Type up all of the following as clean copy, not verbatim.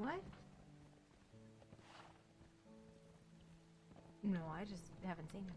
What? No, I just haven't seen him.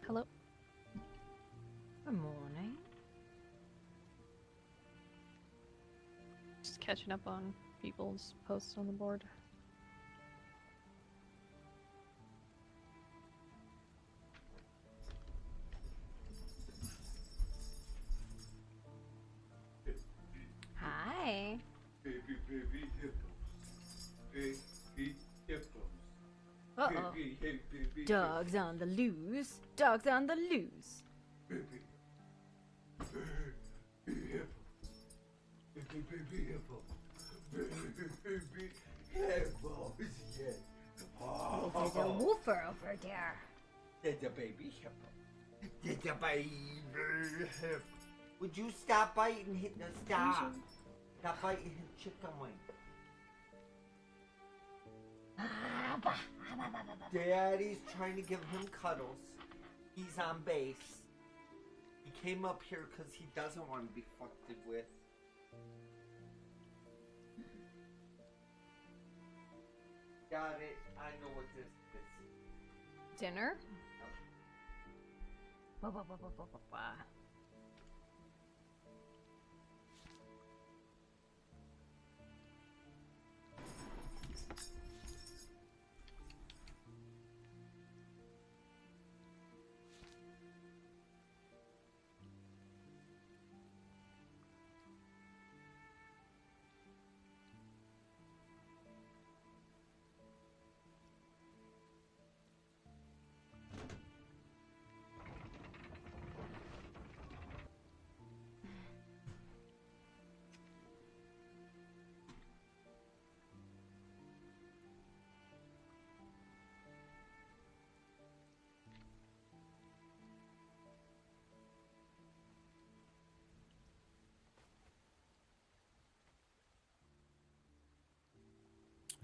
Hello? Good morning. Just catching up on people's posts on the board. Hi. Baby hippos. Baby hippos. Uh-oh. Baby Dogs on the loose. Dogs on the loose. Baby. Baby hippos. Baby hippos. Baby hippos. Yes. There's a woofer over there. There's a baby hippo. There's a baby hippo. Would you stop biting hit the stop? Stop biting his chicken wing. Daddy's trying to give him cuddles. He's on base. He came up here because he doesn't want to be fucked with. Got it. I know what this is. Dinner?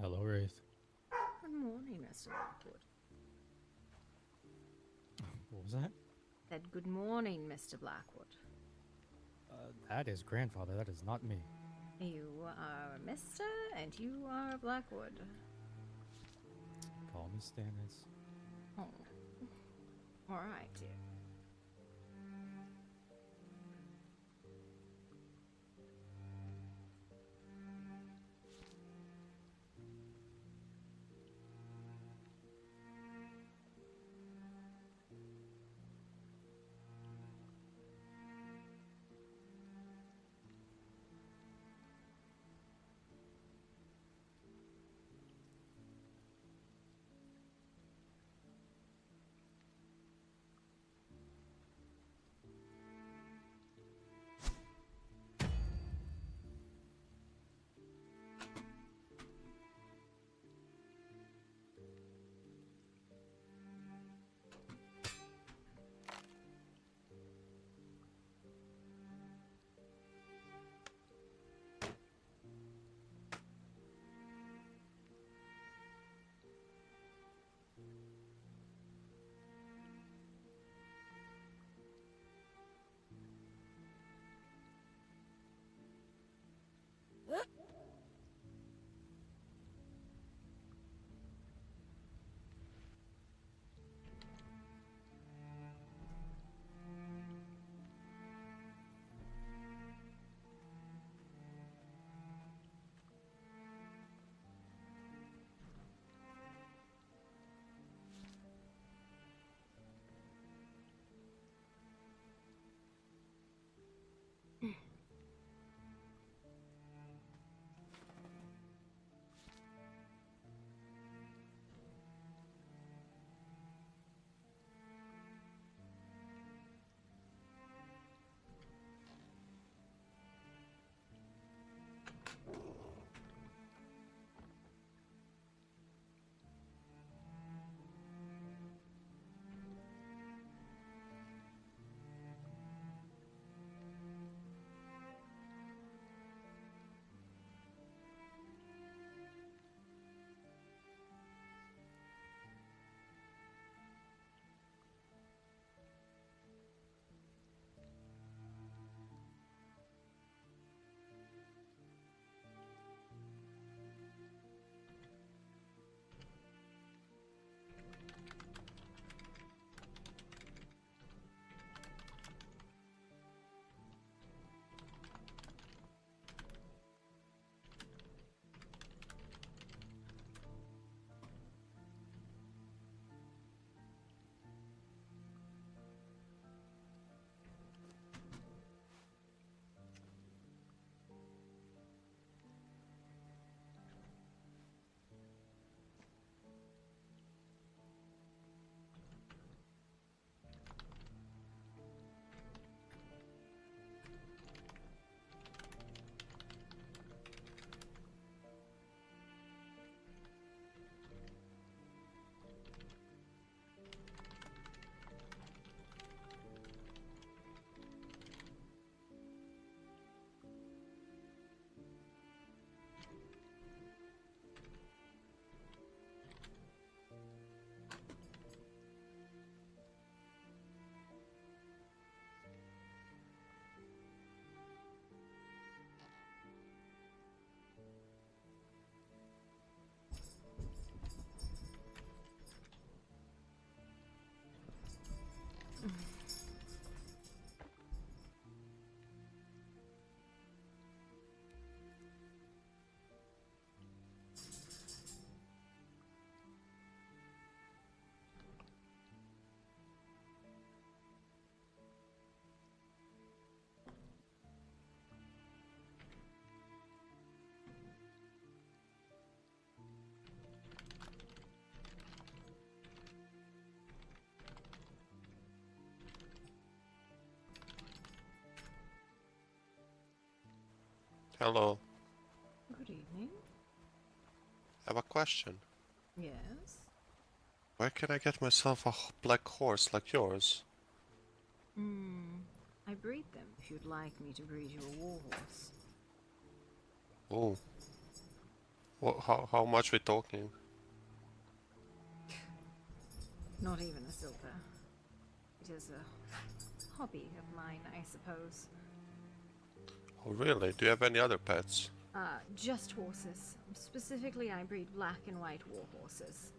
Hello, Wraith. Good morning, Mr. Blackwood. What was that? Said good morning, Mr. Blackwood. That is grandfather. That is not me. You are Mr. and you are Blackwood. Call me Stannis. Oh. Alright, dear. Hello. Good evening. I have a question. Yes? Where can I get myself a black horse like yours? I breed them if you'd like me to breed you a warhorse. Oh. How much we talking? Not even a silver. It is a hobby of mine, I suppose. Oh really? Do you have any other pets? Just horses. Specifically, I breed black and white warhorses.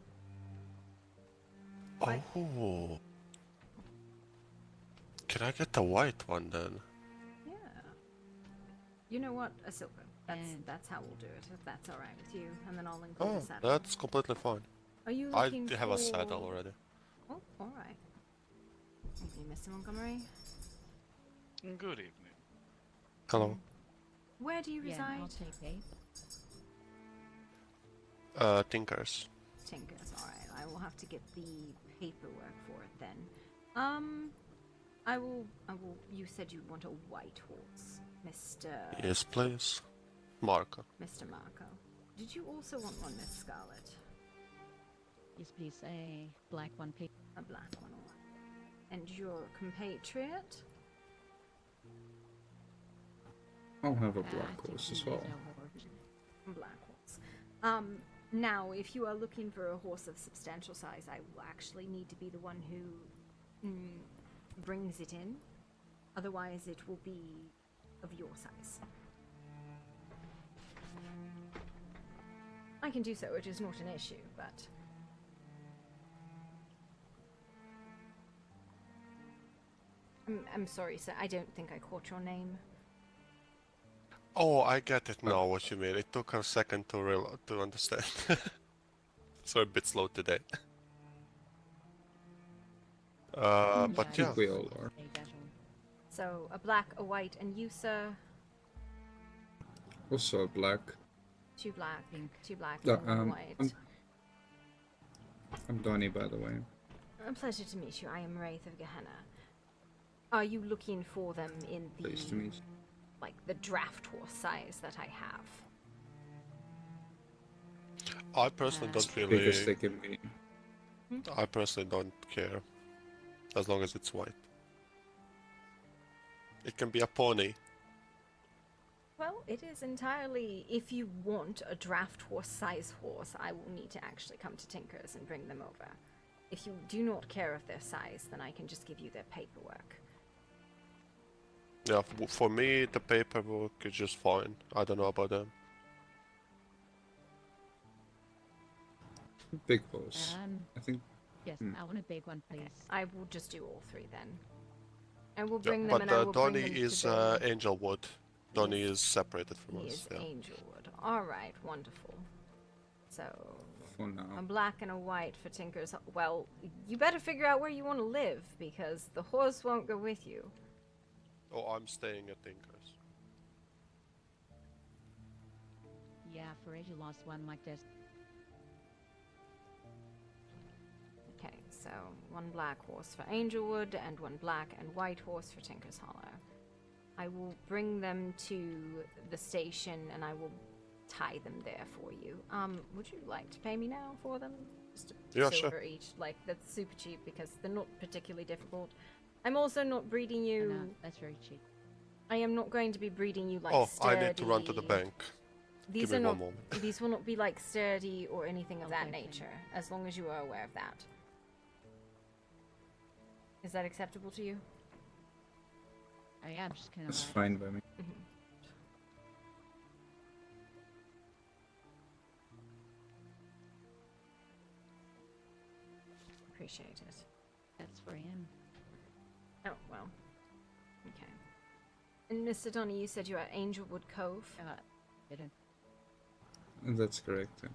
But Oh. Can I get the white one then? yeah. You know what? A silver. And- That's how we'll do it, if that's alright with you. And then I'll include Oh, a saddle. that's completely fine. Are you I looking have a for- saddle already. Oh, alright. Evening, Mr. Montgomery. Good evening. Hello. Where do you Yeah, reside? I'll take eight. Tinkers. Tinkers, alright. I will have to get the paperwork for it then. I will, you said you want a white horse, Mr. Yes, please. Marco. Mr. Marco. Did you also want one, Miss Scarlet? Yes, please. A black one, please. A black one, alright. And your compatriot? I'll have a I black think horse he as is well. a horse. Black horse. Now, if you are looking for a horse of substantial size, I will actually need to be the one who brings it in. Otherwise, it will be of your size. I can do so, it is not an issue, but... I'm sorry, sir, I don't think I caught your name. Oh, I get it now. What you mean? It took a second to understand. So a bit slow today. But I yeah. think we all are. A battle. So, a black, a white, and you, sir? Also a black. Two black, Pink. two black, Yeah, and one white. I'm Donnie, by the way. A pleasure to meet you. I am Wraith of Gehenna. Are you looking for them in the Pleased to meet you. like the draft horse size that I have? I personally don't Because they really. can be. I personally don't care, as long as it's white. It can be a pony. Well, it is entirely if you want a draft horse size horse, I will need to actually come to Tinker's and bring them over. If you do not care of their size, then I can just give you their paperwork. Yeah, for me the paperwork is just fine. I don't know about them. Big horse. I think. Yes, I want a big one, please. I will just do all three then. I will Yeah, bring them but and I will Donnie bring them is to the... Angelwood. Donnie is separated from He us. is Yeah. Angelwood. Alright, wonderful. So, For now. a black and a white for Tinker's. Well, you better figure out where you want to live because the horse won't go with you. Oh, I'm staying at Tinkers. Yeah, for age you lost one like this. Okay, so one black horse for Angelwood and one black and white horse for Tinker's Hollow. I will bring them to the station and I will tie them there for you. Would you like to pay me now for them? Just a Yeah, silver sure. each. Like, that's super cheap because they're not particularly difficult. I'm also not breeding you... No, that's very cheap. I am not going to be breeding you like Oh, sturdy... I need to run to the bank. These Give me are not. one moment. These will not be like sturdy or anything of that Okay. nature, as long as you are aware of that. Is that acceptable to you? Oh, yeah, I'm just kind of That's fine by me. Appreciate it. That's for him. Oh, well. Okay. And Mr. Donny, you said you are at Angelwood Cove? Didn't. That's correct. Yeah.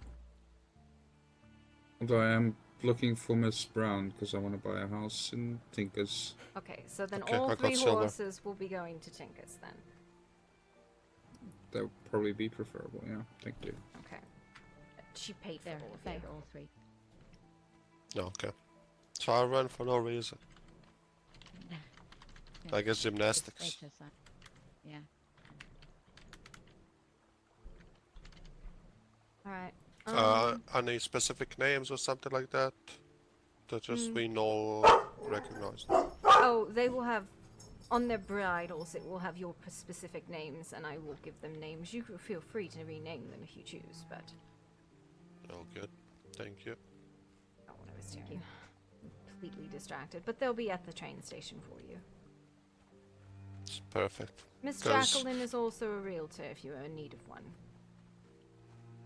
Although I am looking for Miss Brown because I want to buy a house in Tinkers. Okay, so then Okay, all I got three silver. horses will be going to Tinker's then. That would probably be preferable. Yeah. Thank you. Okay. She paid for There, all of there, you. all three. Okay. So I ran for no reason. Yeah, I guess just gymnastics. exercise. Yeah. All right. Any specific names or something like that? That just we know recognize. Oh, they will have on their bridles. It will have your specific names, and I will give them names. You can feel free to rename them if you choose, but Oh, good. Thank you. oh, what I was doing. Completely distracted, but they'll be at the train station for you. It's perfect. Miss 'Cause- Jacqueline is also a realtor if you are in need of one.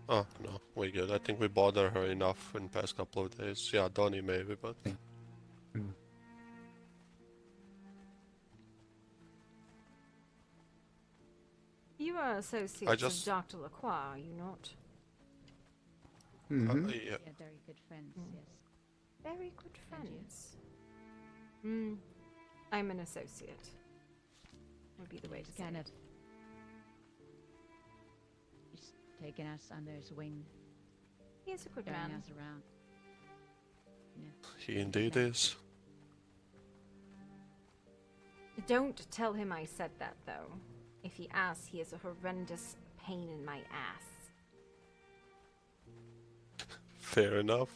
Oh, no, we're good. I think we bothered her enough in the past couple of days. Yeah, Donnie maybe, but... Mm. You are associates just- of Dr. Lacroix, are you not? Mhm. yeah. Yeah, very good friends, yes. Very good And you? friends. Hmm. I'm an associate. Would be the way to say kind it. of he's taking us under his wing, He is a good showing man. us around. Yeah. He indeed is. Don't tell him I said that, though. If he asks, he has a horrendous pain in my ass. Fair enough.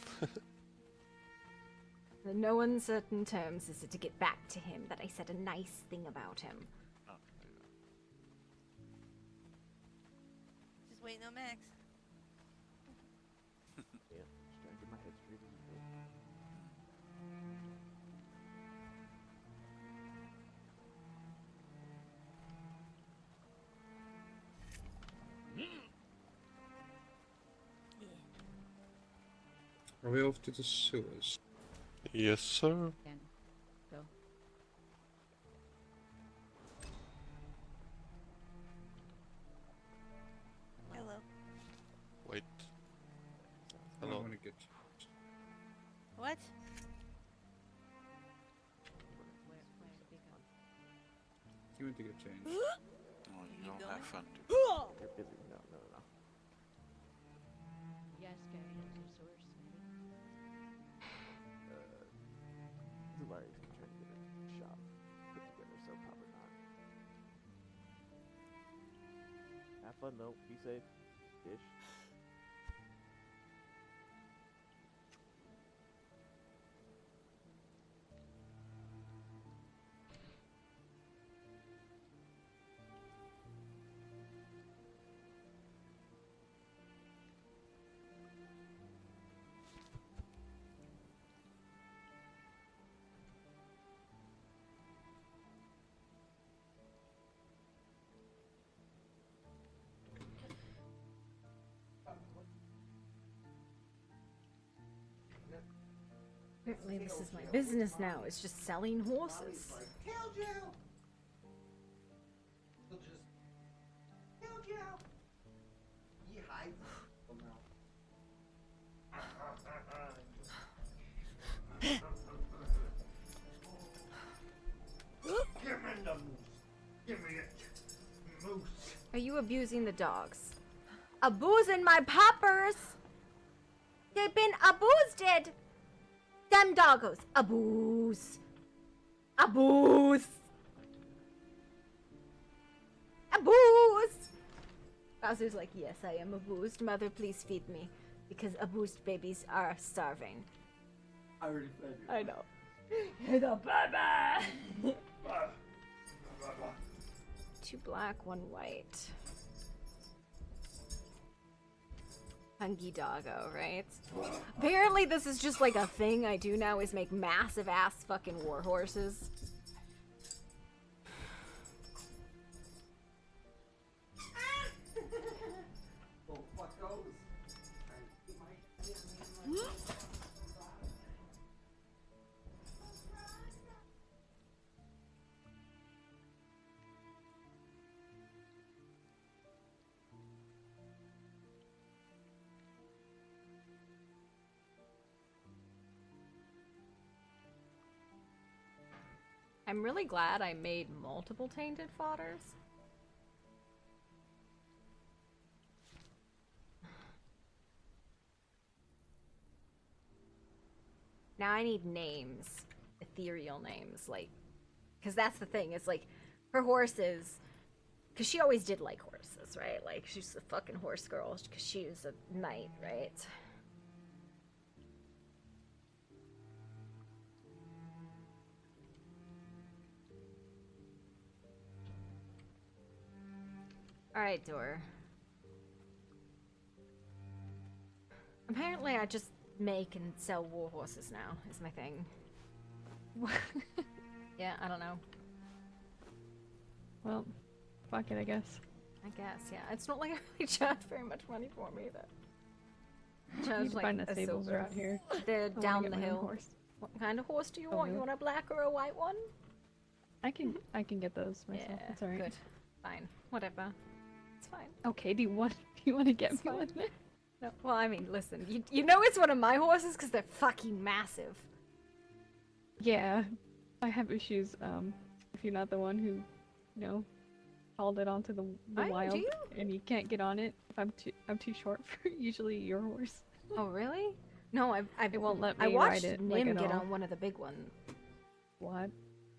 In no uncertain terms is it to get back to him that I said a nice thing about him. Oh, Just waiting on Max. Are we off to the sewers? Yes, sir. Can go. Hello. Wait. I Hello. want to get. What? Where to pick up? You want to get changed? Oh, you You don't going? have fun. Yes, go into the source, maybe. Zelari's trying to get a shop put together, so probably not. Have fun though, be safe. Ish. Apparently this is my business now, it's just selling horses. Tail gel. He'll just tail gel. He hides. Oh no. Give me the moose. Give me it. Moose. Are you abusing the dogs? Abusing my puppers! They've been abused! Them doggos. Abuse. Abuse. Abuse. Bowser's like, yes, I am abused. Mother, please feed me. Because abused babies are starving. I already fed you. I know. You're the baby! Two black, one white. Hungry doggo, right? Apparently this is just like a thing I do now is make massive ass fucking war horses. Oh, fuck those. I'm really glad I made multiple tainted fodders. Now I need names. Ethereal names, like... Because that's the thing, it's like, for horses, because she always did like horses, right? Like she's a fucking horse girl because she was a knight, right? All right, Door. Apparently, I just make and sell war horses now. Is my thing. Yeah, I don't know. Well, fuck it, I guess. I guess, yeah. It's not like I really charge very much money for them either. You Charge need to find the stables silver. around here. They're I wanna down get the my own hill. horse. What kind of horse do you Oh, want? You really? want a black or a white one? I can get those myself. Yeah, It's alright. good. Fine. Whatever. It's fine. Okay, do you want to get It's me fine. one? No, well, I mean, listen. You know it's one of my horses because they're fucking massive. Yeah, I have issues. If you're not the one who, hauled it onto the I wild, do? and you can't get on it. If I'm too short for usually your horse. Oh, really? No, It won't let me I ride watched it, Nim like, at get all. on one of the big ones. What?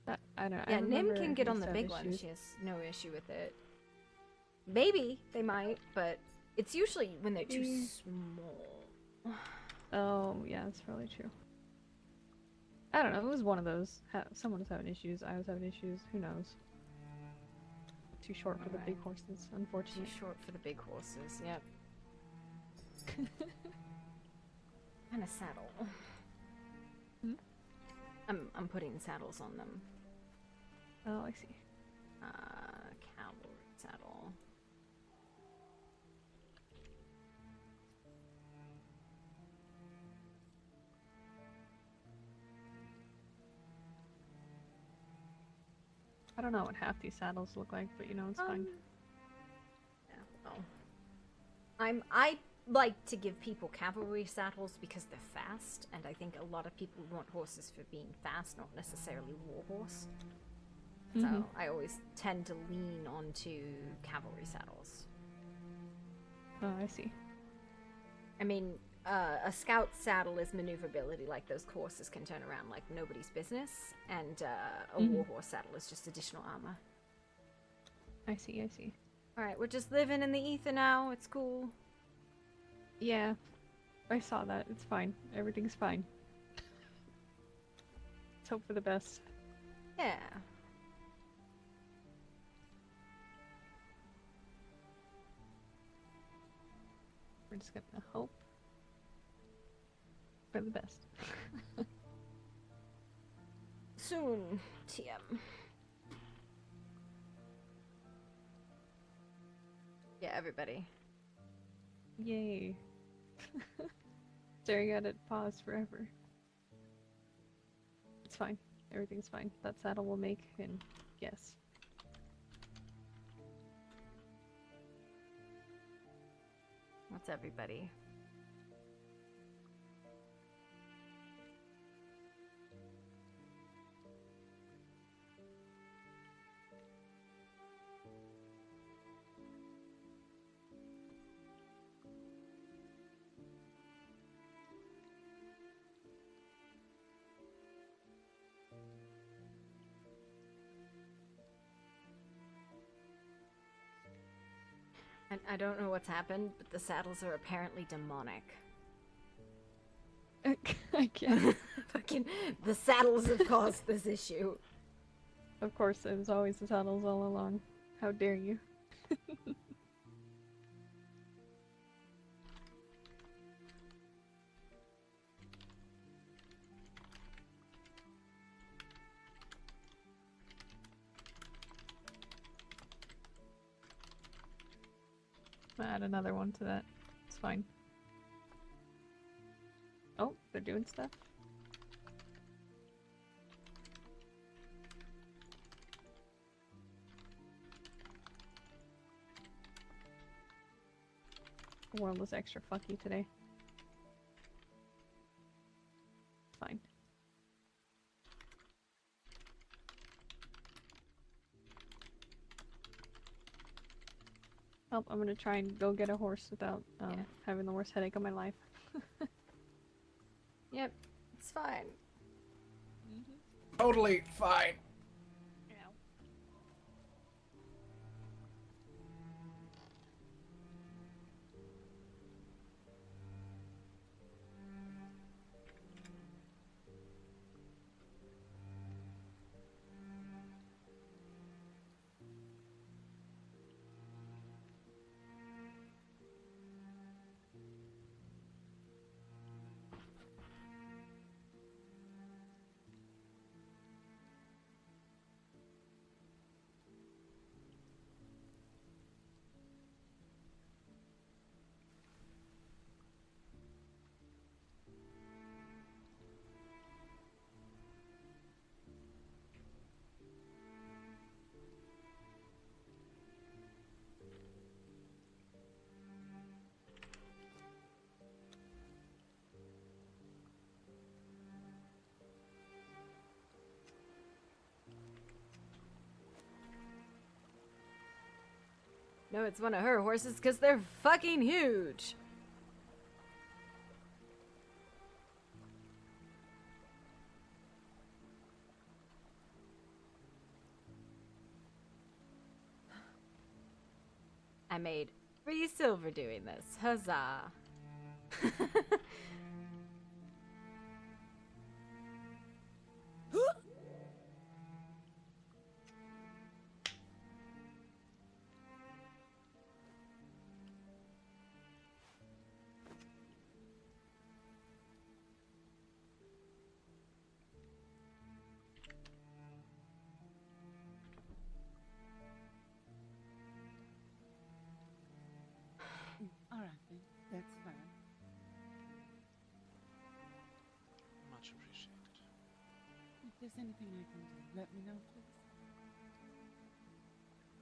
I don't. Yeah, I Nim remember can get I on the used to have big one. issues. She has no issue with it. Maybe they might, but it's usually when they're too Mm. small. Oh, yeah, that's probably true. I don't know. It was one of those. Someone was having issues. I was having issues. Who knows? Too short for the big Alright. horses, Too unfortunately. short for the big horses. Yep. And a saddle. Hmm? I'm putting saddles on them. Oh, I see. Cavalry saddle. I don't know what half these saddles look like, but it's fine. Yeah, well. I like to give people cavalry saddles because they're fast, and I think a lot of people want horses for being fast, not necessarily war horse. So Mhm. I always tend to lean onto cavalry saddles. Oh, I see. I mean, a scout saddle is maneuverability, like those horses can turn around like nobody's business, and a war horse saddle is just additional armor. I see. Alright, we're just living in the ether now, it's cool. Yeah, I saw that. It's fine. Everything's fine. Let's hope for the best. Yeah. We're just gonna hope for the best. Soon, TM. Yeah, everybody. Yay. Staring at it pause forever. It's fine. Everything's fine. That saddle will make, and yes. What's everybody? I don't know what's happened, but the saddles are apparently demonic. I can't. Fucking, the saddles have caused this issue. Of course, it was always the saddles all along. How dare you? I'll add another one to that. It's fine. Oh, they're doing stuff. The world was extra fucky today. Fine. Oh, I'm gonna try and go get a horse without Yeah. having the worst headache of my life. Yep, it's fine. Totally fine. No, it's one of her horses because they're fucking huge. I made 3 silver doing this. Huzzah. Alright then, that's fine. Much appreciated. If there's anything I can do, let me know, please.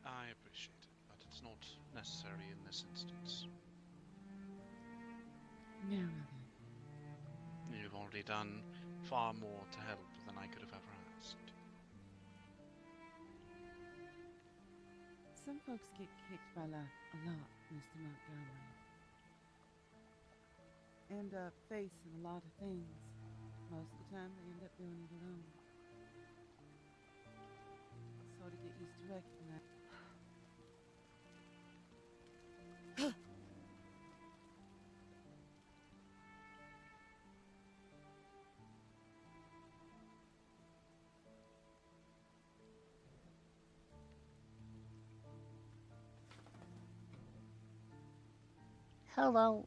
I appreciate it, but it's not necessary in this instance. Now then. You've already done far more to help than I could have ever asked. Some folks get kicked by life a lot, Mr. Montgomery. End up facing a lot of things. Most of the time, they end up doing it alone. Sort of get used to recognize. Hello.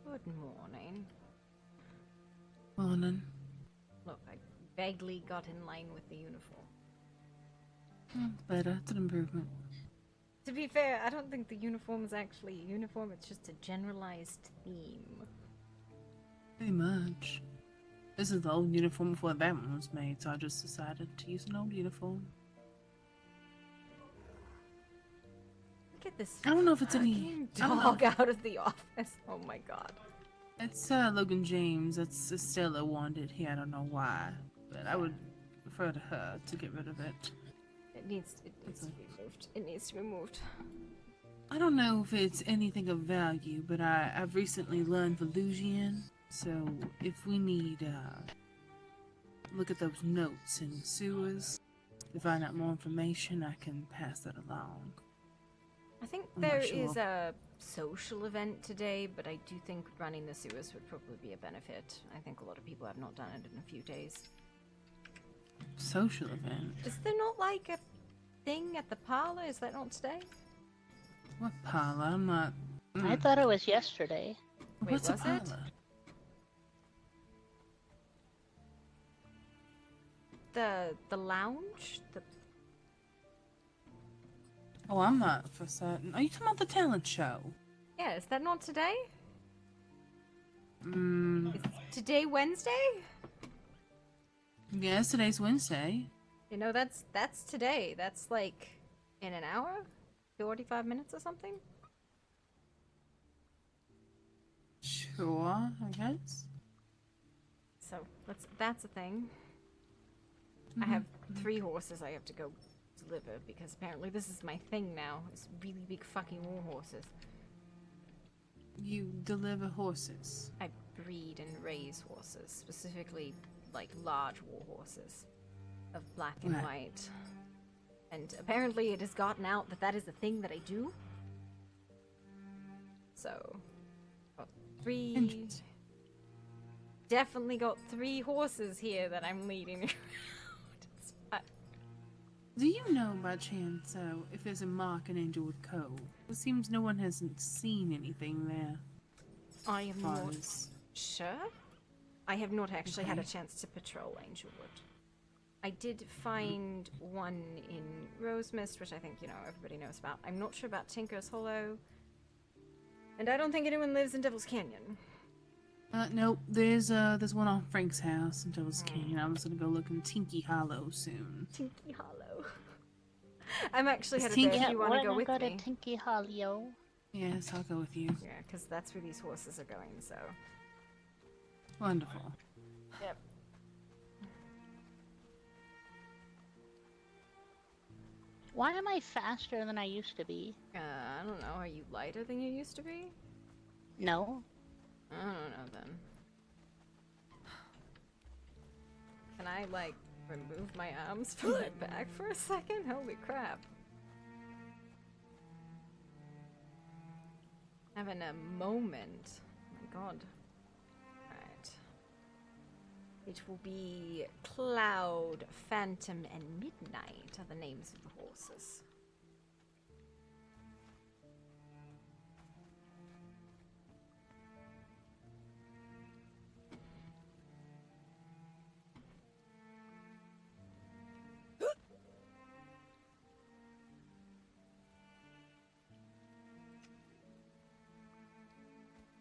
Good morning. Morning. Look, I vaguely got in line with the uniform. Better. It's an improvement. To be fair, I don't think the uniform is actually a uniform, it's just a generalized theme. Pretty much. This is the old uniform before that one was made, so I just decided to use an old uniform. Look at this I don't know if it's any dog out of the office. Oh my god. It's Logan James. That's Stella wanted here. I don't know why, but I would prefer to her to get rid of it. It needs to be moved. It needs to be moved. I don't know if it's anything of value, but I've recently learned Velusian, so if we need look at those notes in sewers to find out more information, I can pass that along. I think I'm not there is sure. a social event today, but I do think running the sewers would probably be a benefit. I think a lot of people have not done it in a few days. Social event? Is there not like a thing at the parlor? Is that not today? What parlor? I'm not. I thought it was yesterday. Wait, What's a was it? parlor? The lounge? Oh, I'm not for certain. Are you talking about the talent show? Yeah, is that not today? Mm, Is today Wednesday? yes, today's Wednesday. You know, that's today. That's like in an hour? 45 minutes or something? Sure, I guess. So that's a thing. I have 3 horses I have to go deliver because apparently this is my thing now. It's really big fucking war horses. You deliver horses. I breed and raise horses, specifically like large war horses of black and Right. white. And apparently it has gotten out that that is a thing that I do. So, got 3. Interesting. Definitely got 3 horses here that I'm leading around. It's fun. Do you know by chance if there's a mark in Angelwood Cove? It seems no one hasn't seen anything there. I am not Fuzz. sure. I have not actually had a Okay. chance to patrol Angelwood. I did find one in Rosemist, which I think, you know, everybody knows about. I'm not sure about Tinker's Hollow. And I don't think anyone lives in Devil's Canyon. Nope. There's one on Frank's house in Devil's Canyon. I'm just gonna go look in Tinky Hollow soon. Tinky Hollow. I'm actually Is headed Tinky- there if Yeah, you want to we're go gonna with go me. to Tinky Hollow. Yes, I'll go with you. Yeah, because that's where these horses are going, so. Wonderful. Yep. Why am I faster than I used to be? I don't know. Are you lighter than you used to be? No. I don't know then. Can I, like, remove my arms from my back for a second? Holy crap. Having a moment. Oh my god. Alright. It will be Cloud, Phantom, and Midnight are the names of the horses.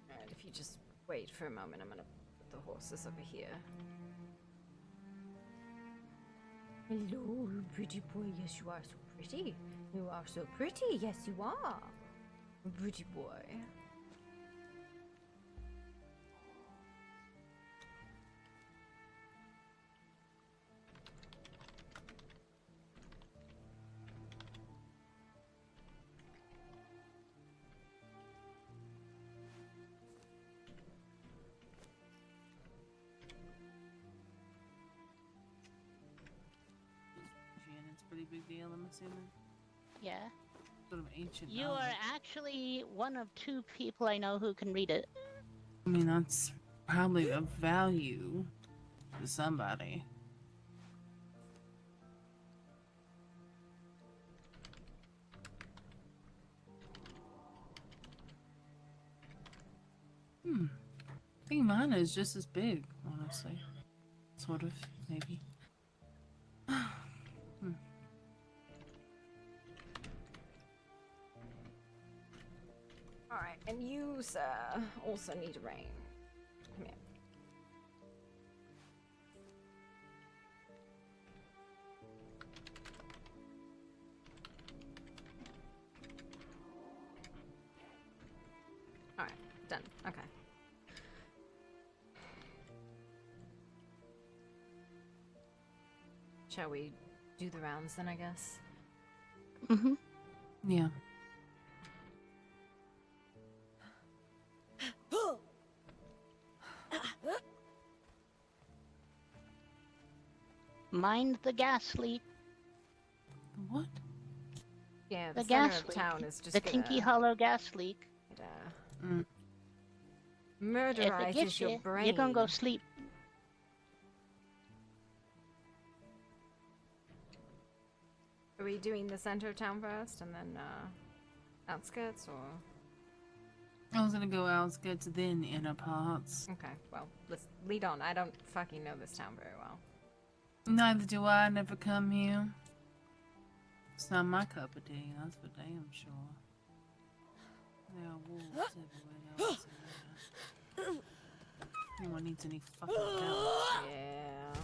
Alright, if you just wait for a moment, I'm gonna put the horses over here. Hello, pretty boy. Yes, you are so pretty. You are so pretty. Yes, you are. Pretty boy. It's a pretty big deal, I'm assuming. Yeah. Sort of ancient You knowledge. are actually one of 2 people I know who can read it. I mean, that's probably of value to somebody. I think mine is just as big, honestly. Sort of, maybe. Alright, and you, sir, also need a rein. Come here. Alright, done. Okay. Shall we do the rounds then, I guess? Mm-hmm. Yeah. Mind the gas leak. What? Yeah, The the center gas of leak. town is just The gonna... Tinky Hollow gas leak. It, Mm. If it murderizes gets your you, brain. you're gonna go sleep. Are we doing the center of town first and then outskirts, or? I was gonna go outskirts, then inner parts. Okay, well, let's lead on. I don't fucking know this town very well. Neither do I. Never come here. It's not my cup of tea, that's for damn sure. There are wolves everywhere. There are anyone needs any fucking help. Yeah.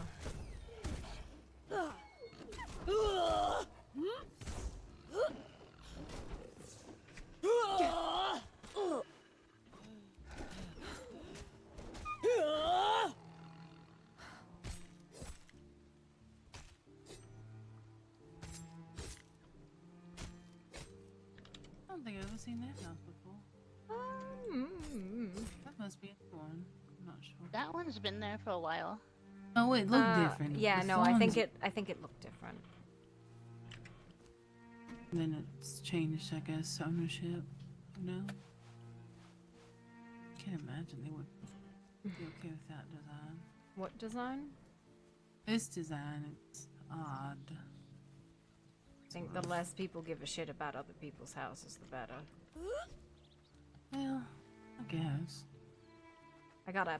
I don't think I've ever seen that house before. That must be a one. I'm not sure. That one's been there for a while. Oh, it looked different. Yeah, The no, I think thorns- it looked different. Then it's changed, I guess, ownership. No. Can't imagine they would be okay with that design. What design? This design, it's odd. I think the less people give a shit about other people's houses, the better. Well, I guess. I got a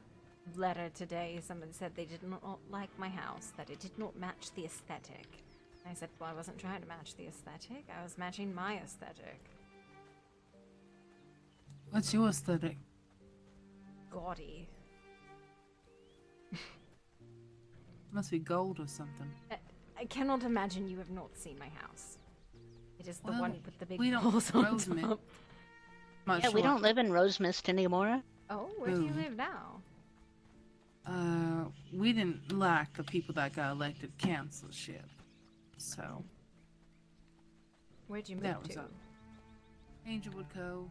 letter today. Someone said they did not like my house, that it did not match the aesthetic. I said, well, I wasn't trying to match the aesthetic. I was matching my aesthetic. What's your aesthetic? Gaudy. Must be gold or something. I cannot imagine you have not seen my house. It is the Well, one with the big we don't balls on Rosemary. top. Not Yeah, we sure. don't live in Rosemist anymore. Oh, where do you Boom. live now? We didn't like the people that got elected councilship. So, Where'd you move That was to? up. Angelwood Cove,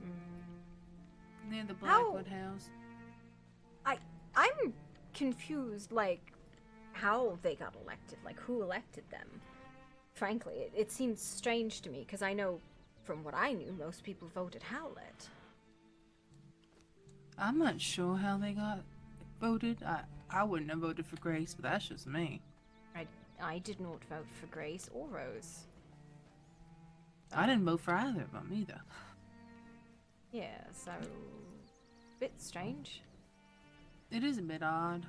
Mm. near the Blackwood house. I'm confused, like, how they got elected, like, who elected them. Frankly, it seems strange to me, because I know, from what I knew, most people voted Howlett. I'm not sure how they got voted. I wouldn't have voted for Grace, but that's just me. I did not vote for Grace or Rose. I didn't vote for either of them either. Yeah, so... bit strange. It is a bit odd.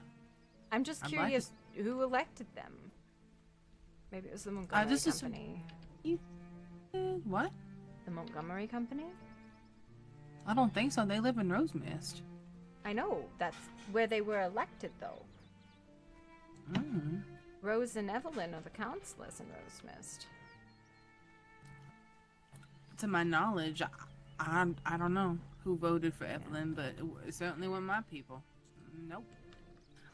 I'm just I'd like curious who elected them. Maybe it was the Montgomery just assume- Company. What? The Montgomery Company? I don't think so. They live in Rosemist. I know, that's where they were elected, though. Mm. Rose and Evelyn are the councilors in Rosemist. To my knowledge, I don't know who voted for Evelyn, but it certainly weren't my people. Nope.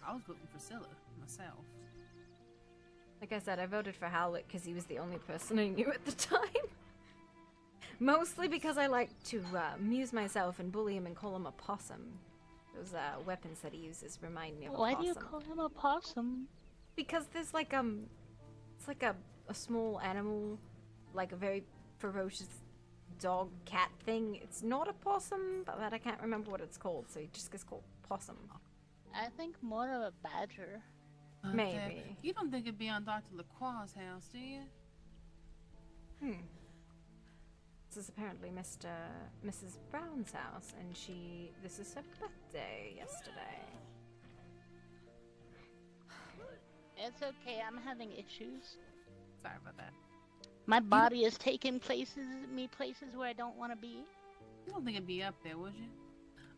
I was voting for Scylla myself. Like I said, I voted for Howlett because he was the only person I knew at the time. Mostly because I like to amuse myself and bully him and call him a possum. Those weapons that he uses remind me of a Why possum. do you call him a possum? Because there's like it's like a small animal, like a very ferocious dog cat thing. It's not a possum, but I can't remember what it's called, so it just gets called possum. I think more of a badger. Okay. Maybe. You don't think it'd be on Dr. Lacroix's house, do you? This is apparently Mrs. Brown's house, and this is her birthday yesterday. It's okay, I'm having issues. Sorry about that. My body is taking me places where I don't want to be. You don't think it'd be up there, would you?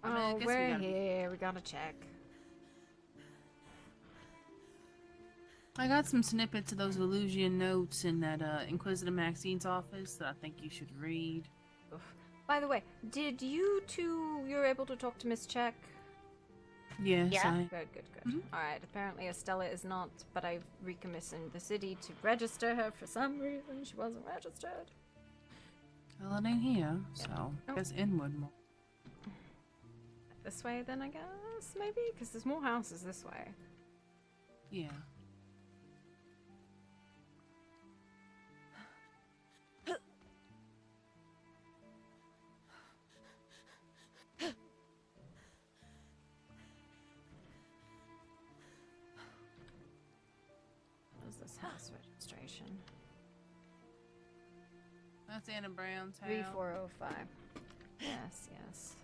I Oh, mean, I guess we're we here. We gotta check. I got some snippets of those Illusion notes in that Inquisitor Maxine's office that I think you should read. Oof. By the way, did you two... You're able to talk to Miss Check? Yes, Yeah. Good. Alright, apparently Estella is not, but I've recommissioned the city to register her for some reason. She wasn't registered. Well, it ain't here, so I guess inward more. This way then, I guess? Maybe? Because there's more houses this way. Yeah. What is this house registration? That's Anna Brown's house. 3405. Yes.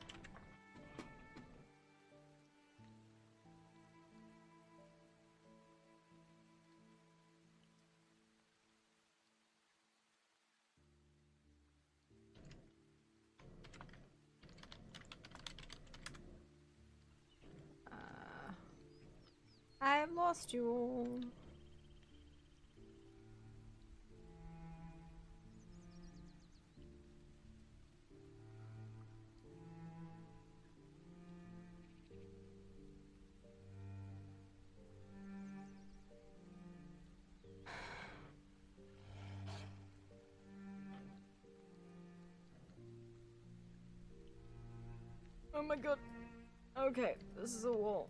I have lost you all. Oh my god. Okay, this is a wall.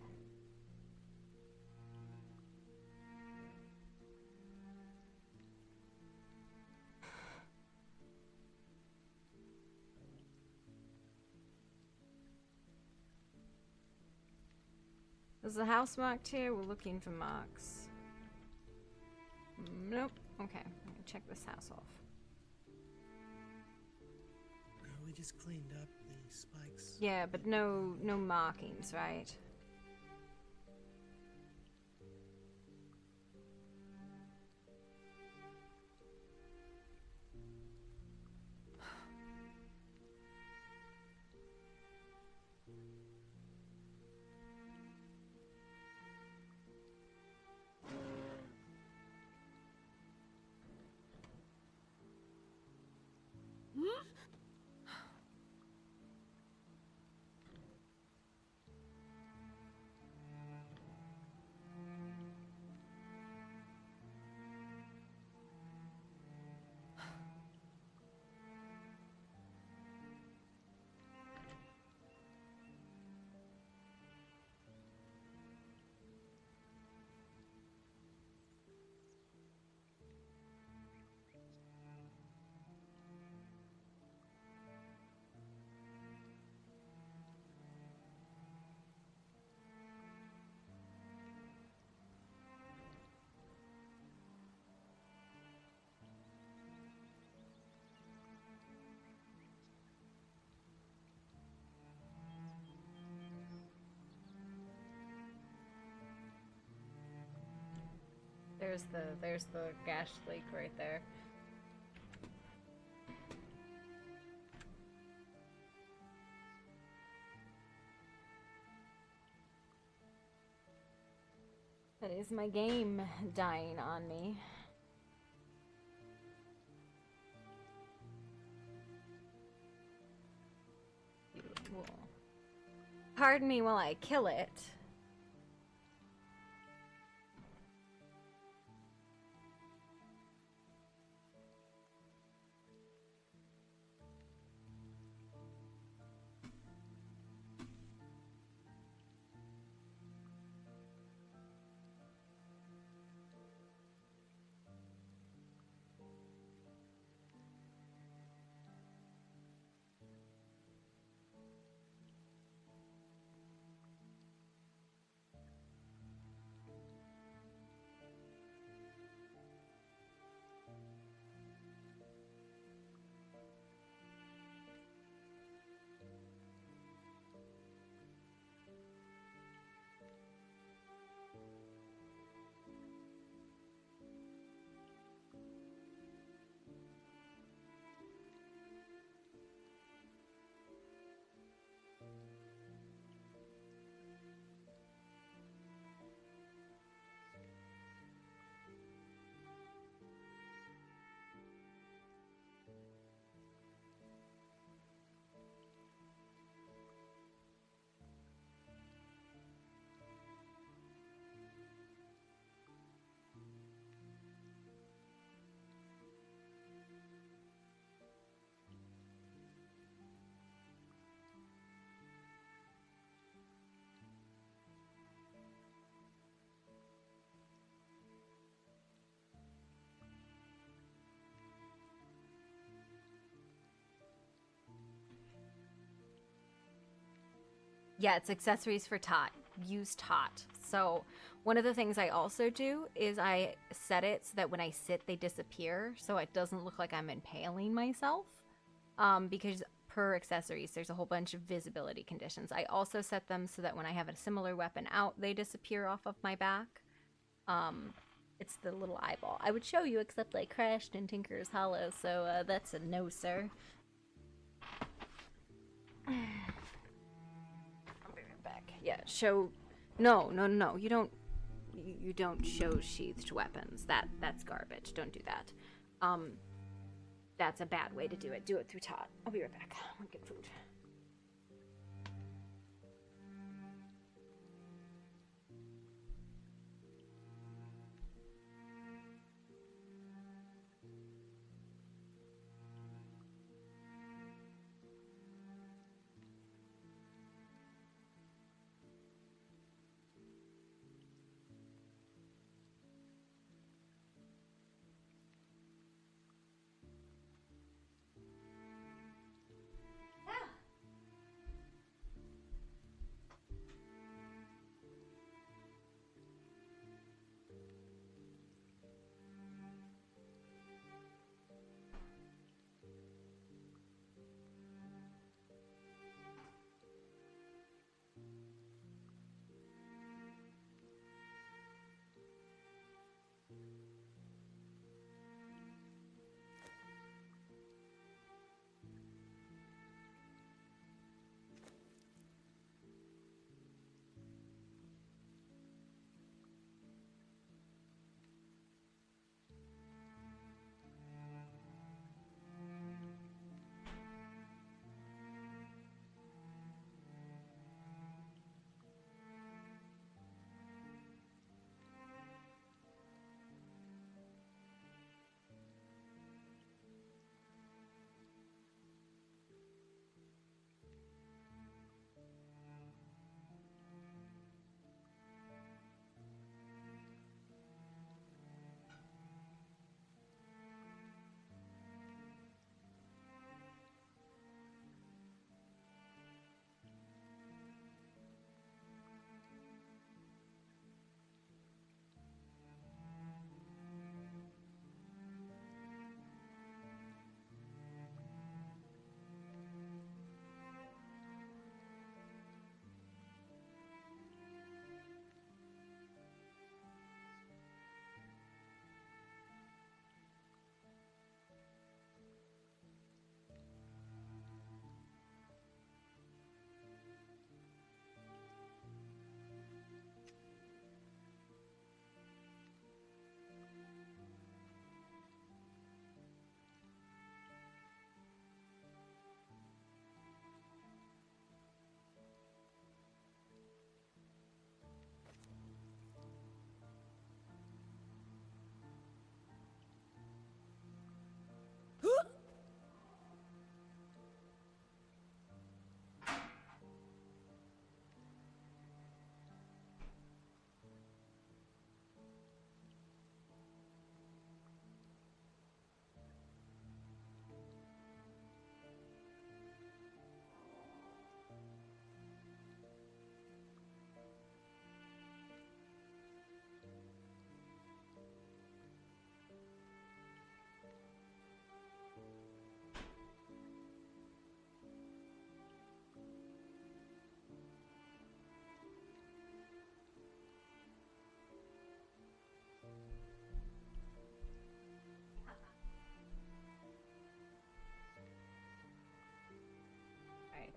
Is the house marked here? We're looking for marks. Nope. Okay, I'm gonna check this house off. No, we just cleaned up the spikes. Yeah, but no markings, right? there's the gash leak right there. That is my game dying on me. Beautiful. Pardon me while I kill it. Yeah, it's accessories for tot. Use tot. So one of the things I also do is I set it so that when I sit, they disappear, so it doesn't look like I'm impaling myself. Because per accessories, there's a whole bunch of visibility conditions. I also set them so that when I have a similar weapon out, they disappear off of my back. It's the little eyeball. I would show you, except I crashed in Tinker's Hollow, so that's a no, sir. I'll be right back. Yeah, show... No. You don't show sheathed weapons. That's garbage. Don't do that. That's a bad way to do it. Do it through tot. I'll be right back. I'll get food.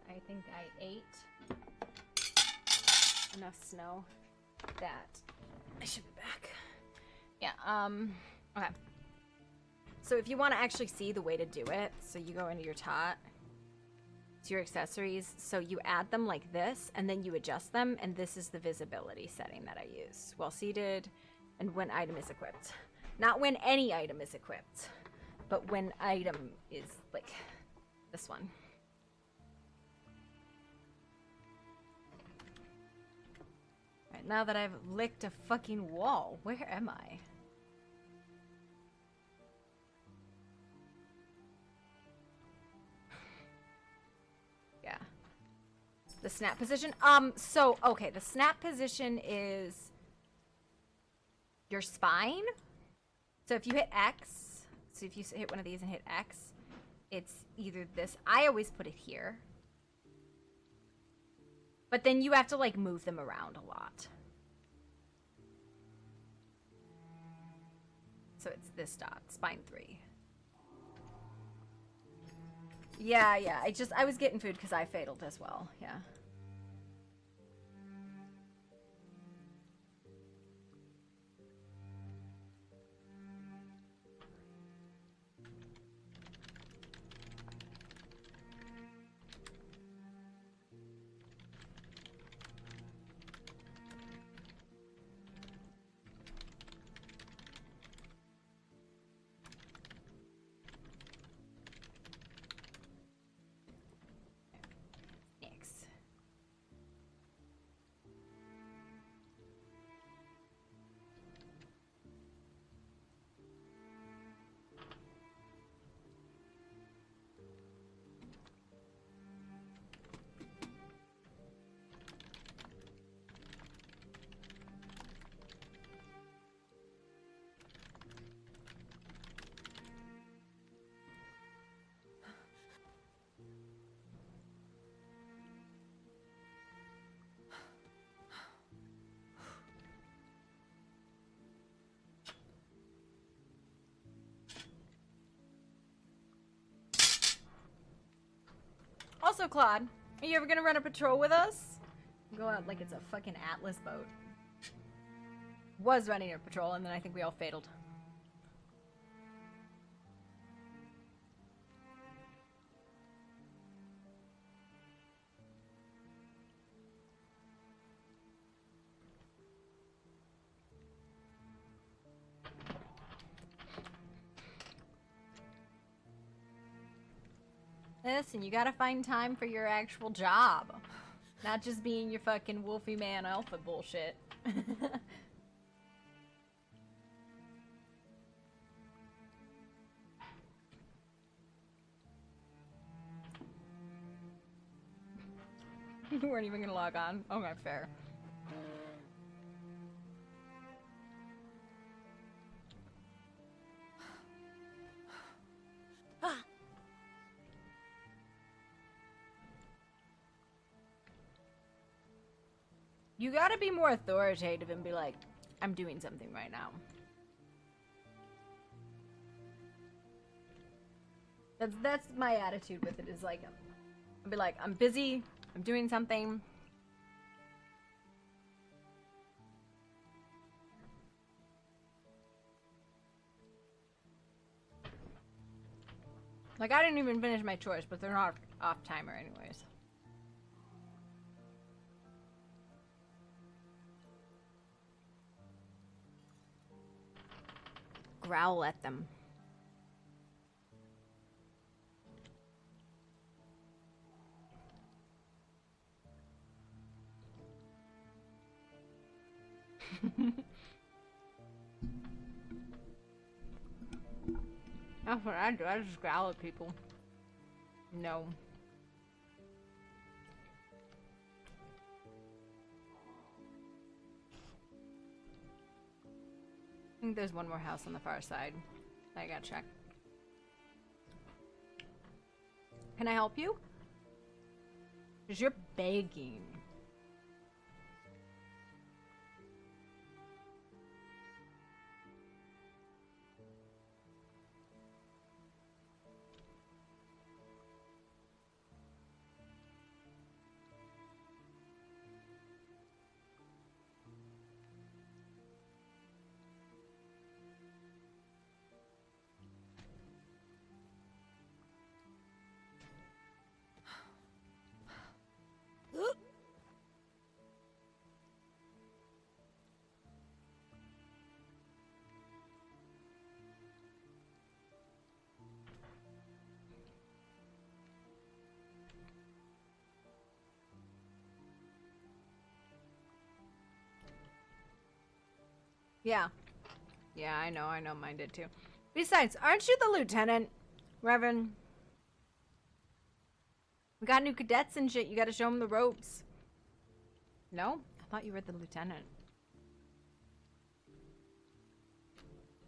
I think I ate enough snow that I should be back. Yeah, okay. So if you want to actually see the way to do it, so you go into your tot, to your accessories, so you add them like this, and then you adjust them, and this is the visibility setting that I use. While seated, and when item is equipped. Not when any item is equipped, but when item is, like, this one. Alright, now that I've licked a fucking wall, where am I? Yeah. The snap position? Okay, the snap position is your spine. So if you hit X, so if you hit one of these and hit X, it's either this. I always put it here. But then you have to, like, move them around a lot. So it's this dot, spine 3. Yeah, I was getting food because I fataled as well, yeah. Next. Also, Claude, are you ever gonna run a patrol with us? Go out like it's a fucking Atlas boat. Was running a patrol, and then I think we all fataled. Listen, you gotta find time for your actual job. Not just being your fucking Wolfie Man alpha bullshit. You weren't even gonna log on. Okay, fair. You gotta be more authoritative and be like, I'm doing something right now. That's my attitude with it, is like, I'll be like, I'm busy, I'm doing something. Like, I didn't even finish my chores, but they're not off timer anyways. Growl at them. That's what I do. I just growl at people. No. I think there's one more house on the far side. I gotta check. Can I help you? Because you're begging. Yeah. Yeah, I know mine did too. Besides, aren't you the lieutenant, Reverend? We got new cadets and shit. You gotta show them the ropes. No? I thought you were the lieutenant.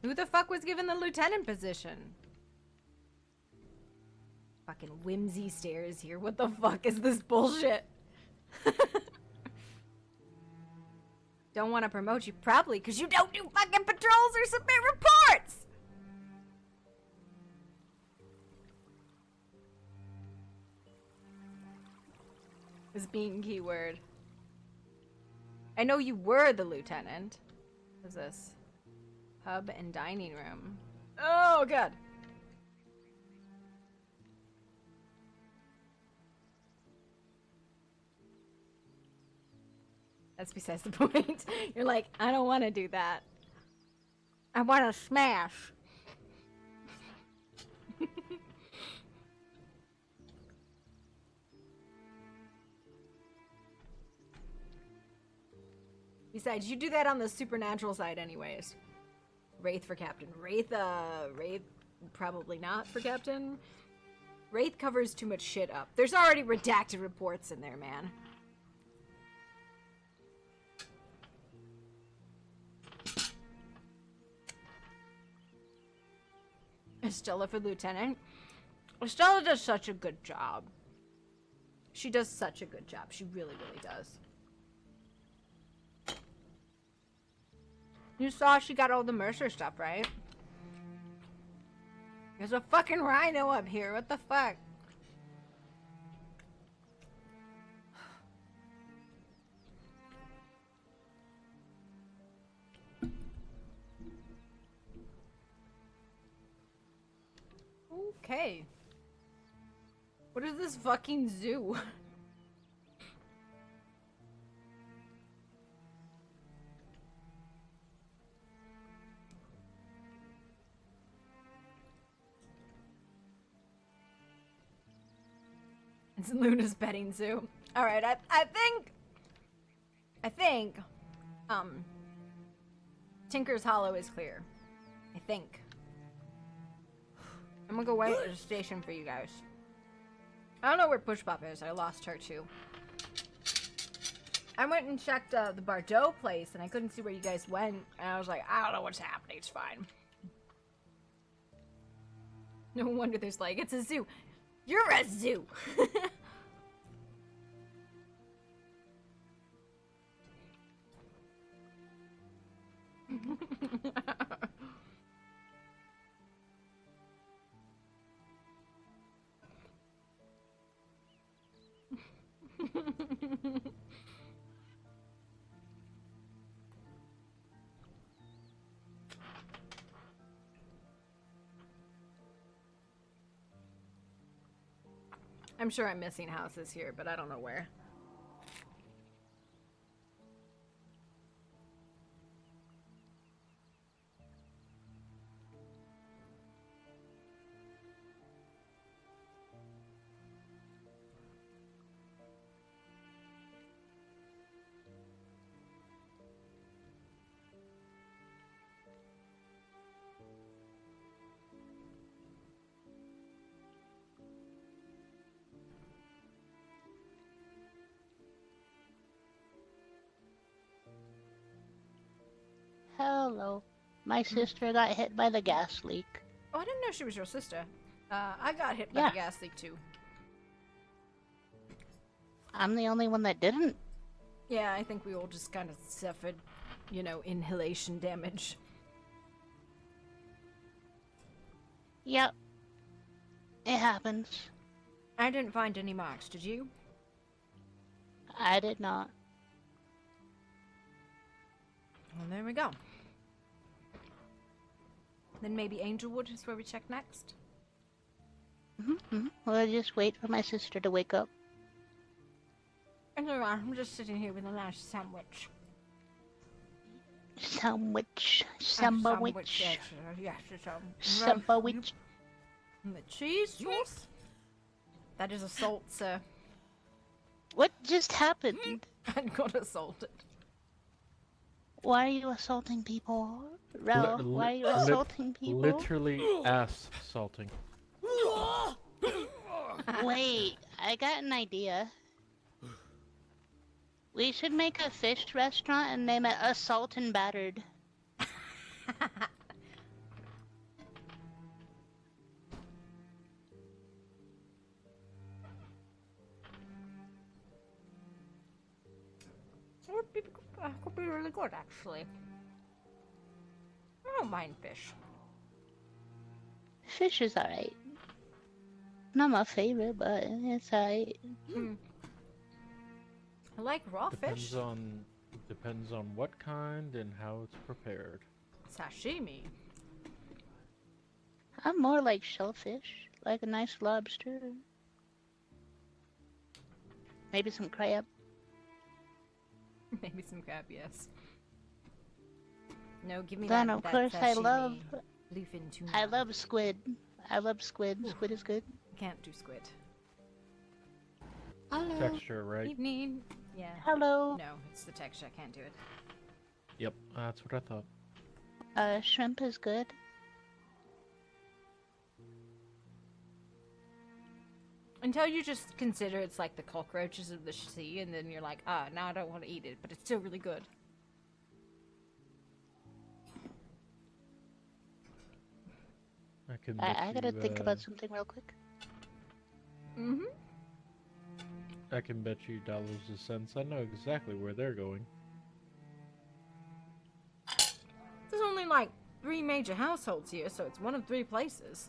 Who the fuck was given the lieutenant position? Fucking whimsy stares here. What the fuck is this bullshit? Don't want to promote you, probably because you don't do fucking patrols or submit reports! Is being keyword. I know you were the lieutenant. What's this? Pub and dining room. Oh, God. That's besides the point. You're like, I don't want to do that. I want to smash. Besides, you do that on the supernatural side anyways. Wraith for Captain. Wraith probably not for Captain. Wraith covers too much shit up. There's already redacted reports in there, man. Estella for Lieutenant. Estella does such a good job. She does such a good job. She really, really does. You saw she got all the Mercer stuff, right? There's a fucking rhino up here. What the fuck? Okay. What is this fucking zoo? It's Luna's petting zoo. Alright, I think, Tinker's Hollow is clear. I think. I'm gonna go wait at the station for you guys. I don't know where Push Pop is. I lost her too. I went and checked the Bardot place and I couldn't see where you guys went. And I was like, I don't know what's happening. It's fine. No wonder there's like, it's a zoo. You're a zoo. I'm sure I'm missing houses here, but I don't know where. Hello. My sister got hit by the gas leak. Oh, I didn't know she was your sister. I got hit by the gas leak too. I'm the only one that didn't. Yeah, I think we all just kind of suffered, you know, inhalation damage. Yep. It happens. I didn't find any marks, did you? I did not. Well, there we go. Then maybe Angelwood is where we check next. We'll just wait for my sister to wake up. I'm just sitting here with a nice sandwich. Sandwich. Sandwich. Yes, it's Sandwich. And the cheese sauce. That is assault, sir. What just happened? I got assaulted. Why are you assaulting people? Rel, why are you assaulting people? Literally ass salting. Wait, I got an idea. We should make a fish restaurant and name it Assault and Battered. Could be really good, actually. I don't mind fish. Fish is alright. Not my favorite, but it's alright. I like raw fish. Depends on what kind and how it's prepared. Sashimi. I'm more like shellfish, like a nice lobster. Maybe some crab. Maybe some crab, yes. No, give me Then that. of that course I sashimi love. bluefin tuna. I love squid. I love squid. Squid is good. Can't do squid. Texture, right? Evening. Yeah. Hello. No, it's the texture. I can't do it. Yep, that's what I thought. Shrimp is good. Until you just consider it's like the cockroaches of the sea, and then you're like, now I don't want to eat it, but it's still really good. I gotta think about something real quick. I can bet you dollars a cents. I know exactly where they're going. There's only like 3 major households here, so it's one of 3 places.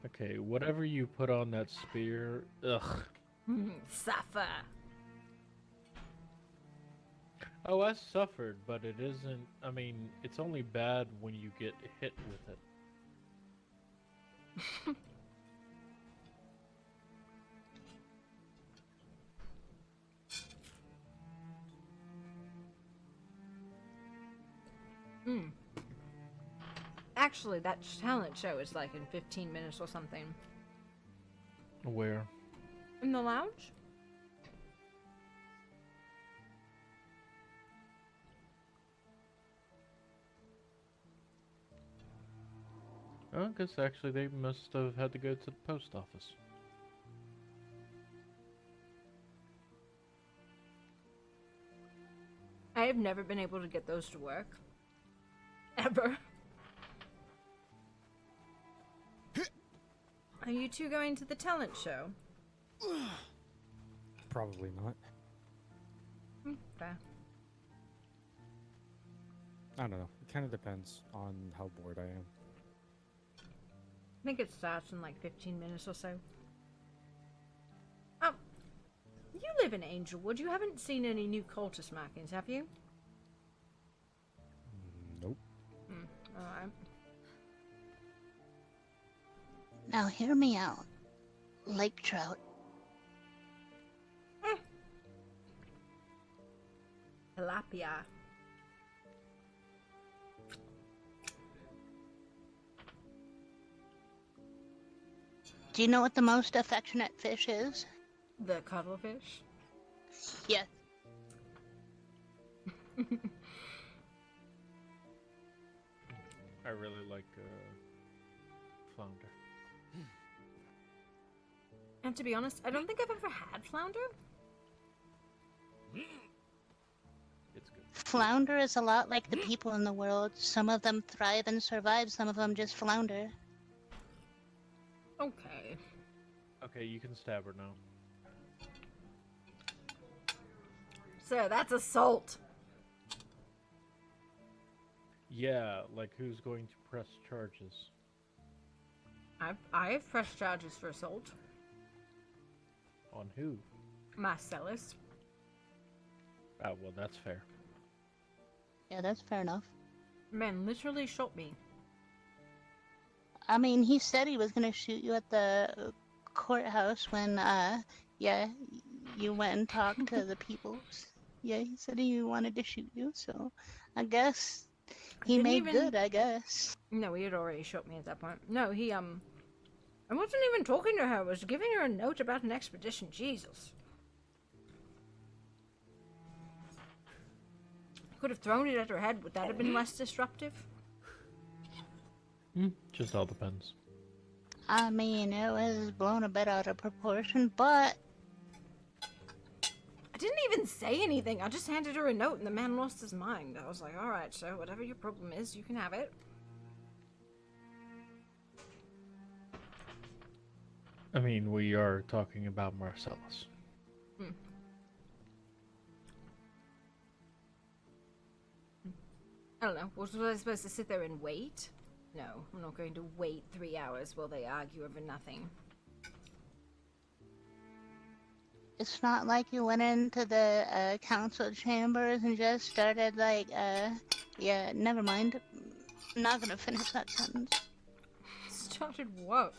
Okay, whatever you put on that spear, ugh. Suffer. Oh, I suffered, but it isn't. I mean, it's only bad when you get hit with it. Actually, that talent show is like in 15 minutes or something. Where? In the lounge? Oh, I guess actually they must have had to go to the post office. I have never been able to get those to work. Ever. Are you two going to the talent show? Probably not. Fair. I don't know. It kind of depends on how bored I am. I think it starts in like 15 minutes or so. You live in Angelwood. You haven't seen any new cultist markings, have you? Nope. Alright. Now hear me out. Lake trout. Tilapia. Do you know what the most affectionate fish is? The cuttlefish? Yes. I really like flounder. And to be honest, I don't think I've ever had flounder. It's good. Flounder is a lot like the people in the world. Some of them thrive and survive, some of them just flounder. Okay. Okay, you can stab her now. So that's assault. Yeah, like who's going to press charges? I have pressed charges for assault. On who? Marcellus. Ah, well, that's fair. Yeah, that's fair enough. Man literally shot me. I mean, he said he was gonna shoot you at the courthouse when, yeah, you went and talked to the people. Yeah, he said he wanted to shoot you, so I guess he made good, I guess. No, he had already shot me at that point. No, he, I wasn't even talking to her. I was giving her a note about an expedition. Jesus. Could have thrown it at her head. Would that have been less disruptive? Just all depends. I mean, it was blown a bit out of proportion, but I didn't even say anything. I just handed her a note and the man lost his mind. I was like, alright, so whatever your problem is, you can have it. I mean, we are talking about Marcellus. I don't know. Was I supposed to sit there and wait? No, I'm not going to wait 3 hours while they argue over nothing. it's not like you went into the council chambers and just started like, yeah, never mind. I'm not gonna finish that sentence. Started what?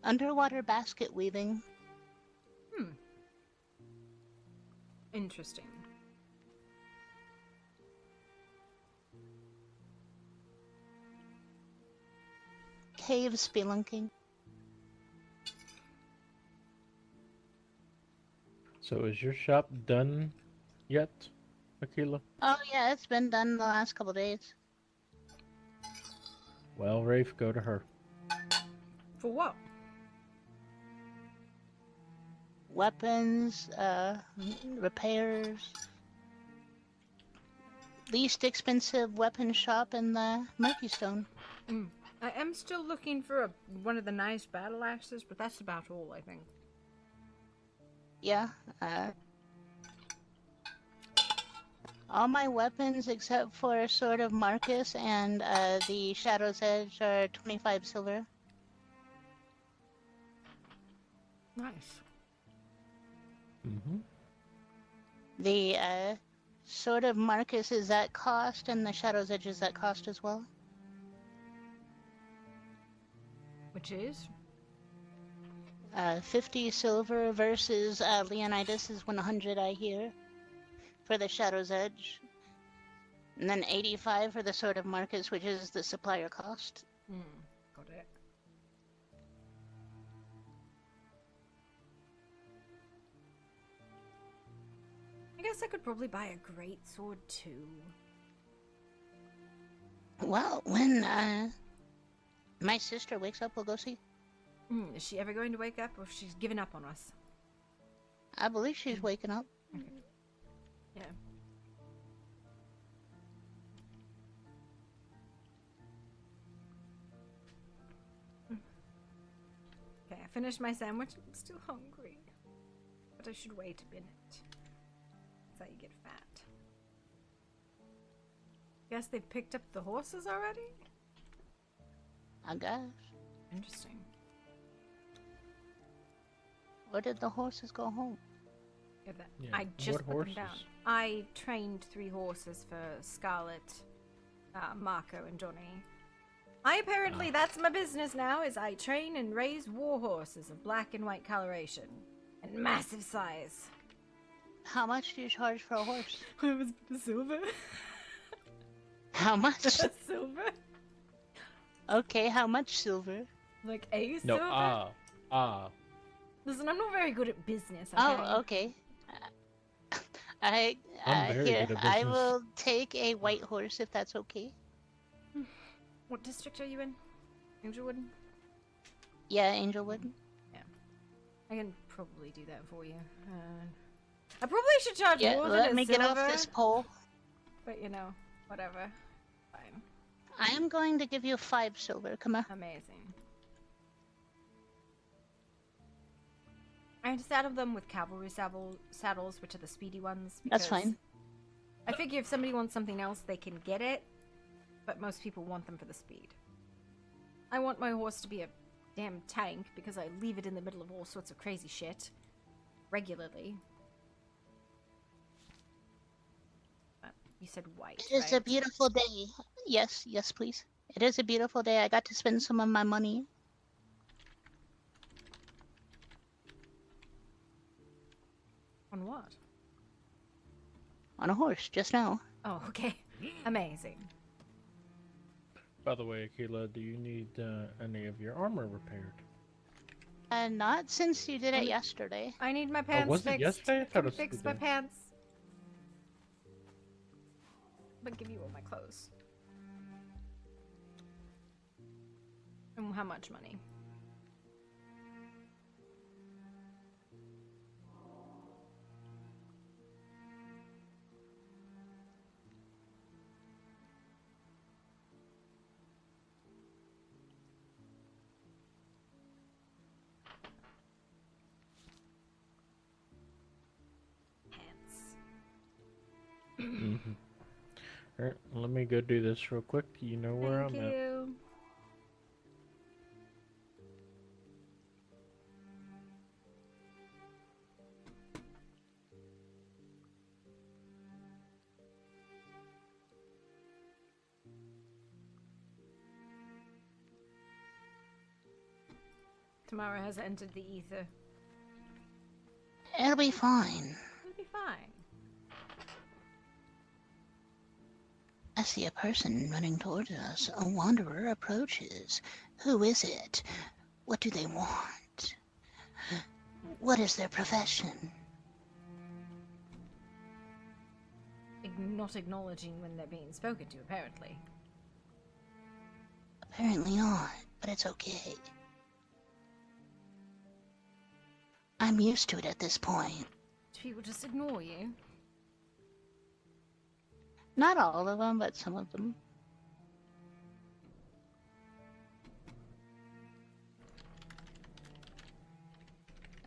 Underwater basket weaving. Interesting. Cave spelunking. So is your shop done yet, Akila? Oh yeah, it's been done the last couple days. Well, Rafe, go to her. For what? Weapons, repairs. Least expensive weapon shop in the Murky Stone. I am still looking for one of the nice battle axes, but that's about all, I think. Yeah, all my weapons except for Sword of Marcus and the Shadow's Edge are 25 silver. Nice. The Sword of Marcus is at cost, and the Shadow's Edge is at cost as well. Which is? 50 silver versus Leonidas is 100, I hear, for the Shadow's Edge. And then 85 for the Sword of Marcus, which is the supplier cost. Got it. I guess I could probably buy a great sword too. Well, when my sister wakes up, we'll go see. Is she ever going to wake up, or she's given up on us? I believe she's waking up. Okay. Yeah. Okay, I finished my sandwich. I'm still hungry. But I should wait a minute. That's how you get fat. Guess they've picked up the horses already? I guess. Interesting. Where did the horses go home? Yeah, I just put them down. I trained 3 horses for Scarlet, Marco, and Johnny. That's my business now, is I train and raise war horses of black and white coloration. And massive size. How much do you charge for a horse? I was a silver. How much? Silver? Okay, how much silver? Like a No, silver? Listen, I'm not very good at business, okay? Oh, okay. I'm very here, good at I business. will take a white horse if that's okay. What district are you in? Angelwood? Yeah, Angelwood. I can probably do that for you. I probably should charge Yeah, more than let a me silver, get off this pole. But you know, whatever. Fine. I am going to give you 5 silver. Come on. Amazing. I just saddled them with cavalry saddles, which are the speedy ones. That's fine. I figure if somebody wants something else, they can get it, but most people want them for the speed. I want my horse to be a damn tank because I leave it in the middle of all sorts of crazy shit regularly. But you said white. It is a beautiful day. Yes, yes, please. It is a beautiful day. I got to spend some of my money. On what? On a horse, just now. Oh, okay. Amazing. By the way, Akila, do you need any of your armor repaired? Not since you did it Only- yesterday. I need my Oh, pants was it fixed. yesterday? I thought Come it was fix my today. pants. But give you all my clothes. And how much money? Pants. Mm-hmm. Alright, let me go do this real quick. You know where Thank I'm at. you. Tamara has entered the ether. It'll be fine. It'll be fine. I see a person running towards us. A wanderer approaches. Who is it? What do they want? What is their profession? Not acknowledging when they're being spoken to, apparently. Apparently not, but it's okay. I'm used to it at this point. Do people just ignore you? Not all of them, but some of them.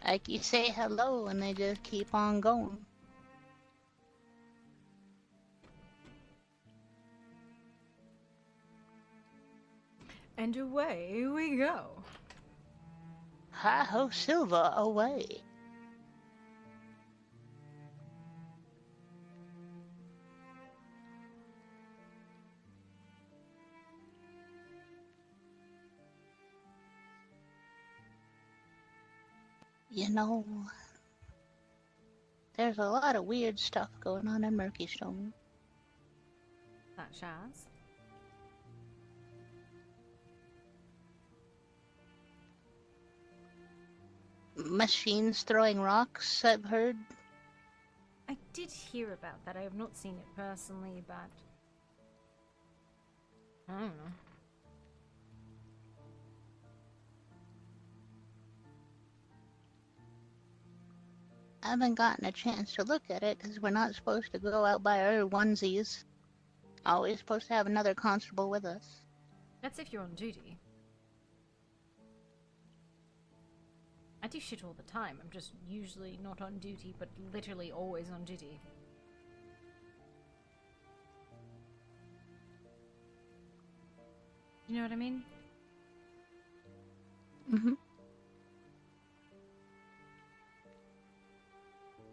Like, you say hello and they just keep on going. And away we go. Hi-ho, Silver, away. You know, there's a lot of weird stuff going on in Murkystone. Such as? Machines throwing rocks, I've heard. I did hear about that. I have not seen it personally, but I don't know. I haven't gotten a chance to look at it because we're not supposed to go out by our onesies. Always supposed to have another constable with us. That's if you're on duty. I do shit all the time. I'm just usually not on duty, but literally always on duty. You know what I mean? Mm-hmm.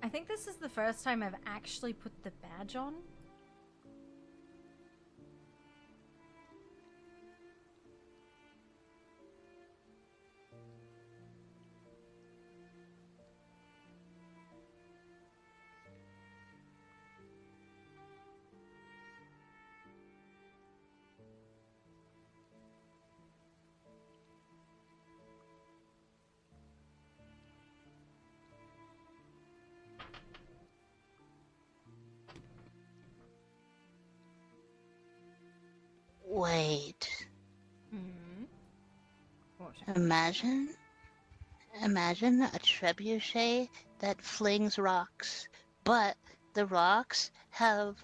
I think this is the first time I've actually put the badge on. Wait. Hmm. What? Imagine a trebuchet that flings rocks, but the rocks have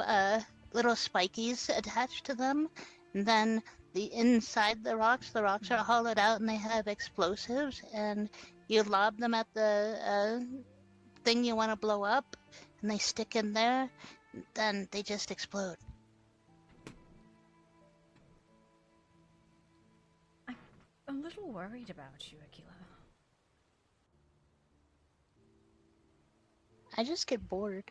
little spikies attached to them. And then inside the rocks are hollowed out and they have explosives. And you lob them at the thing you want to blow up, and they stick in there. Then they just explode. I'm a little worried about you, Akila. I just get bored.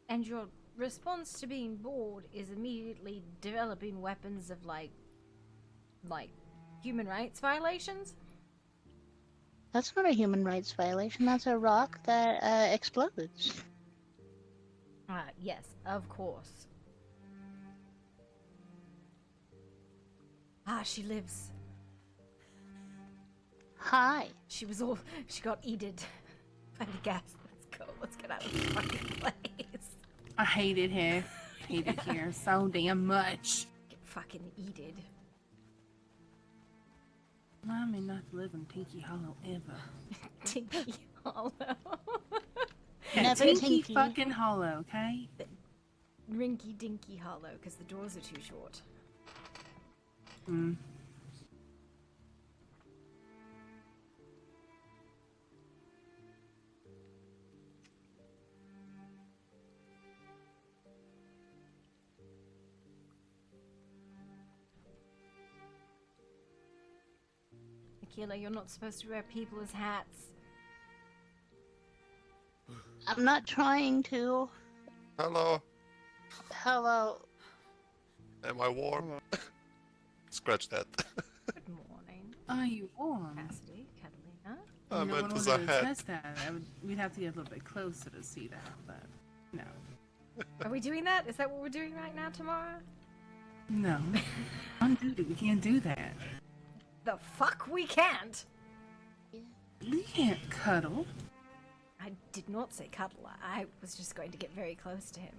And your response to being bored is immediately developing weapons of like human rights violations? That's not a human rights violation. That's a rock that explodes. Yes, of course. Ah, she lives. Hi. She got eated by the gas. Let's go. Let's get out of this fucking place. I hate it here. Hate it here so damn much. Get fucking eated. I may not live in Tinky Hollow ever. Tinky Hollow. Never Tinky Tinky. fucking Hollow, okay? Rinky Dinky Hollow, because the doors are too short. Hmm. Akila, you're not supposed to wear people as hats. I'm not trying to. Hello. Hello. Am I warm? Scratch that. Good morning. Are you warm? Cassidy, Catalina. I No, meant in as order a to hat. test that, we'd have to get a little bit closer to see that, but no. Are we doing that? Is that what we're doing right now, Tamara? No. On duty, we can't do that. The fuck we can't! We can't cuddle. I did not say cuddle. I was just going to get very close to him.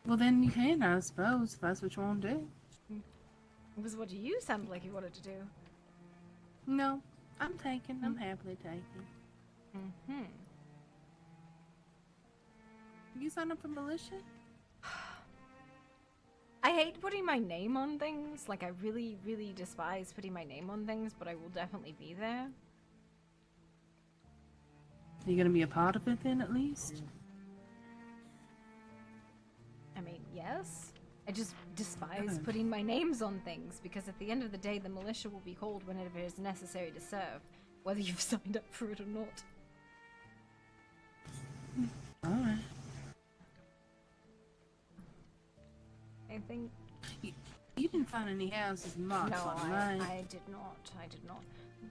Well, then you can, I suppose, if that's what you want to do. It was what you sounded like you wanted to do. No, I'm taking. I'm happily taking. Mm-hmm. You sign up for militia? I hate putting my name on things. Like, I really, really despise putting my name on things, but I will definitely be there. Are you gonna be a part of it then, at least? I mean, yes. I just despise putting my names on things, because at the end of the day, the militia will be called whenever it is necessary to serve, whether you've signed up for it or not. Alright. I think... You didn't find any houses marked No, on mine. I did not. I did not.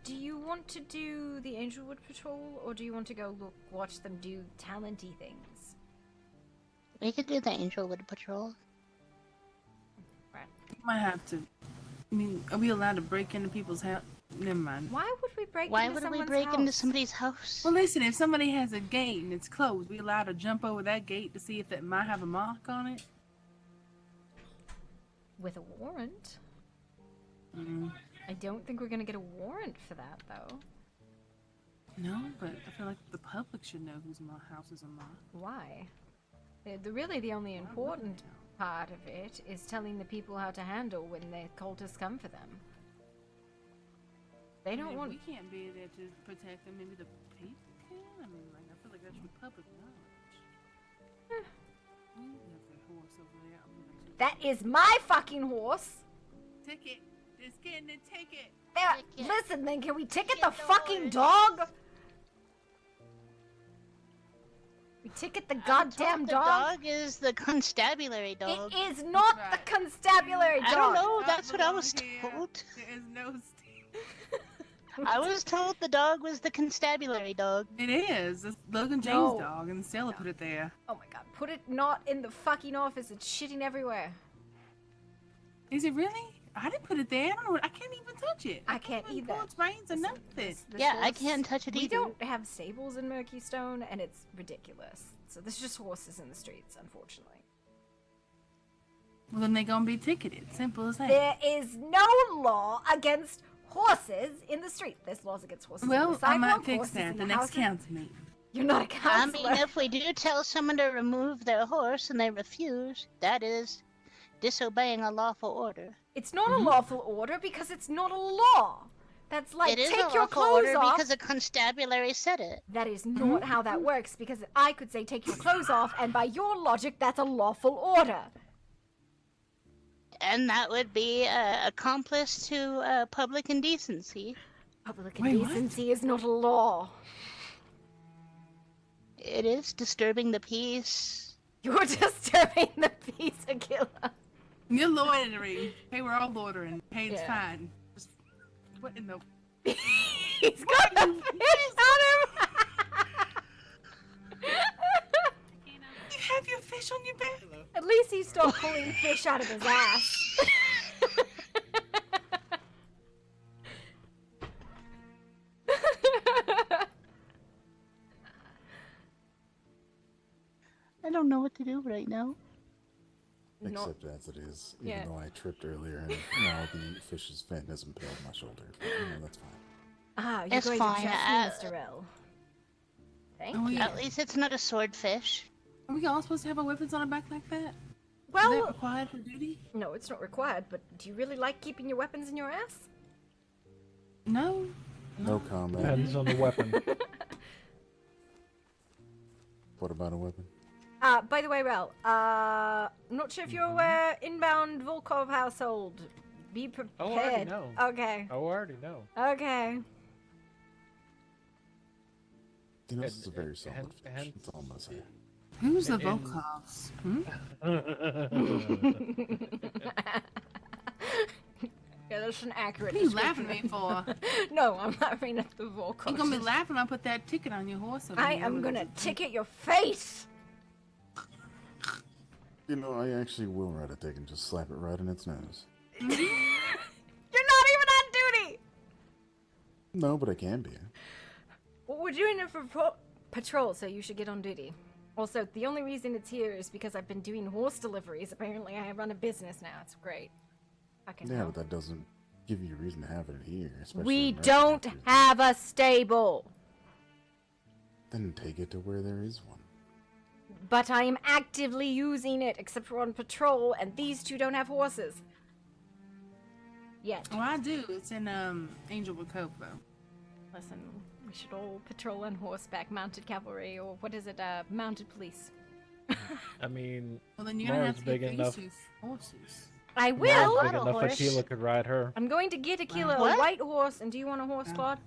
Do you want to do the Angelwood Patrol, or do you want to go watch them do talenty things? We could do the Angelwood Patrol. Right. Might have to. I mean, are we allowed to break into people's house? Never mind. Why would we break Why into would we someone's break into house? somebody's house? Well, listen, if somebody has a gate and it's closed, we allowed to jump over that gate to see if it might have a mark on it? With a warrant? Mm. I don't think we're gonna get a warrant for that, though. No, but I feel like the public should know whose houses are marked. Why? Really, the only important part of it is telling the people how to handle when the cultists come for them. They don't want... We can't be there to protect them. Maybe the people can? I mean, like, I feel like that should be public knowledge. There's a horse over there. I'm gonna That is my fucking horse! ticket. Just getting a ticket. There, Ticket. listen, then can we ticket Ticket the the fucking horse. dog? We ticket the goddamn The dog? dog is the constabulary dog. It is not the Right. constabulary dog. I don't know. Dog That's what I belong was here. told. There is no I was told the dog was the constabulary dog. It is. It's Logan James' No. dog, and Stella put it there. Oh my god, put it not in the fucking office. It's shitting everywhere. Is it really? I didn't put it there. I don't know. I can't even touch it. I can't even either. pull its reins or Listen, nothing. this Yeah, I horse- can't touch it We either. don't have stables in Murky Stone, and it's ridiculous. So there's just horses in the streets, unfortunately. Well, then they're gonna be ticketed. Simple as that. There is no law against horses in the street. There's laws against horses on Well, the I sidewalk, might fix horses that in the next houses. council meeting. You're not a I counselor. mean, if we do tell someone to remove their horse and they refuse, that is disobeying a lawful order. It's not a lawful order because it's not a law. That's like, It is take a your lawful clothes order off. because a constabulary said it. That is not how that works, because I could say take your clothes off, and by your logic, that's a lawful order. And that would be accomplice to public indecency. Public Wait, what? indecency is not a law. It is disturbing the peace. You're disturbing the peace, Akila. You're loitering. Hey, we're all loitering. Hey, it's Yeah. fine. Just, what in the... He's got a fish on him! You have your fish on your back? At least he stopped pulling fish out of his ass. I don't know what to do right now. Except as it is, even Yeah. though I tripped earlier and now the fish's fin has impaled my shoulder. But, that's fine. Ah, you're It's going fine. to trust me, Mr. L. Thank Oh, you. yeah. At least it's not a swordfish. Are we all supposed to have our weapons on our back like that? Is that Well, required for duty? no, it's not required, but do you really like keeping your weapons in your ass? No. No comment. Depends on the weapon. What about a weapon? By the way, Rel, I'm not sure if you're aware, inbound Volkov household. Be prepared. Oh, I already know. Okay. Oh, I already know. Okay. You know, this And- is a very solid and- fish. and- That's all I'm gonna say. Who's the And- Volkovs? Hmm? Yeah, that's an accurate What are you description. laughing at me for? No, I'm laughing at the Volkov. You're gonna be laughing when I put that ticket on your horse. over I here. am gonna ticket your face! You know, I actually will write a ticket and just slap it right in its nose. You're not even on duty! No, but I can be. Well, we're doing it for patrol, so you should get on duty. Also, the only reason it's here is because I've been doing horse deliveries. Apparently, I run a business now. It's great. Fucking Yeah, hell. but that doesn't give you a reason to have it here. Especially We in don't countries. have a stable. Then take it to where there is one. But I am actively using it, except for on patrol, and these two don't have horses. Yet. Oh, I do. It's in Angelwood Cove, though. Listen, we should all patrol on horseback, mounted cavalry, or what is it, mounted police. I mean, Well, then you're gonna have Mara's to big get enough. these two horses. I Mara's will! big enough Aquila could ride her. I'm going to get Aquila a What? white horse, and do you want a horse, Claude?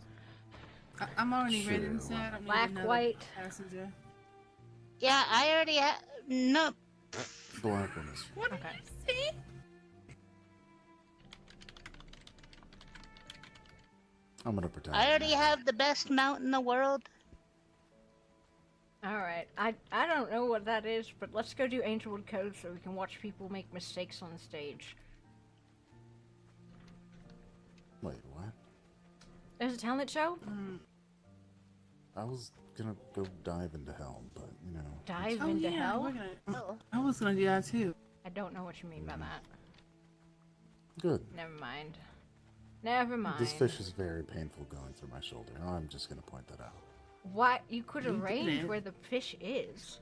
I'm already ready to Sure. say I don't need Black, another white. passenger. Yeah, I already have. No. Black one is. What Okay. did you see? I'm gonna pretend. I already have the best mount in the world. Alright, I don't know what that is, but let's go do Angelwood Code so we can watch people make mistakes on stage. Wait, what? There's a talent show? I was gonna go dive into hell, but you know. Dive Oh, into yeah, hell? we're gonna, I was gonna do that too. I don't know what you mean by that. Good. Never mind. Never mind. This fish is very painful going through my shoulder. I'm just gonna point that out. What? You could You did arrange it. where the fish is. Is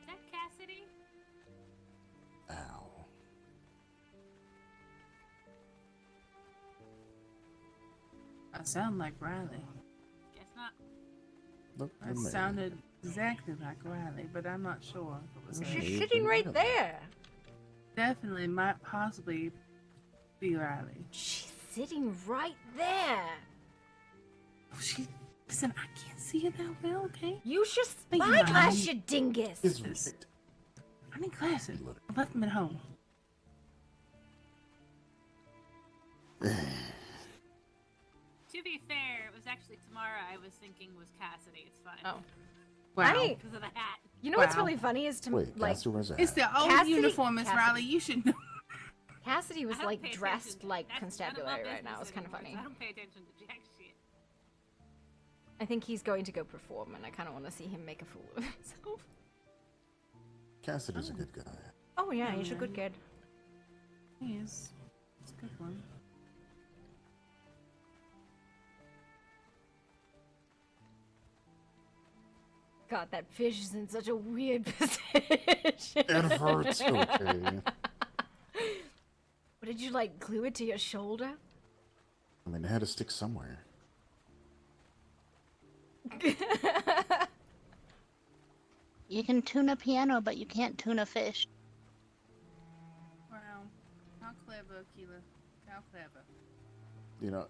that Cassidy? Ow. I sound like Riley. Guess not. Look, That sounded exactly like Riley, but I'm not sure if it was She's her. She's sitting right there. Definitely might possibly be Riley. She's sitting right there. Oh, listen, I can't see it that well, okay? You should Thank you, spyglass, Mommy. you dingus. Is right. I need glasses. I left them at home. To be fair, it was actually Tamara I was thinking was Cassidy. It's fine. Oh. Wow. I- Because of the hat. You know what's Wow. really funny is to Wait, like Caster, where's that? It's the old Cassidy- uniform, Miss Cassidy. Riley. You should know. Cassidy was I don't like pay dressed attention. like That's none of my constabulary right now. business It's kind of anymore, funny. so I don't pay attention to jack shit. I think he's going to go perform, and I kind of want to see him make a fool of himself. Cassidy's a good guy. Oh yeah, Yeah, he's a good man. kid. Yes. It's a good one. God, that fish is in such a weird position. It hurts, okay. What, did you like glue it to your shoulder? I mean, it had to stick somewhere. You can tune a piano, but you can't tune a fish. Wow. How clever, Keela. How clever. You know,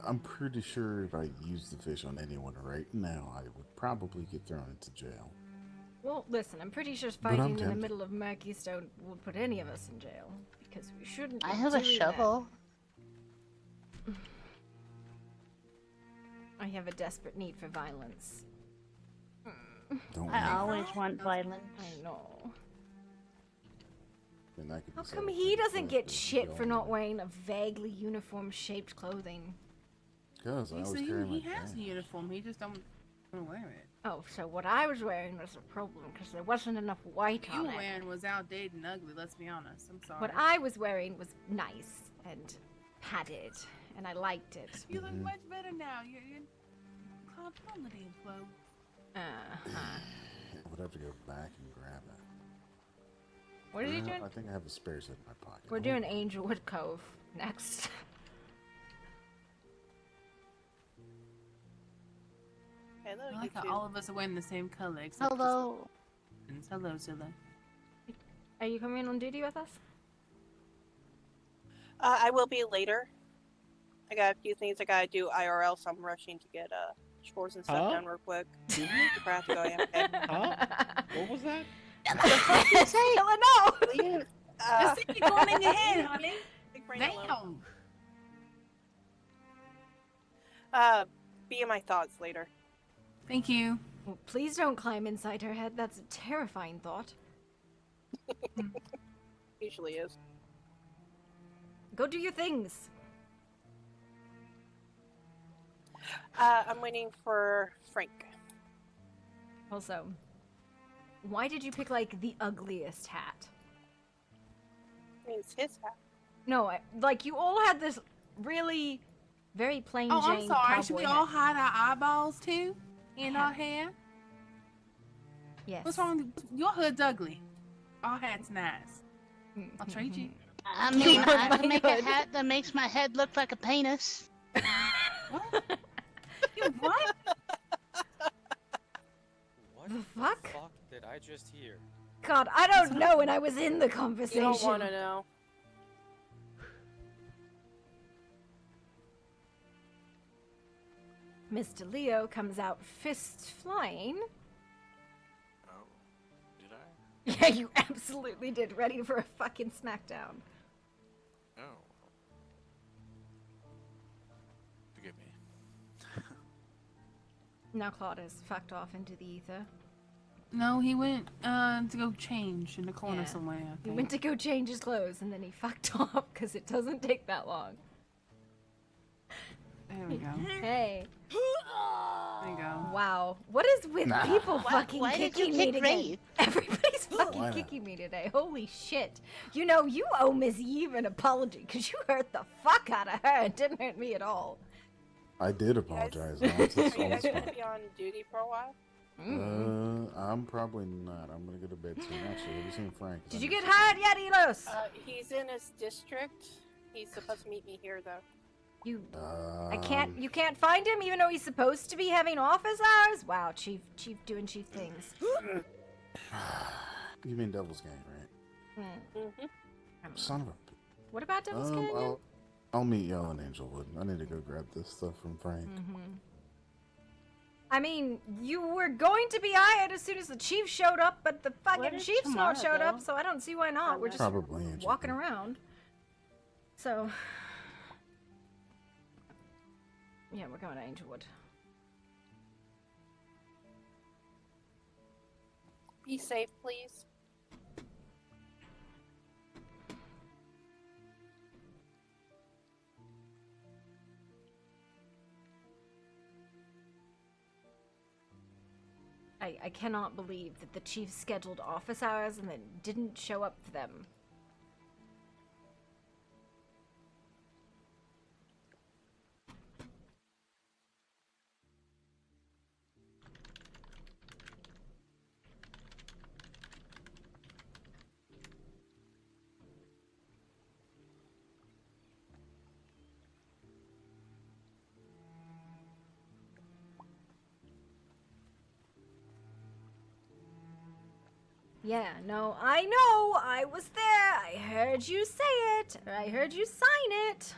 I'm pretty sure if I used the fish on anyone right now, I would probably get thrown into jail. Well, listen, I'm pretty sure But I'm fighting in the tempted. middle of Murkeystone would put any of us in jail. Because we shouldn't I be have a doing that. shovel. I have a desperate need for violence. Don't I we? always want violence. I know. And that could How be come settled he pretty doesn't quick get with shit for jail. not wearing a vaguely uniform-shaped clothing? Because I He always said carry he my has a gun. uniform. He just don't wear it. Oh, so what I was wearing was a problem because there wasn't enough white What you on were it. wearing was outdated and ugly, let's be honest. I'm sorry. What I was wearing was nice and padded, and I liked it. You look much better now. You're Claude, put on the damn clothes. I would have to go back and grab it. What are you doing? I think I have a spare set in my pocket. We're doing Angelwood Cove next. Hello, I you like how two. all of us are wearing the same color. Except Hello. Hello, Zilla. Are you coming on duty with us? I will be later. I got a few things I gotta do IRL, so I'm rushing to get chores and stuff done real quick. Excuse me? Before I have to go, yeah. Okay. Huh? What was that? Hella no! Leave, Just see it going in your head, honey. big brain alone. Damn. Be in my thoughts later. Thank you. Well, please don't climb inside her head. That's a terrifying thought. Usually is. Go do your things. I'm waiting for Frank. Also, why did you pick like the ugliest hat? It's his hat. No, like you all had this really very plain Oh, Jane I'm sorry. cowboy Should we hat. all hide our eyeballs too? In our hair? Yes. What's wrong with your hood's ugly? Our hat's nice. I'll trade you. I mean, I can make a hat that makes my head look like a penis. What? You what? What The fuck? did I just hear? God, I don't know, and I was in the You conversation. don't want to know. Mr. Leo comes out fists flying. Oh, did I? Yeah, you absolutely did. Ready for a fucking smackdown. Oh. Forgive me. Now Claude has fucked off into the ether. No, he went to go change in the corner Yeah. somewhere. I He think. went to go change his clothes and then he fucked off because it doesn't take that long. There we go. Hey. There you go. Wow. What is with Nah. people Why- fucking why did you kicking me kick today? Ray? Everybody's fucking Why not? kicking me today. Holy shit. You know, you owe Miss Eve an apology because you hurt the fuck out of her and didn't hurt me at all. I did apologize. Alex. Are It's you all guys fine. gonna be on duty for a while? I'm probably not. I'm gonna go to bed soon. Actually, have you seen Frank? Did you get hired yet, Elos? He's in his district. He's supposed to meet me here, though. You you can't find him even though he's supposed to be having office hours? Wow, chief doing chief things. You mean Devil's Gang, right? Mm-hmm. Son of a. What about Devil's Canyon? I'll meet y'all in Angelwood. I need to go grab this stuff from Frank. I mean, you were going to be hired as soon as the chief showed up, but the What fucking is chief's tomorrow, not showed though? up, so I don't see why not. We're just Probably Angelwood. walking around. So, yeah, we're going to Angelwood. Be safe, please. I cannot believe that the chief scheduled office hours and then didn't show up for them. Yeah, no, I know. I was there. I heard you say it. Or I heard you sign it.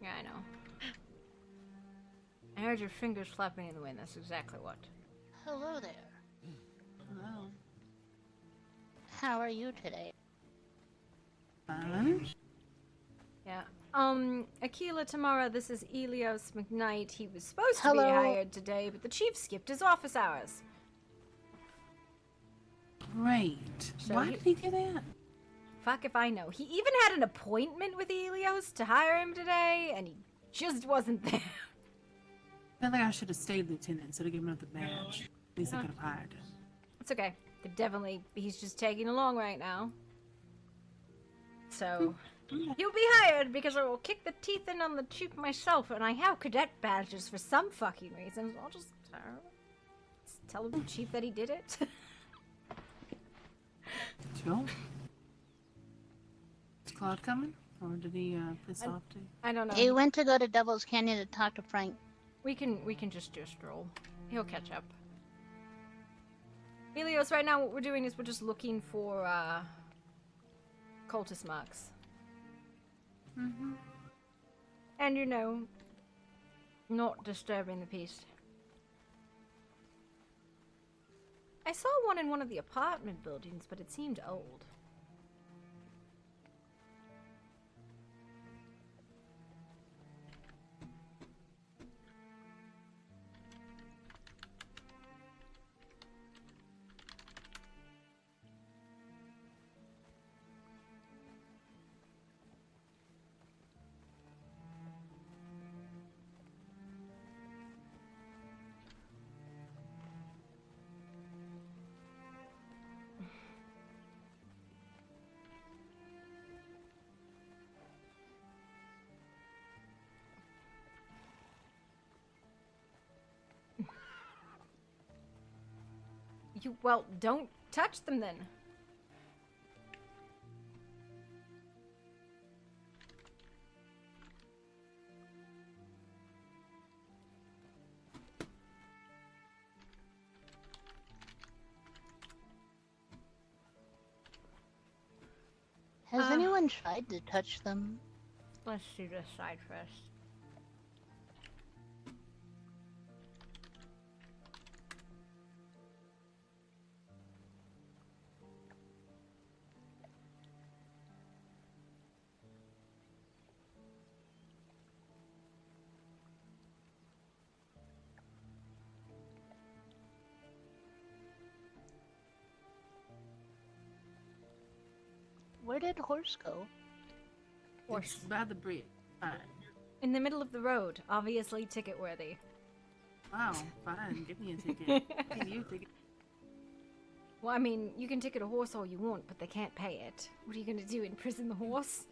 Yeah, I know. I heard your fingers flapping in the wind. That's exactly what. Hello there. Hello. How are you today? Yeah. Aquila Tamara, this is Elios McKnight. He was supposed to Hello. be hired today, but the chief skipped his office hours. Great. So Why he- did he do that? Fuck if I know. He even had an appointment with Helios to hire him today, and he just wasn't there. I feel like I should have stayed lieutenant instead of giving up the badge. At least I could have hired him. It's okay. He's just tagging along right now. So, he'll be hired because I will kick the teeth in on the chief myself, and I have cadet badges for some fucking reasons. I'll just tell the chief that he did it. Sure. Is Claude coming? Or did he piss off too? I don't know. He went to go to Devil's Canyon to talk to Frank. We can just do a stroll. He'll catch up. Helios, right now what we're doing is we're just looking for cultist marks. Mm-hmm. And you know, not disturbing the peace. I saw one in one of the apartment buildings, but it seemed old. Well, don't touch them then. Has anyone tried to touch them? Let's see this side first. Where did horse go? It's by the bridge. Fine. In the middle of the road, obviously ticket worthy. Wow, fine. Give me a ticket. Give you a ticket. Well, I mean, you can ticket a horse all you want, but they can't pay it. What are you gonna do? Imprison the horse?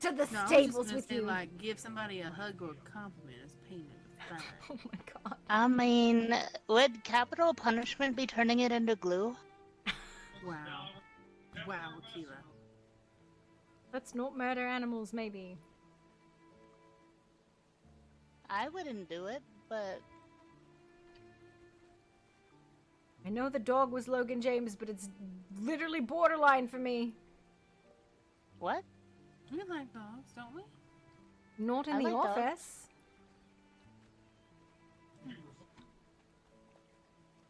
To the No, I was just stables gonna with say, you. like, give somebody a hug or a compliment as payment. Fine. Oh my god. I mean, would capital punishment be turning it into glue? Wow. Wow, Akila. Let's not murder animals, maybe. I wouldn't do it, but I know the dog was Logan James, but it's literally borderline for me. what? We like dogs, don't we? Not in I the like dogs. office.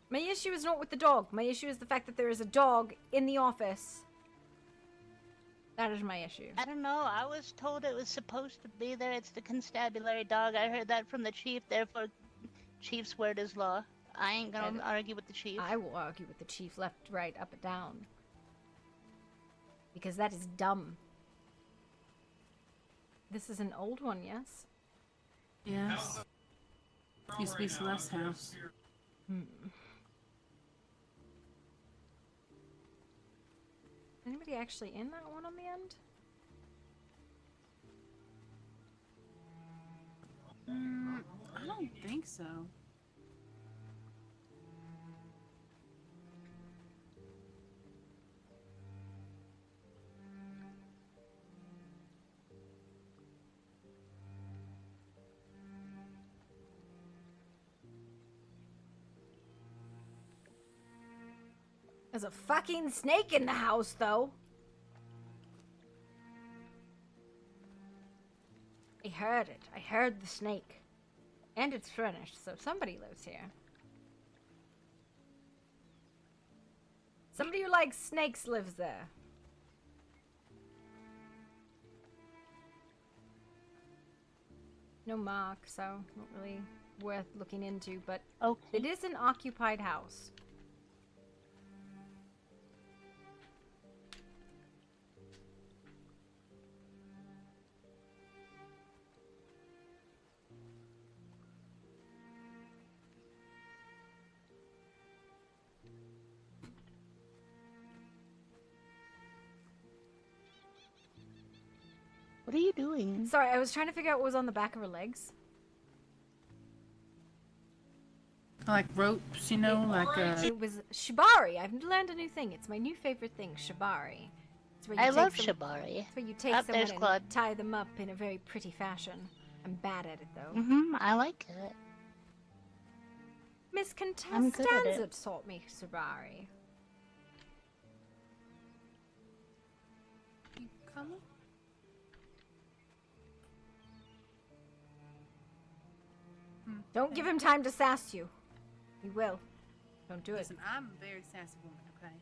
My issue is not with the dog. My issue is the fact that there is a dog in the office. That is my issue. I don't know. I was told it was supposed to be there. It's the constabulary dog. I heard that from the chief. Therefore, chief's word is law. I ain't gonna argue with the chief. I will argue with the chief left, right, up, and down. Because that is dumb. This is an old one, yes? Yes. Used to be Celeste's house. Anybody actually in that one on the end? I don't think so. There's a fucking snake in the house, though. I heard it. I heard the snake. And it's furnished, so somebody lives here. Somebody who likes snakes lives there. No mark, so not really worth looking into, but it is an occupied house. What are you doing? Sorry, I was trying to figure out what was on the back of her legs. Like ropes, you know, It was shibari. I've learned a new thing. It's my new favorite thing, shibari. It's where you I take love some- shibari. It's where you take Up someone there's and Claude. tie them up in a very pretty fashion. I'm bad at it though. I like it. Miss I'm good at Constanza it. taught me shibari. You coming? Don't give him time to sass you. He will. Don't do it. Listen, I'm a very sassy woman, okay?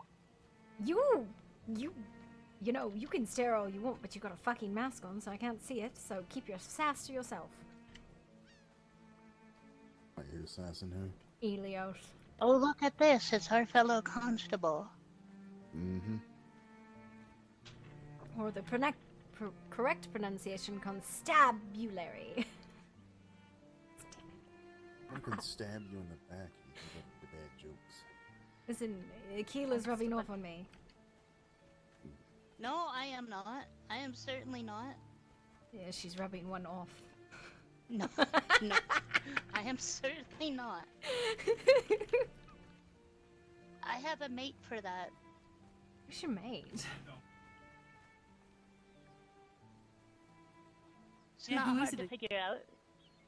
You know, you can stare all you want, but you got a fucking mask on, so I can't see it. So keep your sass to yourself. Are you assassin who? Elios. Oh, look at this. It's our fellow constable. Mm-hmm. Or the correct pronunciation, constabulary. I can stab you in the back and you give up the bad jokes. Listen, Akila's rubbing off on me. No, I am not. I am certainly not. Yeah, she's rubbing one off. No, no. I am certainly not. I have a mate for that. Who's your mate? It's Yeah, not who hard is to it? figure out.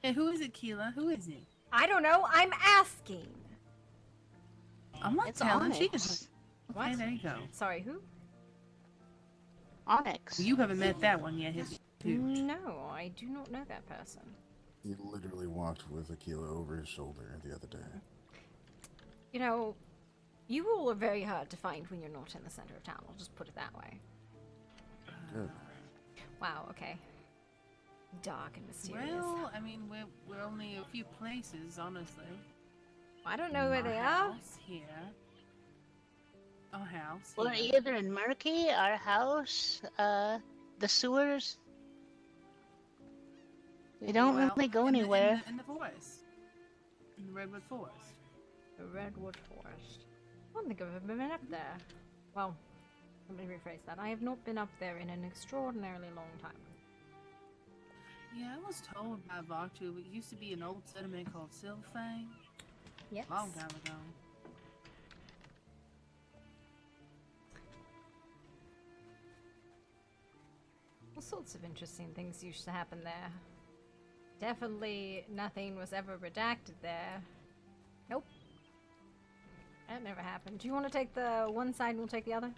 Hey, who is it, Keela? Who is it? I don't know. I'm asking. I'm not It's telling. She Onyx. is. Okay, there you go. Sorry, who? Onyx. You haven't met that one yet, have you? No, I do not know that person. He literally walked with Aquila over his shoulder the other day. You know, you all are very hard to find when you're not in the center of town. I'll just put it that way. Good. Wow, okay. Dark and mysterious. Well, I mean, we're only a few places, honestly. I don't know where they Our are. house here. Our house. We're here. either in Murky, our house, the sewers. We don't Well, really go in the- anywhere. in the forest. In the redwood forest. The Redwood Forest. I don't think I've ever been up there. Well, let me rephrase that. I have not been up there in an extraordinarily long time. Yeah, I was told by Vartu it used to be an old settlement called Silfang. Yes. Long time ago. All sorts of interesting things used to happen there. Definitely nothing was ever redacted there. Nope. That never happened. Do you want to take the one side and we'll take the other?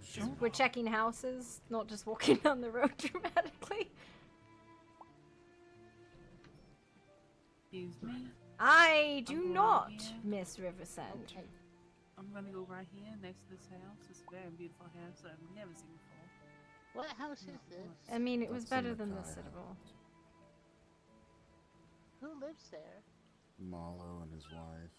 Sure. We're checking houses, not just walking down the road dramatically. Excuse me. I do I'm going not here. miss Riversend. I'm gonna go right here next to this house. It's a very beautiful house that I've never seen before. What house is this? I mean, it was That's the better than the Mackay Citadel. Who lives there? Malo and his wife.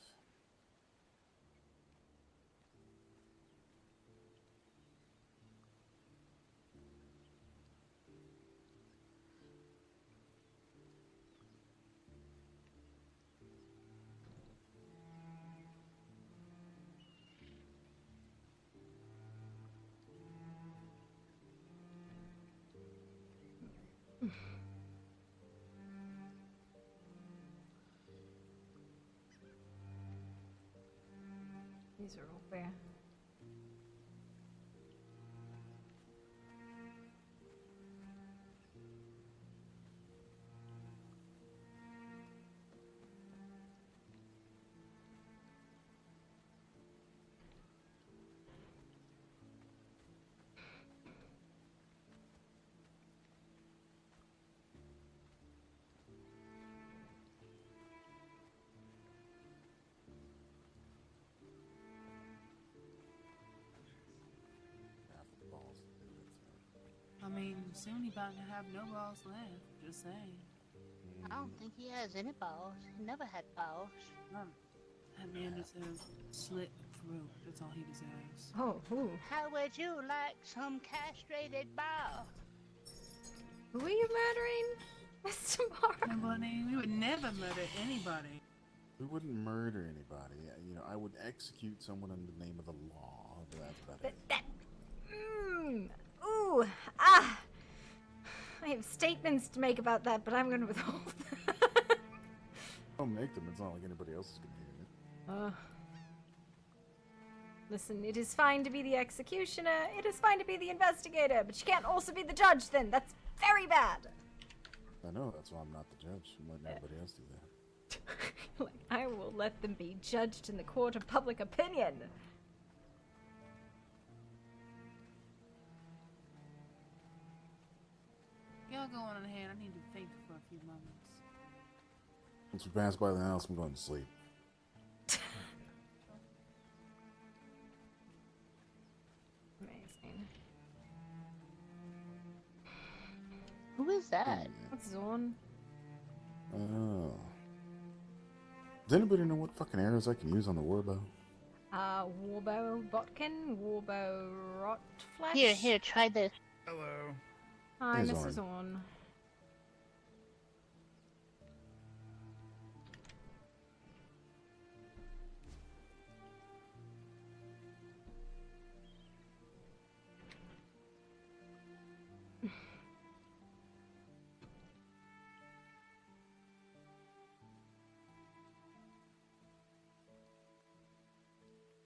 These are all there. Half the balls to do it, so. I mean, soon he about to have no balls left. Just saying. I don't think he has any balls. He never had balls. That man deserves slit throat. That's all he deserves. Oh, who? How would you like some castrated ball? Who are you murdering, Mr. Morrow? Nobody. We would never murder anybody. We wouldn't murder anybody. You know, I would execute someone in the name of the law, but that's about it. Ooh, ah! I have statements to make about that, but I'm gonna withhold. Don't make them. It's not like anybody else is gonna hear it. Listen, it is fine to be the executioner. It is fine to be the investigator, but you can't also be the judge. Then that's very bad. I know. That's why I'm not the judge. I'm letting everybody else do that. Like, I will let them be judged in the court of public opinion. Y'all go on ahead. I need to think for a few moments. Once we pass by the house, I'm going to sleep. Amazing. Who is that? That's Zorn. Oh. Does anybody know what fucking arrows I can use on the warbow? Warbow Botkin, Warbow Rotflesh. Here, try this. Hello. Hi, Hey, Mrs. Zorn. Zorn.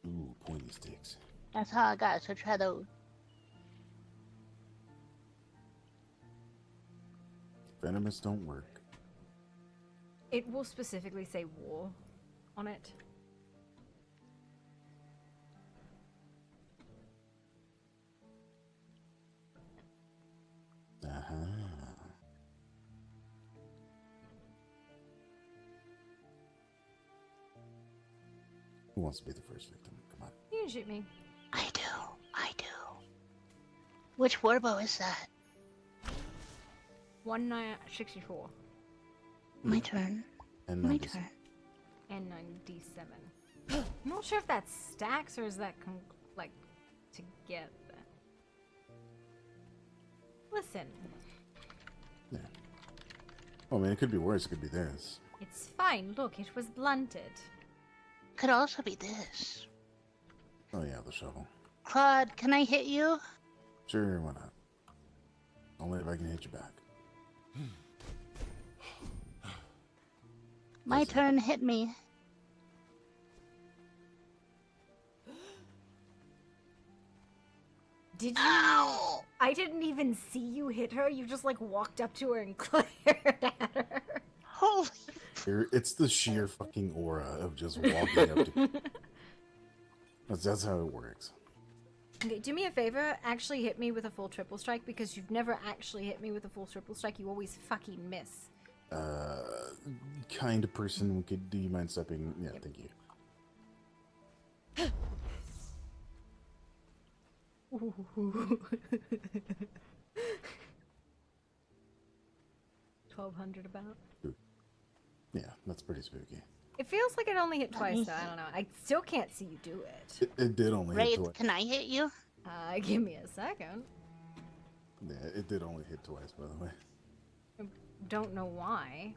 Ooh, pointy sticks. That's all I got, so try those. Venomous don't work. It will specifically say war on it. Uh-huh. Who wants to be the first victim? Come on. You can shoot me. I do. Which warbow is that? 1964 My turn. And My 97. turn. and 97. I'm not sure if that stacks or is that like together. Listen, Yeah. Well, I mean, it could be worse. It could be this. it's fine. Look, it was blunted. Could also be this. Oh, yeah, the shovel. Claude, can I hit you? Sure, why not? Only if I can hit you back. My turn, hit me. Did you? Ow! I didn't even see you hit her. You just like walked up to her and glared at her. Holy. It's the sheer fucking aura of just walking up to. That's how it works. Okay, do me a favor. Actually hit me with a full triple strike because you've never actually hit me with a full triple strike. You always fucking miss. Kind of person. Do you mind stepping? Yeah, thank you. Ooh. 1200 about. Yeah, that's pretty spooky. It feels like it only hit twice though. I don't know. I still can't see you do it. It did only hit Wraith, twice. can I hit you? Give me a second. Yeah, it did only hit twice, by the way. Don't know why.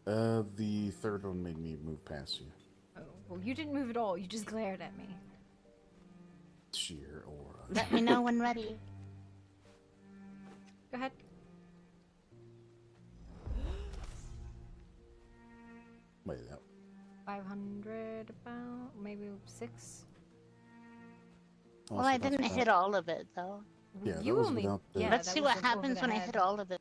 The third one made me move past you. Oh, well, you didn't move at all. You just glared at me. Sheer aura. Let me know when ready. Go ahead. Wait, that. 500 about, maybe 6. Well, I didn't hit all of it, though. Yeah, You that was only- without the... yeah. Let's that see was what over happens the when I head. hit all of it.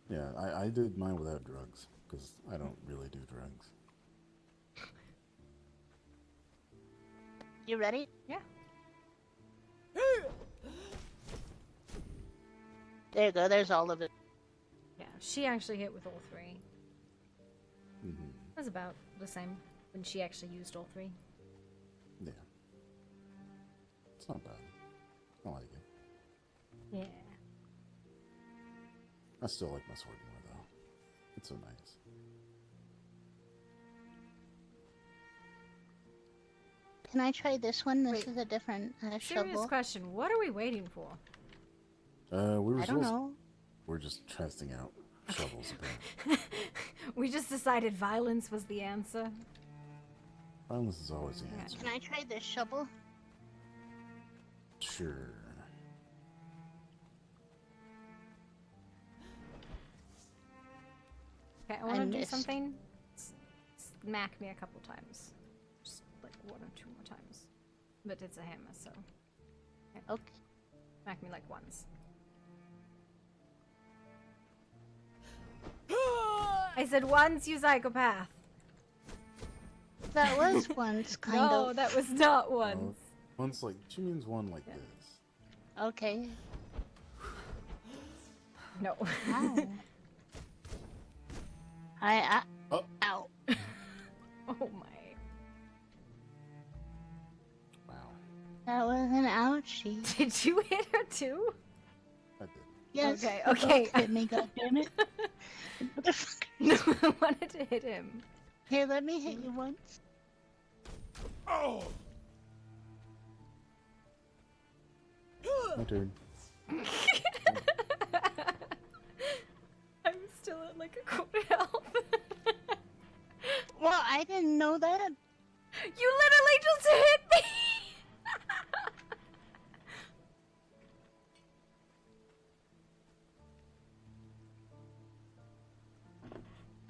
Yeah, I did mine without drugs, because I don't really do drugs. You ready? Yeah. There you go, there's all of it. Yeah, she actually hit with all 3. Mm-hmm. It was about the same when she actually used all 3. Yeah. It's not bad. I like it. Yeah. I still like my sword more, though. It's so nice. Can I try this one? This Wait. is a different Serious shovel. question. What are we waiting for? We were I don't supposed... know. We're just testing out shovels, apparently. We just decided violence was the answer. Violence is always the answer. Can I try this shovel? Sure. Okay, I want to do missed. something. Smack me a couple times. Just like 1 or 2 more times. But it's a hammer, so. Okay. Smack me like once. I said once, you psychopath. That was once, kind of. No, that was not once. One's like, she means one like this. Okay. No. Ow. Oh. Ow. Oh my. Wow. That was an ouchie. Did you hit her too? I did. Yes. Okay, you okay. both hit me, goddammit. Motherfucker. No, I wanted to hit him. Here, let me hit you once. Oh! My turn. I'm still at like a quarter health. Well, I didn't know that. You literally just hit me!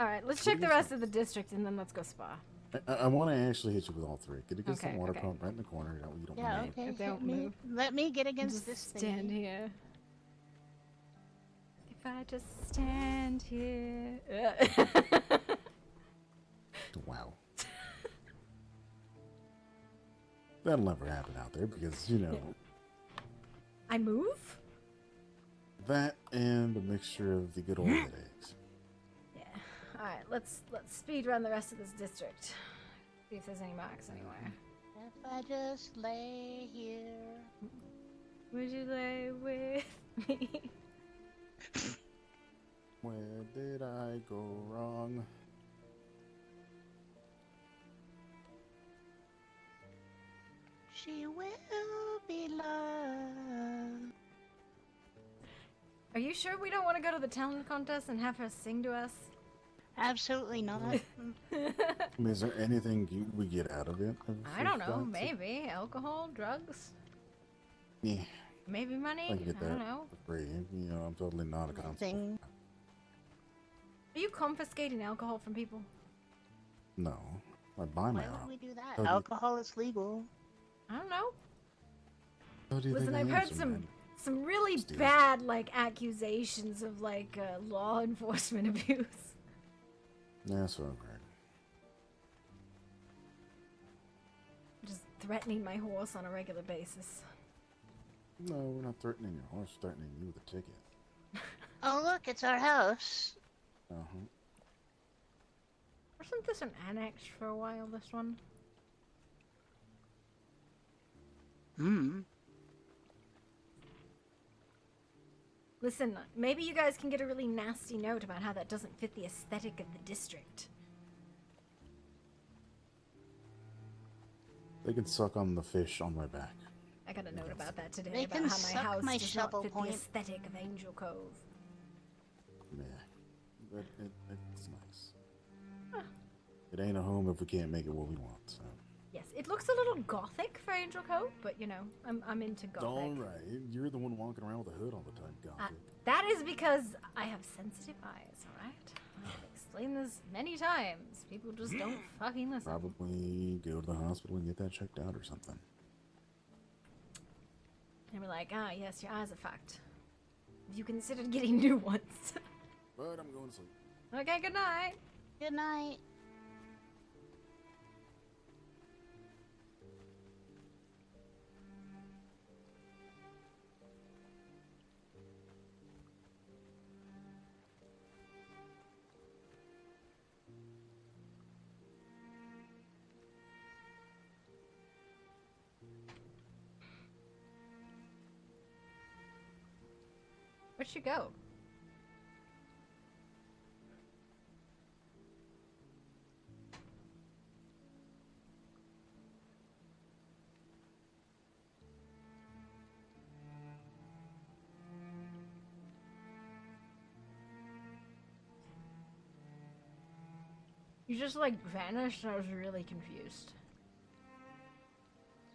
Alright, let's check the rest of the district and then let's go spa. I want to actually hit you with all three. Could you get Okay, some water okay. pump right in the corner? That way you don't Yeah, move. okay. Don't Hit me. move. Let me get against Just this thing. stand here. If I just stand here. Wow. That'll never happen out there because, you know, I move? that and a mixture of the good old headaches. Yeah. Alright, let's speed run the rest of this district. See if there's any marks anywhere. If I just lay here. Would you lay with me? Where did I go wrong? She will be loved. Are you sure we don't want to go to the talent contest and have her sing to us? Absolutely not. I mean, is there anything we get out of it? I don't know. Maybe alcohol, drugs, Yeah, maybe money. I can get I that don't know. for free. You know, I'm totally not a constable. Thing. Are you confiscating alcohol from people? No, I buy my Why own. would we do that? How do you- Alcohol is legal. I don't know. How do you Listen, think I I've am, heard man? some really Steve. bad like accusations of like law enforcement abuse. Yeah, that's what I've heard. Just threatening my horse on a regular basis. No, we're not threatening your horse, threatening you with a ticket. Oh, look, it's our house. Uh-huh. Wasn't this an annex for a while, this one? Hmm. Listen, maybe you guys can get a really nasty note about how that doesn't fit the aesthetic of the district. They can suck on the fish on my back. I got a note about that today, They about can how my suck house my does shovel not fit point. the aesthetic of Angel Cove. Yeah, but it's nice. It ain't a home if we can't make it what we want. So. Yes, it looks a little gothic for Angel Cove, but you know, I'm into gothic. All right, you're the one walking around with a hood all the time, Gothic. That is because I have sensitive eyes, alright? I've explained this many times. People just don't fucking listen. Probably go to the hospital and get that checked out or something. And we're like, ah, yes, your eyes are fucked. Have you considered getting new ones? But I'm going to sleep. Okay, good night. Good night. Where'd she go? You just like vanished and I was really confused.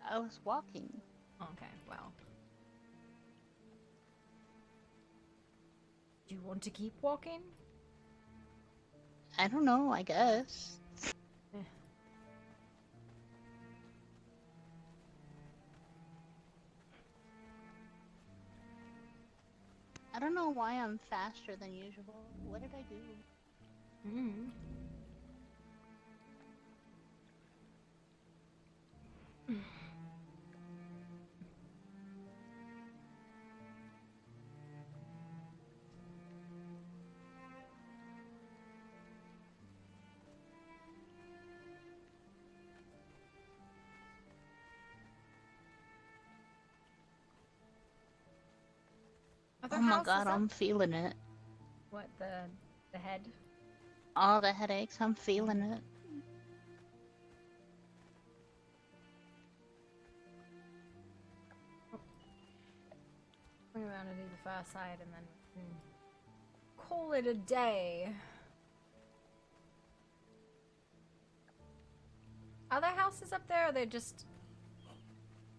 I was walking. Okay, well. Do you want to keep walking? I don't know, I guess. I don't know why I'm faster than usual. What did I do? Other Oh my houses god, up? I'm feeling it. What, the head? All the headaches, I'm feeling it. Swing around and do the far side and then we can call it a day. Are there houses up there or are they just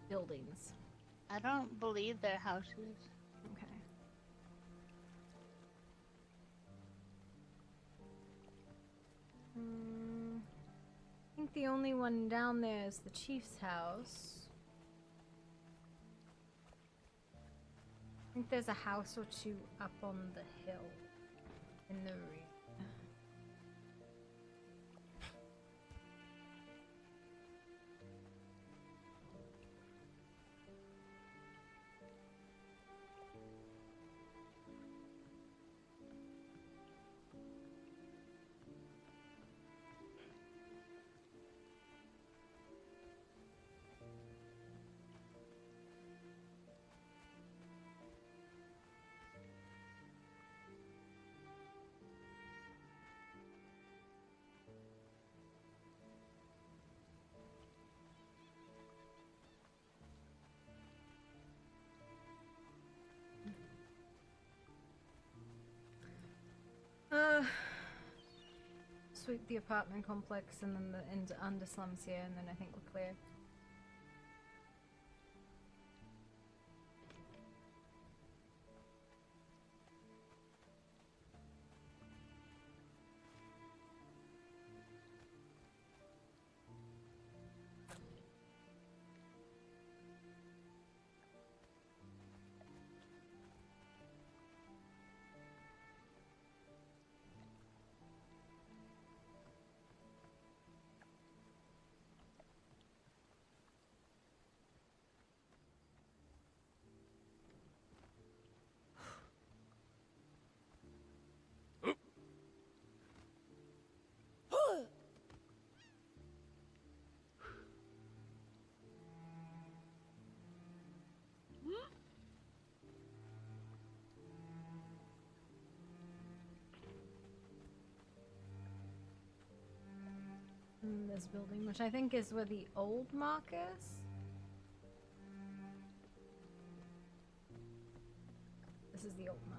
buildings? I don't believe they're houses. Okay. I think the only one down there is the chief's house. I think there's a house or two up on the hill in the rear. Sweep the apartment complex and then the underslums here, and then I think we're clear. This building, which I think is where the old mark is. This is the old mark.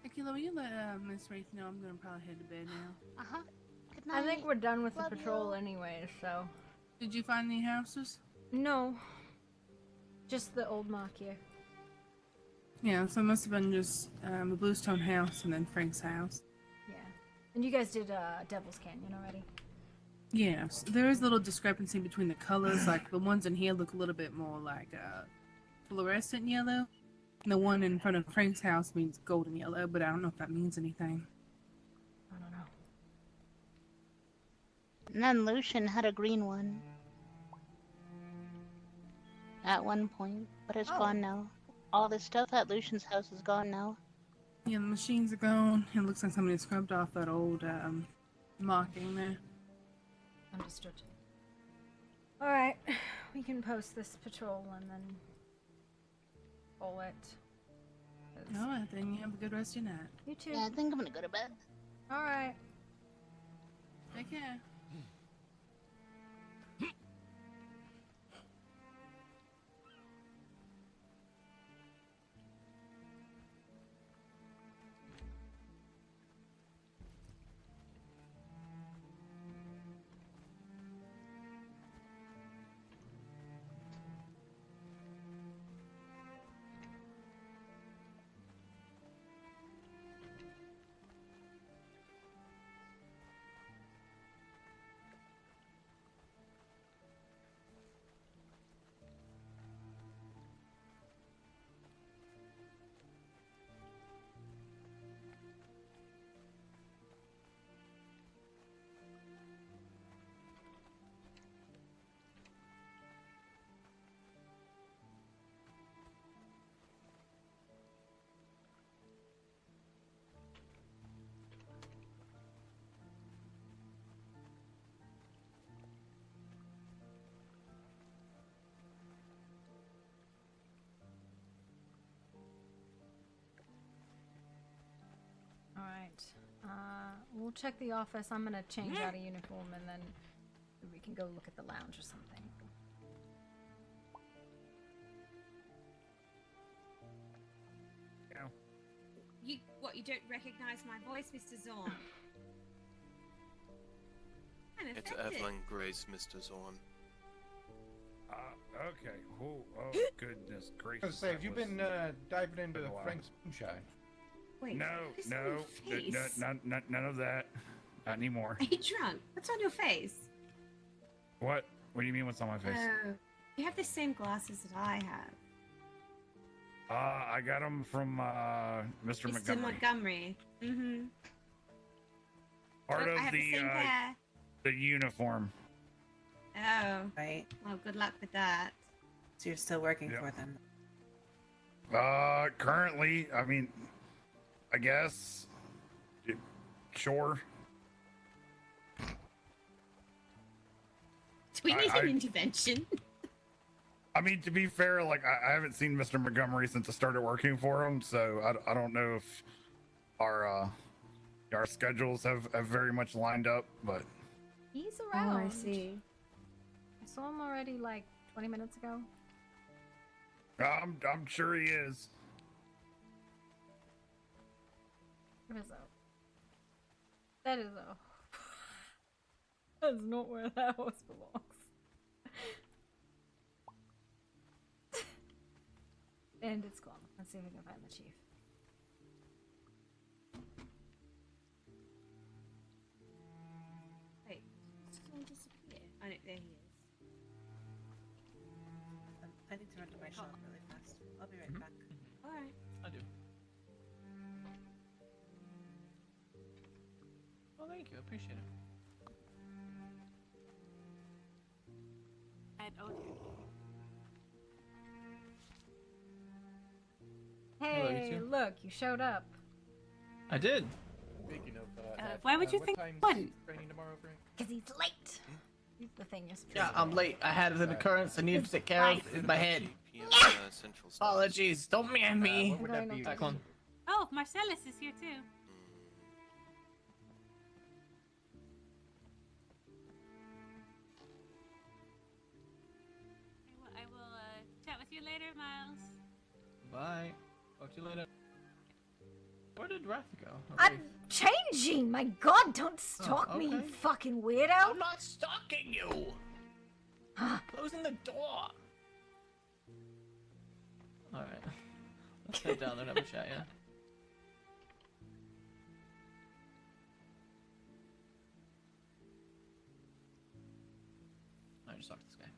Akila, will you let Miss Wraith know I'm gonna probably head to bed now? Uh-huh. Good I night. think we're done with Love the patrol you. anyway, so. Did you find any houses? No. Just the old mark here. Yeah, so it must have been just the Bluestone house and then Frank's house. Yeah. And you guys did Devil's Canyon already. Yes, there is a little discrepancy between the colors. Like the ones in here look a little bit more like fluorescent yellow. And the one in front of Frank's house means golden yellow, but I don't know if that means anything. I don't know. And then Lucian had a green one. At one point, but it's gone now. All the stuff at Lucian's house is gone now. Yeah, the machines are gone. It looks like somebody scrubbed off that old marking there. Understood. Alright, we can post this patrol and then call it. Alright, then you have a good rest of your night. You too. Yeah, I think I'm gonna go to bed. Alright. Take care. check the office. I'm gonna change out of uniform and then we can go look at the lounge or something. You don't recognize my voice, Mr. Zorn? I'm It's offended. Evelyn Grace, Mr. Zorn. Okay. Oh, goodness gracious. I was gonna say, have you been diving into been a while. Frank's moonshine? Wait, No, what's no, on your face? none of that. Not anymore. Are you drunk? What's on your face? What? What do you mean? What's on my face? You have the same glasses that I have. I got them from Mr. Mr. Montgomery. Mm-hmm. Part Look, I of have the same pair. the uniform. Oh. Right. Well, good luck with that. So you're still working Yep. for them? Currently, I mean, I guess, sure. Do we need an intervention? I mean, to be fair, like I haven't seen Mr. Montgomery since I started working for him, so I don't know if our schedules have very much lined up, but He's around. Oh, I see. I saw him already like 20 minutes ago. I'm sure he is. What is that? That is a. That's not where that horse belongs. And it's gone. Let's see if we can find the chief. Wait, someone disappeared. Oh, no, there he is. I need to run to my shop really fast. I'll be right back. Alright. I do. Oh, thank you. I appreciate it. Oh dear. Hello, you Hey, two. look, you showed up. I did. Speaking of why would you what think time's one? training tomorrow, Frank? Because he's late. He's the thing you're supposed Yeah, to I'm do. late. I had an occurrence I needed to take care Right. of in my head. PM, Central Standard. Apologies. Don't man me. What would that be? Back on. Oh, Marcellus is here too. I will chat with you later, Miles. Bye. Talk to you later. Where did Wrath go? I'm changing! My god, don't stalk me, you okay. fucking weirdo! I'm not stalking you. Closing the door. Alright. Let's head down there and have a chat, yeah? I just talked to this guy.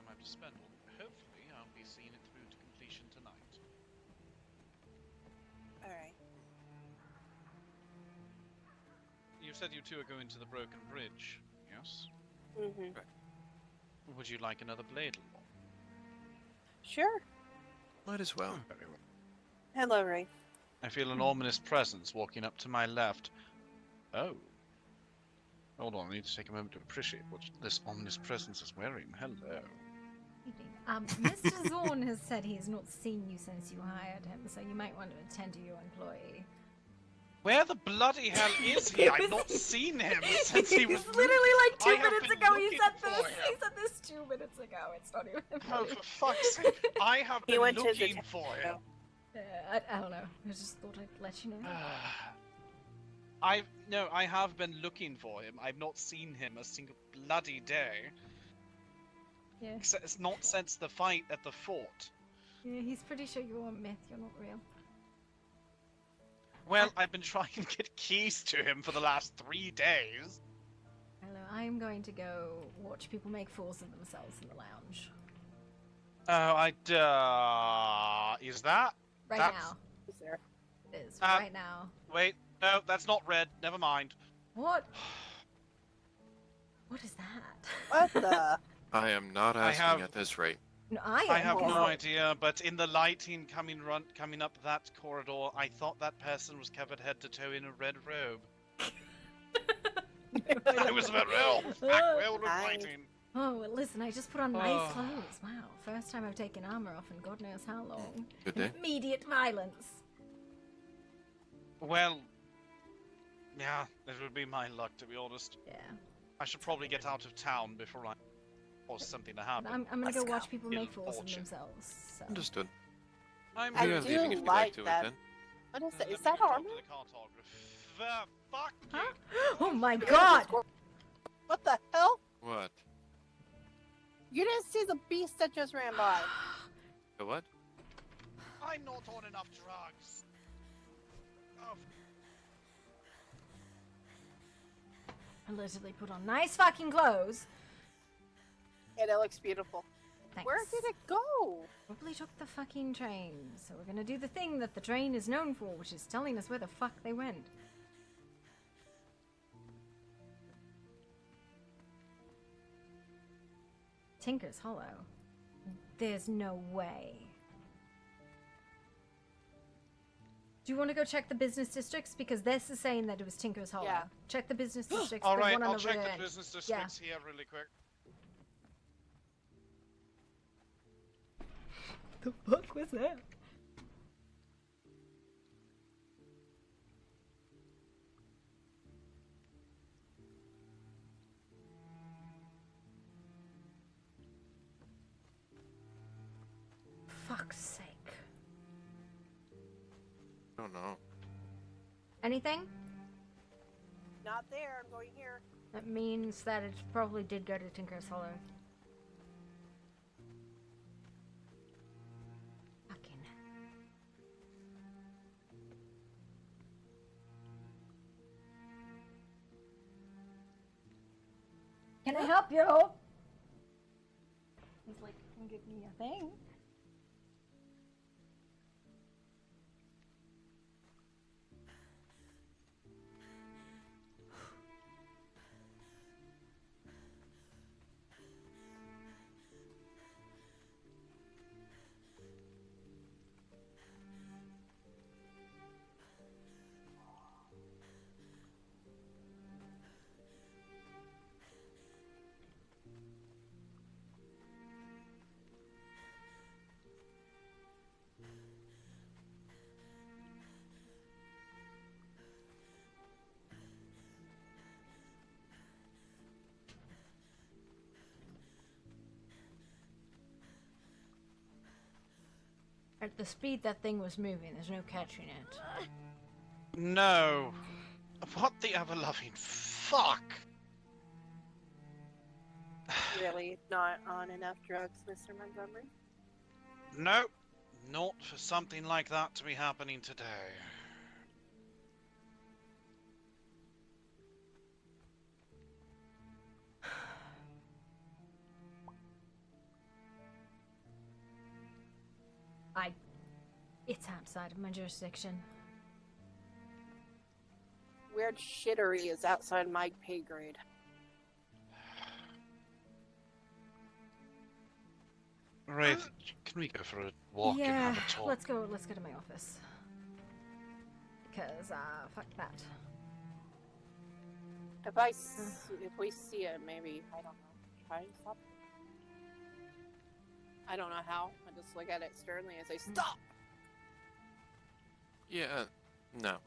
I have to spend. Hopefully, I'll be seeing it through to completion tonight. Alright. You said you two are going to the Broken Bridge, yes? Mm-hmm. Would you like another blade? Sure. Might as well. Very well. Hello, Ray. I feel an ominous presence walking up to my left. Oh. Hold on, I need to take a moment to appreciate what this ominous presence is wearing. Hello. Mr. Zorn has said he's not seen you since you hired him, so you might want to attend to your employee. Where the bloody hell is he? I've not seen him since he was. Literally like 2 I have minutes been ago he looking said for this. him. He said this 2 minutes ago. It's not even Oh, funny. for fuck's sake! I have He been went to the looking for him. I don't know. I just thought I'd let you know. I have been looking for him. I've not seen him a single bloody day. Yeah. It's not since the fight at the fort. Yeah, he's pretty sure you're a myth. You're not real. Well, I've been trying to get keys to him for the last 3 days. Hello, I'm going to go watch people make fools of themselves in the lounge. Oh, is that? Right That's... now. Is there? It is, right now. Wait, no, that's not red. Never mind. What? What is that? What the? I am not asking at this rate. No, I have no idea, but in the lighting coming up that corridor, I thought that person was covered head to toe in a red robe. I was about well lighting. Oh, well, listen, I just put on nice clothes. Wow, first time I've taken armor off in God knows how long. Good day. Immediate violence. Well, yeah, it would be my luck, to be honest. Yeah. I should probably get out of town before I cause something to happen. I'm gonna go watch people make fools of themselves. So. Understood. I'm I leaving if you'd like to that. then. What is that? Is that armor? Fuck huh? Oh my god! What the hell? What? You didn't see the beast that just ran by. The what? I'm not on enough drugs. Oh. I literally put on nice fucking clothes. Yeah, that looks beautiful. Thanks. Where did it go? Probably took the fucking train. So we're gonna do the thing that the train is known for, which is telling us where the fuck they went. Tinker's Hollow. There's no way. Do you want to go check the business districts? Because this is saying that it was Tinker's Hollow. Yeah. Check the business districts. All the right, one on I'll the check rear the end. business districts here really quick. The fuck was that? Fuck's sake. I don't know. Anything? Not there. I'm going here. That means that it probably did go to Tinker's Hollow. Fucking. Can I help you? He's like, give me a thing. At the speed that thing was moving, there's no catching it. No. What the ever-loving fuck? Really not on enough drugs, Mr. Montgomery? No, not for something like that to be happening today. It's outside of my jurisdiction. Weird shittery is outside my pay grade. Wraith, can we go for a walk and Yeah, have a talk? let's go to my office. Because, fuck that. If we see it, maybe, I don't know, try and stop it. I don't know how. I just look at it sternly and say, stop! Yeah, no.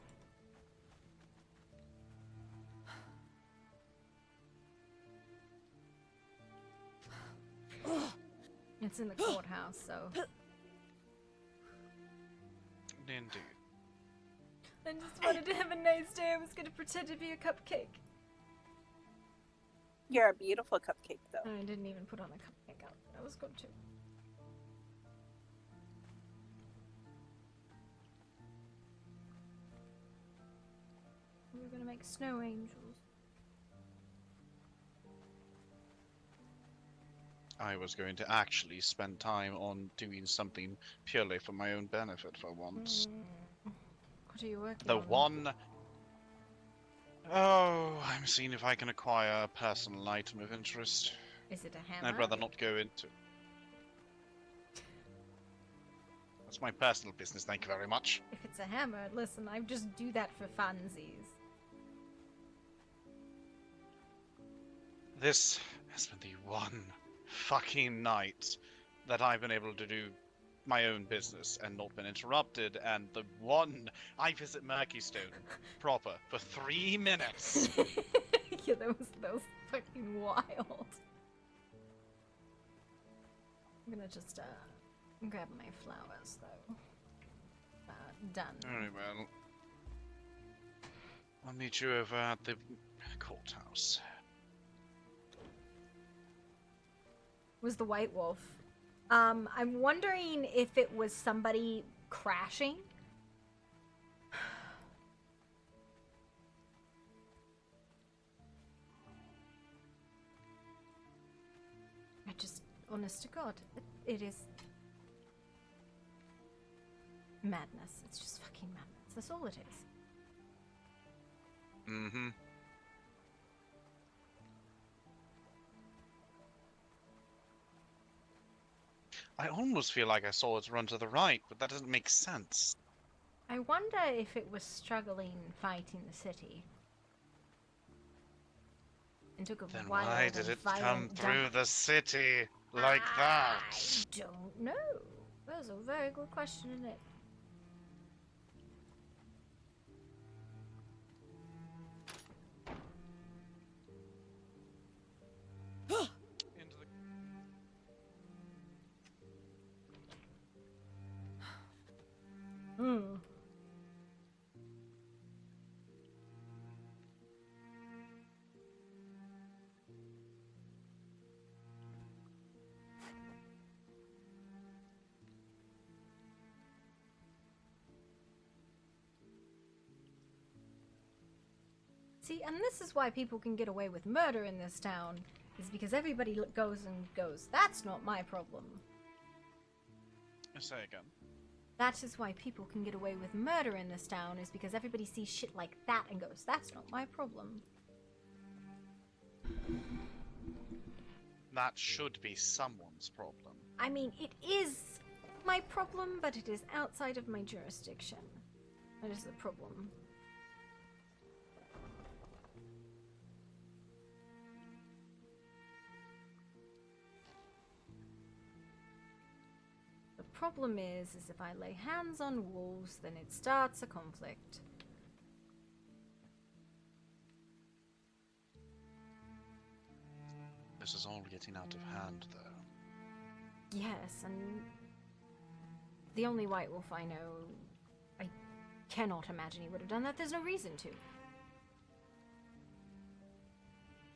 It's in the courthouse, so. Indeed. I just wanted to have a nice day. I was gonna pretend to be a cupcake. You're a beautiful cupcake, though. I didn't even put on a cupcake outfit. I was going to. We were gonna make snow angels. I was going to actually spend time on doing something purely for my own benefit for once. What are you working The on? one... Oh, I'm seeing if I can acquire a personal item of interest. Is it a hammer? I'd rather not go into... That's my personal business, thank you very much. If it's a hammer, listen, I just do that for funsies. This has been the one fucking night that I've been able to do my own business and not been interrupted, and the one I visit Murkystone proper for 3 minutes. Yeah, that was fucking wild. I'm gonna just grab my flowers though. Done. Very well. I'll meet you over at the courthouse. Was the White Wolf. I'm wondering if it was somebody crashing. I just, honest to God, it is madness. It's just fucking madness. That's all it is. Mm-hmm. I almost feel like I saw it run to the right, but that doesn't make sense. I wonder if it was struggling fighting the city. And took a Then wild why did and it come violent through dump. the city like that? I don't know. That's a very good question, isn't it? Hmm. See, and this is why people can get away with murder in this town, is because everybody goes and goes, that's not my problem. Say again. That is why people can get away with murder in this town, is because everybody sees shit like that and goes, that's not my problem. That should be someone's problem. I mean, it is my problem, but it is outside of my jurisdiction. That is the problem. The problem is if I lay hands on wolves, then it starts a conflict. This is all getting out of hand, though. Yes, and the only White Wolf I know, I cannot imagine he would have done that. There's no reason to.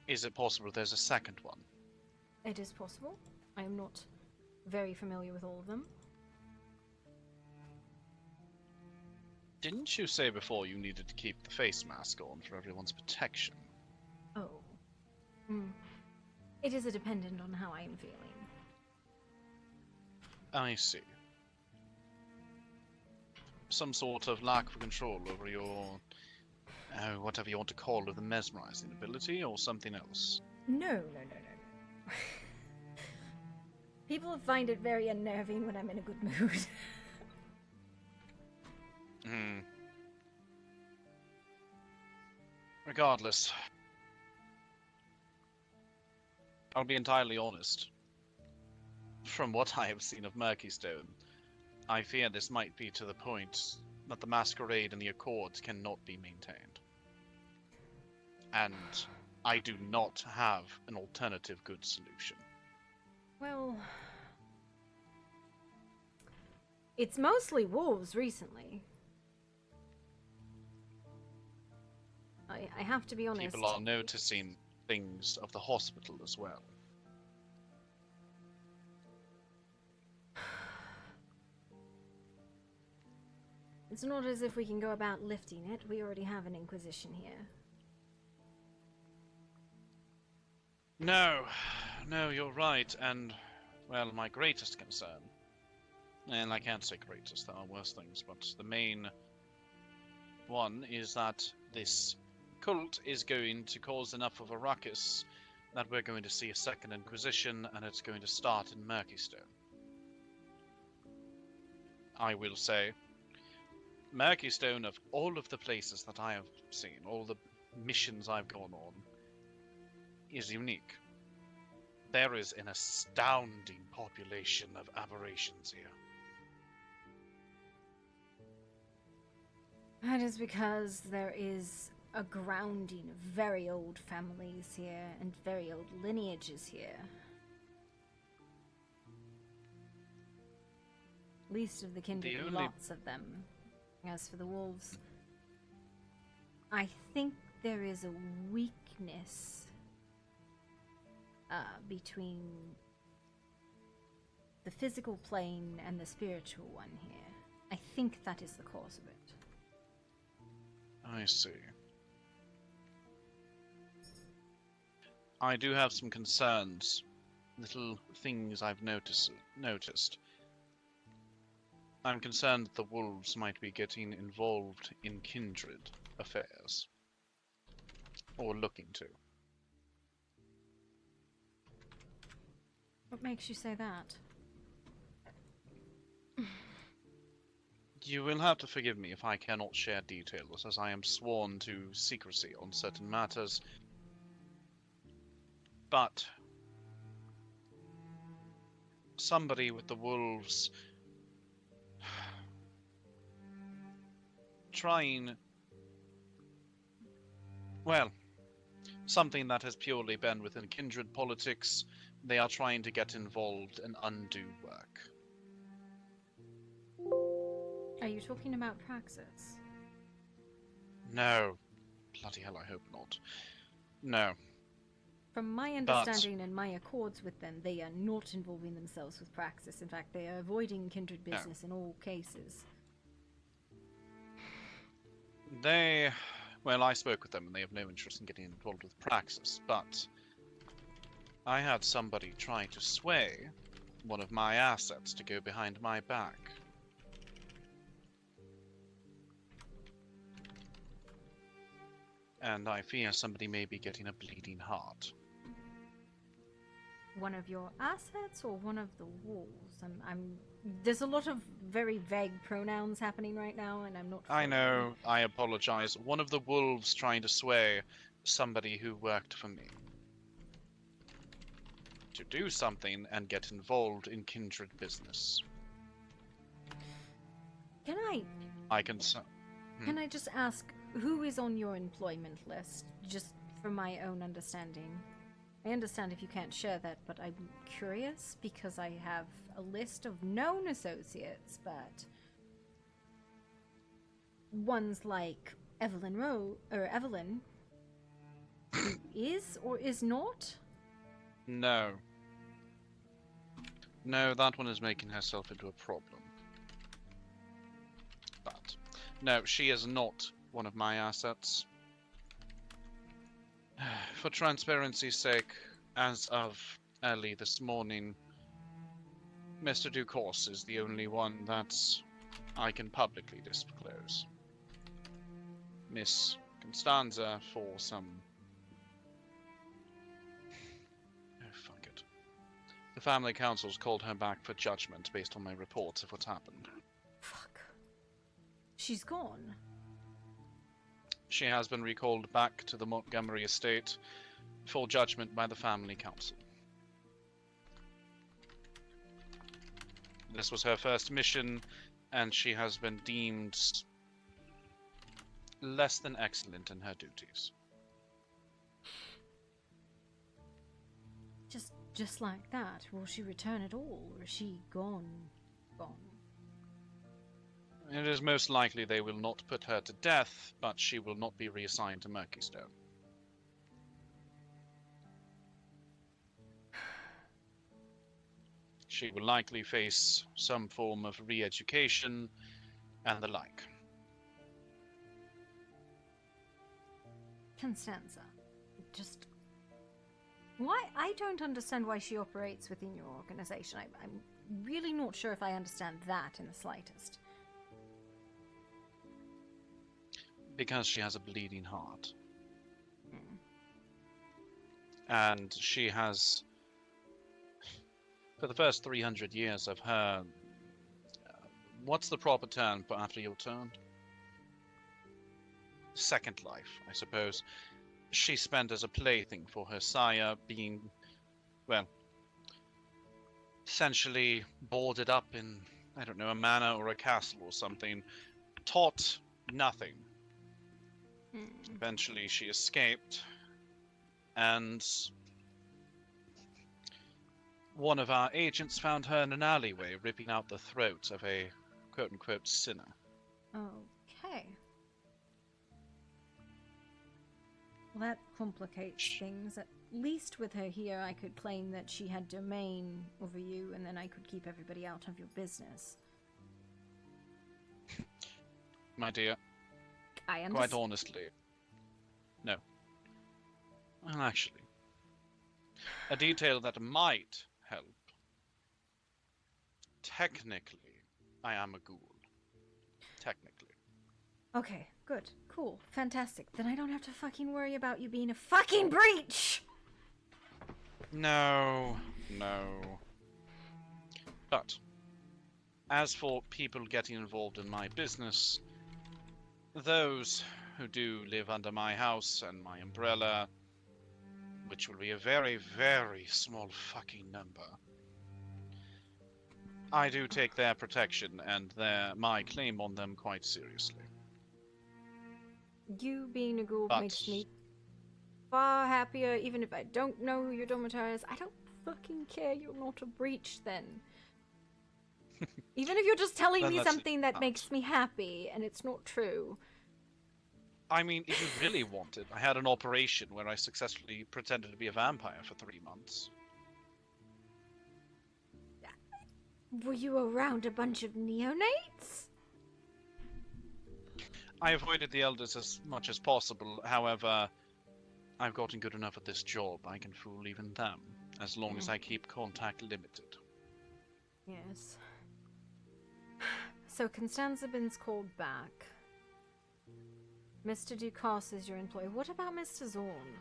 Is it possible there's a second one? It is possible. I am not very familiar with all of them. Didn't you say before you needed to keep the face mask on for everyone's protection? Oh. Hmm. It is a dependent on how I am feeling. I see. some sort of lack of control over your, whatever you want to call it, the mesmerizing ability, or something else? No. People find it very unnerving when I'm in a good mood. Regardless, I'll be entirely honest. From what I have seen of Murkeystone, I fear this might be to the point that the Masquerade and the Accords cannot be maintained. And I do not have an alternative good solution. Well, it's mostly wolves recently. I have to be honest. People are noticing things of the hospital as well. It's not as if we can go about lifting it. We already have an Inquisition here. No, you're right, and, well, my greatest concern, and I can't say greatest, there are worse things, but the main one is that this cult is going to cause enough of a ruckus that we're going to see a second Inquisition, and it's going to start in Murkeystone. I will say, Murkeystone, of all of the places that I have seen, all the missions I've gone on, is unique. There is an astounding population of aberrations here. That is because there is a grounding of very old families here and very old lineages here. Least of the kindred, lots of them. As for the wolves, I think there is a weakness between the physical plane and the spiritual one here. I think that is the cause of it. I see. I do have some concerns, little things I've noticed. I'm concerned that the wolves might be getting involved in kindred affairs. Or looking to. What makes you say that? You will have to forgive me if I cannot share details, as I am sworn to secrecy on certain matters. But somebody with the wolves trying, well, something that has purely been within kindred politics, they are trying to get involved and undo work. Are you talking about Praxis? No. Bloody hell, I hope not. No. From my understanding and my accords with them, they are not involving themselves with Praxis. In fact, they are avoiding kindred business in all cases. Well, I spoke with them and they have no interest in getting involved with Praxis, but I had somebody try to sway one of my assets to go behind my back. And I fear somebody may be getting a bleeding heart. One of your assets or one of the wolves? There's a lot of very vague pronouns happening right now, and I'm not sure. I know, I apologize. One of the wolves trying to sway somebody who worked for me to do something and get involved in kindred business. Can I just ask, who is on your employment list, just for my own understanding? I understand if you can't share that, but I'm curious because I have a list of known associates, but ones like Evelyn who is or is not? No. No, that one is making herself into a problem. But, no, she is not one of my assets. For transparency's sake, as of early this morning, Mr. ToOS is the only one that's I can publicly disclose. Miss Constanza for some... Oh, fuck it. The family council's called her back for judgment based on my reports of what's happened. Fuck. She's gone. She has been recalled back to the Montgomery estate for judgment by the family council. This was her first mission, and she has been deemed less than excellent in her duties. Just like that? Will she return at all, or is she gone? It is most likely they will not put her to death, but she will not be reassigned to Murkeystone. She will likely face some form of re-education and the like. Constanza, just... Why? I don't understand why she operates within your organization. I'm really not sure if I understand that in the slightest. Because she has a bleeding heart. And she has, for the first 300 years of her... what's the proper term for after you're turned? Second life, I suppose. She spent as a plaything for her sire, being, well, essentially boarded up in, I don't know, a manor or a castle or something, taught nothing. Eventually she escaped, and one of our agents found her in an alleyway ripping out the throat of a quote-unquote sinner. Okay. Well, that complicates things. At least with her here, I could claim that she had domain over you, and then I could keep everybody out of your business. My dear, I understand. quite honestly, no. Well, actually, a detail that might help. Technically, I am a ghoul. Technically. Okay, good, cool, fantastic. Then I don't have to fucking worry about you being a fucking breach! No. But, as for people getting involved in my business, those who do live under my house and my umbrella, which will be a very, very small fucking number, I do take their protection and my claim on them quite seriously. You being a ghoul But... makes me far happier, even if I don't know who your domicile is. I don't fucking care, you're not a breach then. Even if you're just telling me something that makes me happy, and it's not true. I mean, if you really wanted, I had an operation where I successfully pretended to be a vampire for 3 months. Were you around a bunch of neonates? I avoided the elders as much as possible, however, I've gotten good enough at this job, I can fool even them, as long as I keep contact limited. Yes. So Constanza Bin's called back. Mr. Ducasse is your employee. What about Mr. Zorn?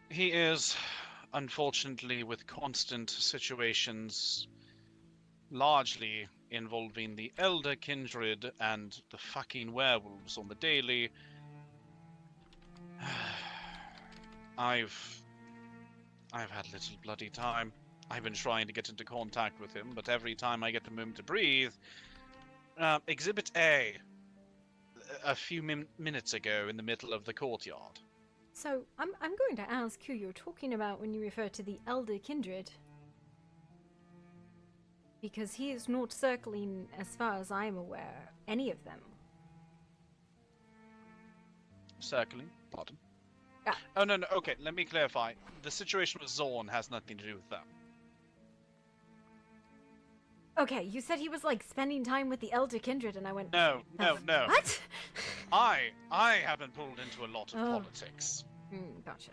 He is, unfortunately, with constant situations, largely involving the Elder Kindred and the fucking werewolves on the daily. I've had little bloody time. I've been trying to get into contact with him, but every time I get a moment to breathe... Exhibit A, a few minutes ago in the middle of the courtyard. So, I'm going to ask who you're talking about when you refer to the Elder Kindred. Because he is not circling, as far as I'm aware, any of them. Circling? Pardon? Oh, no, okay, let me clarify. The situation with Zorn has nothing to do with them. Okay, you said he was, like, spending time with the Elder Kindred, and I went... No. What? I have been pulled into a lot of politics. Gotcha.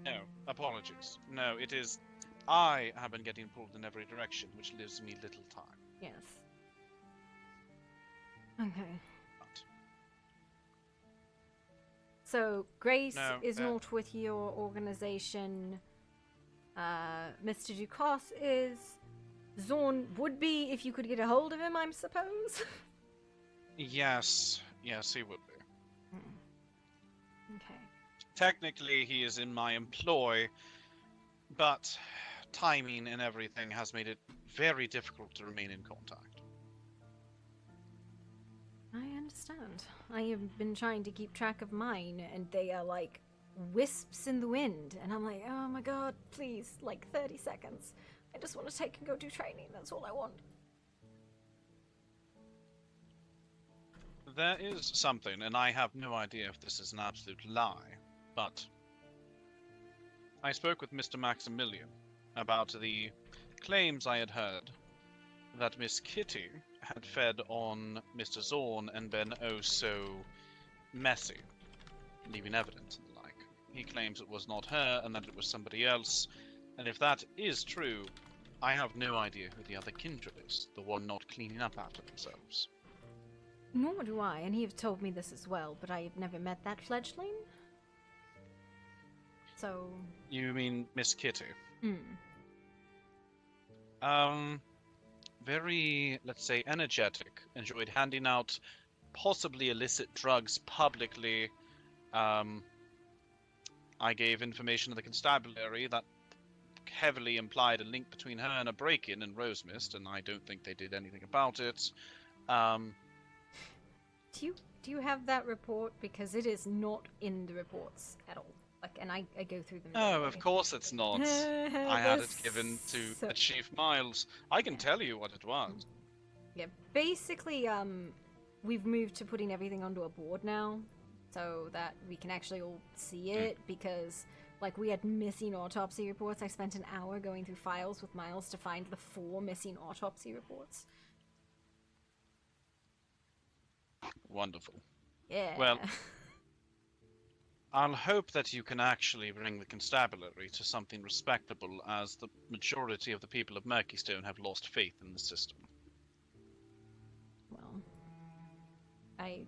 No, apologies. No, it is... I have been getting pulled in every direction, which leaves me little time. Yes. Okay. So, Grace No, is not with your organization. Mr. Ducasse is. Zorn would be if you could get a hold of him, I suppose. Yes, yes, he would be. Okay. Technically, he is in my employ, but timing and everything has made it very difficult to remain in contact. I understand. I have been trying to keep track of mine, and they are like wisps in the wind. And I'm like, oh my god, please, like 30 seconds. I just want to take and go do training. That's all I want. There is something, and I have no idea if this is an absolute lie, but I spoke with Mr. Maximilian about the claims I had heard that Miss Kitty had fed on Mr. Zorn and been oh so messy, leaving evidence and the like. He claims it was not her and that it was somebody else, and if that is true, I have no idea who the other kindred is, the one not cleaning up after themselves. Nor do I, and he have told me this as well, but I have never met that fledgling. So... You mean Miss Kitty? Hmm. Very, let's say, energetic. Enjoyed handing out possibly illicit drugs publicly. I gave information to the constabulary that heavily implied a link between her and a break-in in Rosemist, and I don't think they did anything about it. Do you have that report? Because it is not in the reports at all. Like, and I go through them. No, of course it's not. I had it given to Chief Miles. I can tell you what it was. Yeah, basically, we've moved to putting everything onto a board now, so that we can actually all see it, because, like, we had missing autopsy reports. I spent an hour going through files with Miles to find the 4 missing autopsy reports. Wonderful. Yeah. Well, I'll hope that you can actually bring the constabulary to something respectable, as the majority of the people of Murkystone have lost faith in the system. Well, I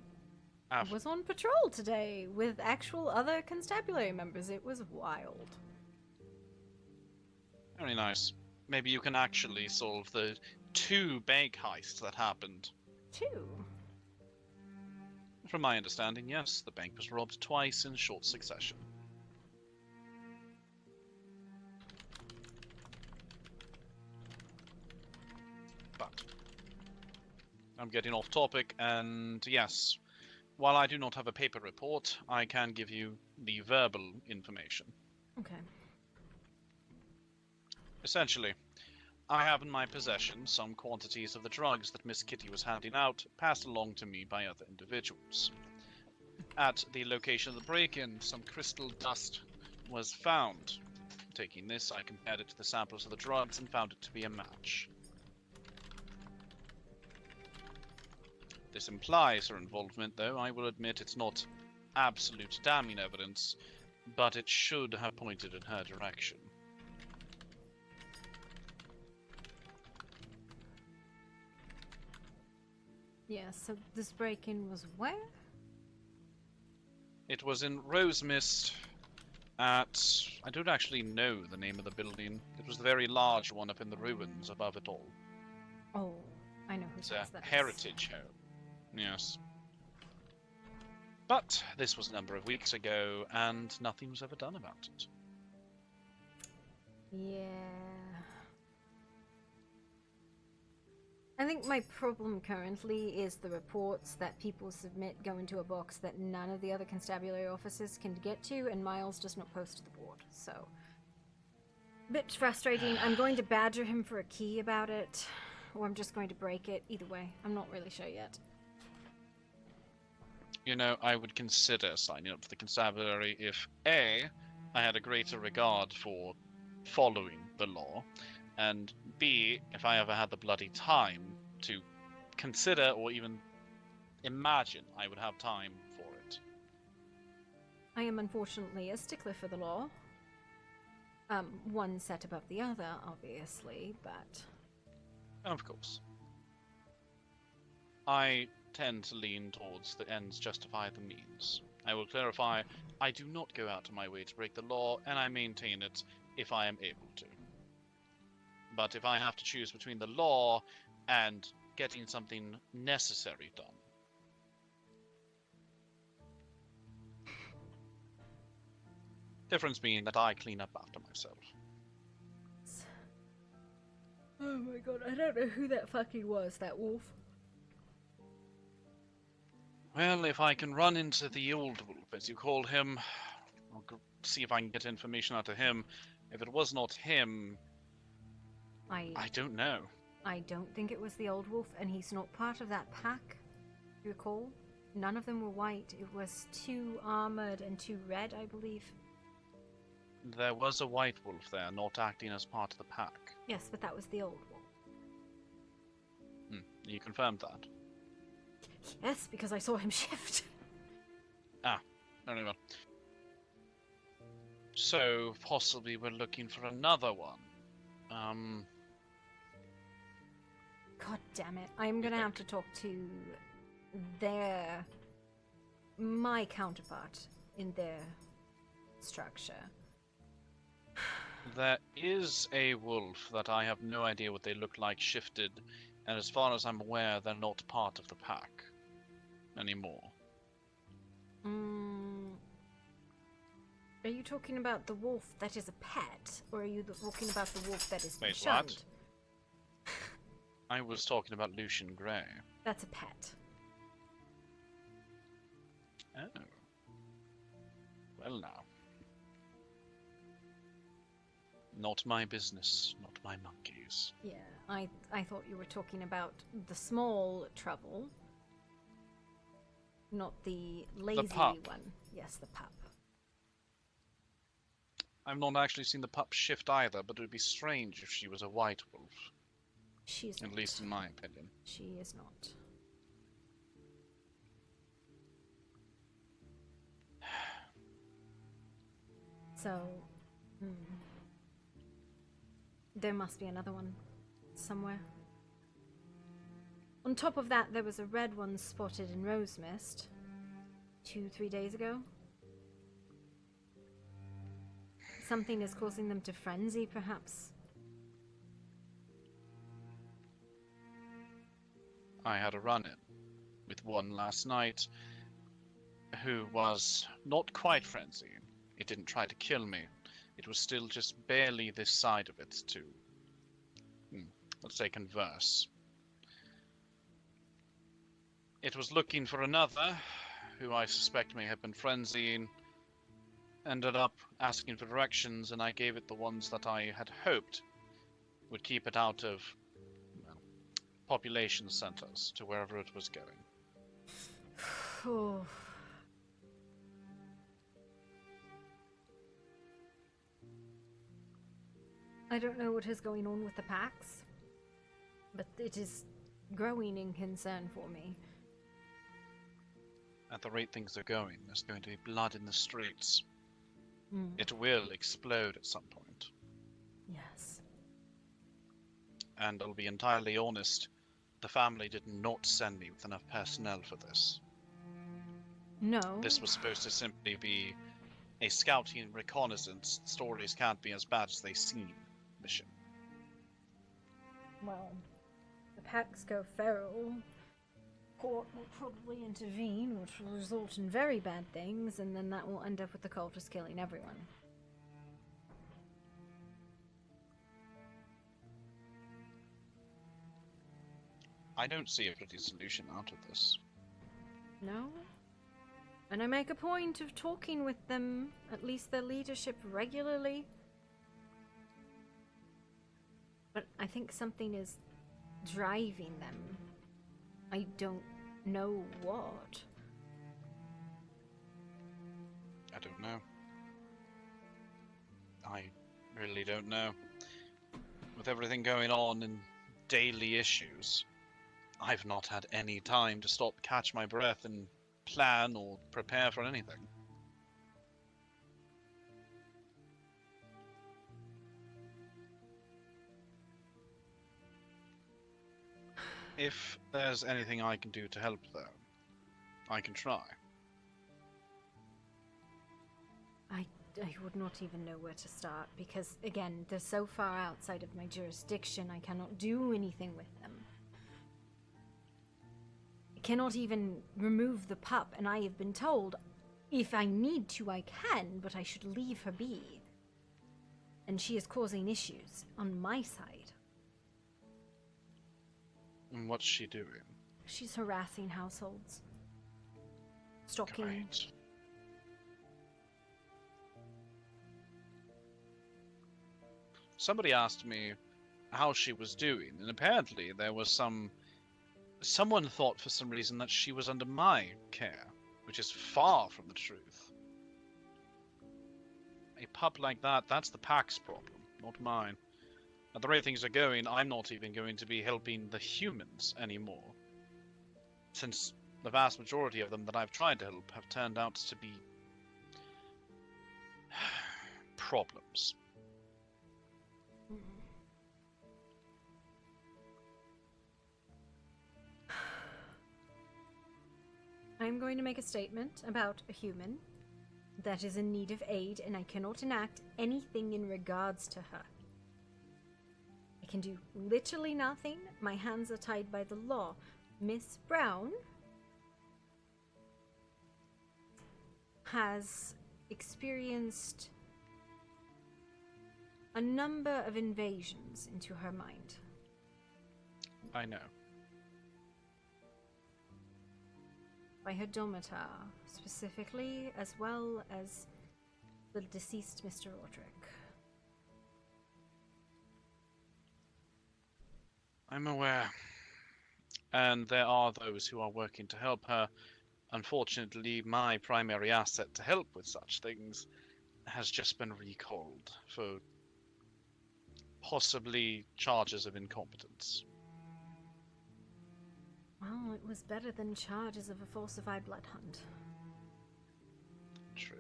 was on patrol today with actual other constabulary members. It was wild. Very nice. Maybe you can actually solve the 2 bank heists that happened. 2? From my understanding, yes, the bank was robbed twice in short succession. But I'm getting off topic, and yes, while I do not have a paper report, I can give you the verbal information. Okay. Essentially, I have in my possession some quantities of the drugs that Miss Kitty was handing out, passed along to me by other individuals. At the location of the break-in, some crystal dust was found. Taking this, I compared it to the samples of the drugs and found it to be a match. This implies her involvement, though I will admit it's not absolute damning evidence, but it should have pointed in her direction. Yeah, so this break-in was where? It was in Rosemist at... I don't actually know the name of the building. It was the very large one up in the ruins above it all. Oh, I know who It's says a that. heritage home. Yes. But this was a number of weeks ago, and nothing was ever done about it. Yeah. I think my problem currently is the reports that people submit go into a box that none of the other constabulary officers can get to, and Miles does not post to the board, so... Bit frustrating. I'm going to badger him for a key about it, or I'm just going to break it. Either way, I'm not really sure yet. You know, I would consider signing up for the constabulary if A, I had a greater regard for following the law, and B, if I ever had the bloody time to consider or even imagine I would have time for it. I am unfortunately a stickler for the law. One set above the other, obviously, but... Of course. I tend to lean towards the ends justify the means. I will clarify, I do not go out of my way to break the law, and I maintain it if I am able to. But if I have to choose between the law and getting something necessary done, difference being that I clean up after myself. Oh my god, I don't know who that fucking was, that wolf. Well, if I can run into the old wolf, as you call him, I'll see if I can get information out of him. If it was not him, I don't know. I don't think it was the old wolf, and he's not part of that pack. You recall? None of them were white. It was 2 armored and 2 red, I believe. There was a white wolf there, not acting as part of the pack. Yes, but that was the old wolf. You confirmed that? Yes, because I saw him shift. Ah, very well. So, possibly we're looking for another one. God damn it. I'm gonna have to talk to my counterpart in their structure. There is a wolf that I have no idea what they look like shifted, and as far as I'm aware, they're not part of the pack anymore. Are you talking about the wolf that is a pet, or are you talking about the wolf that is Wait, shunned? what? I was talking about Lucian Grey. That's a pet. Oh. Well now. Not my business, not my monkeys. Yeah, I thought you were talking about the small trouble, not the lazy pup. one. Yes, the pup. I've not actually seen the pup shift either, but it would be strange if she was a white wolf. She's At not. least in my opinion. She is not. So, there must be another one somewhere. On top of that, there was a red one spotted in Rose Mist 2-3 days ago. Something is causing them to frenzy, perhaps. I had a run-in with one last night who was not quite frenzied. It didn't try to kill me. It was still just barely this side of it to, let's say, converse. It was looking for another, who I suspect may have been frenzying, ended up asking for directions, and I gave it the ones that I had hoped would keep it out of population centers to wherever it was going. Oh. I don't know what is going on with the packs, but it is growing in concern for me. At the rate things are going, there's going to be blood in the streets. Mm. It will explode at some point. Yes. And I'll be entirely honest, the family did not send me with enough personnel for this. No. This was supposed to simply be a scouting reconnaissance, stories can't be as bad as they seem mission. Well, the packs go feral. Court will probably intervene, which will result in very bad things, and then that will end up with the cultists killing everyone. I don't see a pretty solution out of this. No? And I make a point of talking with them, at least their leadership, regularly. But I think something is driving them. I don't know what. I don't know. I really don't know. With everything going on and daily issues, I've not had any time to stop, catch my breath, and plan or prepare for anything. If there's anything I can do to help, though, I can try. I would not even know where to start because, again, they're so far outside of my jurisdiction, I cannot do anything with them. I cannot even remove the pup, and I have been told if I need to, I can, but I should leave her be. And she is causing issues on my side. And what's she doing? She's harassing households. Stalking. Great. Somebody asked me how she was doing, and apparently there was someone thought for some reason that she was under my care, which is far from the truth. A pup like that, that's the pack's problem, not mine. At the rate things are going, I'm not even going to be helping the humans anymore, since the vast majority of them that I've tried to help have turned out to be problems. I'm going to make a statement about a human that is in need of aid, and I cannot enact anything in regards to her. I can do literally nothing. My hands are tied by the law. Miss Brown has experienced a number of invasions into her mind. I know. By her Domitar, specifically, as well as the deceased Mr. Roderick. I'm aware. And there are those who are working to help her. Unfortunately, my primary asset to help with such things has just been recalled for possibly charges of incompetence. Well, it was better than charges of a falsified blood hunt. True.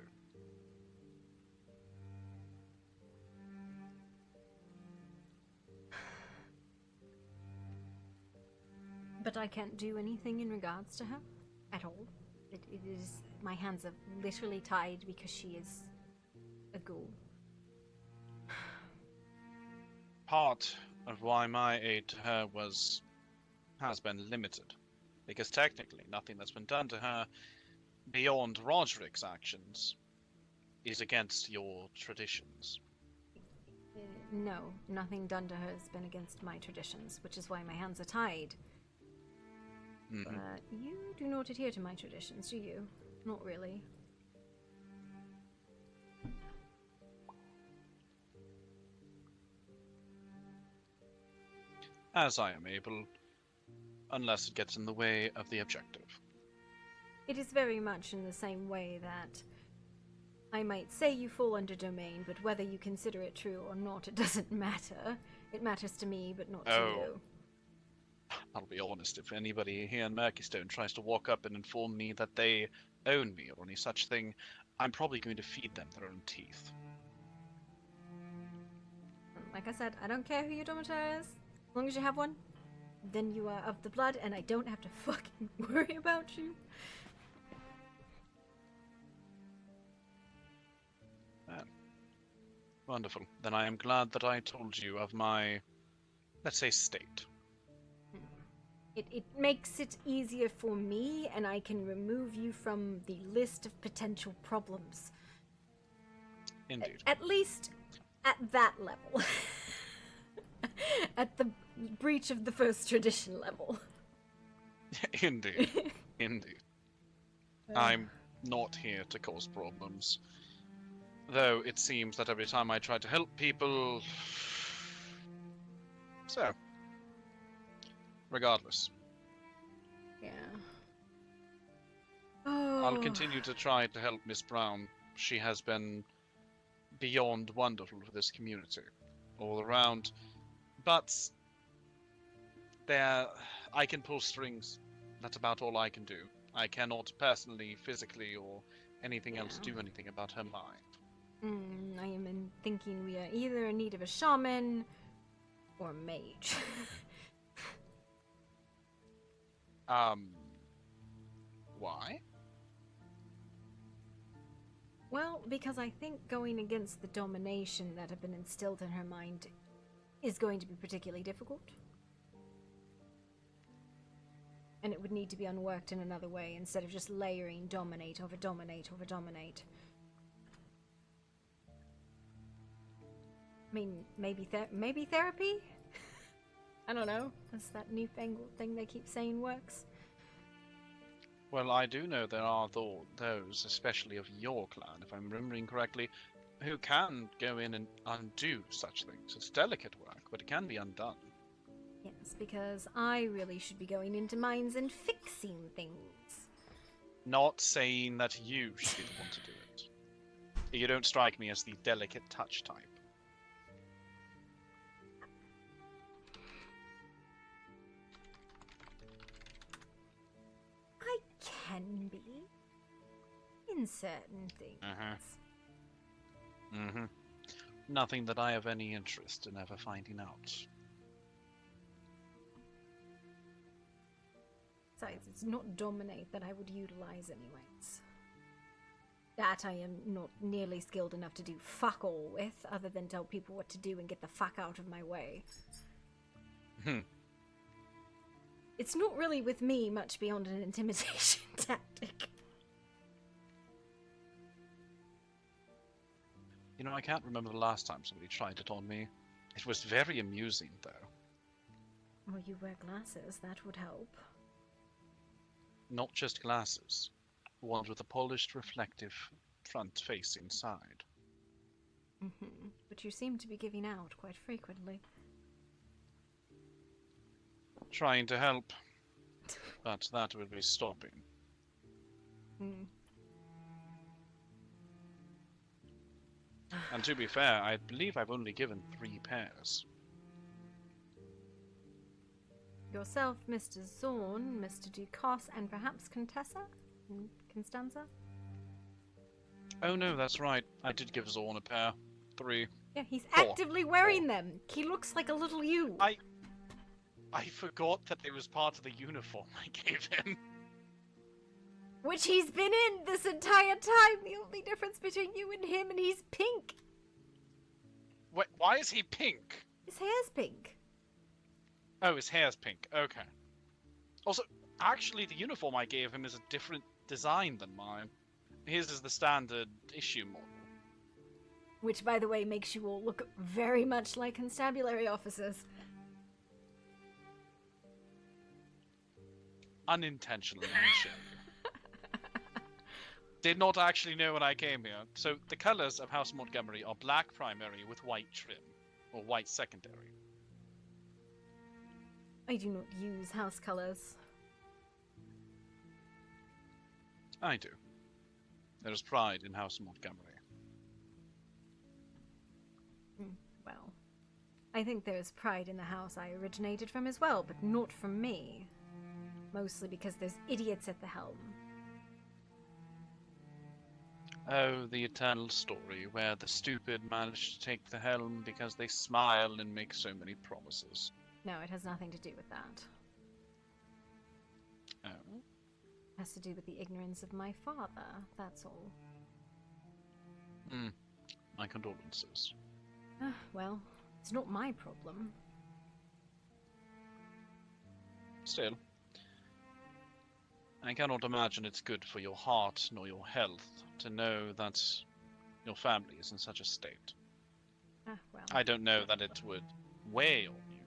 But I can't do anything in regards to her at all. It is, my hands are literally tied because she is a ghoul. Part of why my aid to her has been limited, because technically nothing that's been done to her beyond Roderick's actions is against your traditions. No, nothing done to her has been against my traditions, which is why my hands are tied. Mm-hmm. But you do not adhere to my traditions, do you? Not really. As I am able, unless it gets in the way of the objective. It is very much in the same way that I might say you fall under domain, but whether you consider it true or not, it doesn't matter. It matters to me, but not to you. I'll be honest, if anybody here in Murkystone tries to walk up and inform me that they own me or any such thing, I'm probably going to feed them their own teeth. Like I said, I don't care who your Domitar is. As long as you have one, then you are of the blood, and I don't have to fucking worry about you. Wonderful. Then I am glad that I told you of my, let's say, state. It makes it easier for me, and I can remove you from the list of potential problems. Indeed. At least at that level. At the breach of the first tradition level. Indeed. Indeed. I'm not here to cause problems. Though it seems that every time I try to help people... So. Regardless. Yeah. I'll continue to try to help Miss Brown. She has been beyond wonderful for this community. All around. But... I can pull strings. That's about all I can do. I cannot personally, physically, or anything else do anything about her mind. I am thinking we are either in need of a shaman or a mage. Why? Well, because I think going against the domination that had been instilled in her mind is going to be particularly difficult. And it would need to be unworked in another way instead of just layering dominate over dominate over dominate. I mean, maybe therapy? I don't know. That's that newfangled thing they keep saying works. Well, I do know there are those, especially of your clan, if I'm remembering correctly, who can go in and undo such things. It's delicate work, but it can be undone. Yes, because I really should be going into mines and fixing things. Not saying that you should be the one to do it. You don't strike me as the delicate touch type. I can be. In certain things. Mm-hmm. Nothing that I have any interest in ever finding out. Besides, it's not dominate that I would utilize anyways. That I am not nearly skilled enough to do fuck all with, other than tell people what to do and get the fuck out of my way. It's not really with me much beyond an intimidation tactic. You know, I can't remember the last time somebody tried it on me. It was very amusing, though. Well, you wear glasses, that would help. Not just glasses. Ones with a polished, reflective, front-facing side. But you seem to be giving out quite frequently. Trying to help. But that will be stopping. And to be fair, I believe I've only given 3 pairs. Yourself, Mr. Zorn, Mr. Ducos, and perhaps Contessa? Constanza? Oh no, that's right. I did give Zorn a pair. 3. Yeah, he's 4. actively wearing them. He looks like a little you. I forgot that it was part of the uniform I gave him. Which he's been in this entire time. The only difference between you and him, and he's pink. Wait, why is he pink? His hair's pink. Oh, his hair's pink. Okay. Also, actually, the uniform I gave him is a different design than mine. His is the standard issue model. Which, by the way, makes you all look very much like constabulary officers. Unintentionally, I'm sure. Did not actually know when I came here. So the colors of House Montgomery are black primary with white trim, or white secondary. I do not use house colors. I do. There is pride in House Montgomery. Well, I think there's pride in the house I originated from as well, but not from me. Mostly because there's idiots at the helm. Oh, the eternal story, where the stupid manage to take the helm because they smile and make so many promises. No, it has nothing to do with that. Oh? It has to do with the ignorance of my father, that's all. My condolences. Well, it's not my problem. Still, I cannot imagine it's good for your heart nor your health to know that your family is in such a state. Well. I don't know that it would weigh on you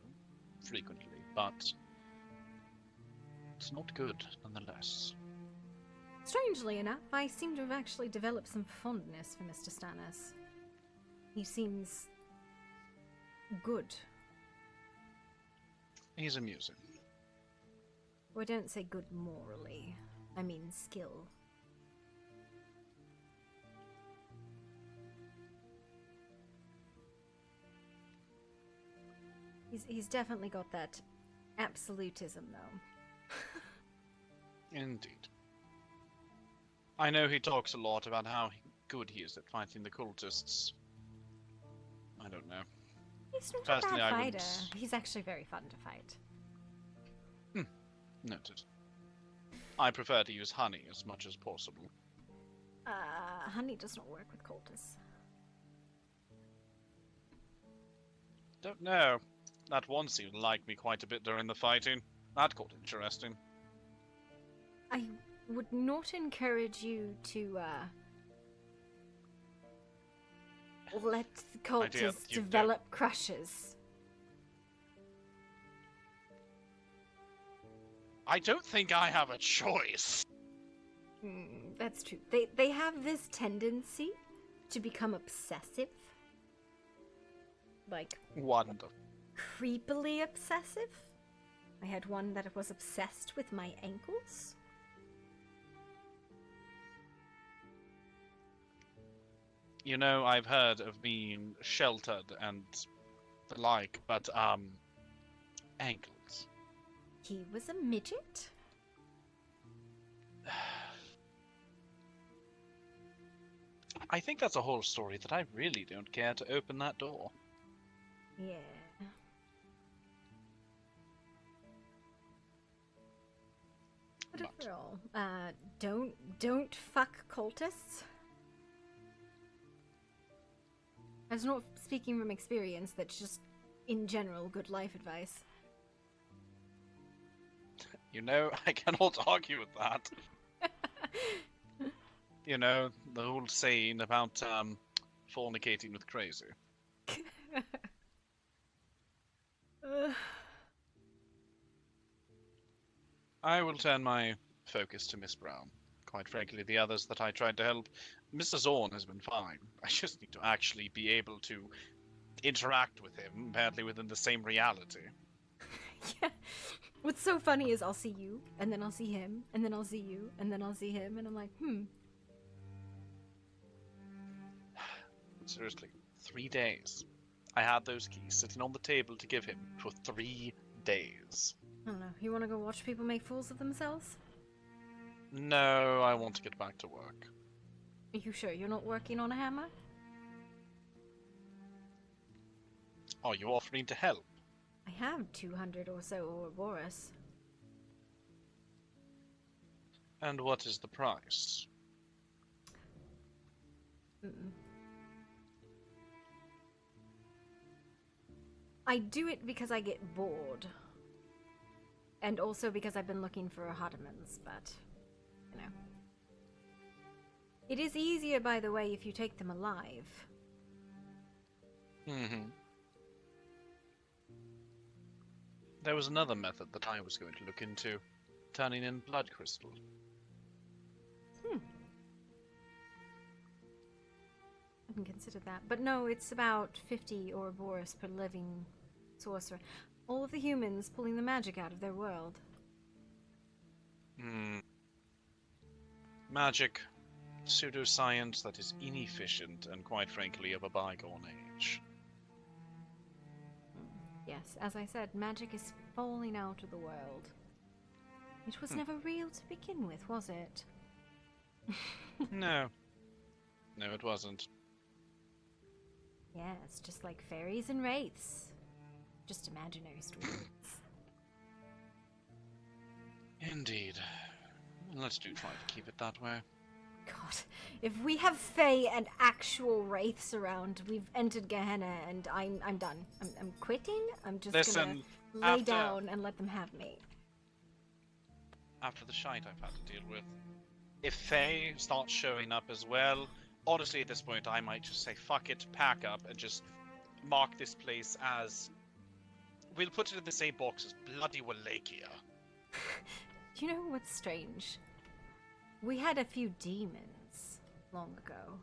frequently, but it's not good nonetheless. Strangely enough, I seem to have actually developed some fondness for Mr. Stannis. He seems good. He's amusing. Well, I don't say good morally. I mean skill. He's definitely got that absolutism, though. Indeed. I know he talks a lot about how good he is at fighting the cultists. I don't know. He's not Personally, a bad I fighter. wouldn't- He's actually very fun to fight. Noted. I prefer to use honey as much as possible. Honey does not work with cultists. Don't know. That one seemed to like me quite a bit during the fighting. That got interesting. I would not encourage you to, let the cultists develop crushes. I don't think I have a choice. That's true. They have this tendency to become obsessive. Like... Wonderful. Creepily obsessive. I had one that was obsessed with my ankles. You know, I've heard of being sheltered and the like, but, ankles. He was a midget? I think that's a whole story that I really don't care to open that door. Yeah. But overall, don't fuck cultists. I was not speaking from experience, that's just, in general, good life advice. You know, I cannot argue with that. You know, the whole saying about, fornicating with crazy. I will turn my focus to Miss Brown. Quite frankly, the others that I tried to help, Mr. Zorn has been fine. I just need to actually be able to interact with him, apparently within the same reality. Yeah. What's so funny is I'll see you, and then I'll see him, and then I'll see you, and then I'll see him, and I'm like, Seriously, 3 days. I had those keys sitting on the table to give him for 3 days. I don't know. You want to go watch people make fools of themselves? No, I want to get back to work. Are you sure you're not working on a hammer? Are you offering to help? I have 200 or so Ouroboros. And what is the price? I do it because I get bored. And also because I've been looking for Ottomans, but, you know. It is easier, by the way, if you take them alive. There was another method that I was going to look into. Turning in blood crystal. I haven't considered that. But no, it's about 50 Ouroboros per living sorcerer. All of the humans pulling the magic out of their world. Magic. Pseudoscience that is inefficient and quite frankly of a bygone age. Yes, as I said, magic is falling out of the world. It was never real to begin with, was it? No. No, it wasn't. Yeah, it's just like fairies and wraiths. Just imaginary stories. Indeed. Let's try to keep it that way. God, if we have fae and actual wraiths around, we've entered Gehenna, and I'm done. I'm quitting. I'm just gonna lay down and let them have me. After the shite I've had to deal with, if fae start showing up as well, honestly at this point I might just say fuck it, pack up, and just mark this place as... We'll put it in the same box as bloody Wallachia. You know what's strange? We had a few demons long ago.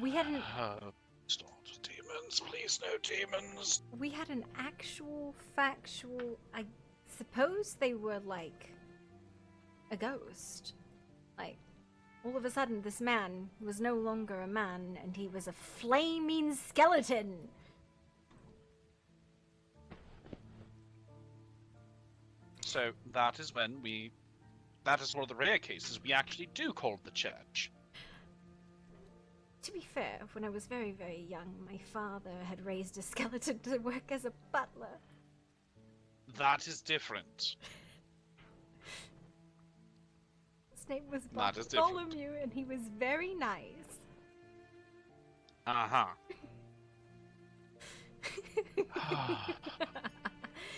We had an... Stop demons, please no demons. We had an actual, factual... I suppose they were like... a ghost. Like, all of a sudden this man was no longer a man and he was a flaming skeleton. So that is when we... That is one of the rare cases we actually do call the church. To be fair, when I was very, very young, my father had raised a skeleton to work as a butler. That is different. His name was That is different. Bartholomew, and he was very nice. Uh-huh.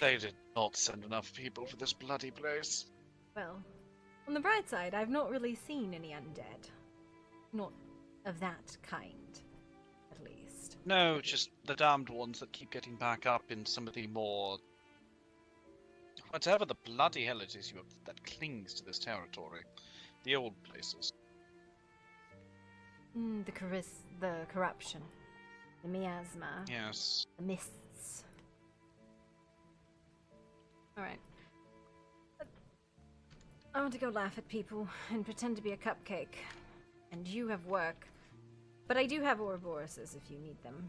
They did not send enough people for this bloody place. Well, on the bright side, I've not really seen any undead. Not of that kind, at least. No, just the damned ones that keep getting back up in some of the more... whatever the bloody hell it is that clings to this territory. The old places. The corruption. The miasma. Yes. The mists. Alright. I want to go laugh at people and pretend to be a cupcake. And you have work. But I do have Ouroboroses if you need them.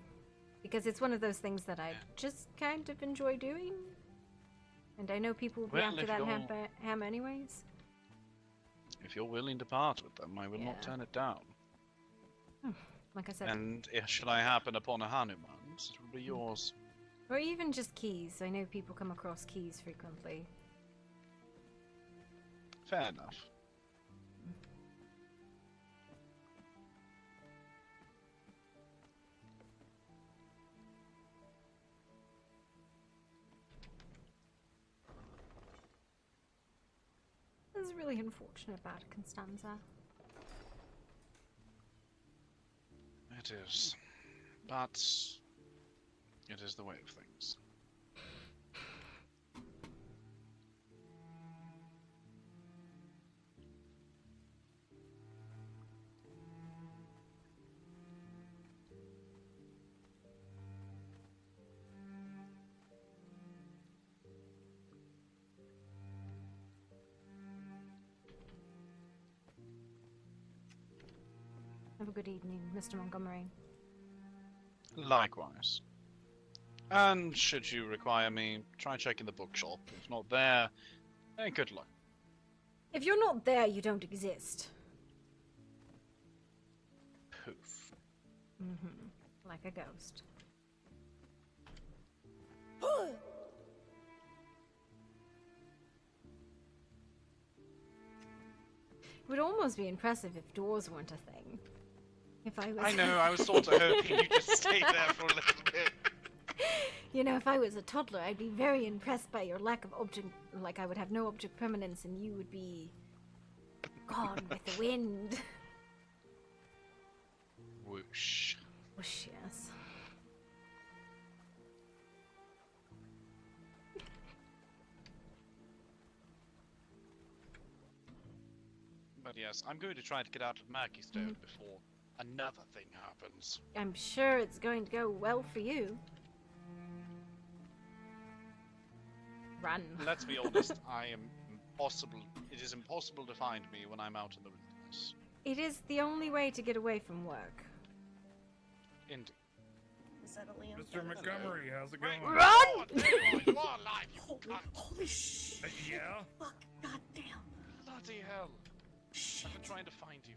Because it's one of those things that I just kind of enjoy doing. And I know people will be Well, after if that you're- ham anyways. If you're willing to part with them, I will not turn it down. Like I said. And should I happen upon a Hanuman's, it will be yours. Or even just keys. I know people come across keys frequently. Fair enough. This is really unfortunate about Constanza. It is. But it is the way of things. Have a good evening, Mr. Montgomery. Likewise. And should you require me, try checking the bookshop. If not there, then good luck. If you're not there, you don't exist. Poof. Mm-hmm. Like a ghost. It would almost be impressive if doors weren't a thing. If I was... I know, I was sort of hoping you just stay there for a little bit. You know, if I was a toddler, I'd be very impressed by your lack of object... Like, I would have no object permanence and you would be... gone with the wind. Whoosh. Whoosh, yes. But yes, I'm going to try to get out of Murkeystone before another thing happens. I'm sure it's going to go well for you. Run. Let's be honest, it is impossible to find me when I'm out in the wilderness. It is the only way to get away from work. Indeed. Mr. Montgomery, how's it going? Run! You are alive, you cunt. Holy shit. Yeah? Fuck, goddamn. Bloody hell. I've been trying to find you.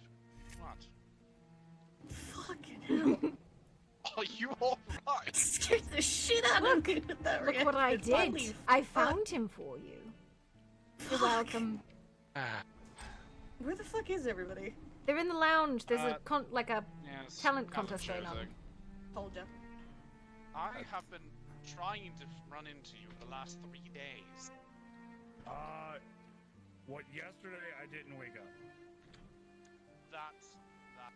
What? Fucking hell. Are you alright? Scared the shit out of me with that Look what I did. I found him for you. You're welcome. Where the fuck is everybody? They're in the lounge. There's a Yes, talent contest going on. Told ya. I have been trying to run into you the last 3 days. What, yesterday I didn't wake up. That's that.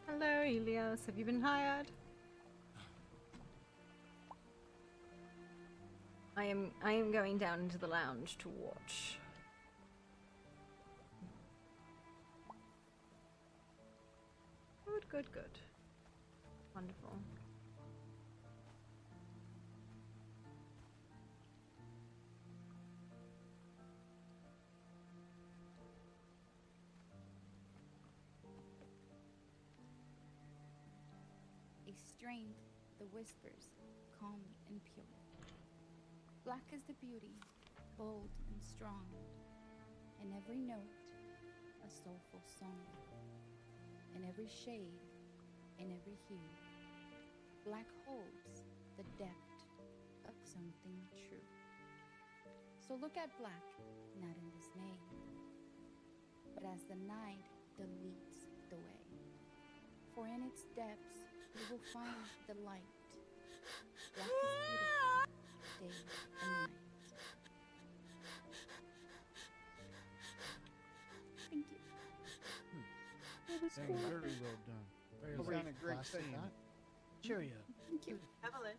Hello, Elios. Have you been hired? I am going down into the lounge to watch. Good. Wonderful. A strained the whispers, calm and pure. Black is the beauty, bold and strong, in every note a soulful song, in every shade in every hue. Black holds the depth of something true. So look at black, not in dismay, but as the night deletes the way. For in its depths you will find the light. Black is beautiful, day and night. Thank you. That was cool. Very well done. Very Great sounded great class saying that. it. Cheerio. Thank you. Evelyn,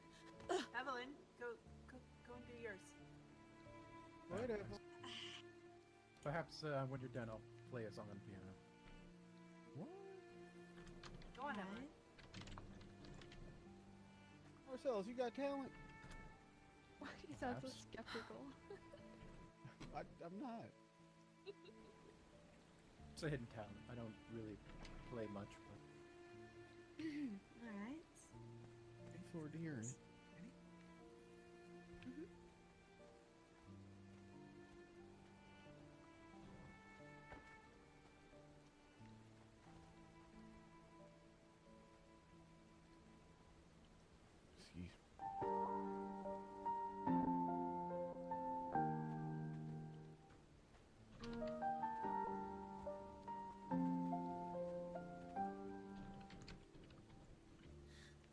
Evelyn, go and do yours. Whatever. Perhaps when you're done, I'll play a song on the piano. Go on, Evelyn. Marcellus, you got talent? Why do you sound so Perhaps. skeptical? I'm not. It's a hidden talent. I don't really play much, but Alright. Looking forward to hearing it. Excuse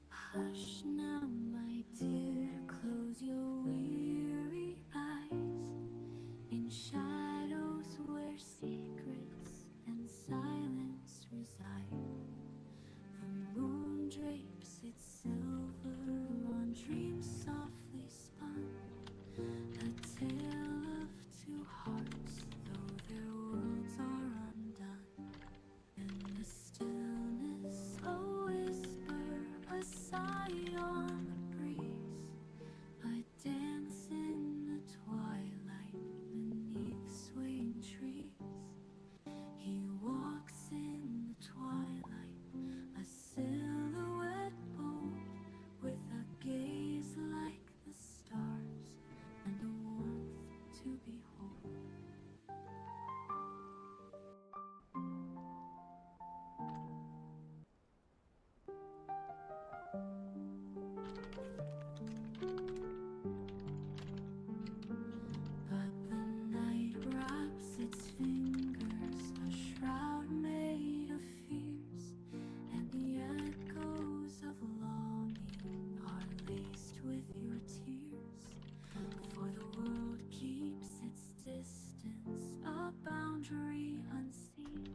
Hush now, my dear, close your weary eyes. In shadows where secrets and silence reside. The moon drapes its silver on dreams softly spun. A tale of two hearts, though their worlds are undone. In the stillness, a whisper, a sigh on the breeze. I dance in the twilight beneath swaying trees. He walks in the twilight, a silhouette bold, with a gaze like the stars and a warmth to behold. But the night wraps its fingers, a shroud made of fears, and the echoes of longing are laced with your tears. For the world keeps its distance, a boundary unseen,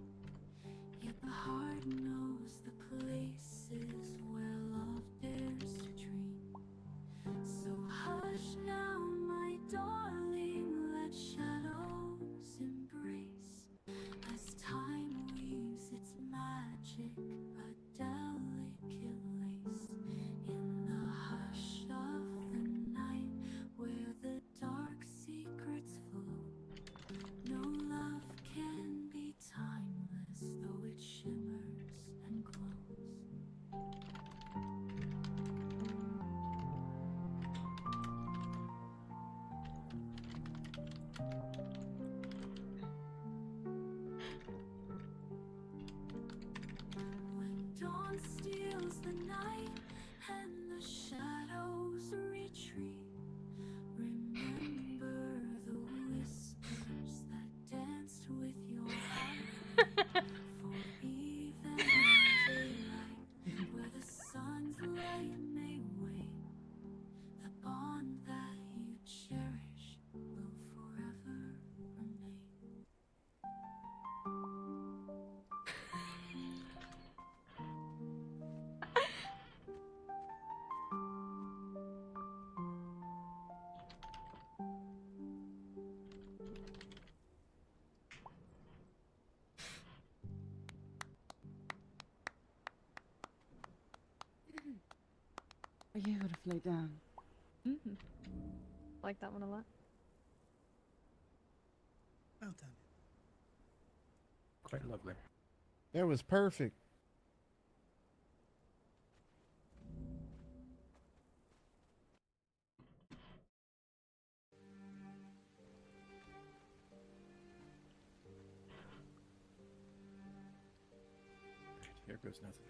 yet the heart knows the places where love dares to dream. So hush now, my darling, let shadows embrace, as time weaves its magic, a delicate lace. In the hush of the night, where the dark secrets flow, no love can be timeless, though it shimmers and glows. When dawn steals the night and the shadows retreat, remember the whispers that danced with your heart. For even in daylight, where the sun's light may wane, the bond that you cherish will forever remain. Beautifully done. Mm-hmm. Like that one a lot. Well done. quite lovely. That was perfect. Here goes nothing.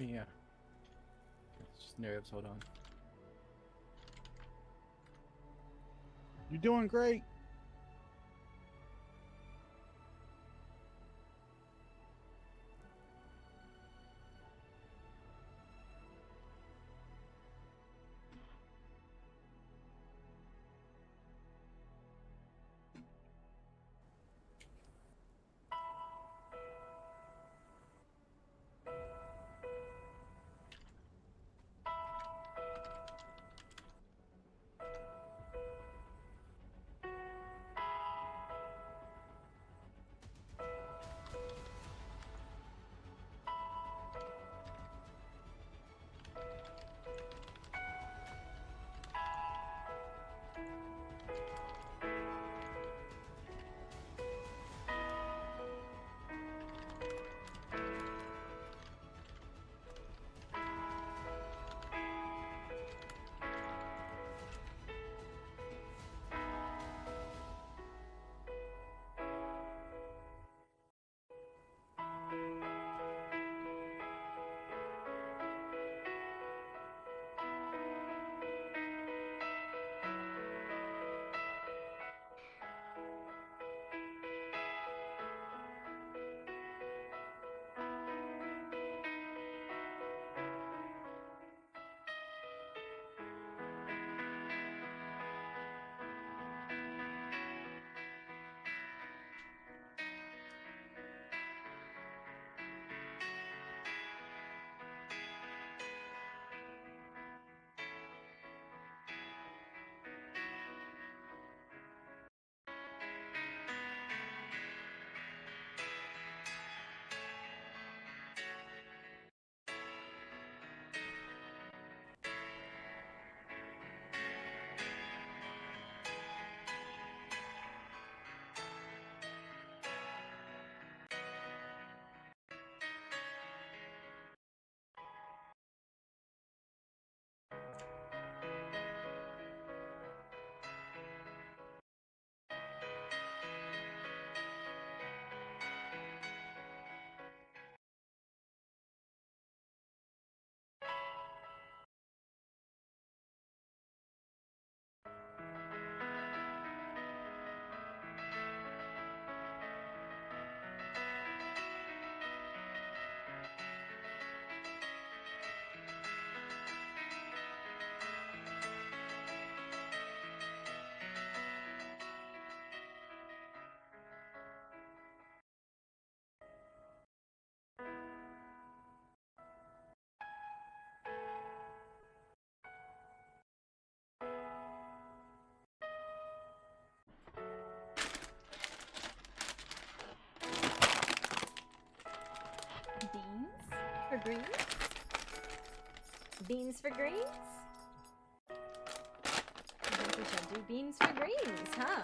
me, just nerves, hold on. You're doing great. Beans for greens? Beans for greens? I think we shall do beans for greens, huh?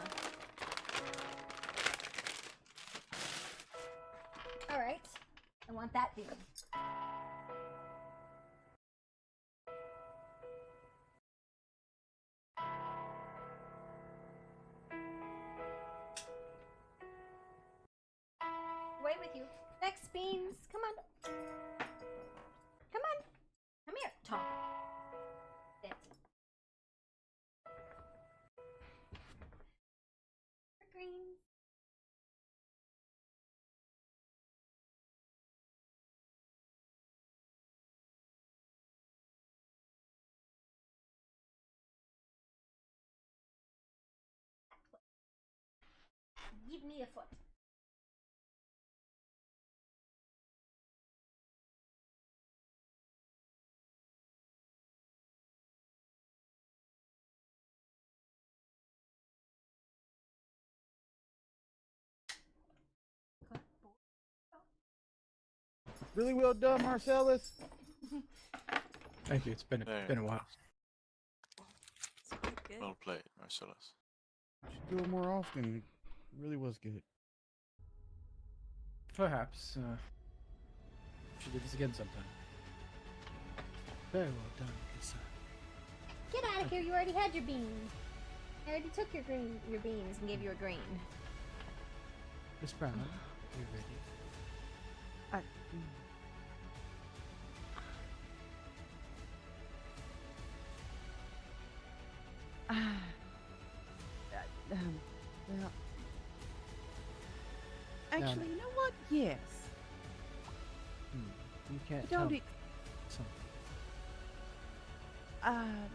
Alright. I want that bean. Away with you. Next beans. Come on. Come on. Come here. Talk. Fancy. For greens. Give me a foot. Really well done, Marcellus. Thank you. It's been a while. Well played, Marcellus. You should do it more often. It really was good. Perhaps. Should do this again sometime. Very well done, good sir. Get out of here! You already had your beans. I already took your beans and gave you a green. Miss Brown, are you ready? Actually, you know what? Yes. You can't I tell don't me something.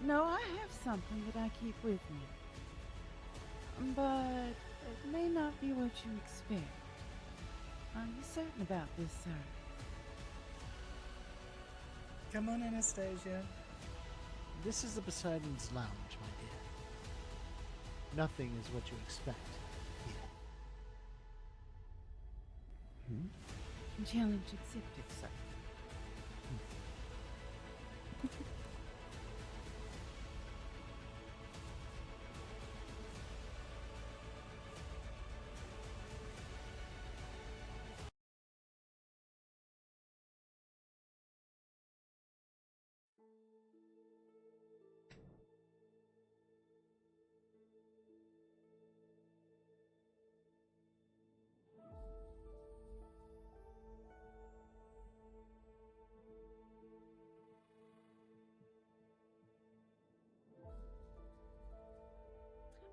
No, I have something that I keep with me. But it may not be what you expect. Are you certain about this, sir? Come on, Anastasia. This is the Poseidon's Lounge, my dear. Nothing is what you expect here. Challenge accepted, sir.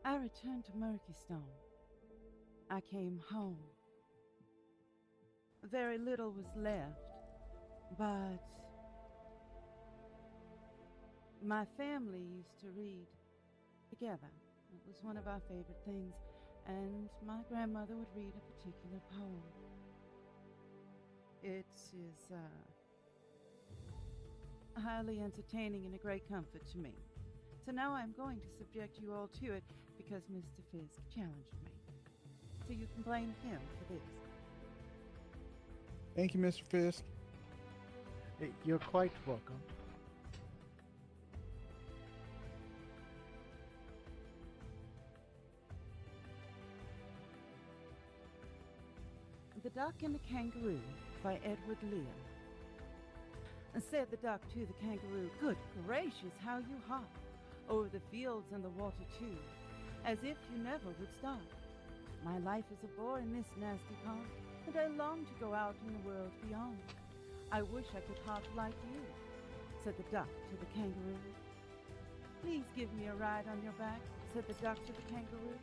I returned to Murkystone. I came home. Very little was left, but my family used to read together. It was one of our favorite things, and my grandmother would read a particular poem. It is highly entertaining and a great comfort to me. So now I'm going to subject you all to it because Mr. Fisk challenged me. So you can blame him for this. Thank you, Mr. Fisk. You're quite welcome. The Duck and the Kangaroo by Edward Lear. And said the duck to the kangaroo, "Good gracious, how you hop over the fields and the water too, as if you never would stop. My life is a bore in this nasty pond, and I long to go out in the world beyond. I wish I could hop like you," said the duck to the kangaroo. "Please give me a ride on your back," said the duck to the kangaroo.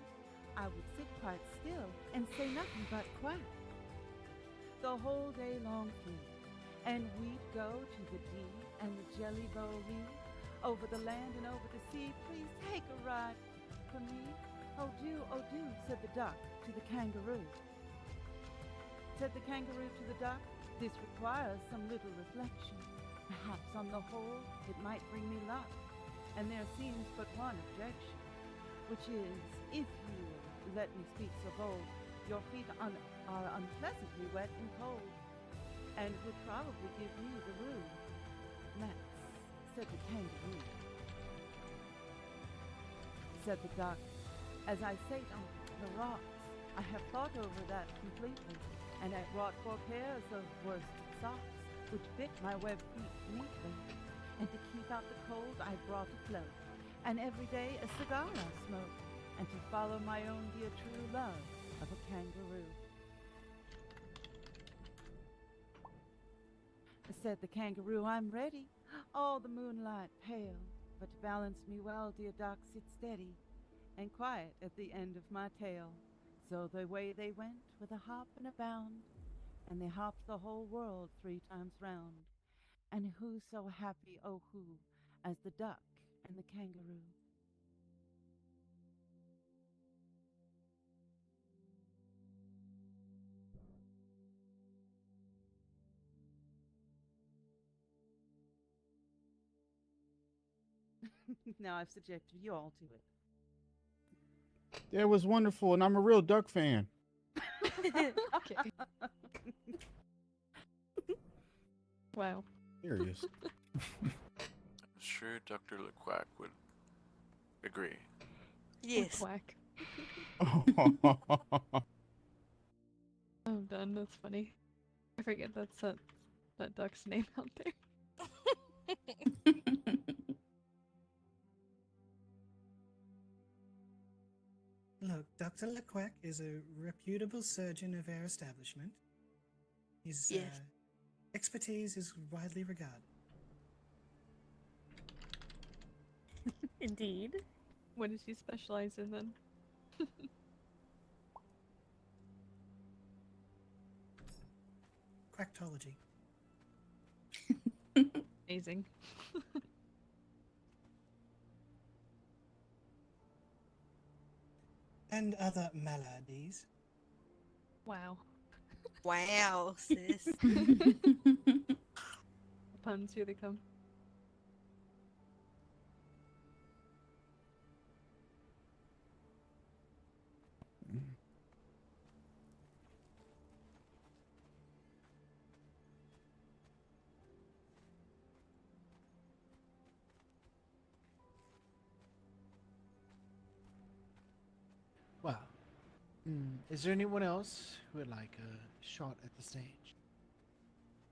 "I would sit quite still and say nothing but quack the whole day long through, and we'd go to the D and the Jelly Bowl Lee, over the land and over the sea. Please take a ride for me. Oh do, said the duck to the kangaroo. Said the kangaroo to the duck, "This requires some little reflection. Perhaps on the whole it might bring me luck. And there seems but one objection, which is, if you let me speak so bold, your feet are unpleasantly wet and cold, and would probably give you the roo." "Max," said the kangaroo. Said the duck, "As I sate on the rocks, I have thought over that completely, and I brought 4 pairs of worsted socks, which fit my webbed feet neatly. And to keep out the cold, I brought a cloak, and every day a cigar I smoke, and to follow my own dear true love of a kangaroo." Said the kangaroo, "I'm ready, all the moonlight pale, but to balance me well, dear duck, sit steady and quiet at the end of my tail." So the way they went with a hop and a bound, and they hopped the whole world 3 times round. And who so happy, oh who, as the duck and the kangaroo? Now I've subjected you all to it. That was wonderful, and I'm a real duck fan. Okay. Wow. Serious. I'm sure Dr. LeQuack would agree. Yes. Quack. I'm done. That's funny. I forget that's that duck's name out there. Look, Dr. LeQuack is a reputable surgeon of our establishment. His Yes. expertise is widely regarded. Indeed. What does he specialize in then? proctology. Amazing. And other maladies. Wow. Wow, sis. Puns, here they come. Wow. Is there anyone else who would like a shot at the stage?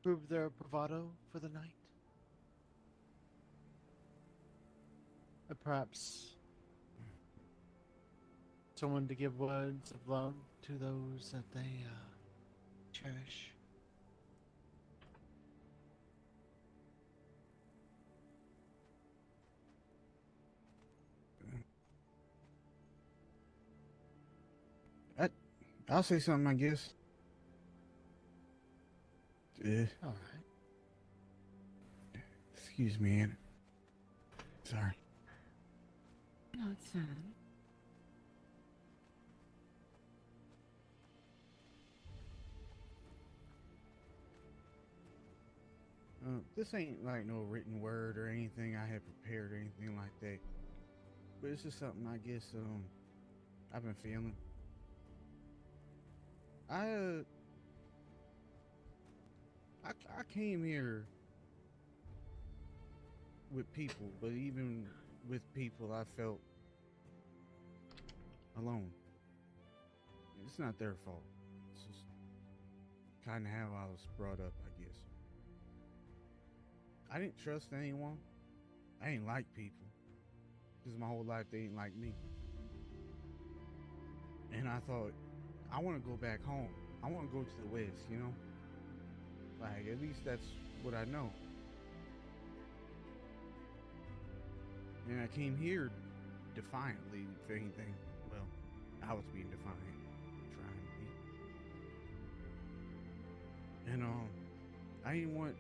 Prove their bravado for the night? Or perhaps someone to give words of love to those that they cherish? I'll say something, I guess. All right. Excuse me, Anna. Sorry. No, it's fine. This ain't like no written word or anything I have prepared or anything like that. But it's just something I guess I've been feeling. I came here with people, but even with people I felt alone. It's not their fault. It's just kind of how I was brought up, I guess. I didn't trust anyone. I ain't like people. Because my whole life they ain't like me. And I thought, I want to go back home. I want to go to the West, you know? Like, at least that's what I know. And I came here defiantly, if anything. Well, I was being defiant, trying to be. And I didn't want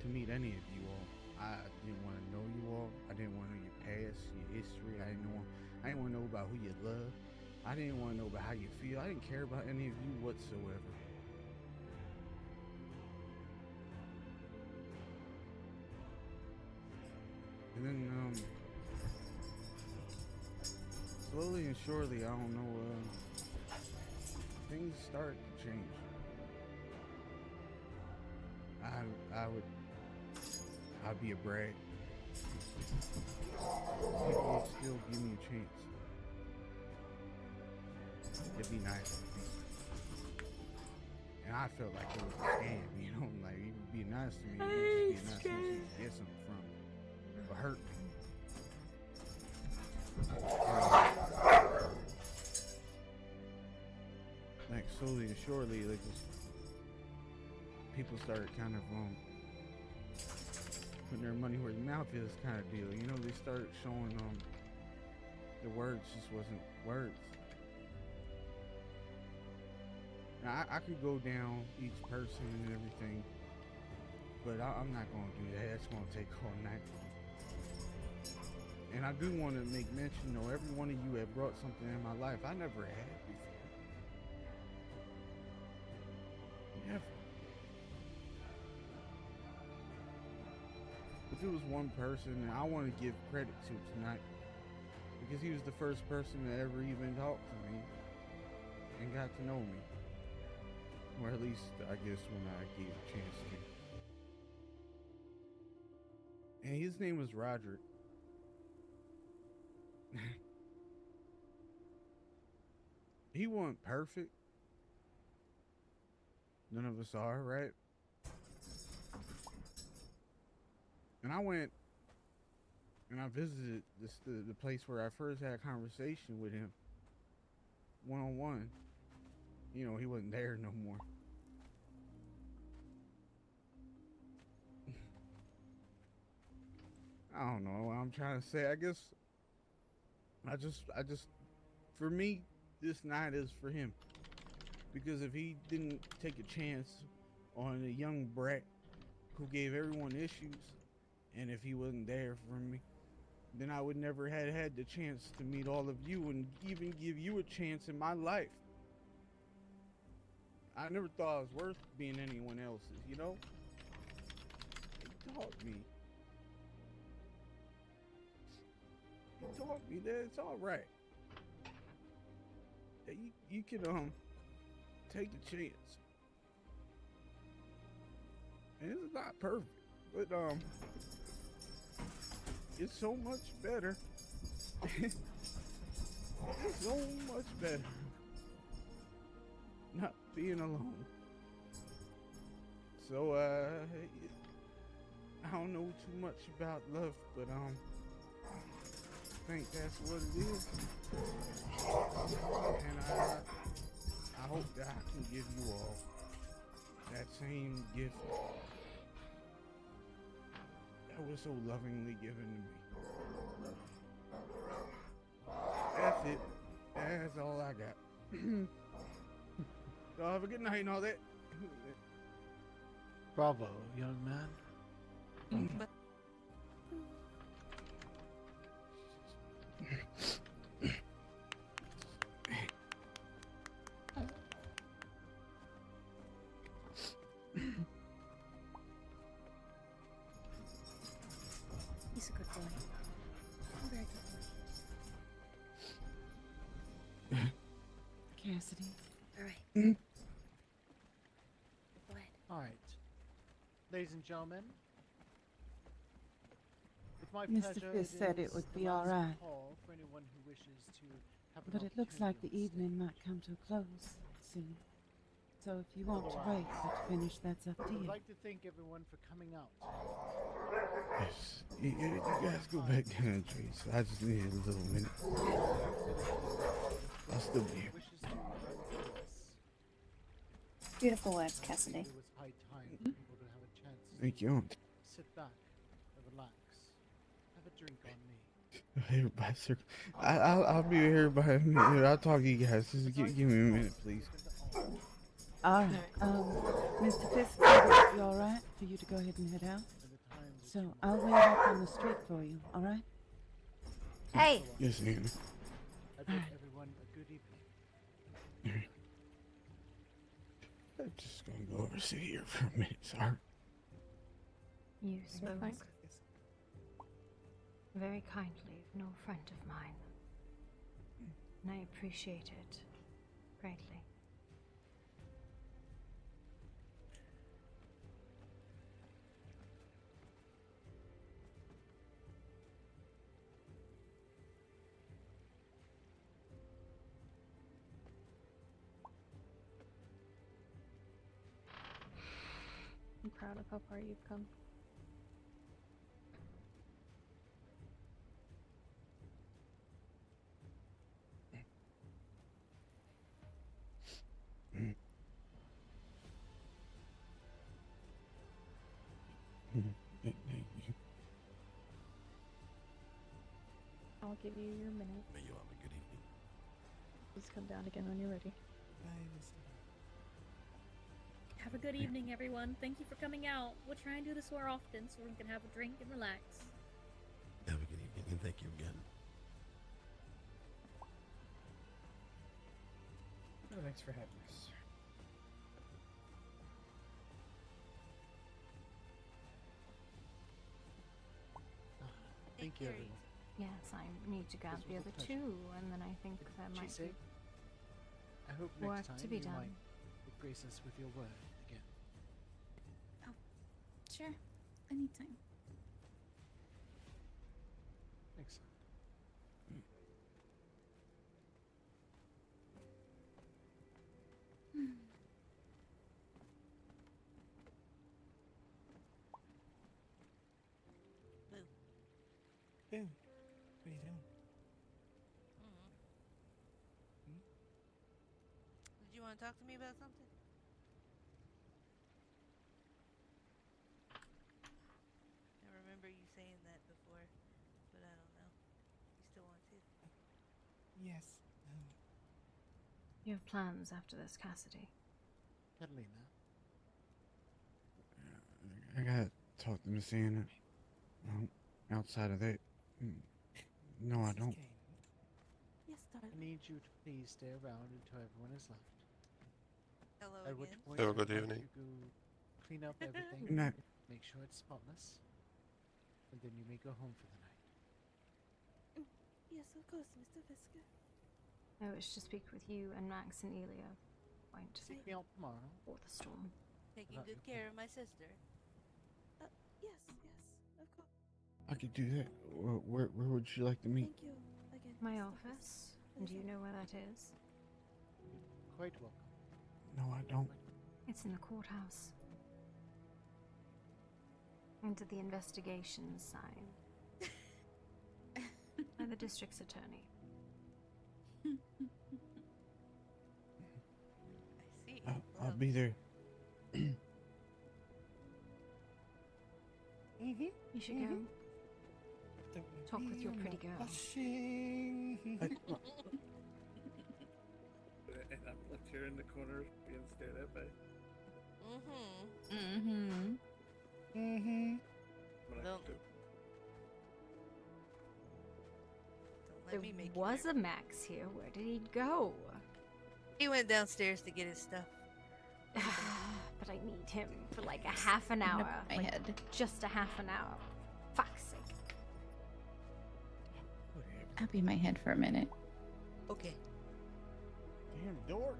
to meet any of you all. I didn't want to know you all. I didn't want to know your past, your history. I didn't want to know about who you love. I didn't want to know about how you feel. I didn't care about any of you whatsoever. And then, slowly and surely, I don't know, things start to change. I'd be a brag. People would still give me a chance. It'd be nice. And I felt like it was a scam, you know? Like, you would be nice to me, you would just be nice to me, so you get something from me. But hurt me. Like, slowly and surely, like, just people started kind of putting their money where their mouth is, kind of deal. You know, they started showing the words just wasn't words. Now, I could go down each person and everything, but I'm not going to do that. It's going to take all night. And I do want to make mention, though, every one of you have brought something in my life I never had before. Never. But there was one person that I want to give credit to tonight, because he was the first person to ever even talk to me and got to know me. Or at least, I guess, when I gave a chance to. And his name was Roderick. He wasn't perfect. None of us are, right? And I went and I visited the place where I first had a conversation with him, one-on-one. You know, he wasn't there no more. I don't know what I'm trying to say. I guess I just for me, this night is for him. Because if he didn't take a chance on a young brat who gave everyone issues, and if he wasn't there for me, then I would never have had the chance to meet all of you and even give you a chance in my life. I never thought I was worth being anyone else's, you know? He taught me. He taught me that it's all right. That you can take a chance. And it's not perfect, but it's so much better. It's so much better not being alone. So I don't know too much about love, but I think that's what it is. And I hope that I can give you all that same gift that was so lovingly given to me. That's it. That's all I got. So have a good night and all that. Bravo, young man. He's a good boy. A very good boy. Cassidy. All right. Go ahead. All right. Ladies and gentlemen, with my Mr. pleasure, Fisk said it is would the be all last right. call for anyone who wishes to have an But it looks like the opportunity on evening might come to a close soon. So if you want to wait or to finish, that's up to I would you. like to thank everyone for coming out. Yes. You guys go back down, Trace. I just need a little minute. I'll still be here. Wishes to run this. Beautiful words, Cassidy. It was high time for people to have a chance to Thank you. sit back and relax. Have a drink on me. Everybody, sir. I'll be here by a minute. I'll talk to you guys. Just give me a minute, please. All right. Mr. Fisk said it would be all right for you to go ahead and head out. So I'll wait up on the street for you, all right? Hey! Yes, Anna. I bid everyone a good evening. I'm just gonna go over and sit here for a minute, sorry. You spoke very kindly of no friend of mine, and I appreciate it greatly. I'm proud of how far you've come. Thank you. I'll give you your minute. May you have a good evening. Just come down again when you're ready. Have a good evening, everyone. Thank you for coming out. We'll try and do this more often so we can have a drink and relax. Have a good evening, and thank you again. Oh, thanks for having us. Thank you, everyone. Yes, I need to grab the was a other pleasure. two, and then I think there might Chase, be I hope work next time to be you done. might grace us with your word again. Sure. Anytime. Excellent. Boo, what are you doing? Did you want to talk to me about something? I remember you saying that before, but I don't know. You still want to? Yes. You have plans after this, Cassidy? Catalina, I gotta talk to Miss Anna. Outside of that, no, I don't. Yes, I darling. need you to please stay around until everyone is left. Hello At which again. point, Have a good I'd like evening. to go clean up everything, Good night. make sure it's spotless, and then you may go home for the night. Yes, of course, Mr. Fisker. I wish to speak with you and Max and Elia. Point. Seek me out tomorrow. Or the storm. Taking About good your care of my sister. Yes, of course. I could do that. Where would you like to meet? Thank you again. My Mr. office. Fisker. And do you know where that is? Quite welcome. No, I don't. It's in the courthouse. Into the investigations sign. By the district's attorney. I see. I'll be there. You should go. Talk with your pretty girl. And I'm left here in the corner being stared at by. What I Don't- can do. Let There me make was a Max here. Where did he go? He went downstairs to get his stuff. But I need him for like a half an I'm gonna hour. put my Like, head. just a half an hour. Fuck's sake. I'll be my head for a minute. Okay. Damn dork.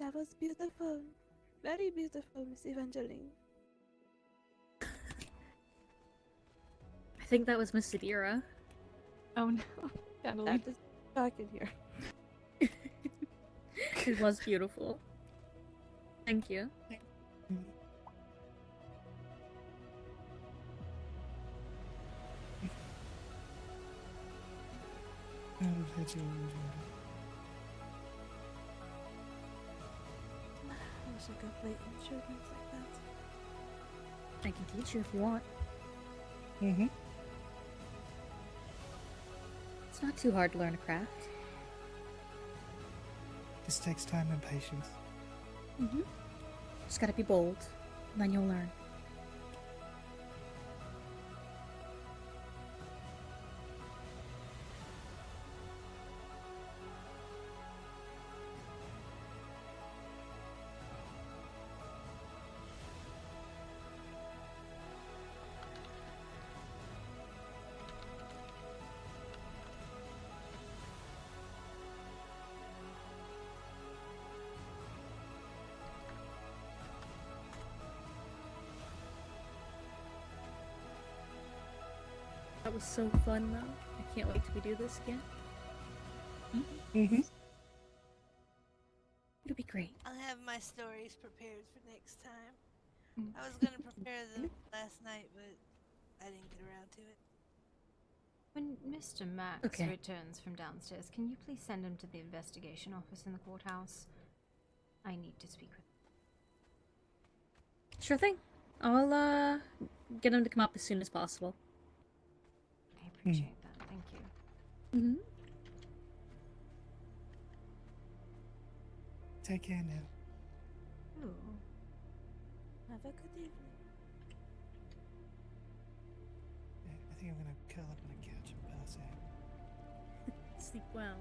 That was beautiful. Very beautiful, Miss Evangeline. I think that was Miss Sadira. Oh no, Natalie. That is I can hear. It was beautiful. Thank you. I'm glad you enjoyed I wish I could play instruments like that. I can teach you if you want. it. Mm-hmm. It's not too hard to learn a craft. Just takes time and patience. Mm-hmm. Just gotta be bold, and then you'll learn. That was so fun, though. I can't wait till we do this again. Mm-hmm. It'll be great. I'll have my stories prepared for next time. I was gonna prepare them last night, but I didn't get around to it. When Mr. Max Okay. returns from downstairs, can you please send him to the investigation office in the courthouse? I need to speak with him. Sure thing. I'll get him to come up as soon as possible. I appreciate that. Thank you. Mm-hmm. Take care now. Ooh. Have a good evening. Yeah, I think I'm gonna curl up on a couch and pass out. Sleep well.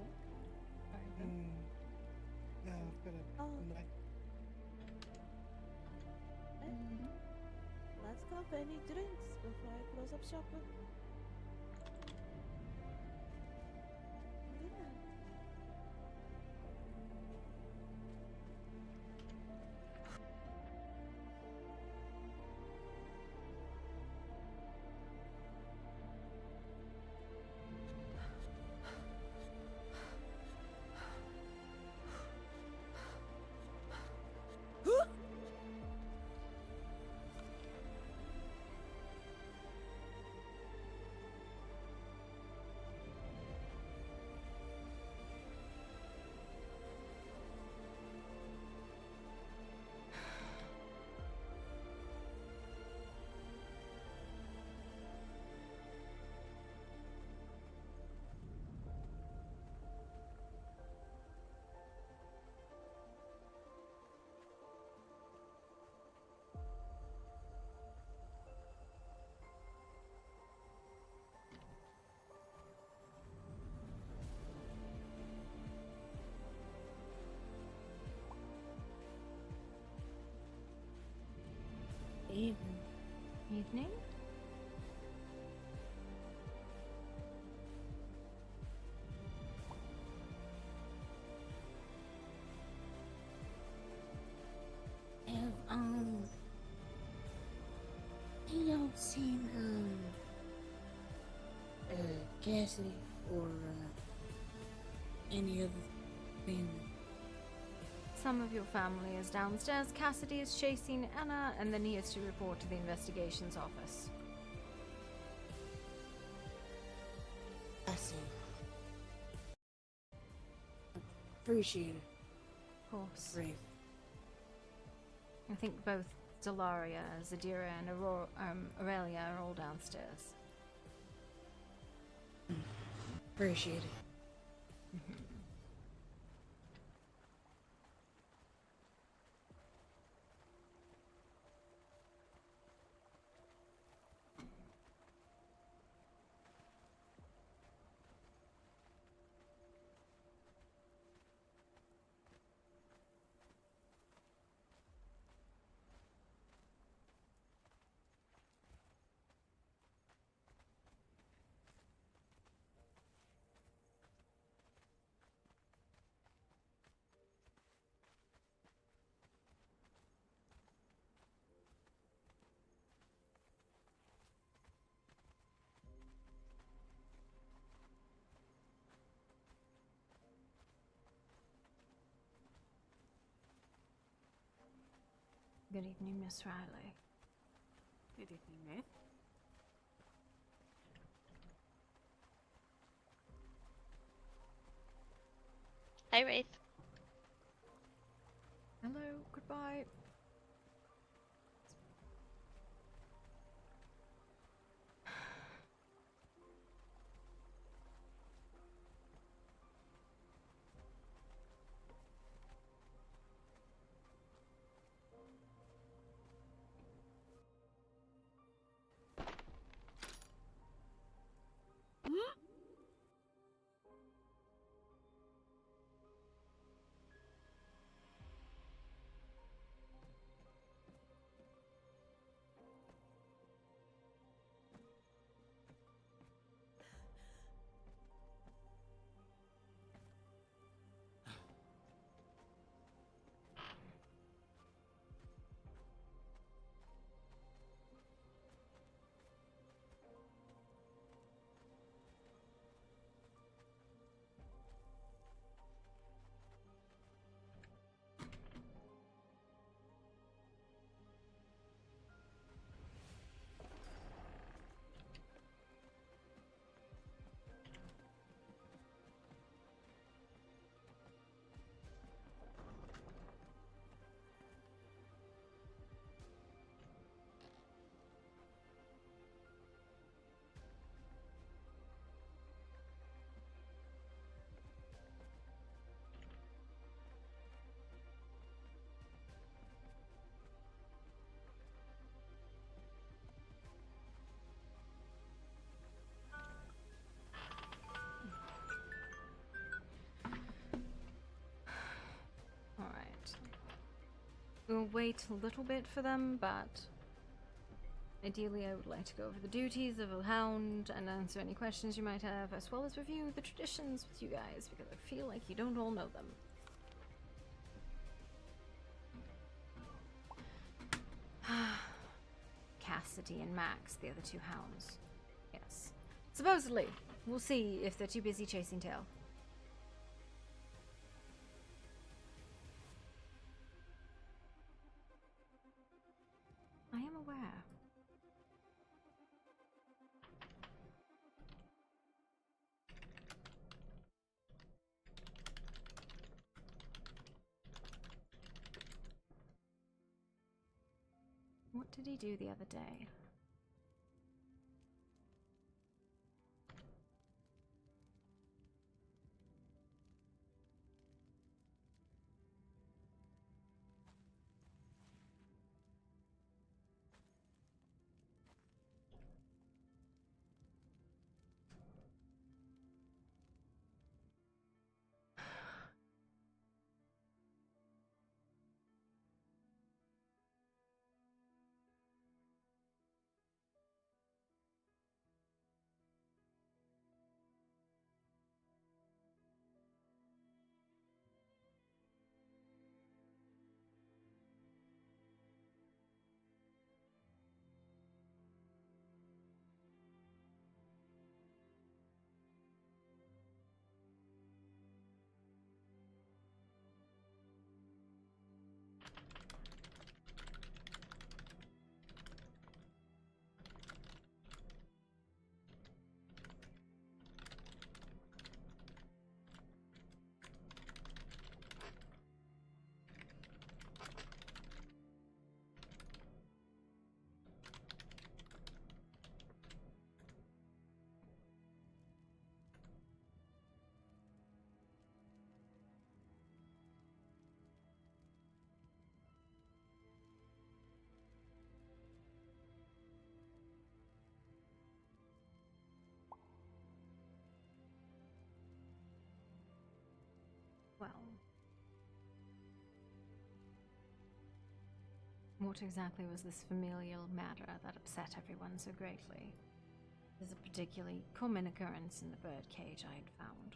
No, I've got a night. Let's go for any drinks before I close up shop. Good night. Evening? Y'all seen Cassidy or any other family? Some of your family is downstairs. Cassidy is chasing Anna, and then he is to report to the investigations office. I see. Appreciate it. Of course. Brave. I think both Delaria, Zadira, and Aurelia are all downstairs. Appreciate it. Good evening, Miss Riley. Good evening, Myth. Hi, Wraith. Hello, goodbye. Alright. We'll wait a little bit for them, but ideally I would like to go over the duties of a hound and answer any questions you might have, as well as review the traditions with you guys, because I feel like you don't all know them. Cassidy and Max, the other two hounds. Yes. Supposedly. We'll see if they're too busy chasing tail. I am aware. What did he do the other day? Well, what exactly was this familial matter that upset everyone so greatly? It is a particularly common occurrence in the bird cage I had found.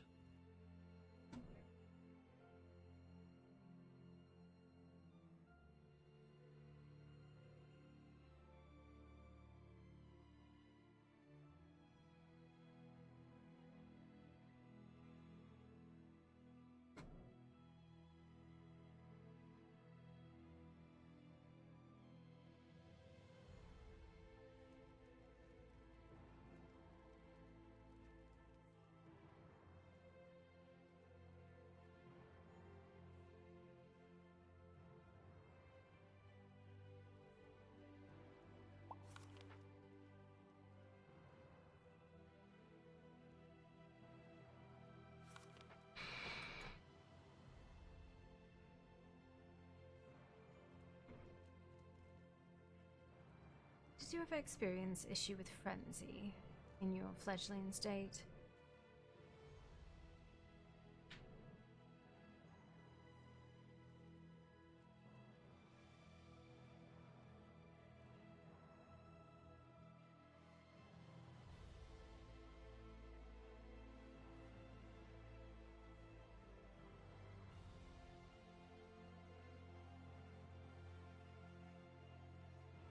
Did you ever experience issue with frenzy in your fledgling state?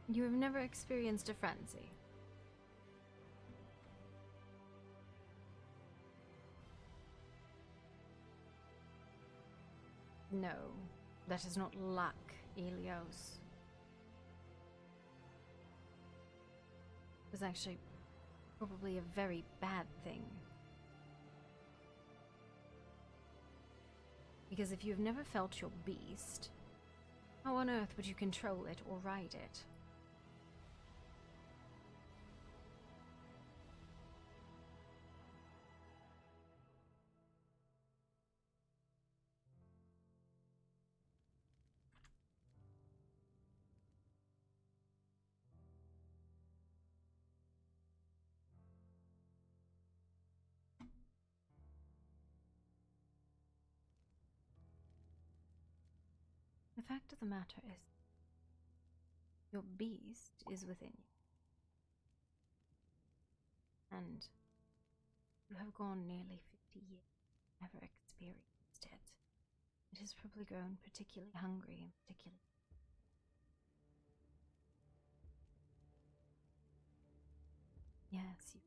You have never experienced a frenzy? No, that is not luck, Elios. It was actually probably a very bad thing. Because if you have never felt your beast, how on earth would you control it or ride it? The fact of the matter is, your beast is within you. And you have gone nearly 50 years, never experienced it. It has probably grown particularly hungry and particularly... Yes, you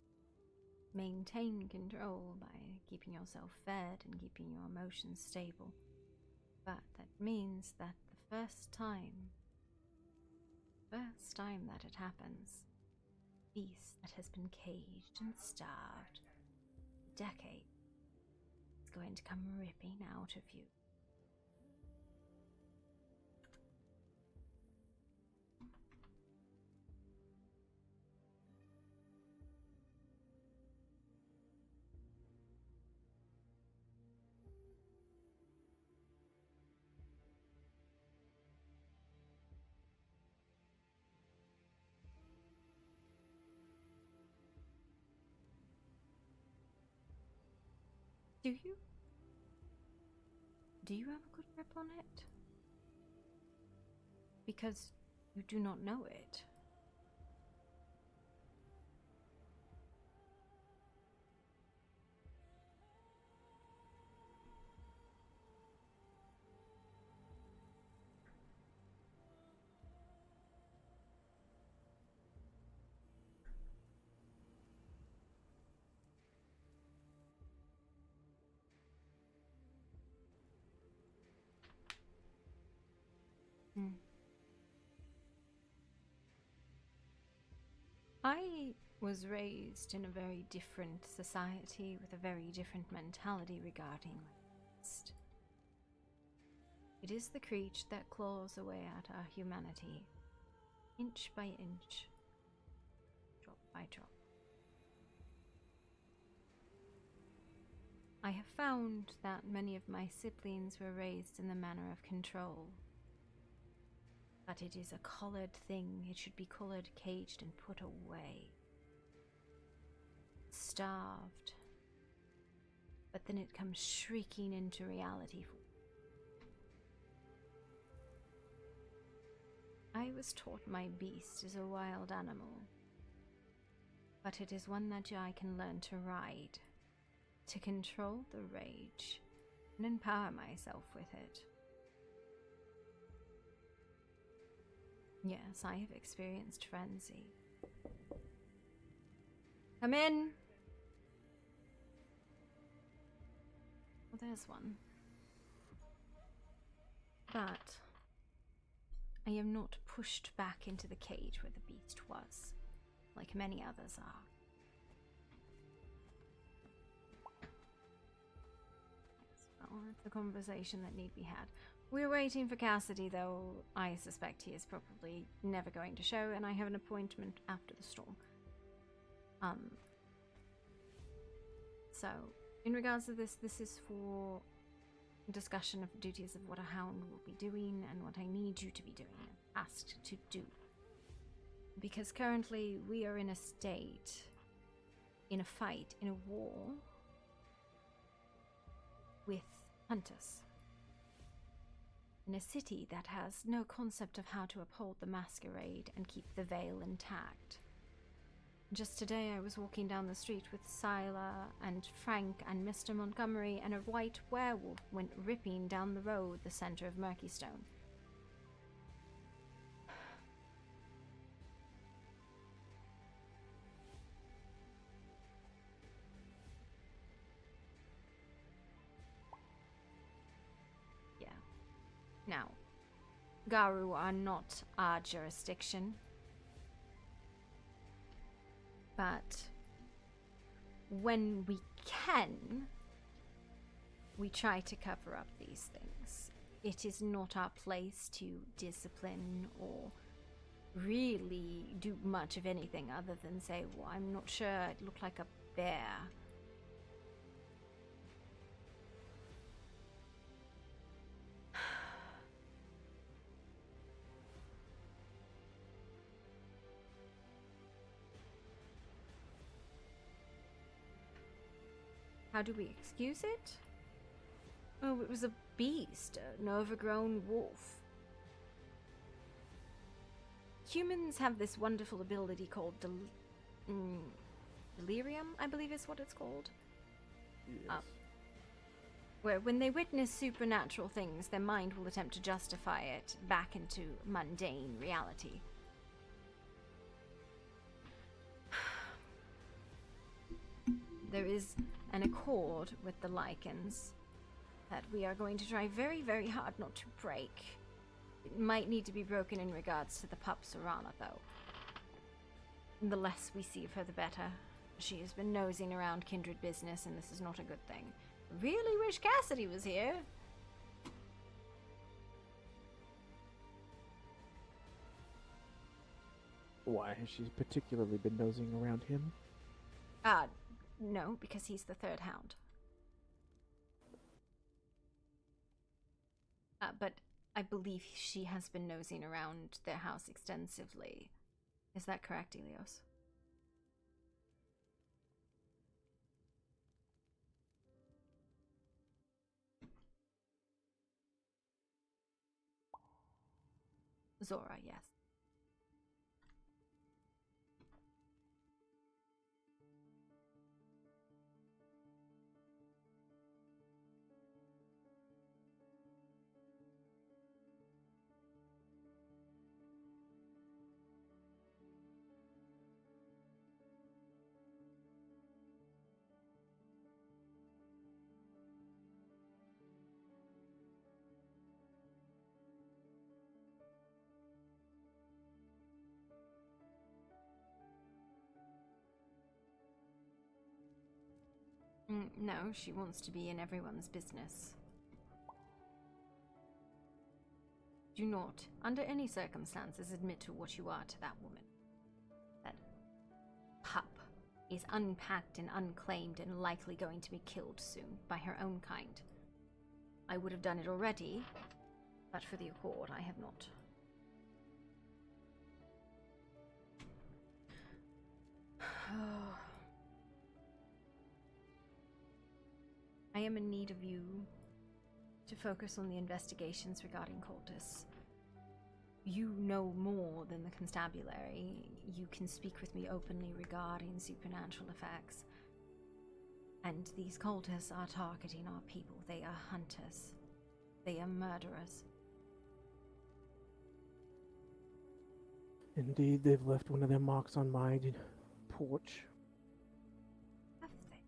maintain control by keeping yourself fed and keeping your emotions stable. But that means that the first time that it happens, a beast that has been caged and starved for decades is going to come ripping out of you. Do you? Do you have a good grip on it? Because you do not know it. I was raised in a very different society with a very different mentality regarding my beast. It is the creature that claws away at our humanity, inch by inch, drop by drop. I have found that many of my siblings were raised in the manner of control. But it is a collared thing. It should be collared, caged, and put away. Starved. But then it comes shrieking into reality. I was taught my beast is a wild animal. But it is one that I can learn to ride. To control the rage. And empower myself with it. Yes, I have experienced frenzy. Come in! Well, there's one. But I am not pushed back into the cage where the beast was, like many others are. Well, it's a conversation that need be had. We're waiting for Cassidy, though I suspect he is probably never going to show, and I have an appointment after the storm. So, in regards to this is for discussion of duties of what a hound will be doing and what I need you to be doing, asked to do. Because currently we are in a state, in a fight, in a war with hunters. In a city that has no concept of how to uphold the masquerade and keep the veil intact. Just today I was walking down the street with Sila and Frank and Mr. Montgomery, and a white werewolf went ripping down the road, the center of Murkystone. Yeah. Now, Garu are not our jurisdiction. But when we can, we try to cover up these things. It is not our place to discipline or really do much of anything other than say, well, I'm not sure, it looked like a bear. How do we excuse it? Oh, it was a beast, an overgrown wolf. Humans have this wonderful ability called delirium, I believe is what it's called. Yes. Where when they witness supernatural things, their mind will attempt to justify it back into mundane reality. There is an accord with the lichens that we are going to try very, very hard not to break. It might need to be broken in regards to the pup Serana, though. The less we see of her, the better. She has been nosing around kindred business, and this is not a good thing. Really wish Cassidy was here. Why has she particularly been nosing around him? No, because he's the third hound. But I believe she has been nosing around their house extensively. Is that correct, Elios? Zora, yes. No, she wants to be in everyone's business. Do not, under any circumstances, admit to what you are to that woman. That pup is unpacked and unclaimed and likely going to be killed soon by her own kind. I would have done it already, but for the Accord, I have not. I am in need of you to focus on the investigations regarding cultists. You know more than the constabulary. You can speak with me openly regarding supernatural effects. And these cultists are targeting our people. They are hunters. They are murderers. Indeed, they've left one of their marks on my porch. Have they?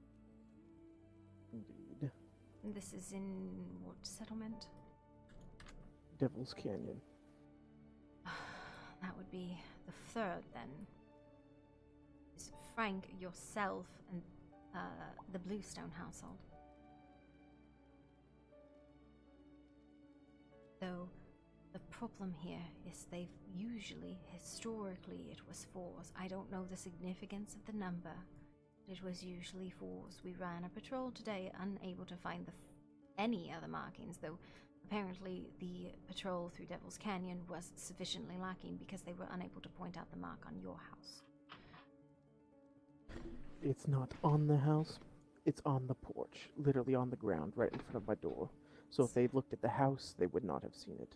Indeed. This is in what settlement? Devil's Canyon. That would be the third, then. Is Frank, yourself, and the Bluestone household. Though the problem here is they've usually, historically, it was fours. I don't know the significance of the number. It was usually fours. We ran a patrol today, unable to find any other markings, though Apparently, the patrol through Devil's Canyon was sufficiently lacking because they were unable to point out the mark on your house. It's not on the house, it's on the porch, literally on the ground right in front of my door. So if they'd looked at the house, they would not have seen it.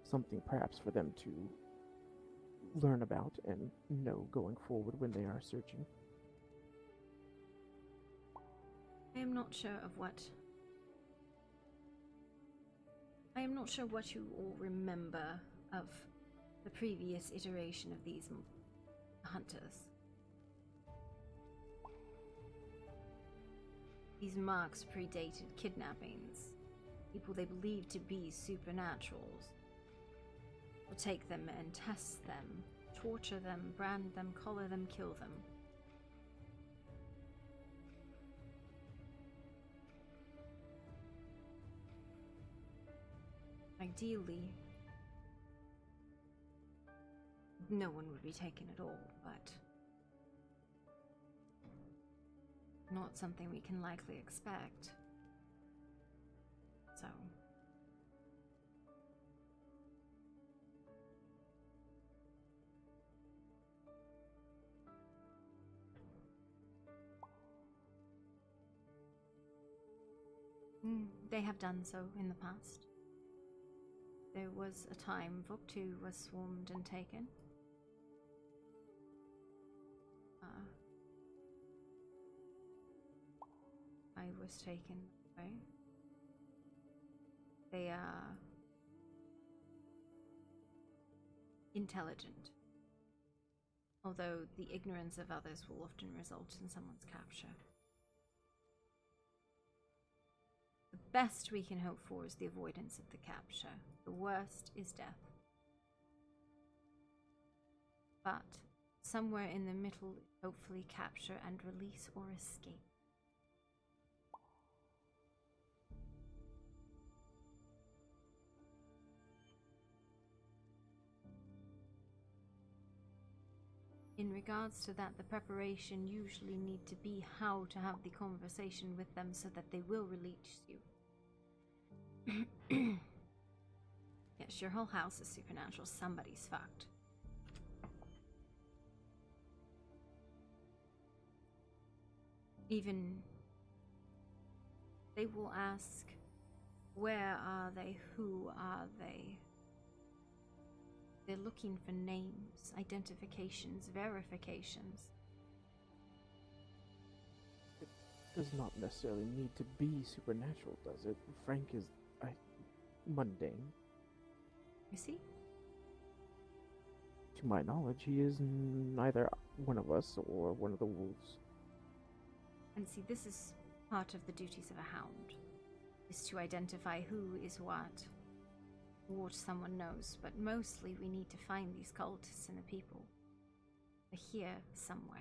Something perhaps for them to learn about and know going forward when they are searching. I am not sure what you all remember of the previous iteration of these hunters. These marks predated kidnappings. People they believed to be supernaturals. Will take them and test them, torture them, brand them, collar them, kill them. Ideally, no one would be taken at all, but not something we can likely expect. So, they have done so in the past. There was a time Voktu was swarmed and taken. I was taken away. They are intelligent, although the ignorance of others will often result in someone's capture. The best we can hope for is the avoidance of the capture. The worst is death. But somewhere in the middle, hopefully capture and release or escape. In regards to that, the preparation usually need to be how to have the conversation with them so that they will release you. Yes, your whole house is supernatural. Somebody's fucked. Even they will ask, where are they? Who are they? They're looking for names, identifications, verifications. It does not necessarily need to be supernatural, does it? Frank is mundane. You see? To my knowledge, he is neither one of us or one of the wolves. And see, this is part of the duties of a hound, is to identify who is what someone knows, but mostly we need to find these cultists and the people. They're here somewhere.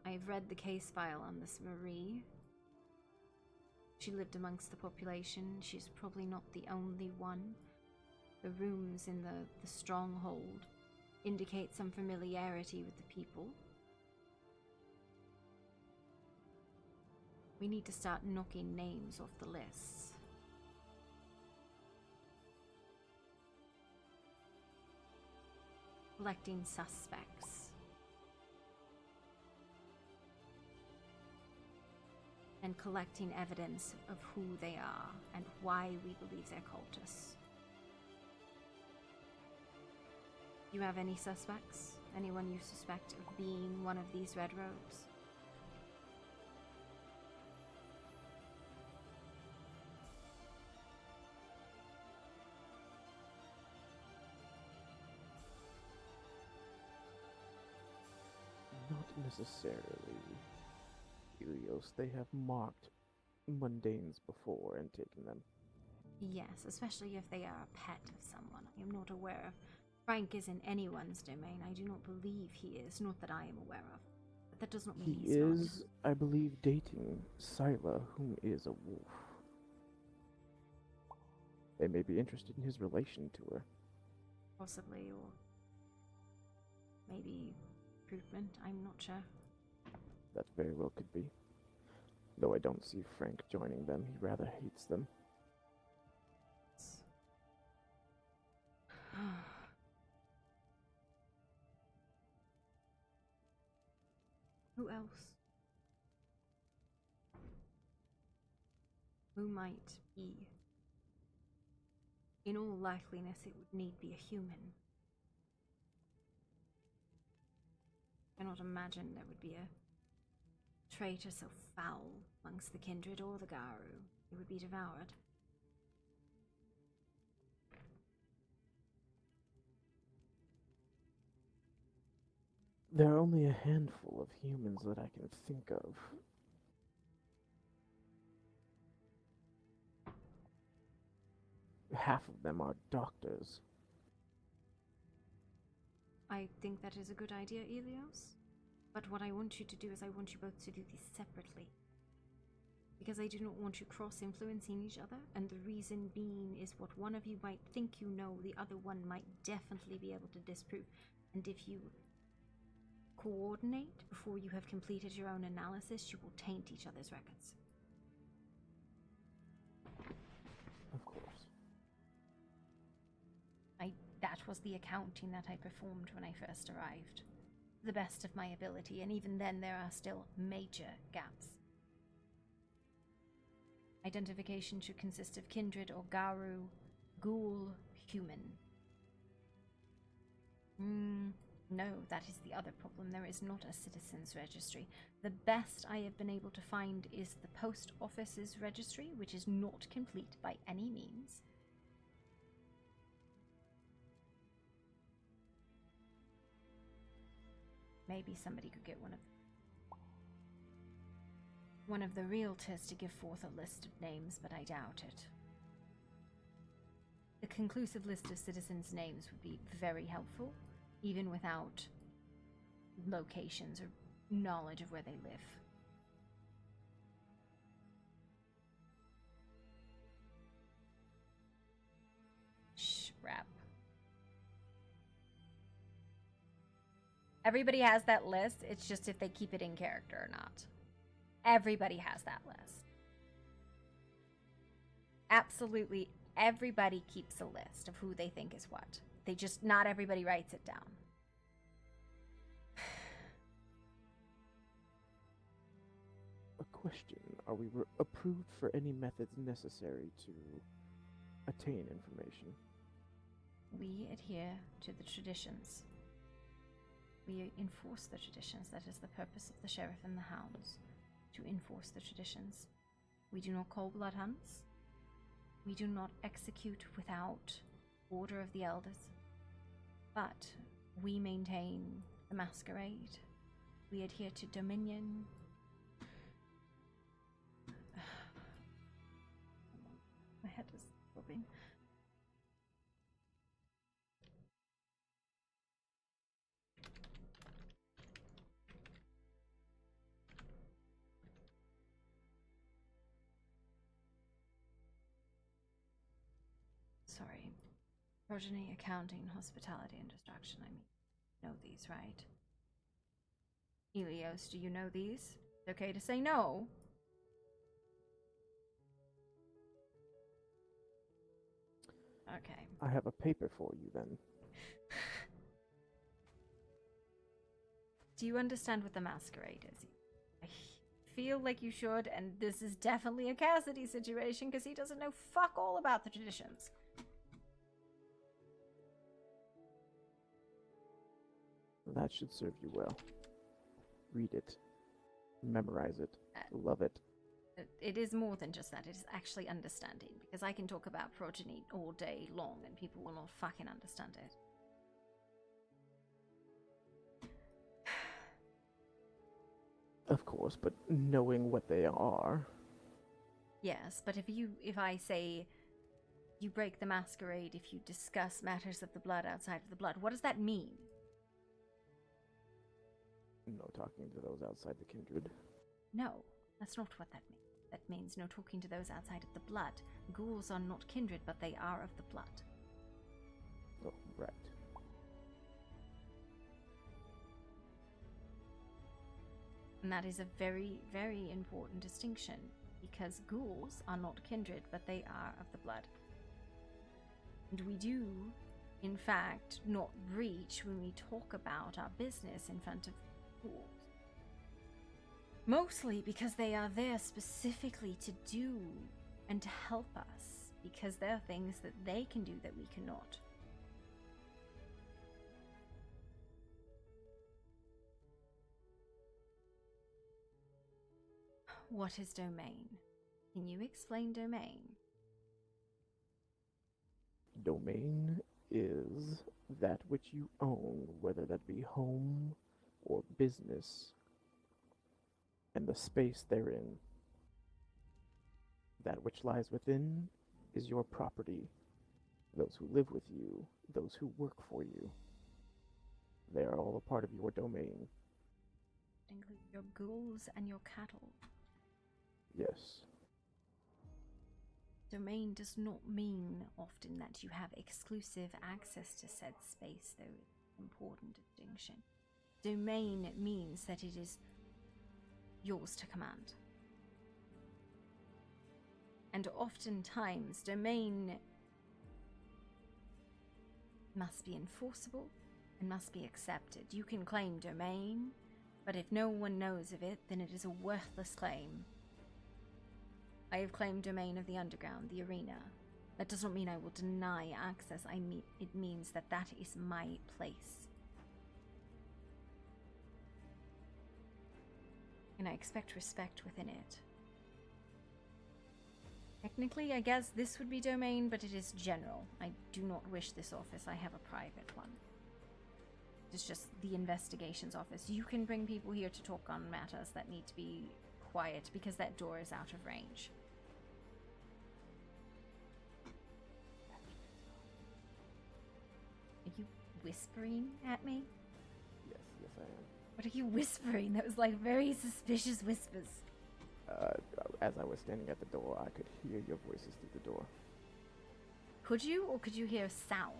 I've read the case file on this Marie. She lived amongst the population. She's probably not the only one. The rooms in the stronghold indicate some familiarity with the people. We need to start knocking names off the lists. Collecting suspects. And collecting evidence of who they are and why we believe they're cultists. You have any suspects? Anyone you suspect of being one of these red robes? Not necessarily, Helios. They have marked mundanes before and taken them. Yes, especially if they are a pet of someone. I am not aware of. Frank is in anyone's domain. I do not believe he is, not that I am aware of. But that does not mean He he's not. is, I believe, dating Scylla, whom is a wolf. They may be interested in his relation to her. Possibly, or maybe recruitment. I'm not sure. That very well could be. Though I don't see Frank joining them, he rather hates them. Who else? Who might be? In all likeliness, it would need be a human. I cannot imagine there would be a traitor so foul amongst the kindred or the Garu. He would be devoured. There are only a handful of humans that I can think of. Half of them are doctors. I think that is a good idea, Elios. But what I want you to do is I want you both to do this separately. Because I do not want you cross-influencing each other, and the reason being is what one of you might think you know, the other one might definitely be able to disprove. And if you coordinate before you have completed your own analysis, you will taint each other's records. Of course. That was the accounting that I performed when I first arrived. To the best of my ability, and even then there are still major gaps. Identification should consist of kindred or Garu, ghoul, human. No, that is the other problem. There is not a citizens registry. The best I have been able to find is the post office's registry, which is not complete by any means. Maybe somebody could get one of the realtors to give forth a list of names, but I doubt it. A conclusive list of citizens' names would be very helpful, even without locations or knowledge of where they live. Crap. Everybody has that list, it's just if they keep it in character or not. Everybody has that list. Absolutely everybody keeps a list of who they think is what. They just, not everybody writes it down. A question. Are we approved for any methods necessary to attain information? We adhere to the traditions. We enforce the traditions. That is the purpose of the sheriff and the hounds, to enforce the traditions. We do not call blood hunts. We do not execute without order of the elders. But we maintain the masquerade. We adhere to dominion. My head is throbbing. Sorry. Progeny, accounting, hospitality, and destruction. I mean, you know these, right? Elios, do you know these? It's okay to say no. Okay. I have a paper for you then. Do you understand what the masquerade is? I feel like you should, and this is definitely a Cassidy situation because he doesn't know fuck all about the traditions. That should serve you well. Read it. Memorize it. Love it. It is more than just that. It is actually understanding, because I can talk about progeny all day long and people will not fucking understand it. Of course, but knowing what they are. Yes, but if I say you break the masquerade if you discuss matters of the blood outside of the blood, what does that mean? No talking to those outside the kindred. No, that's not what that means. That means no talking to those outside of the blood. Ghouls are not kindred, but they are of the blood. Oh, right. And that is a very, very important distinction, because ghouls are not kindred, but they are of the blood. And we do, in fact, not breach when we talk about our business in front of ghouls. Mostly because they are there specifically to do and to help us, because there are things that they can do that we cannot. What is domain? Can you explain domain? Domain is that which you own, whether that be home or business, and the space therein. That which lies within is your property. Those who live with you, those who work for you, they are all a part of your domain. Include your ghouls and your cattle. Yes. Domain does not mean often that you have exclusive access to said space, though it's an important distinction. Domain means that it is yours to command. And oftentimes, domain must be enforceable and must be accepted. You can claim domain, but if no one knows of it, then it is a worthless claim. I have claimed domain of the underground, the arena. That does not mean I will deny access. It means that that is my place. And I expect respect within it. Technically, I guess this would be domain, but it is general. I do not wish this office. I have a private one. It's just the investigations office. You can bring people here to talk on matters that need to be quiet, because that door is out of range. Are you whispering at me? Yes, I am. What are you whispering? That was like very suspicious whispers. As I was standing at the door, I could hear your voices through the door. Could you, or could you hear sounds?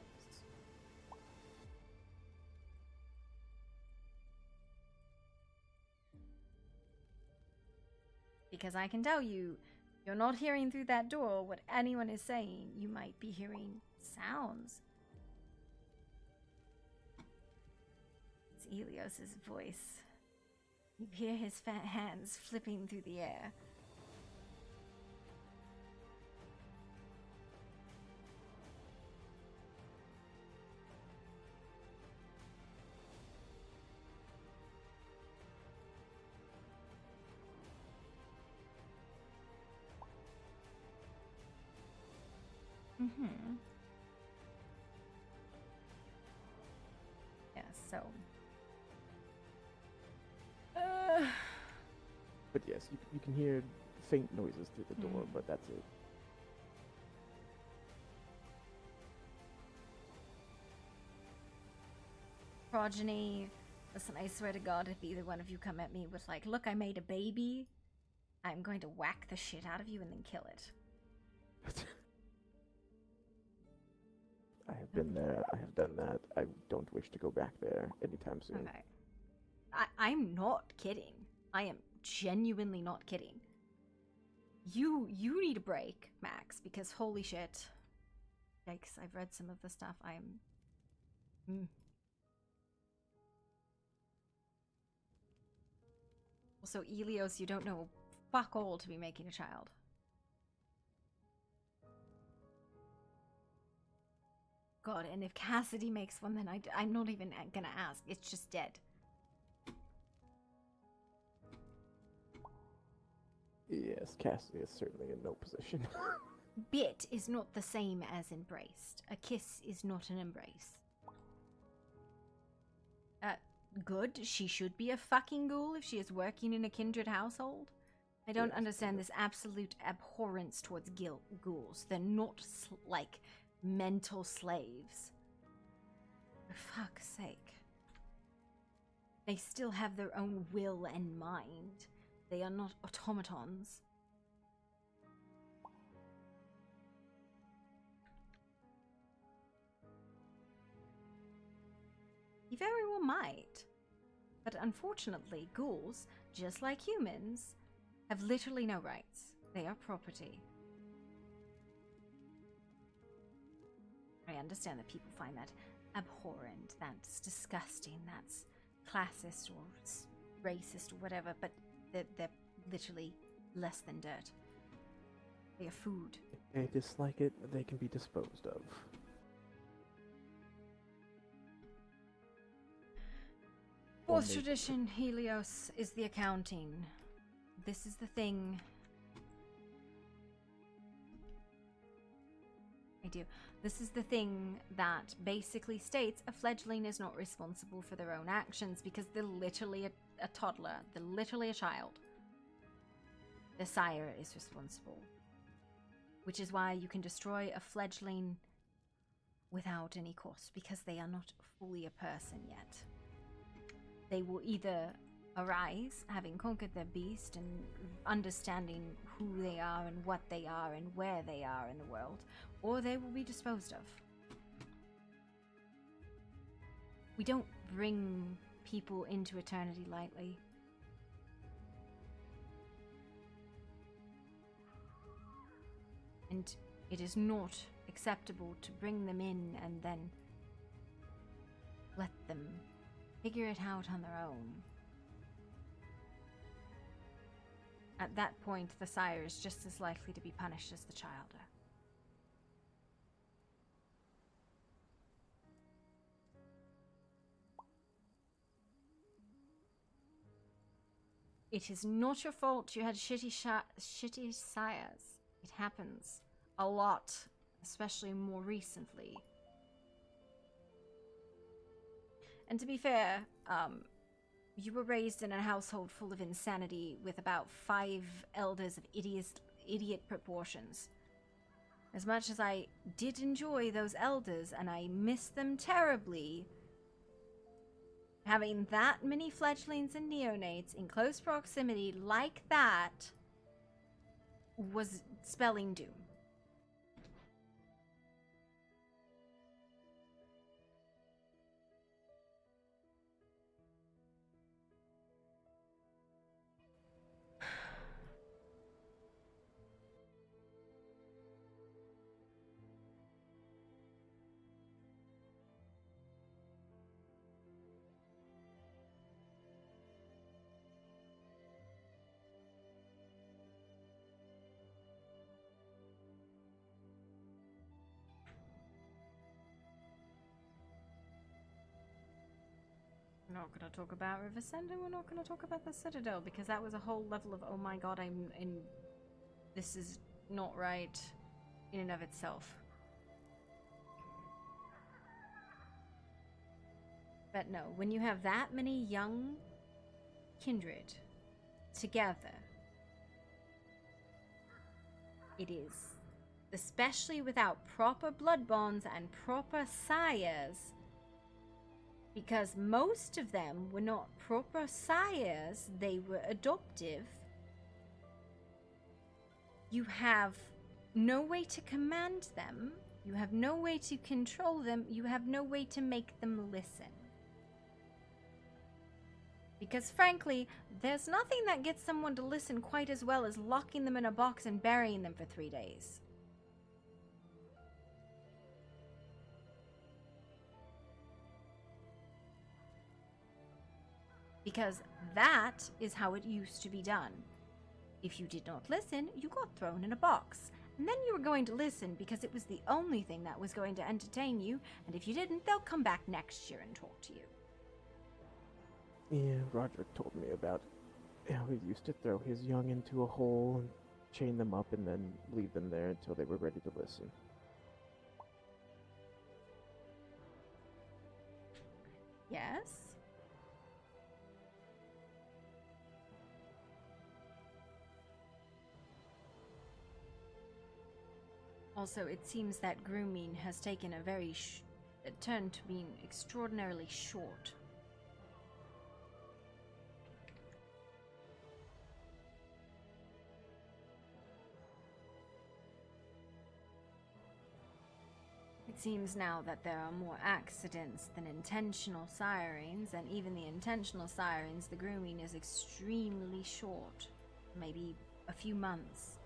Because I can tell you, you're not hearing through that door what anyone is saying. You might be hearing sounds. It's Elios's voice. You hear his fat hands flipping through the air. Yeah, so. But yes, you can hear faint noises through the door, but that's it. Progeny, listen, I swear to God, if either one of you come at me with like, look, I made a baby, I'm going to whack the shit out of you and then kill it. I have been there. I have done that. I don't wish to go back there anytime soon. Okay. I'm not kidding. I am genuinely not kidding. You need a break, Max, because holy shit. Yikes, I've read some of the stuff. Also, Elios, you don't know fuck all to be making a child. God, and if Cassidy makes one, then I'm not even gonna ask. It's just dead. Yes, Cassidy is certainly in no position. Bit is not the same as embraced. A kiss is not an embrace. Good. She should be a fucking ghoul if she is working in a kindred household. I don't understand this absolute abhorrence towards ghouls. They're not like mental slaves. For fuck's sake. They still have their own will and mind. They are not automatons. You very well might. But unfortunately, ghouls, just like humans, have literally no rights. They are property. I understand that people find that abhorrent, that's disgusting, that's classist or racist or whatever, but they're literally less than dirt. They are food. If they dislike it, they can be disposed of. Fourth tradition, Helios, is the accounting. This is the thing. I do. This is the thing that basically states a fledgling is not responsible for their own actions because they're literally a toddler. They're literally a child. The sire is responsible. Which is why you can destroy a fledgling without any cost because they are not fully a person yet. They will either arise, having conquered their beast and understanding who they are and what they are and where they are in the world, or they will be disposed of. We don't bring people into eternity lightly. And it is not acceptable to bring them in and then let them figure it out on their own. At that point, the sire is just as likely to be punished as the child are. It is not your fault you had shitty sires. It happens a lot, especially more recently. And to be fair, you were raised in a household full of insanity with about 5 elders of idiot proportions. As much as I did enjoy those elders, and I miss them terribly, having that many fledglings and neonates in close proximity like that was spelling doom. We're not going to talk about Riversend, and we're not going to talk about the Citadel, because that was a whole level of, oh my god, this is not right in and of itself. But no, when you have that many young kindred together, it is, especially without proper blood bonds and proper sires, because most of them were not proper sires, they were adoptive. You have no way to command them, you have no way to control them, you have no way to make them listen. Because frankly, there's nothing that gets someone to listen quite as well as locking them in a box and burying them for 3 days. Because that is how it used to be done. If you did not listen, you got thrown in a box. And then you were going to listen because it was the only thing that was going to entertain you, and if you didn't, they'll come back next year and talk to you. Yeah, Roderick told me about how he used to throw his young into a hole and chain them up and then leave them there until they were ready to listen. Yes? Also, it seems that grooming has taken a turn to being extraordinarily short. It seems now that there are more accidents than intentional sirens, and even the intentional sirens, the grooming is extremely short. Maybe a few months.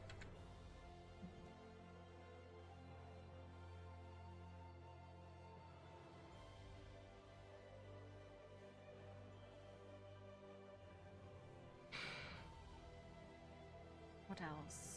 What else?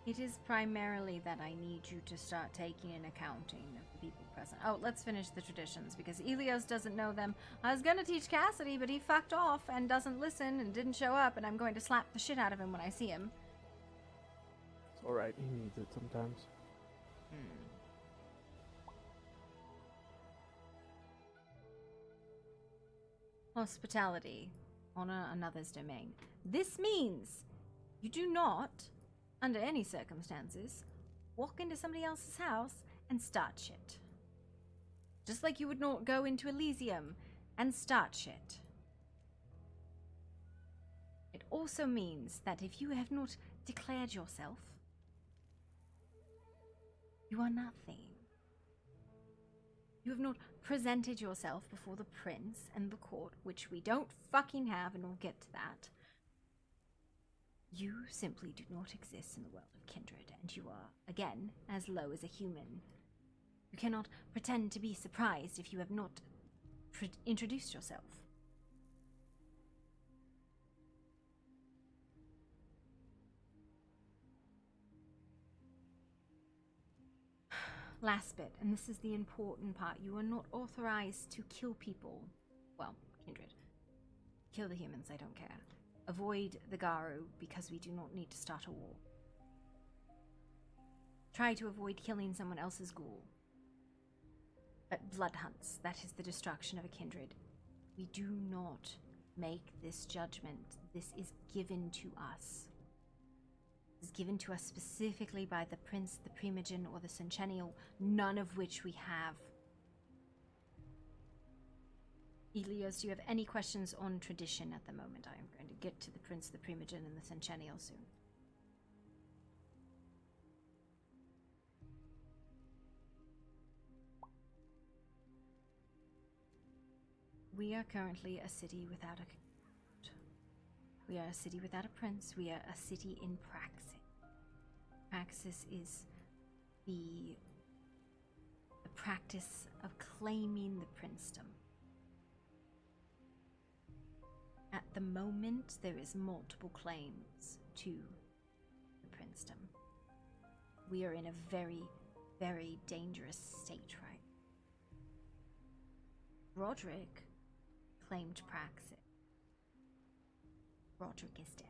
It is primarily that I need you to start taking an accounting of the people present. Oh, let's finish the traditions, because Elios doesn't know them. I was gonna teach Cassidy, but he fucked off and doesn't listen and didn't show up, and I'm going to slap the shit out of him when I see him. It's alright, he needs it sometimes. Hospitality. Honor another's domain. This means you do not, under any circumstances, walk into somebody else's house and start shit. Just like you would not go into Elysium and start shit. It also means that if you have not declared yourself, you are nothing. You have not presented yourself before the prince and the court, which we don't fucking have, and we'll get to that. You simply do not exist in the world of kindred, and you are, again, as low as a human. You cannot pretend to be surprised if you have not introduced yourself. Last bit, and this is the important part. You are not authorized to kill people. Well, kindred. Kill the humans, I don't care. Avoid the Garu, because we do not need to start a war. Try to avoid killing someone else's ghoul. But blood hunts, that is the destruction of a kindred. We do not make this judgment. This is given to us. Is given to us specifically by the Prince, the Primogen, or the Centennial, none of which we have. Elios, do you have any questions on tradition at the moment? I am going to get to the Prince, the Primogen, and the Centennial soon. We are currently a city without a... We are a city without a prince. We are a city in praxis. Praxis is the practice of claiming the princedom. At the moment, there is multiple claims to the princedom. We are in a very, very dangerous state right now. Roderick claimed praxis. Roderick is dead.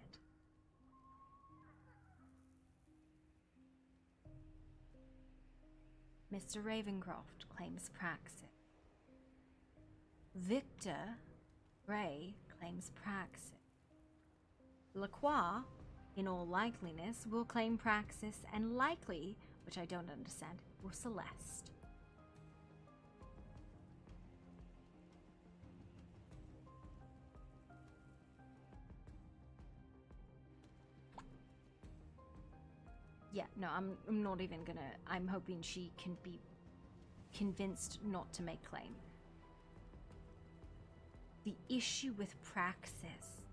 Mr. Ravencroft claims praxis. Victor Gray claims praxis. Lacroix, in all likeliness, will claim praxis, and likely, which I don't understand, will Celeste. Yeah, no, I'm not even gonna... I'm hoping she can be convinced not to make claim. The issue with praxis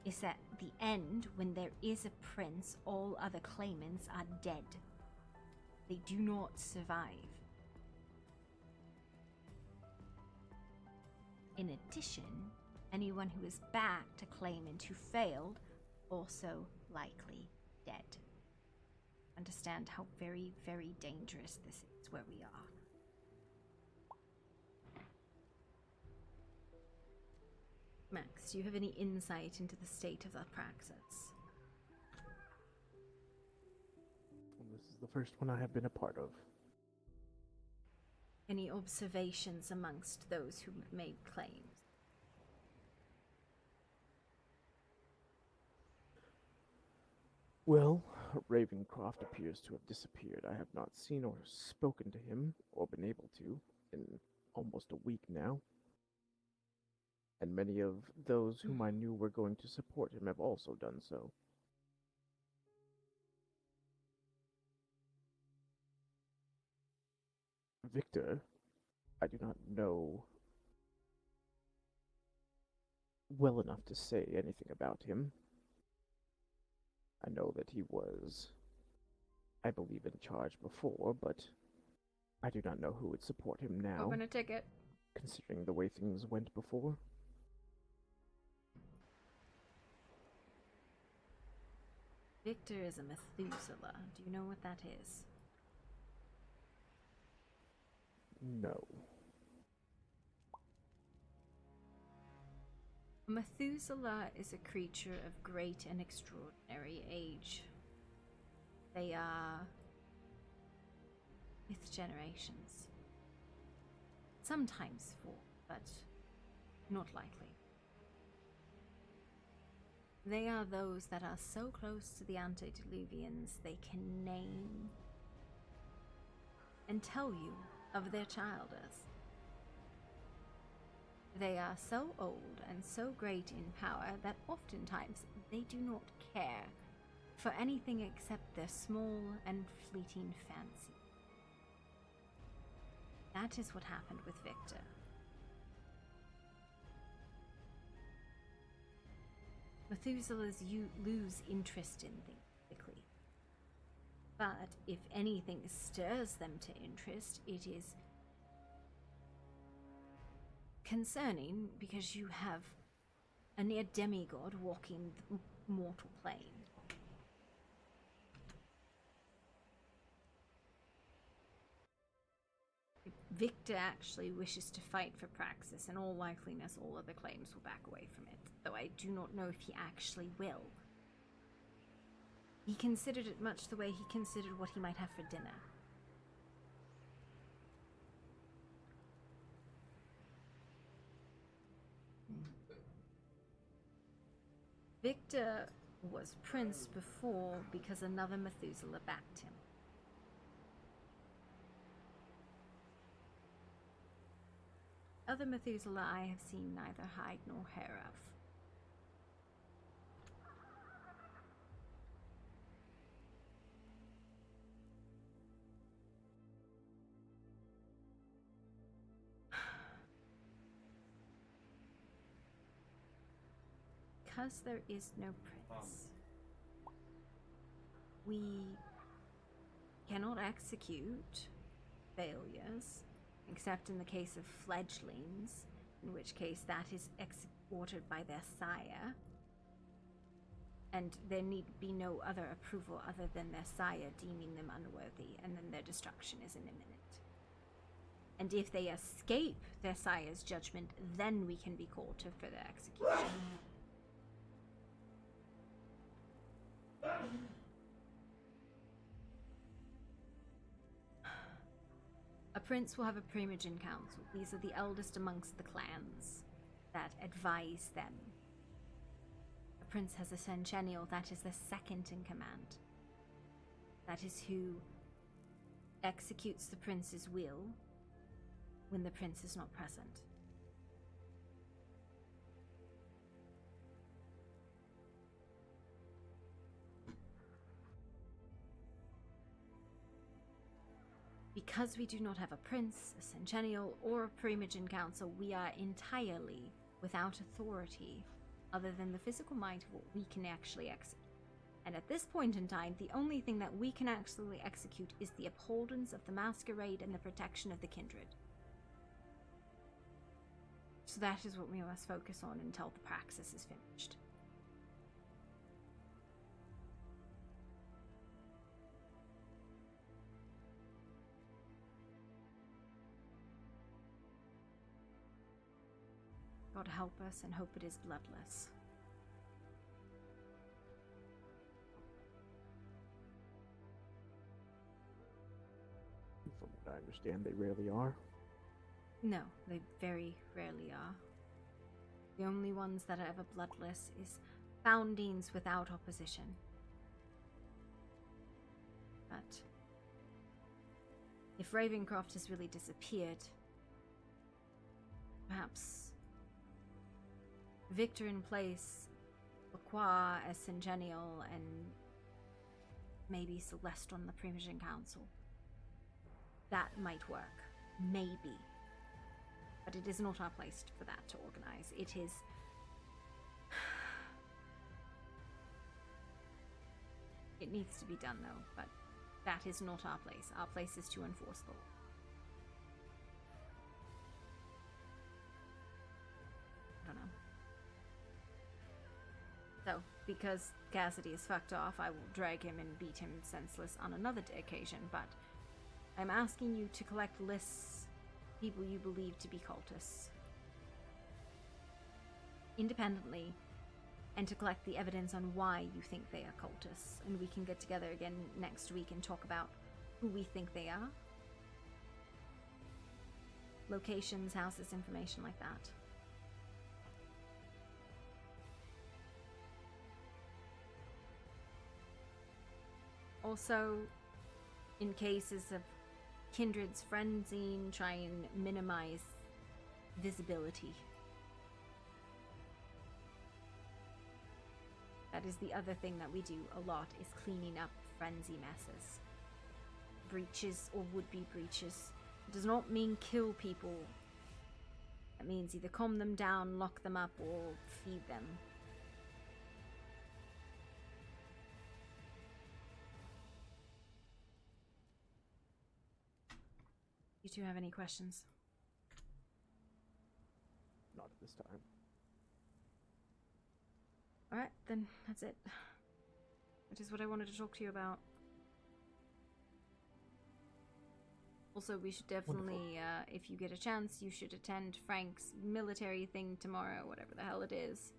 is that the end, when there is a prince, all other claimants are dead. They do not survive. In addition, anyone who is back to claim and who failed, also likely dead. Understand how very, very dangerous this is where we are. Max, do you have any insight into the state of the praxis? Well, this is the first one I have been a part of. Any observations amongst those who have made claims? Well, Ravencroft appears to have disappeared. I have not seen or spoken to him, or been able to, in almost a week now. And many of those whom I knew were going to support him have also done so. Victor, I do not know well enough to say anything about him. I know that he was, I believe, in charge before, but I do not know who would support him now, Open a ticket. considering the way things went before. Victor is a Methuselah. Do you know what that is? No. Methuselah is a creature of great and extraordinary age. They are 5th generations. Sometimes 4, but not likely. They are those that are so close to the antediluvians they can name and tell you of their childhood. They are so old and so great in power that oftentimes they do not care for anything except their small and fleeting fancy. That is what happened with Victor. Methuselahs lose interest in things quickly. But if anything stirs them to interest, it is concerning because you have a near demigod walking the mortal plane. Victor actually wishes to fight for Praxis. In all likeliness, all other claims will back away from it, though I do not know if he actually will. He considered it much the way he considered what he might have for dinner. Victor was prince before because another Methuselah backed him. Other Methuselah I have seen neither hide nor hair of. Because there is no prince, we cannot execute failures, except in the case of fledglings, in which case that is ordered by their sire, and there need be no other approval other than their sire deeming them unworthy, and then their destruction is imminent. And if they escape their sire's judgment, then we can be called to further execution. A prince will have a primogen council. These are the eldest amongst the clans that advise them. A prince has a centennial, that is the second in command. That is who executes the prince's will when the prince is not present. Because we do not have a prince, a centennial, or a primogen council, we are entirely without authority other than the physical might of what we can actually execute. And at this point in time, the only thing that we can actually execute is the upholdings of the masquerade and the protection of the kindred. So that is what we must focus on until the praxis is finished. God help us and hope it is bloodless. From what I understand, they rarely are. No, they very rarely are. The only ones that are ever bloodless is foundings without opposition. But if Ravencroft has really disappeared, perhaps Victor in place, Lacroix as Centennial, and maybe Celeste on the Primogen Council. That might work. Maybe. But it is not our place for that to organize. It is... It needs to be done, though, but that is not our place. Our place is to enforce the law. I don't know. So, because Cassidy is fucked off, I will drag him and beat him senseless on another occasion, but I'm asking you to collect lists of people you believe to be cultists. Independently, and to collect the evidence on why you think they are cultists. And we can get together again next week and talk about who we think they are. Locations, houses, information like that. Also, in cases of Kindred's frenzying, try and minimize visibility. That is the other thing that we do a lot, is cleaning up frenzy messes. Breaches or would-be breaches. It does not mean kill people. It means either calm them down, lock them up, or feed them. You two have any questions? Not at this time. Alright, then that's it. That is what I wanted to talk to you about. Also, we should definitely, if you get a chance, you should attend Frank's military thing tomorrow, whatever the hell it is.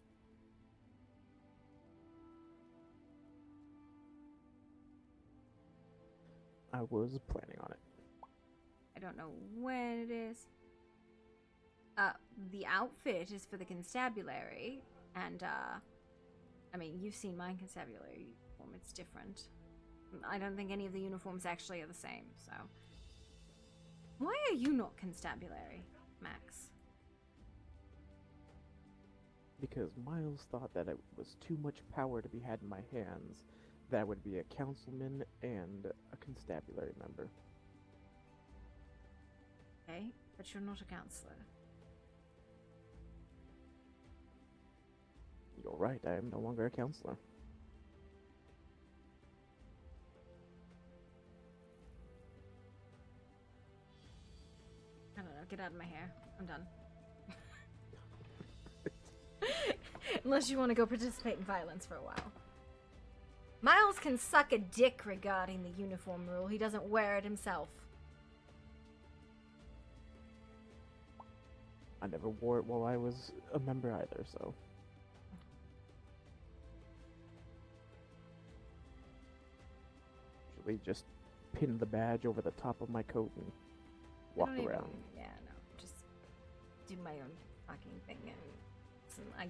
I was planning on it. I don't know when it is. The outfit is for the constabulary, and, I mean, you've seen my constabulary uniform, it's different. I don't think any of the uniforms actually are the same, so... Why are you not constabulary, Max? Because Miles thought that it was too much power to be had in my hands, that I would be a councilman and a constabulary member. Okay, but you're not a counselor. You're right, I am no longer a counselor. I don't know, get out of my hair. I'm done. Unless you want to go participate in violence for a while. Miles can suck a dick regarding the uniform rule. He doesn't wear it himself. I never wore it while I was a member either, so... Usually just pin the badge over the top of my coat and walk around. Yeah, no, just do my own fucking thing. And I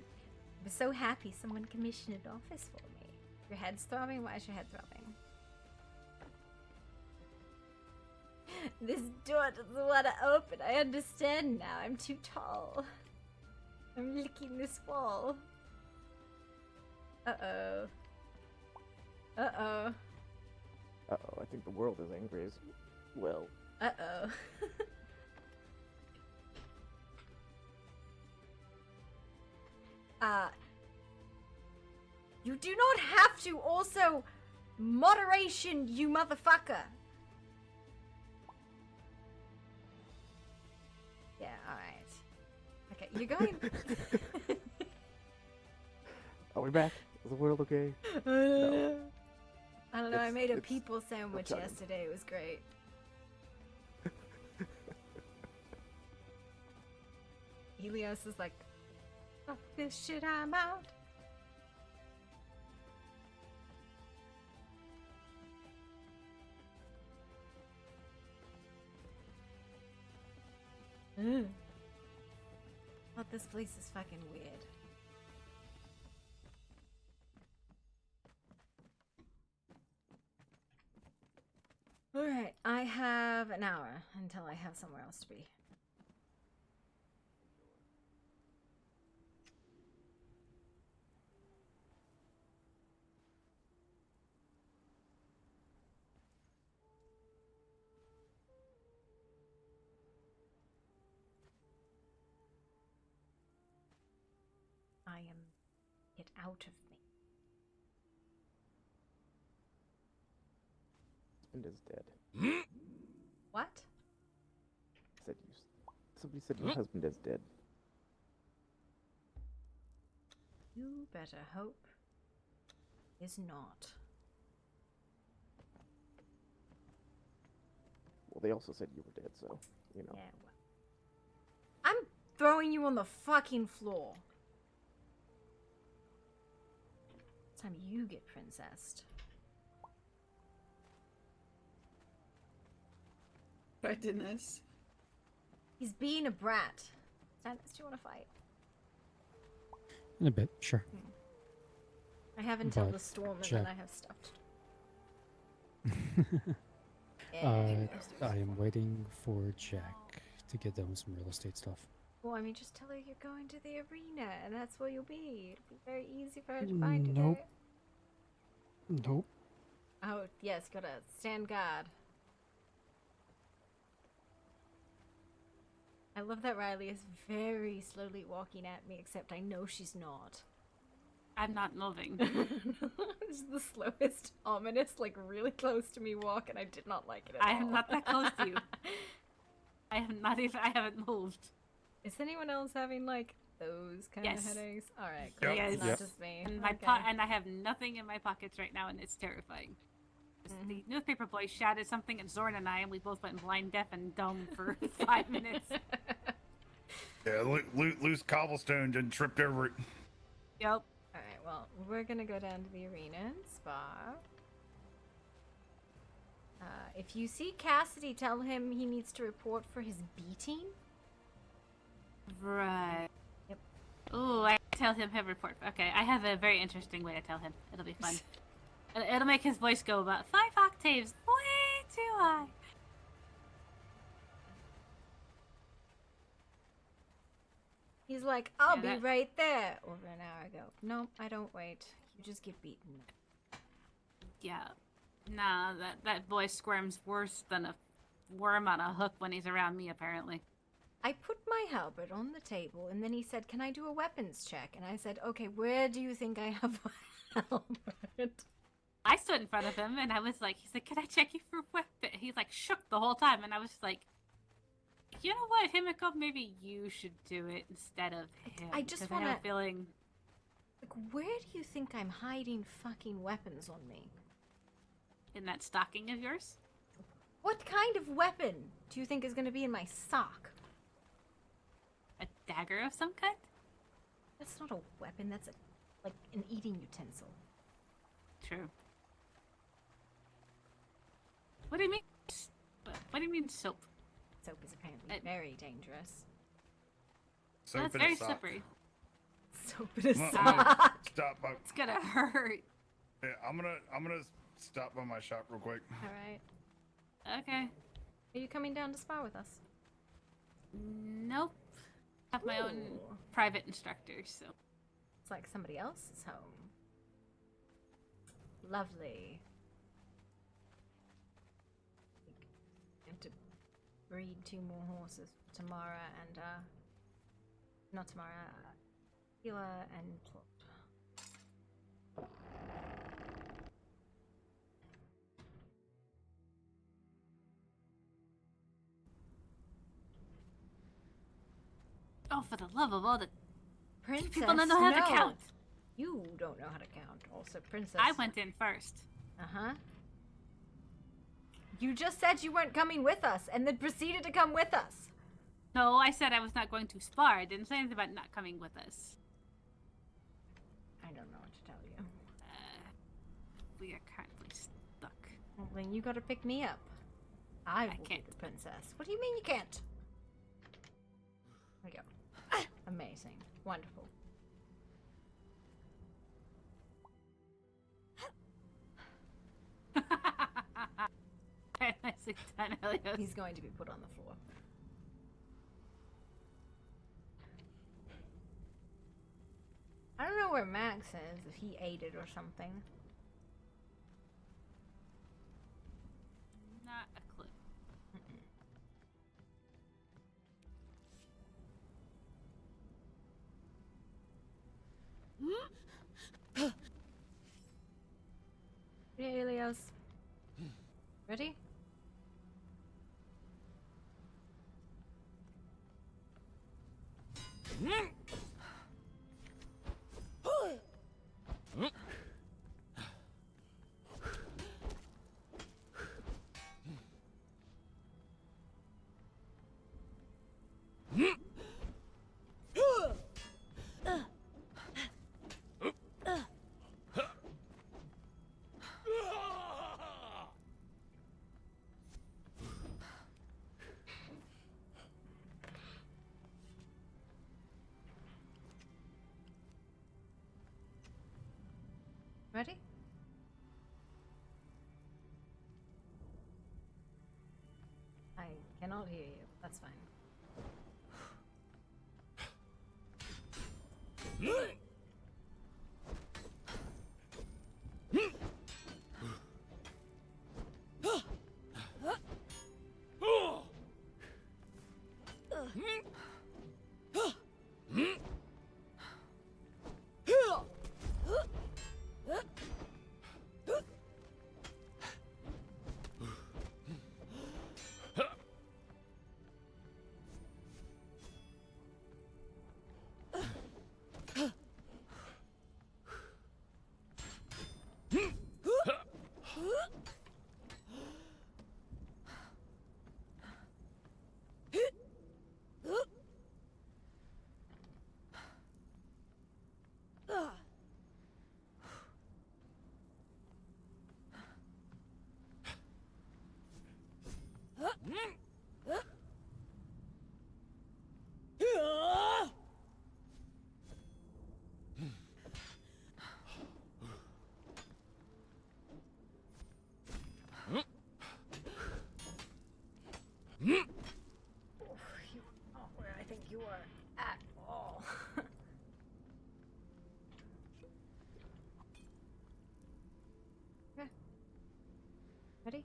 was so happy someone commissioned an office for me. Your head's throbbing? Why is your head throbbing? This door doesn't want to open. I understand now. I'm too tall. I'm licking this wall. Uh-oh. Uh-oh. Uh-oh, I think the world is angry as well. Uh-oh. You do not have to also moderation, you motherfucker. Yeah, alright. Okay, you're going... Are we back? Is the world okay? No. I don't know, I It's- made a it's people sandwich chugging. yesterday, it was great. Helios is like, fuck this shit, I'm out. Ugh. But this place is fucking weird. Alright, I have an hour until I have somewhere else to be. I am it out of me. Husband is dead. What? Somebody said your husband is dead. You better hope is not. Well, they also said you were dead, so, you know. Yeah, well. I'm throwing you on the fucking floor. It's time you get princessed. Brightness. He's being a brat. Stannis, do you want to fight? In a bit, sure. I have until But the storm and Jack- then I have stuff to do. I am waiting for Jack to get done with some real estate stuff. Well, I mean, just tell her you're going to the arena and that's where you'll be. It'll be very easy for her to find you Nope. there. Nope. Oh, yes, gotta stand guard. I love that Riley is very slowly walking at me, except I know she's not. I'm not moving. This is the slowest, ominous, like really close to me walk, and I did not like it at all. I am not that close to you. I haven't moved. Is anyone else having like those kind Yes. of headaches? All right, Yep. great. It's not Yes. just me. And Okay. and I have nothing in my pockets right now, and it's terrifying. The newspaper boy shouted something at Zorn and we both went blind, deaf, and dumb for 5 minutes. Yeah, loose cobblestone and tripped over it. Yep. Alright, well, we're gonna go down to the arena and spar. If you see Cassidy, tell him he needs to report for his beating. Right. Yep. Ooh, I tell him he'll report. Okay, I have a very interesting way to tell him. It'll be fun. It'll make his voice go about 5 octaves way too high. He's like, I'll Yeah, be that- right there. Over an hour ago. Nope, I don't wait. You just get beaten. Yeah. Nah, that voice squirms worse than a worm on a hook when he's around me, apparently. I put my halberd on the table, and then he said, can I do a weapons check? And I said, okay, where do you think I have a halberd? I stood in front of him and I was like, he's like, can I check you for weapon? He's like shook the whole time, and I was like, you know what, Himiko, maybe you should do it instead of him. I just 'cause wanna- I have a feeling. Like, where do you think I'm hiding fucking weapons on me? In that stocking of yours? What kind of weapon do you think is gonna be in my sock? A dagger of some kind? That's not a weapon, that's like an eating utensil. True. What do you mean? What do you mean soap? Soap is apparently very dangerous. Soap That's in a very sock. slippery. Soap in a I'm gonna sock. Stop by. It's gonna hurt. Yeah, I'm gonna stop by my shop real quick. Alright. Okay. Are you coming down to spar with us? Nope. I have my own Ooh. private instructor, so. It's like somebody else's home. Lovely. I have to breed 2 more horses for Tamara and, not Tamara, Hila and Plot. Oh, for the love of all the Princess, people that know how to no. count. You don't know how to count. Also, Princess. I went in first. Uh-huh. You just said you weren't coming with us, and then proceeded to come with us. No, I said I was not going to spar. I didn't say anything about not coming with us. I don't know what to tell you. We are currently stuck. Well, then you gotta pick me up. I will be the princess. What do you mean you can't? There we go. Amazing. Wonderful. Nicely done, Helios. He's going to be put on the floor. I don't know where Max is, if he ate it or something. Not a clue. Ready? I cannot hear you. That's fine. You are not where I think you are at all. Okay. Ready?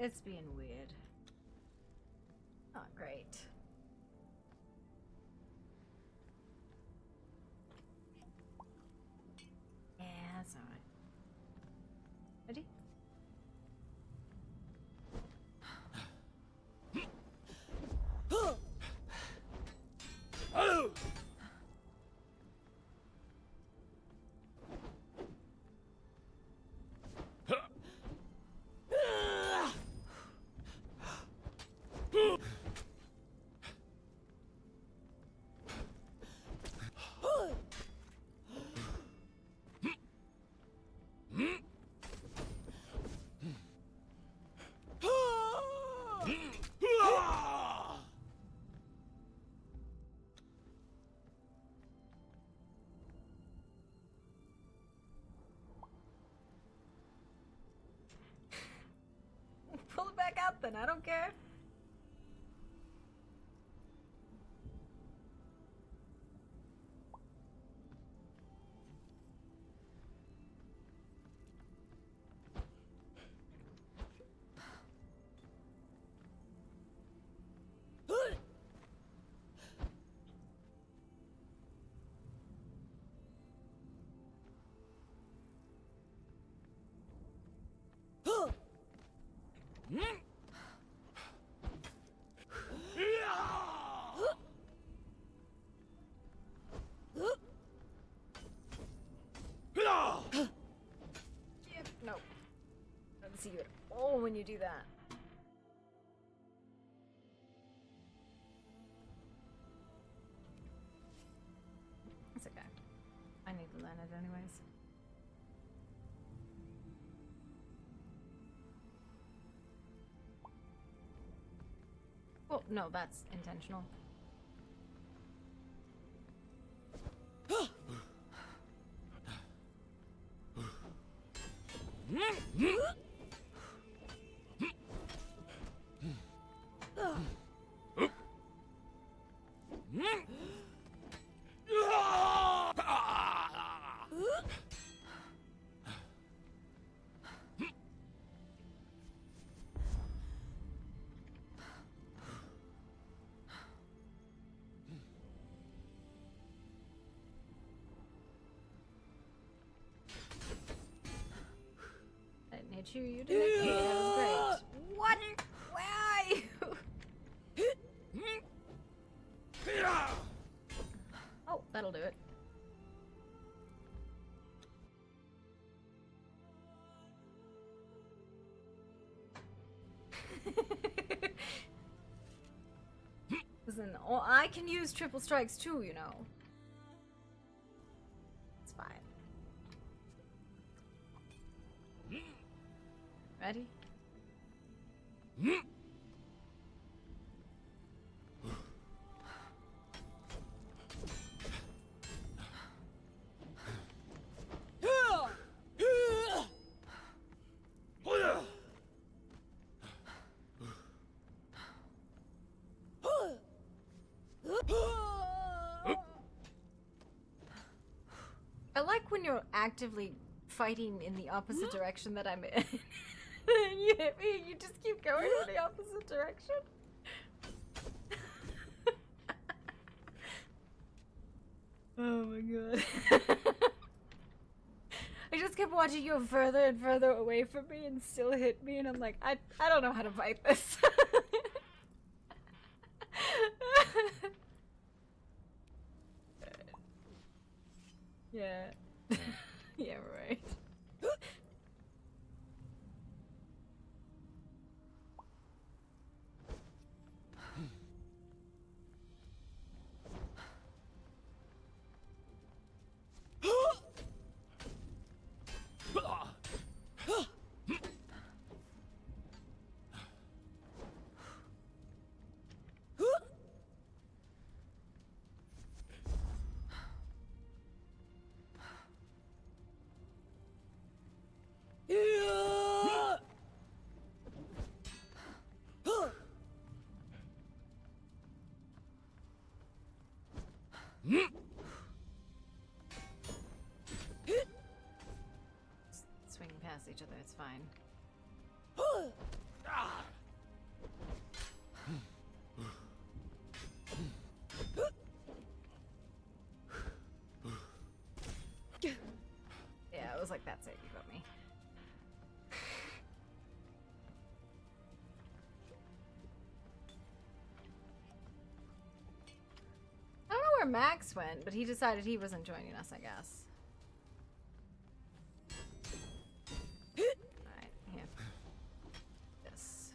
It's being weird. Not great. Yeah, that's alright. Ready? Pull it back out then, I don't care. No. I don't see you at all when you do that. it anyways. Well, no, that's intentional. I didn't hit you, you did it. Okay, that was great. What? Where are you? Oh, that'll do it. Listen, I can use triple strikes too, you know. It's fine. Ready? I like when you're actively fighting in the opposite direction that I'm in. You hit me and you just keep going in the opposite direction. Oh my god. I just kept watching you go further and further away from me and still hit me, and I'm like, I don't know how to fight this. Yeah. Yeah, right. Swinging past each other, it's fine. Yeah, it was like, that's it, you got me. I don't know where Max went, but he decided he wasn't joining us, I guess. Alright, here. This.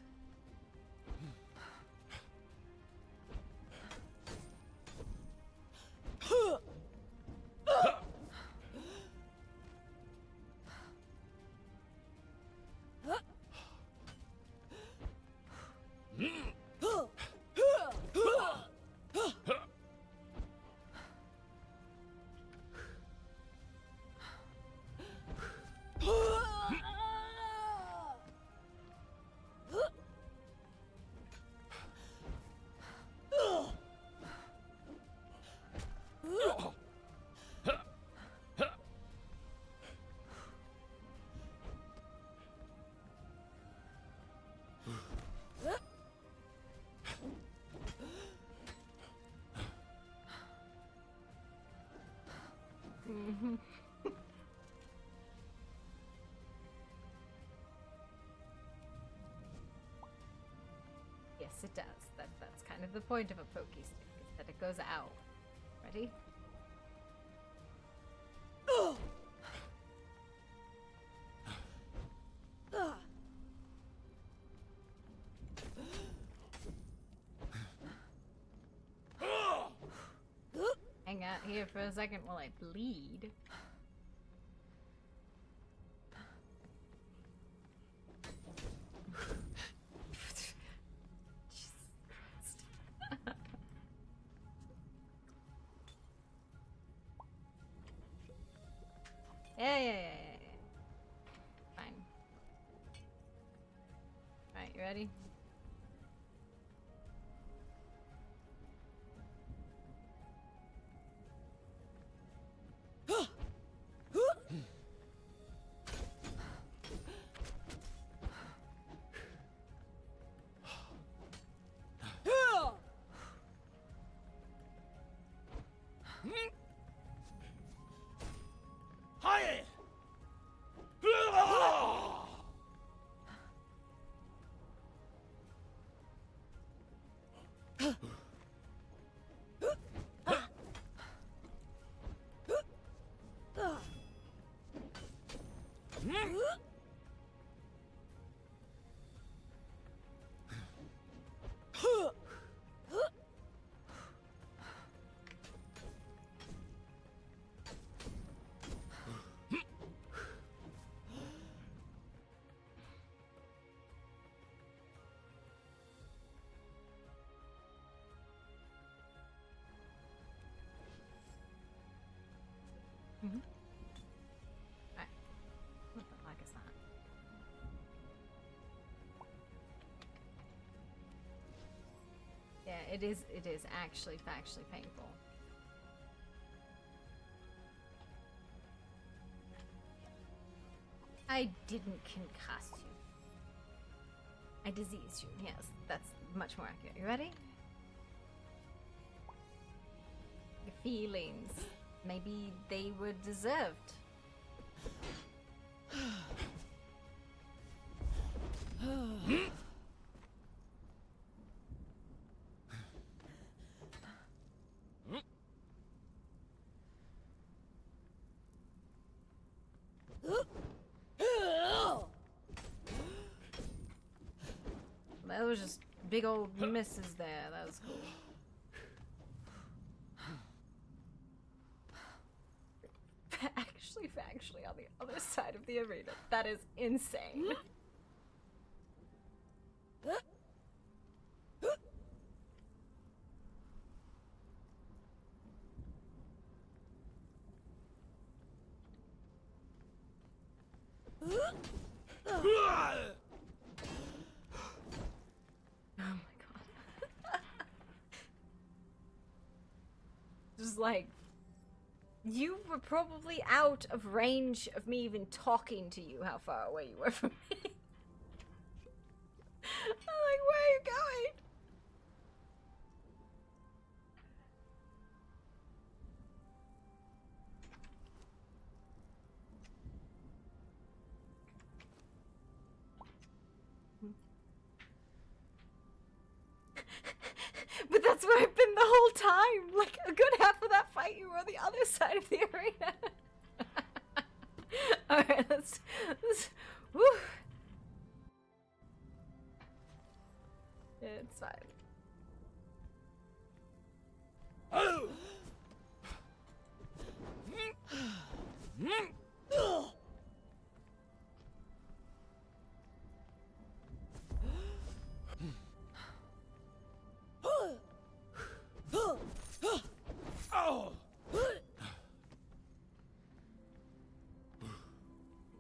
Yes, it does. That's kind of the point of a pokey stick, is that it goes out. Ready? Hang out here for a second while I bleed. Yeah, it is actually factually painful. I didn't concuss you. I diseased you. Yes, that's much more accurate. You ready? Your feelings. Maybe they were deserved. That was just big old misses there. That was cool. Factually on the other side of the arena. That is insane. Oh my god. Just like, you were probably out of range of me even talking to you, how far away you were from me. I'm like, where are you going? But that's where I've been the whole time. Like, a good half of that fight, you were on the other side of the arena. Alright, let's woo. It's fine. Oh!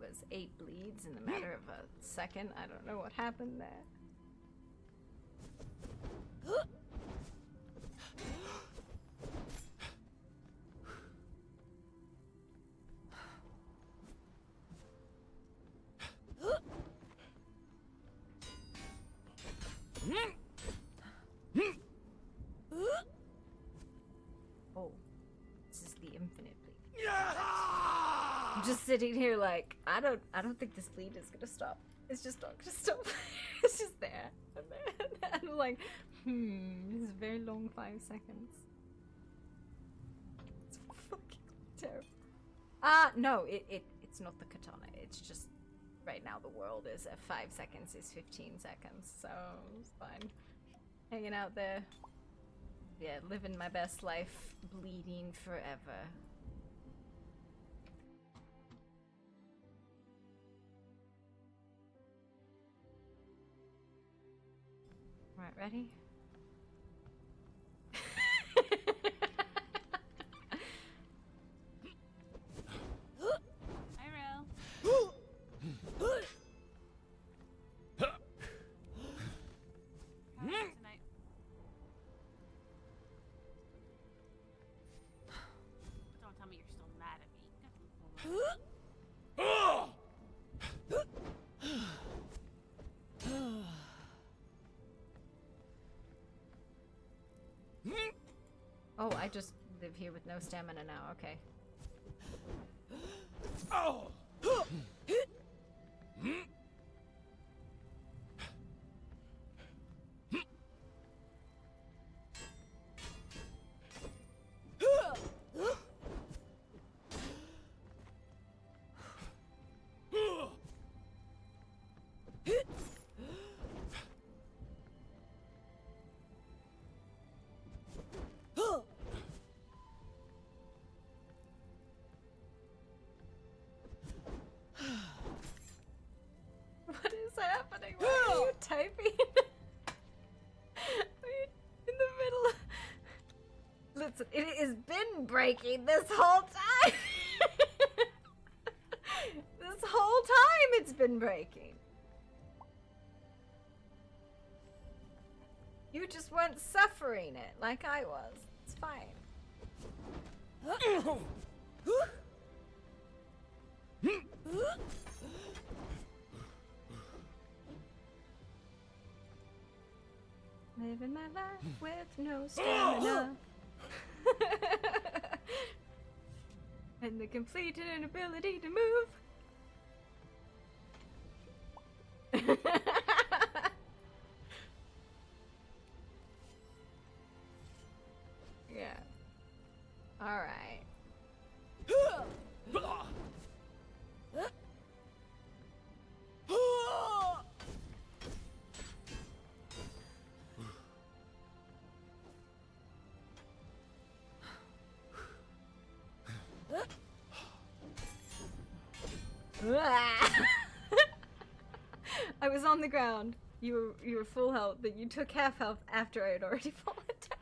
Was 8 bleeds in the matter of a second. I don't know what happened there. Oh, this is the infinite bleed. I'm just sitting here like, I don't think this bleed is gonna stop. It's just not gonna stop. It's just there. And I'm like, this is a very long 5 seconds. It's fucking terrible. No, it's not the katana. It's just right now the world is at 5 seconds is 15 seconds, so it's fine. Hanging out there. Yeah, living my best life, bleeding forever. Right, ready? Hi, Ro. Tonight. Don't tell me you're still mad at me. Oh, I just live here with no stamina now. Okay. Oh! What is happening? Why are you typing? Are you in the middle? Listen, it has been breaking this whole time. This whole time it's been breaking. You just weren't suffering it like I was. It's fine. Living my life with no stamina. And the complete inability to move. Yeah. Alright. I was on the ground. You were full health, but you took half health after I had already fallen down.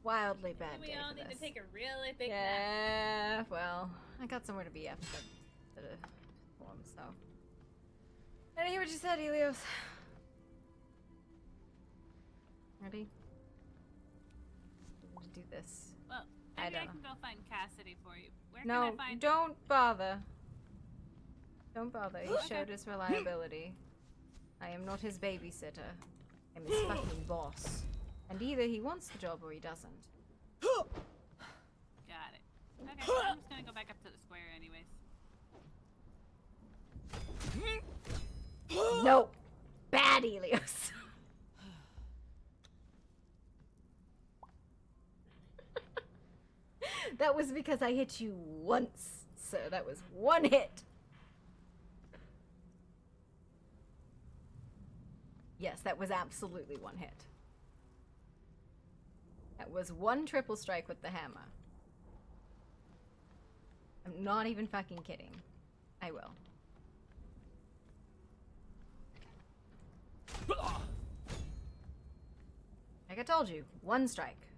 Wildly bad We day all for need this. to take a really big nap. Yeah, well, I got somewhere to be after the form, so. I didn't hear what you said, Helios. Ready? To do this. Well, I maybe I, don't can go find Cassidy for you. Where No, can I find don't bother. Don't bother. He Okay. showed his reliability. I am not his babysitter. I'm his fucking boss. And either he wants the job or he doesn't. Got it. Okay, well, I'm just gonna go back up to the square anyways. Nope. Bad Helios. That was because I hit you once, so that was one hit. Yes, that was absolutely one hit. That was one triple strike with the hammer. I'm not even fucking kidding. I will. Like I told you, one strike.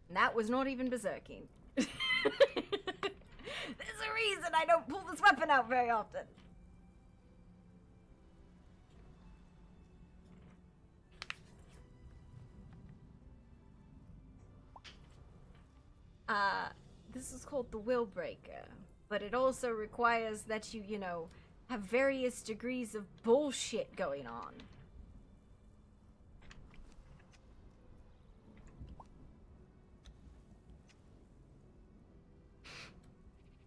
And that was not even berserking. There's a reason I don't pull this weapon out very often. This is called the Will Breaker, but it also requires that you know, have various degrees of bullshit going on.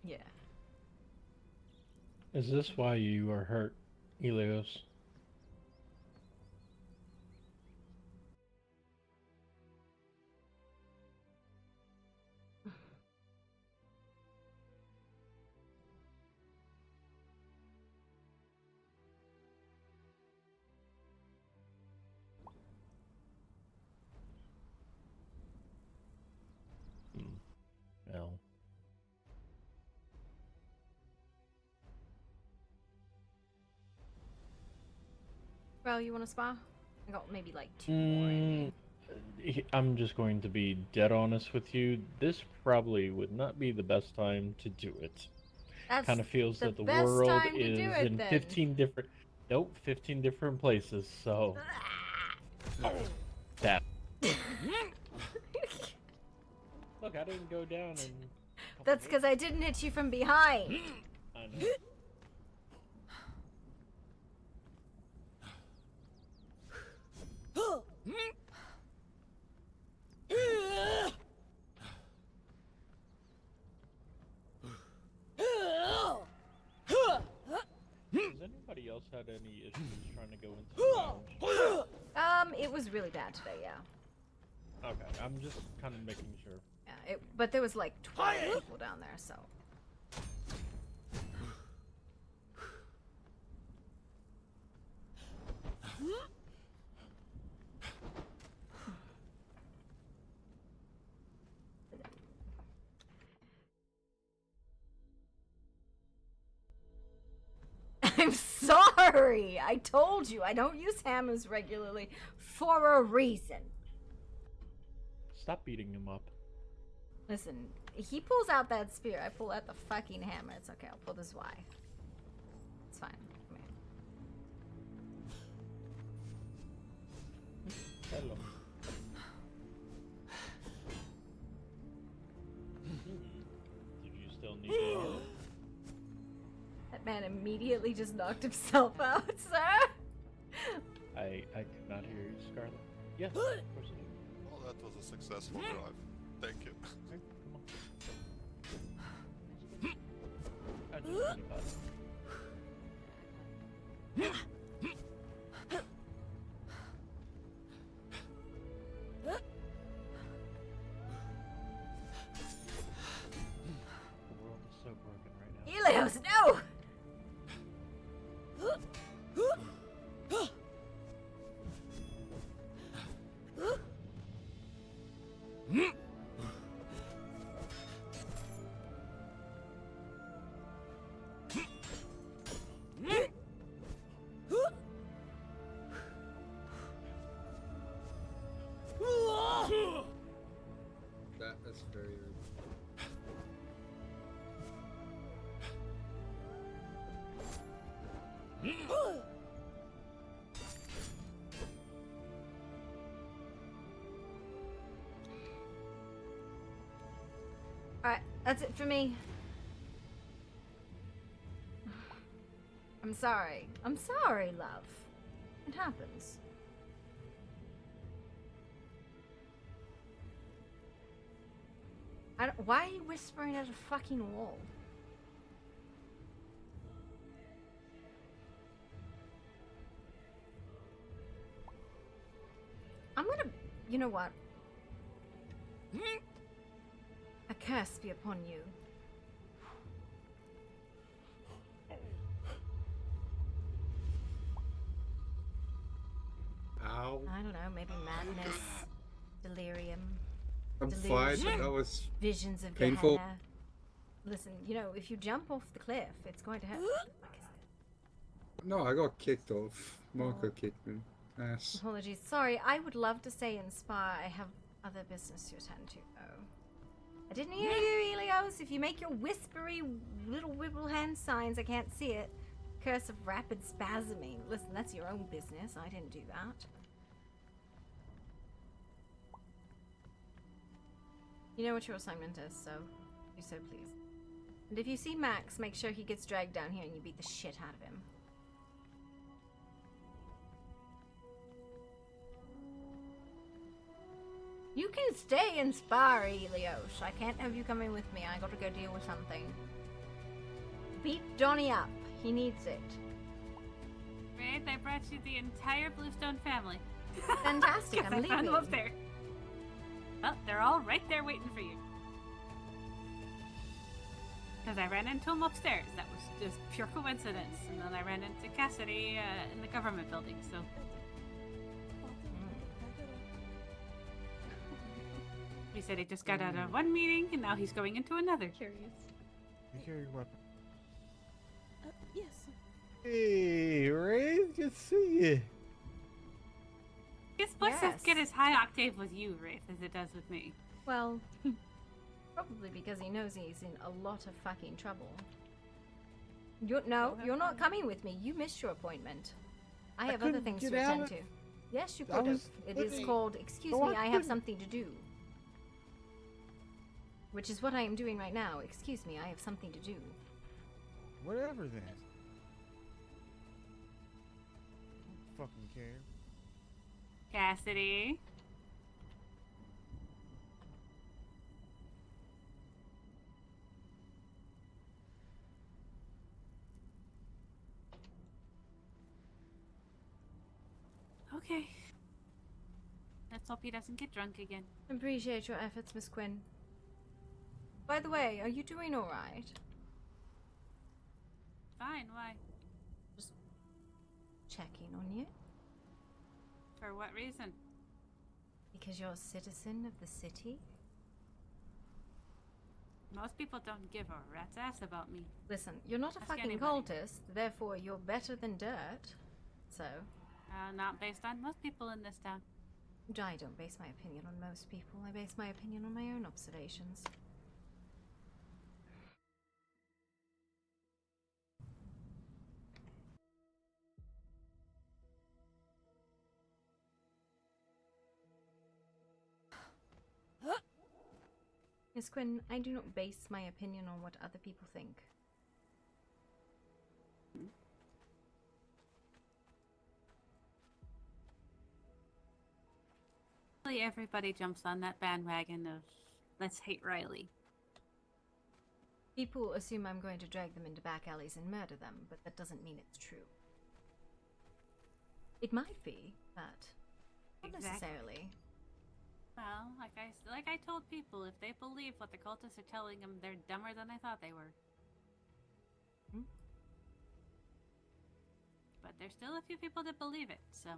Yeah. Is this why you are hurt, Helios? Well. Well, you want to spa? I got maybe like 2 more in me. I'm just going to be dead honest with you. This probably would not be the best time to do it. That's Kind of feels the that the best world time to is do it, in then. 15 different. Nope, 15 different places. So. That. Look, I didn't go down in. That's because I didn't hit you from behind. I know. Has anybody else had any issues trying to go into the lounge? It was really bad today, yeah. Okay, I'm just kind of making sure. Yeah, but there was like 12 people down there, so. I'm sorry! I told you, I don't use hammers regularly for a reason. Stop beating him up. Listen, he pulls out that spear, I pull out the fucking hammer. It's okay, I'll pull this Y. It's fine. Hello. Did you still need your armor? That man immediately just knocked himself out, sir. I could not hear you, Scarlet. Yes, of course I do. Well, that was a successful drive. Thank you. I just thought about it. The world is so broken right now. Helios, no! That's very rude. Alright, that's it for me. I'm sorry. I'm sorry, love. It happens. Why are you whispering at a fucking wall? I'm gonna... You know what? A curse be upon you. Ow. I don't know, maybe madness, delirium. I'm fine, but that was visions of painful. Gehenna. Listen, you know, if you jump off the cliff, it's going to hurt. No, I got kicked off. Marco kicked me. Ass. Apologies. Sorry, I would love to stay in Spa. I have other business to attend to, though. I didn't hear you, Helios. If you make your whispery little wibble hand signs, I can't see it. Curse of rapid spasming. Listen, that's your own business. I didn't do that. You know what your assignment is, so do so please. And if you see Max, make sure he gets dragged down here and you beat the shit out of him. You can stay in Spa, Helios. I can't have you coming with me. I gotta go deal with something. Beat Johnny up. He needs it. Right, I brought you the entire Bluestone family. Fantastic, I'm I found them leaving. up there. Well, they're all right there waiting for you. Because I ran into them upstairs. That was just pure coincidence. And then I ran into Cassidy in the government building, so... He said he just got out of one meeting, and now he's going into another. Curious. You carry your weapon. Yes. Hey, Ray, good to see you. His voice doesn't get as high octave with you, Wraith, as it does with me. Well, probably because he knows he's in a lot of fucking trouble. You're not coming with me. You missed your appointment. I have other couldn't things to get out attend of- to. Yes, you I could have. was It is looking- called, excuse No, me, I I have couldn't. something to do. Which is what I am doing right now. Excuse me, I have something to do. Whatever then. Don't fucking care. Cassidy? Okay. Let's hope he doesn't get drunk again. Appreciate your efforts, Miss Quinn. By the way, are you doing alright? Fine, why? Just checking on you. For what reason? Because you're a citizen of the city? Most people don't give a rat's ass about me. Listen, you're not a Ask fucking anybody. cultist, therefore you're better than dirt. So, Not based on most people in this town. I don't base my opinion on most people. I base my opinion on my own observations. Miss Quinn, I do not base my opinion on what other people think. Really, everybody jumps on that bandwagon of let's hate Riley. People assume I'm going to drag them into back alleys and murder them, but that doesn't mean it's true. It might be, but not necessarily. Well, like I told people, if they believe what the cultists are telling them, they're dumber than I thought they were. Hmm? But there's still a few people that believe it, so.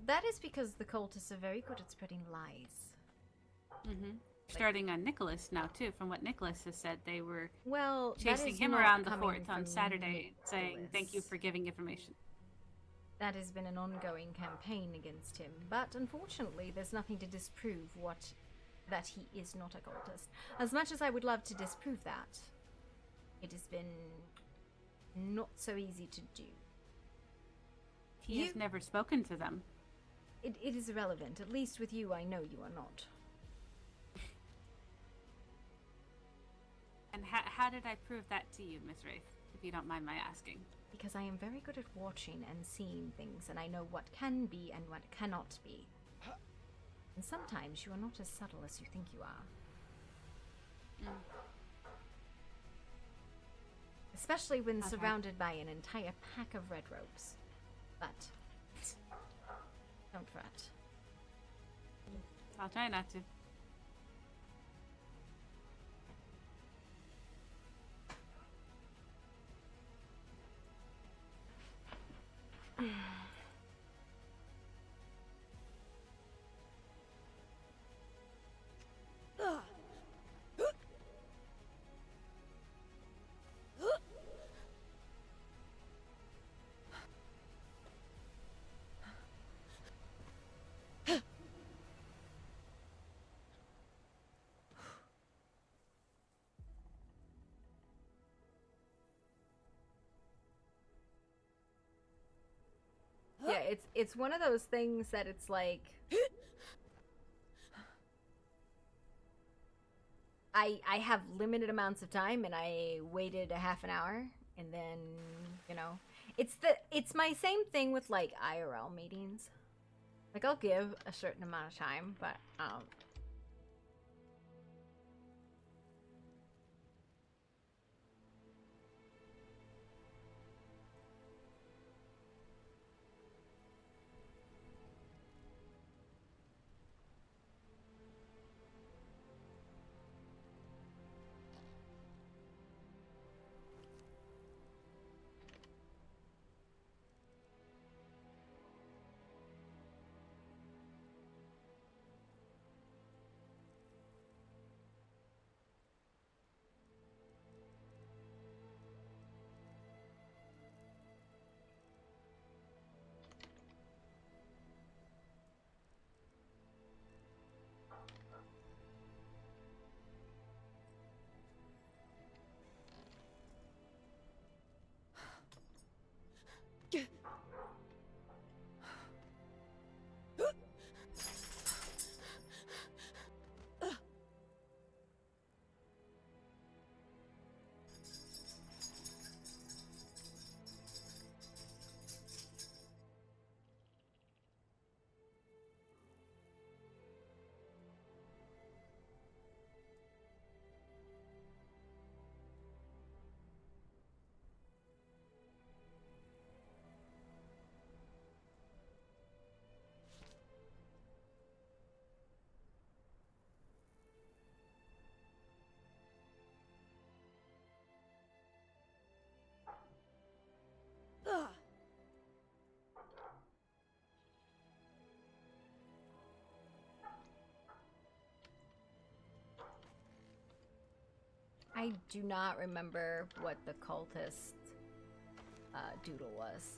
That is because the cultists are very good at spreading lies. Mm-hmm. Starting on Nicholas now too. From what Nicholas has said, they were that chasing is him not around the coming fort on from Saturday, saying thank you Nicholas. for giving information. That has been an ongoing campaign against him, but unfortunately there's nothing to disprove that he is not a cultist. As much as I would love to disprove that, it has been not so easy to do. He has never spoken to them. It is irrelevant. At least with you, I know you are not. And how did I prove that to you, Miss Wraith, if you don't mind my asking? Because I am very good at watching and seeing things, and I know what can be and what cannot be. And sometimes you are not as subtle as you think you are. Especially when surrounded by an entire pack of red robes. But don't fret. I'll try not to. Yeah, it's one of those things that it's like I have limited amounts of time, and I waited a half an hour, and then, you know, it's my same thing with like IRL meetings. Like, I'll give a certain amount of time, but I do not remember what the cultist doodle was.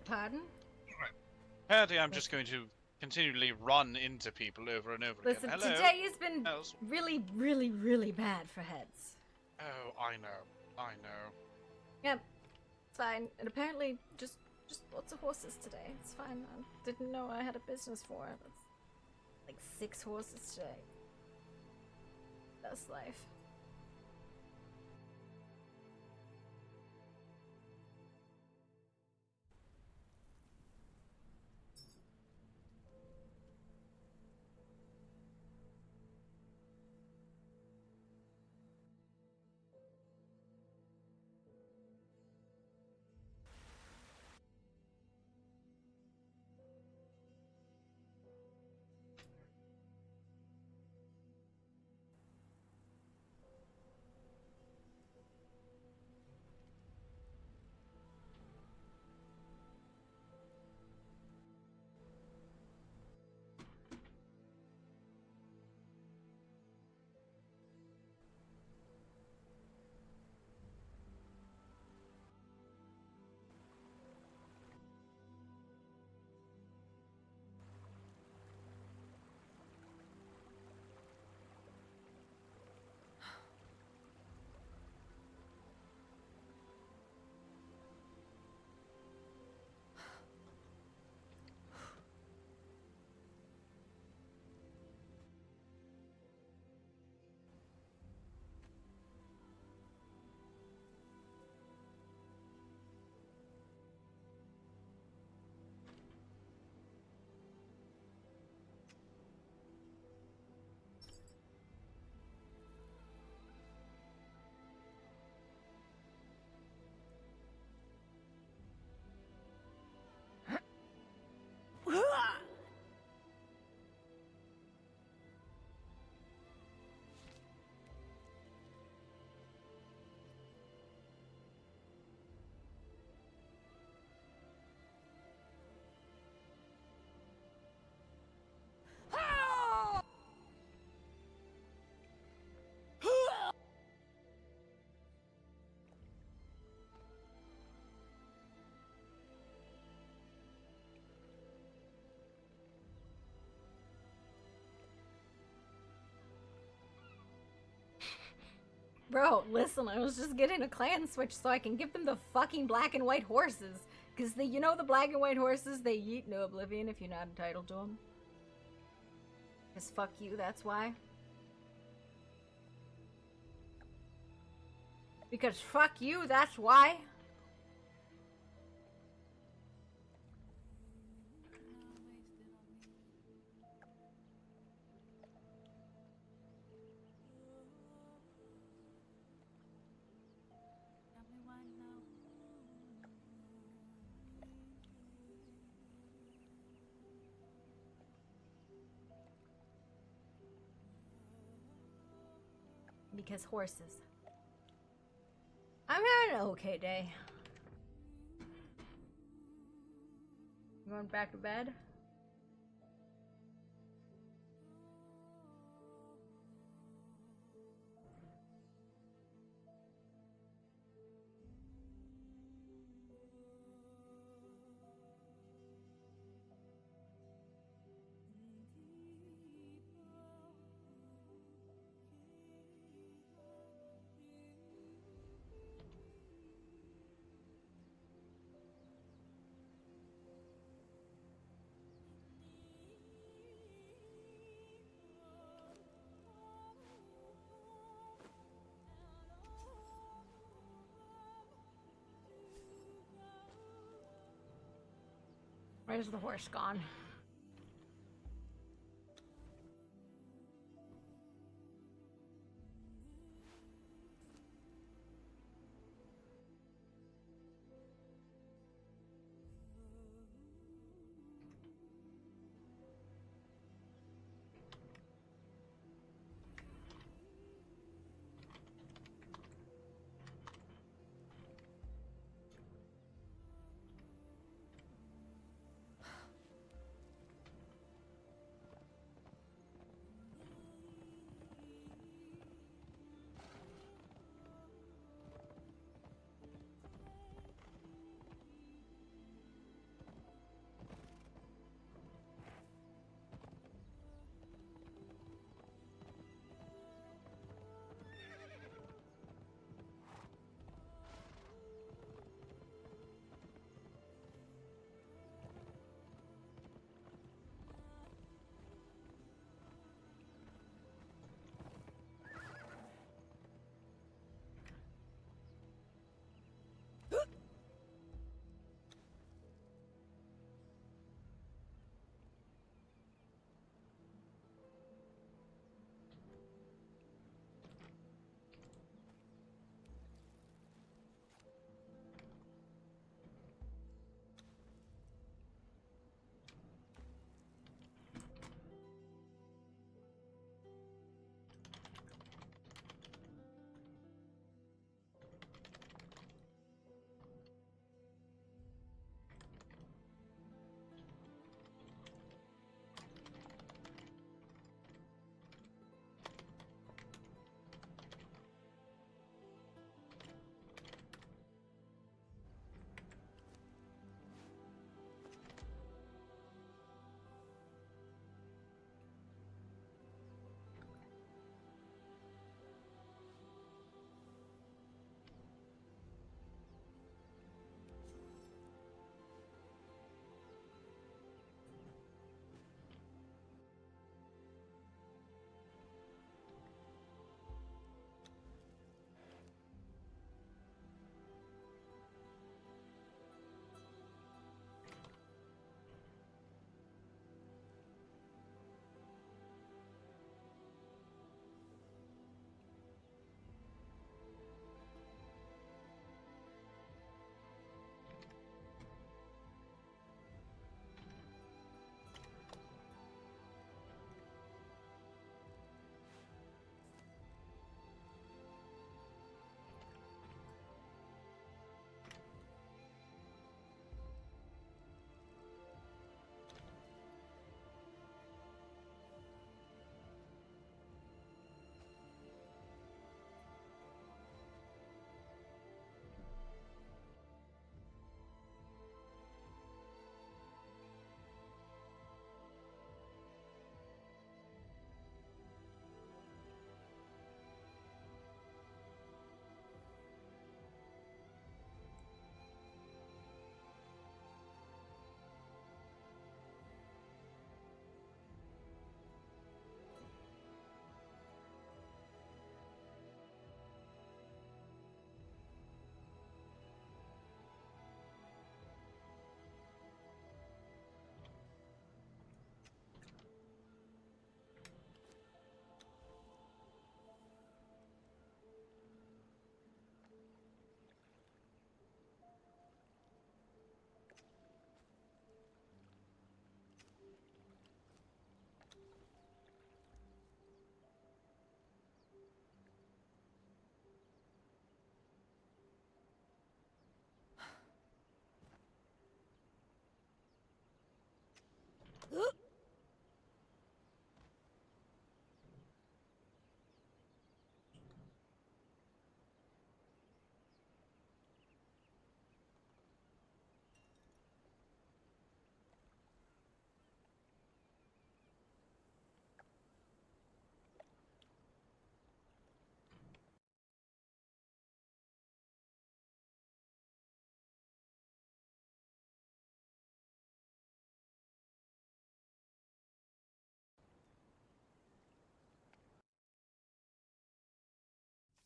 Pardon? Apparently, I'm just going to continually run into people over and over Listen, again. Hello? today has been Else? really, really, really bad for heads. Oh, I know. I know. Yep, it's fine. And apparently, just lots of horses today. It's fine. I didn't know I had a business for it. It's like 6 horses today. Best life. Bro, listen, I was just getting a clan switch so I can give them the fucking black and white horses. Because, you know the black and white horses, they yeet no oblivion if you're not entitled to them. Because fuck you, that's why. Because fuck you, that's why. Because horses. I'm having an okay day. You going back to bed? Where's the horse gone?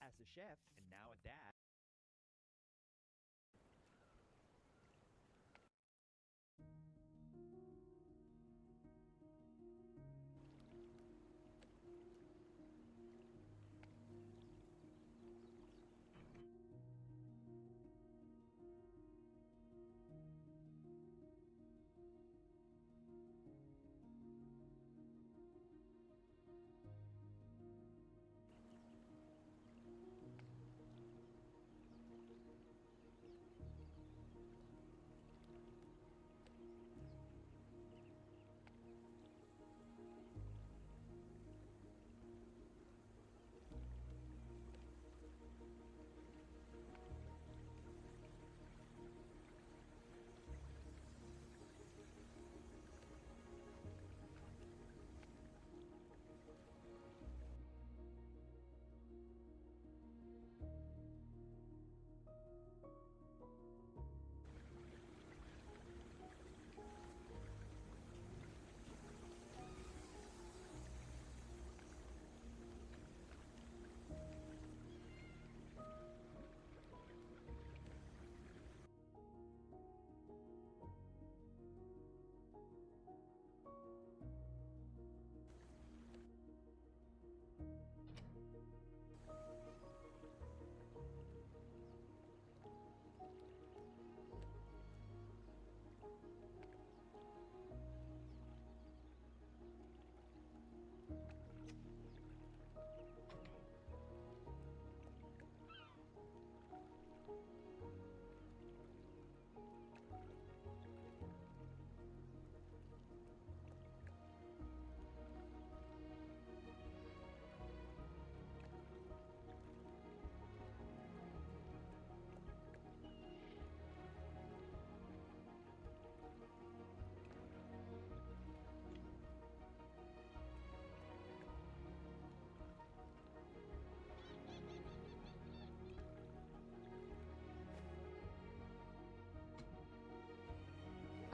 as a chef and now a dad.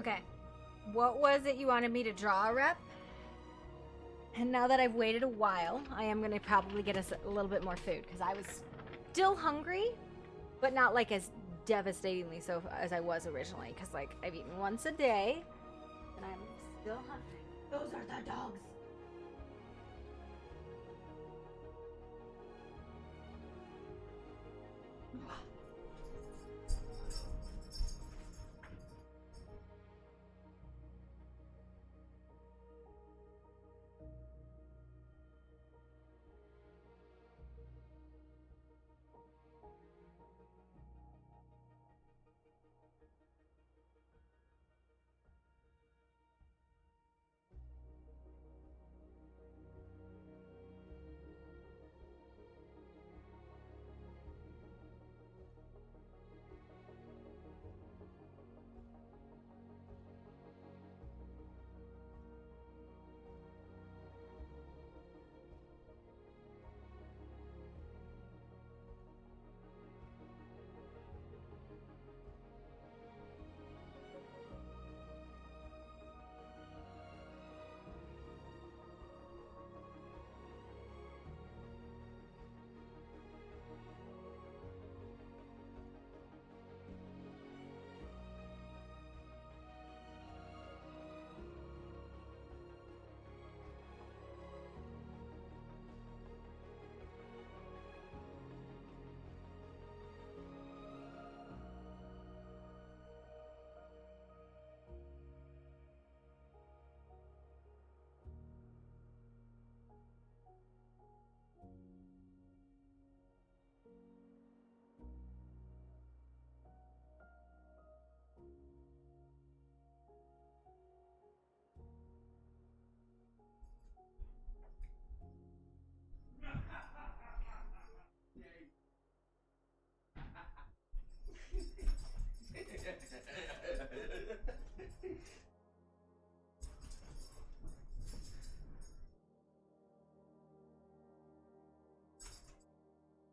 Okay. What was it you wanted me to draw, Rep? And now that I've waited a while, I am going to probably get us a little bit more food, because I was still hungry, but not like as devastatingly so as I was originally, because like I've eaten once a day, and I'm still hungry. Those are the dogs.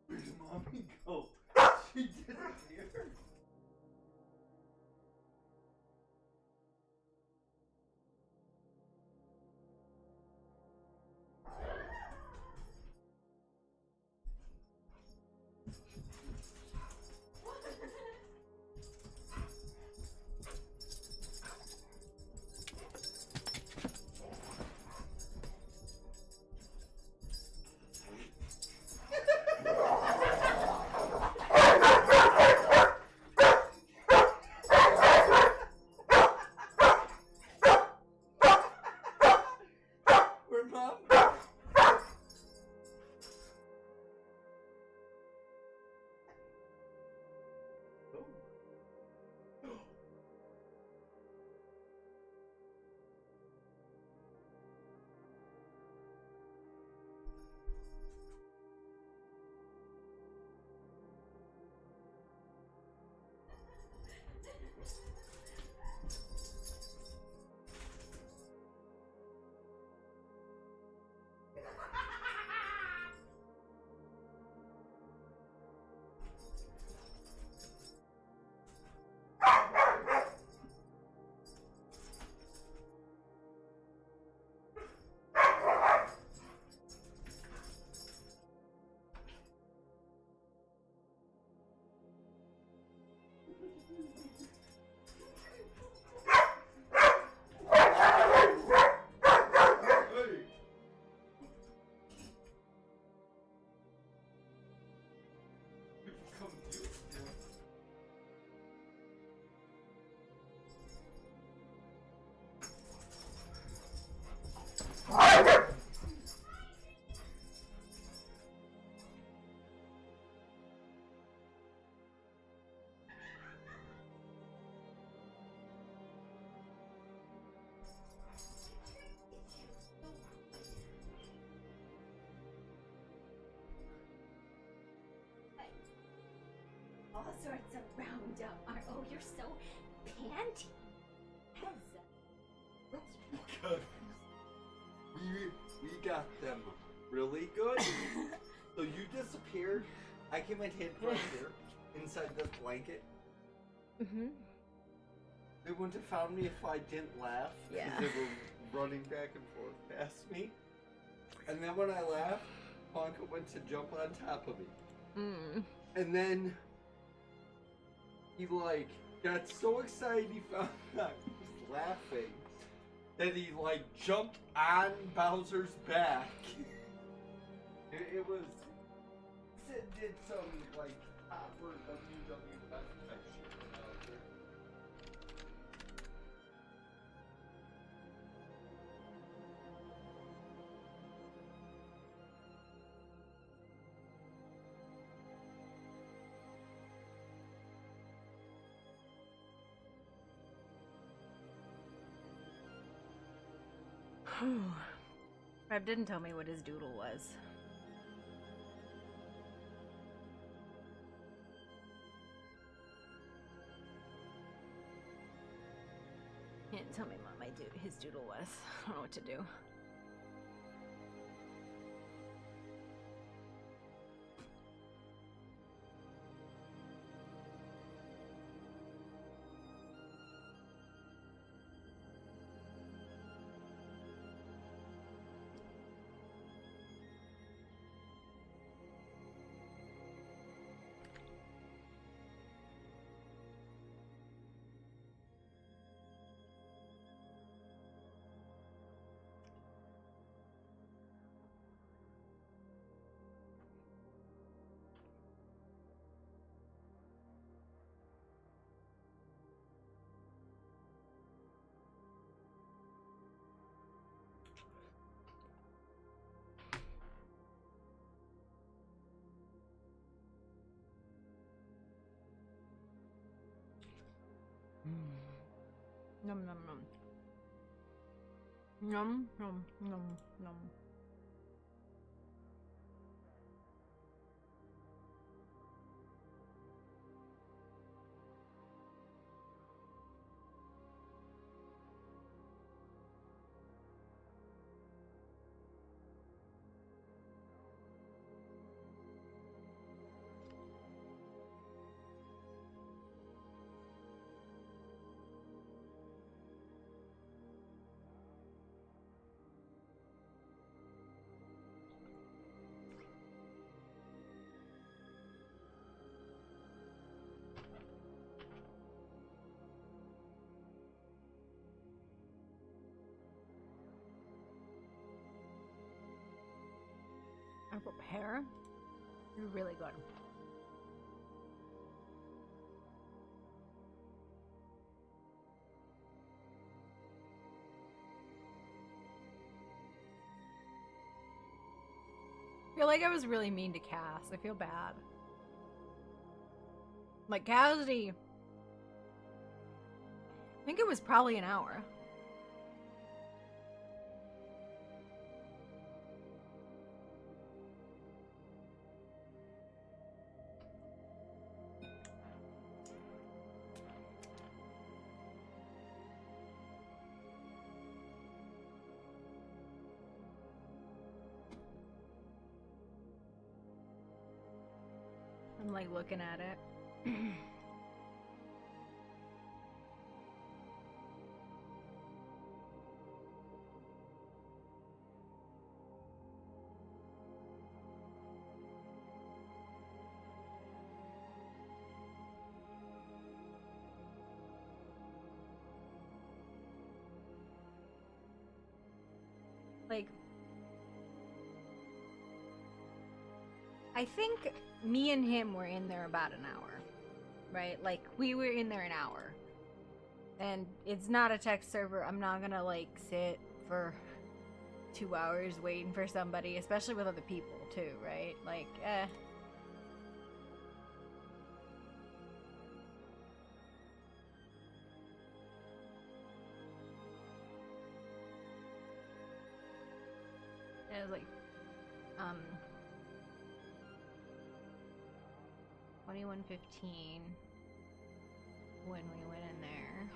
Where's mommy go? She disappeared. All sorts of roundup. Oh, you're so panty. Good. We got them really good. So you disappeared. I came and hid right here inside this blanket. Mm-hmm. They wouldn't have found me if I didn't laugh. Yeah. They were running back and forth past me. And then when I laughed, Honka went to jump on top of me. Mm. And then he like got so excited he found out I was laughing that he like jumped on Bowser's back. It was Sid did some like proper WWF type shit with Bowser. Reb didn't tell me what his doodle was. He didn't tell me what his doodle was. I don't know what to do. Num num num. Num num num num. Apple pear? You're really good. I feel like I was really mean to Cass. I feel bad. Like, Cassidy. I think it was probably an hour. I'm like looking at it. I think me and him were in there about an hour, right? Like, we were in there an hour. And it's not a text server. I'm not gonna, like, sit for 2 hours waiting for somebody, especially with other people, too, right? Like, It was like, 21:15 when we went in there.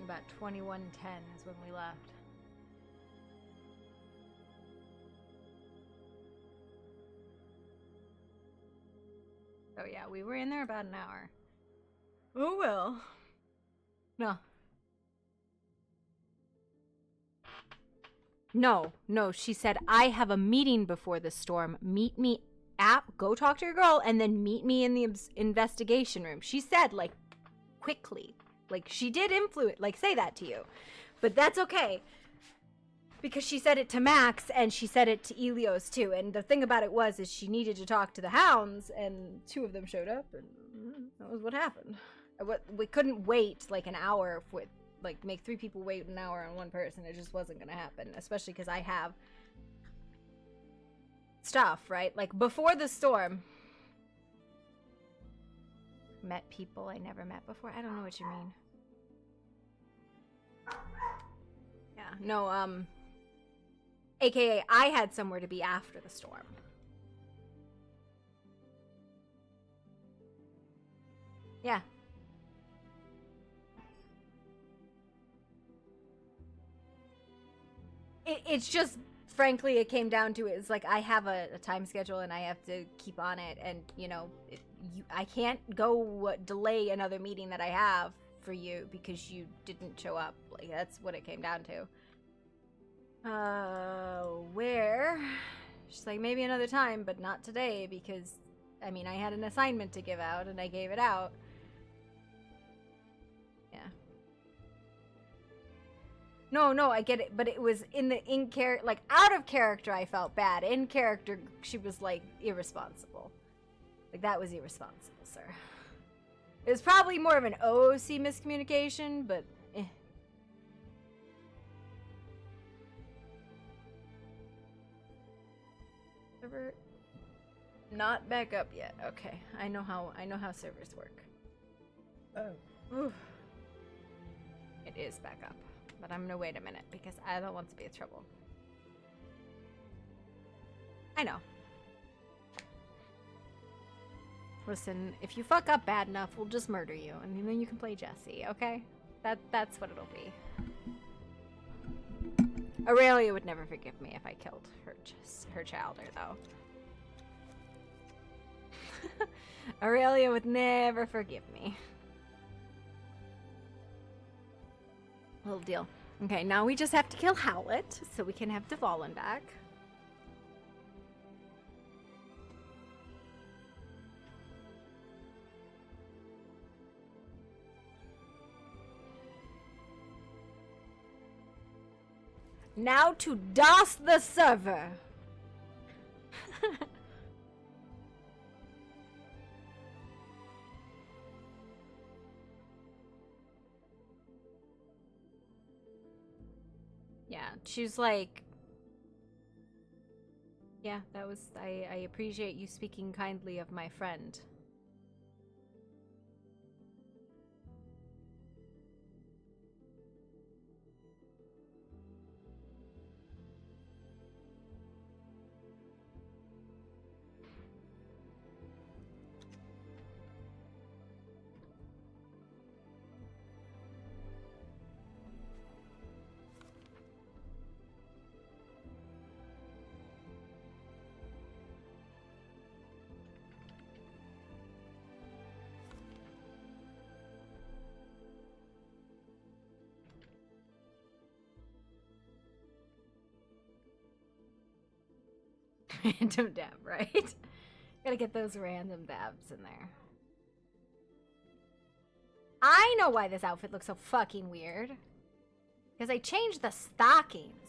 About 21:10 is when we left. Oh yeah, we were in there about an hour. Oh well. No. No, she said, I have a meeting before the storm. Meet me go talk to your girl, and then meet me in the investigation room. She said, like, quickly. Like, she did influence, like, say that to you. But that's okay. Because she said it to Max, and she said it to Elios, too. And the thing about it is she needed to talk to the hounds, and 2 of them showed up, and that was what happened. We couldn't wait, like, an hour with, like, make 3 people wait an hour on one person. It just wasn't gonna happen, especially because I have stuff, right? Like, before the storm, met people I never met before. I don't know what you mean. Yeah, no, AKA I had somewhere to be after the storm. Yeah. It's just, frankly, it came down to it. It's like I have a time schedule and I have to keep on it, and you know, I can't go delay another meeting that I have for you because you didn't show up. Like, that's what it came down to. Where? She's like, maybe another time, but not today because, I mean, I had an assignment to give out and I gave it out. Yeah. No, I get it, but it was in character, like, out of character I felt bad. In character, she was, like, irresponsible. Like, that was irresponsible, sir. It was probably more of an OOC miscommunication, but Server not back up yet. Okay, I know how servers work. Oh. Oof. It is back up. But I'm gonna wait a minute because I don't want to be in trouble. I know. Listen, if you fuck up bad enough, we'll just murder you, and then you can play Jesse, okay? That's what it'll be. Aurelia would never forgive me if I killed her childer, though. Aurelia would never forgive me. Little deal. Okay, now we just have to kill Howlett so we can have Dvalin back. Now to DOS the server. Yeah, she's like, yeah, that was, I appreciate you speaking kindly of my friend. Random dab, right? Gotta get those random dabs in there. I know why this outfit looks so fucking weird. Because I changed the stockings.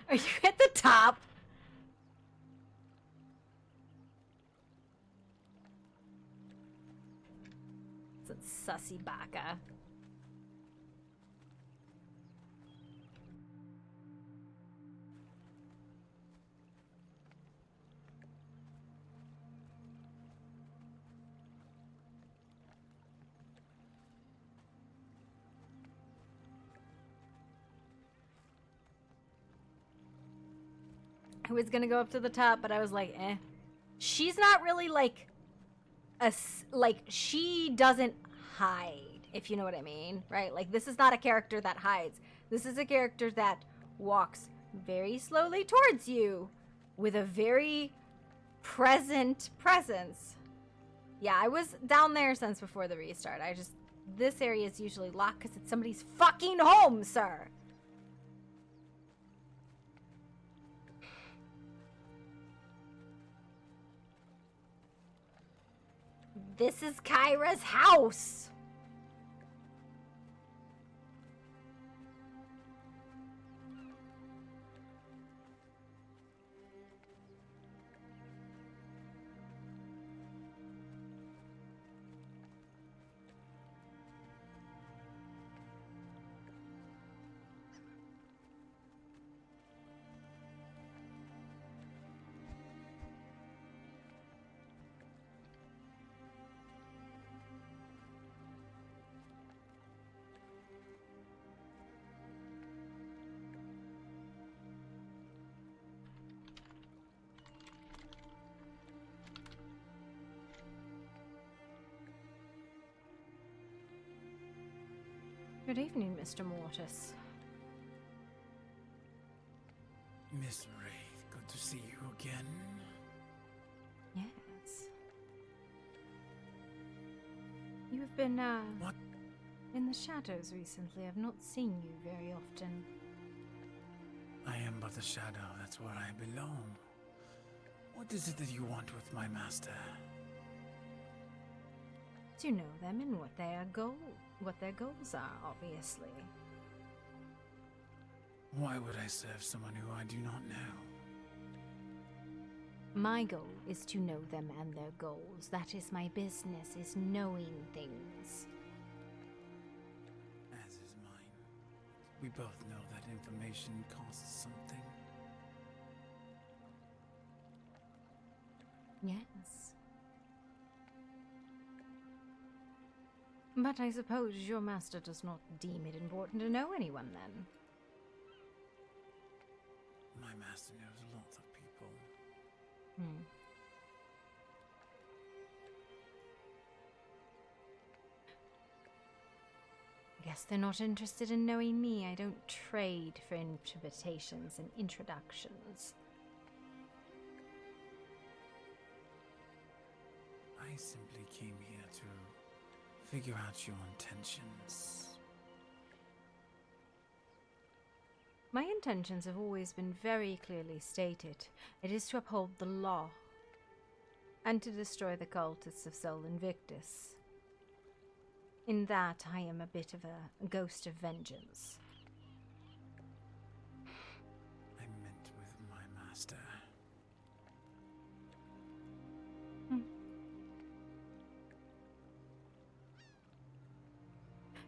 Are you at the top? It's a sussy baka. I was gonna go up to the top, but I was like, eh. She's not really like she doesn't hide, if you know what I mean, right? Like, this is not a character that hides. This is a character that walks very slowly towards you with a very present presence. Yeah, I was down there since before the restart. This area is usually locked because it's somebody's fucking home, sir. This is Kyra's house. Good evening, Mr. Mortis. Miss Wraith, good to see you again. Yes. You have been, What? in the shadows recently. I've not seen you very often. I am but a shadow, that's where I belong. What is it that you want with my master? To know them and what their goals are, obviously. Why would I serve someone who I do not know? My goal is to know them and their goals. That is my business, is knowing things. As is mine. We both know that information costs something. Yes. But I suppose your master does not deem it important to know anyone, then? My master knows lots of people. I guess they're not interested in knowing me. I don't trade for invitations and introductions. I simply came here to figure out your intentions. My intentions have always been very clearly stated. It is to uphold the law and to destroy the cultists of Sol Invictus. In that, I am a bit of a ghost of vengeance. I meant with my master.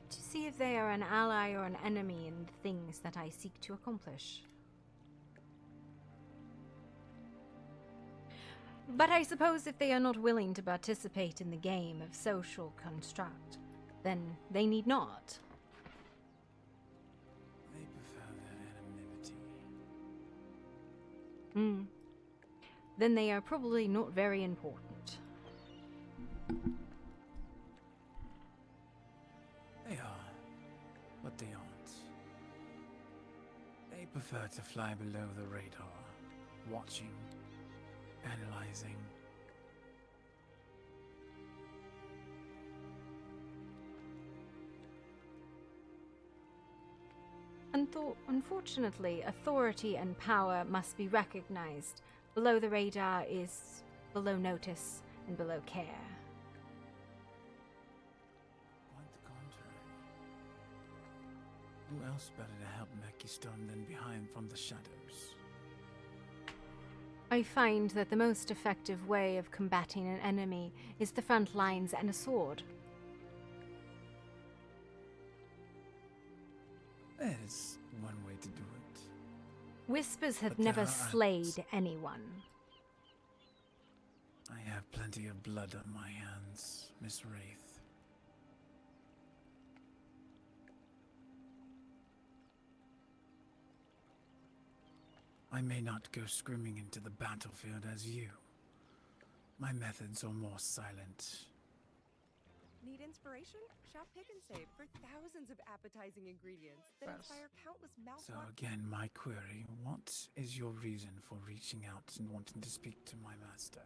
To see if they are an ally or an enemy in the things that I seek to accomplish. But I suppose if they are not willing to participate in the game of social construct, then they need not. They prefer their anonymity. Then they are probably not very important. They are, but they aren't. They prefer to fly below the radar, watching, analyzing. Unfortunately, authority and power must be recognized. Below the radar is below notice and below care. Quite the contrary. Who else better to help Stone than behind from the shadows? I find that the most effective way of combating an enemy is the front lines and a sword. That is one way to do it. Whispers have But there never are slayed anyone. I have plenty of blood on my hands, Miss Wraith. I may not go screaming into the battlefield as you. My methods are more silent. Need inspiration? Shop Pick and Save for thousands of appetizing ingredients that inspire countless So mouthwatering. again, my query, what is your reason for reaching out and wanting to speak to my master?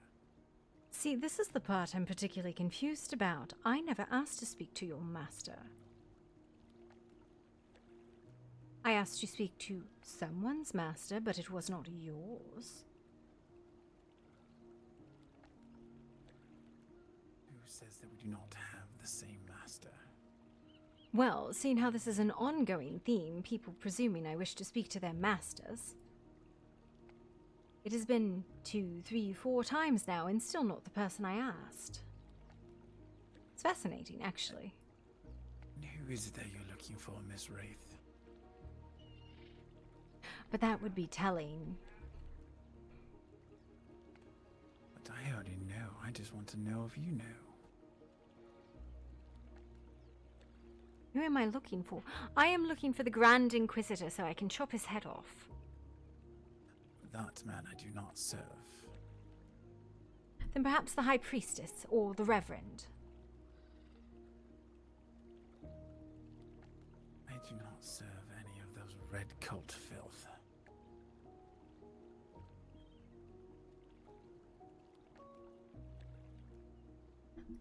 See, this is the part I'm particularly confused about. I never asked to speak to your master. I asked to speak to someone's master, but it was not yours. Who says that we do not have the same master? Well, seeing how this is an ongoing theme, people presuming I wish to speak to their masters. It has been 2, 3, 4 times now, and still not the person I asked. It's fascinating, actually. And who is it that you're looking for, Miss Wraith? But that would be telling. But I already know. I just want to know if you know. Who am I looking for? I am looking for the Grand Inquisitor so I can chop his head off. That man I do not serve. Then perhaps the High Priestess or the Reverend. I do not serve any of those red cult filth.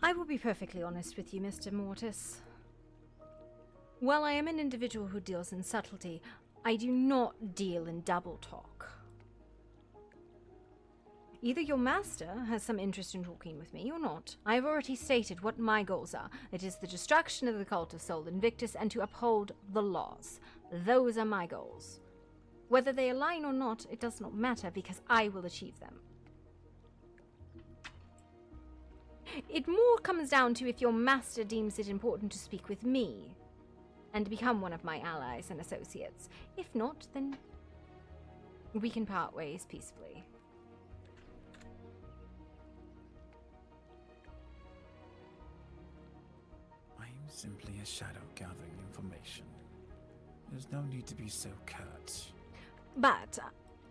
I will be perfectly honest with you, Mr. Mortis. While I am an individual who deals in subtlety, I do not deal in double talk. Either your master has some interest in talking with me or not. I have already stated what my goals are. It is the destruction of the cult of Sol Invictus and to uphold the laws. Those are my goals. Whether they align or not, it does not matter because I will achieve them. It more comes down to if your master deems it important to speak with me and become one of my allies and associates. If not, then we can part ways peacefully. I am simply a shadow gathering information. There's no need to be so curt. But,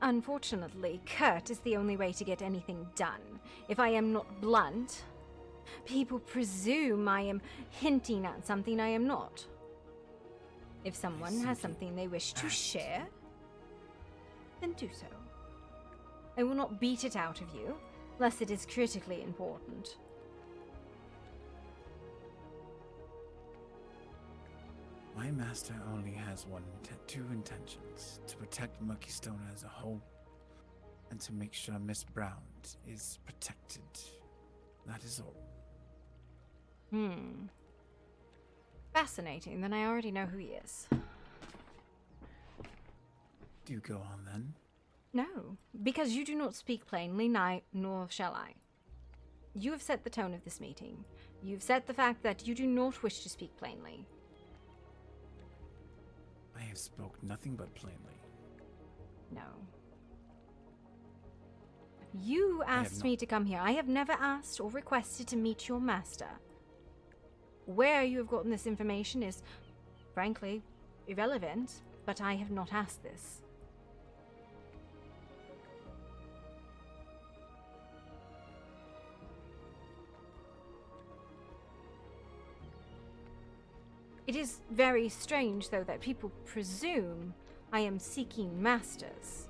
unfortunately, curt is the only way to get anything done. If I am not blunt, people presume I am hinting at something I am not. If someone has something they wish to share, then do so. I will not beat it out of you, unless it is critically important. My master only has two intentions: to protect Murkystone as a whole, and to make sure Miss Brown is protected. That is all. Fascinating, then I already know who he is. Do go on then. No, because you do not speak plainly, nor shall I. You have set the tone of this meeting. You've set the fact that you do not wish to speak plainly. I have spoke nothing but plainly. No. You asked me to come here. I have never asked or requested to meet your master. Where you have gotten this information is, frankly, irrelevant, but I have not asked this. It is very strange, though, that people presume I am seeking masters.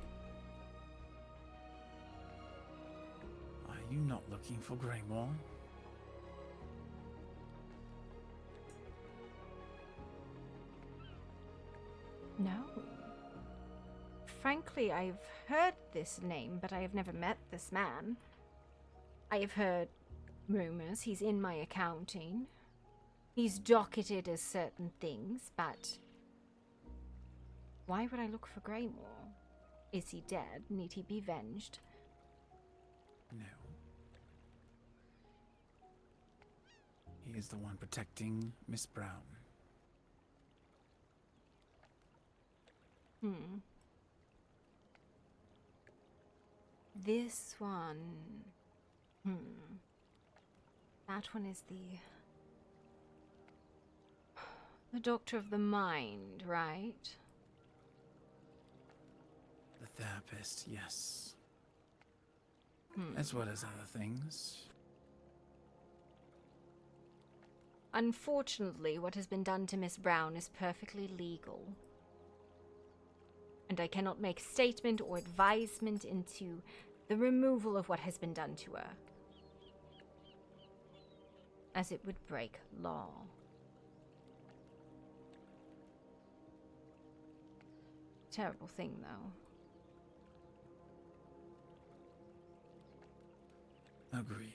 Are you not looking for Greymore? No. Frankly, I've heard this name, but I have never met this man. I have heard rumors. He's in my accounting. He's docketed as certain things, but Why would I look for Greymore? Is he dead? Need he be venged? No. He is the one protecting Miss Brown. This one. That one is the doctor of the mind, right? The therapist, yes. As well as other things. Unfortunately, what has been done to Miss Brown is perfectly legal. And I cannot make statement or advisement into the removal of what has been done to her, as it would break law. Terrible thing, though. Agreed.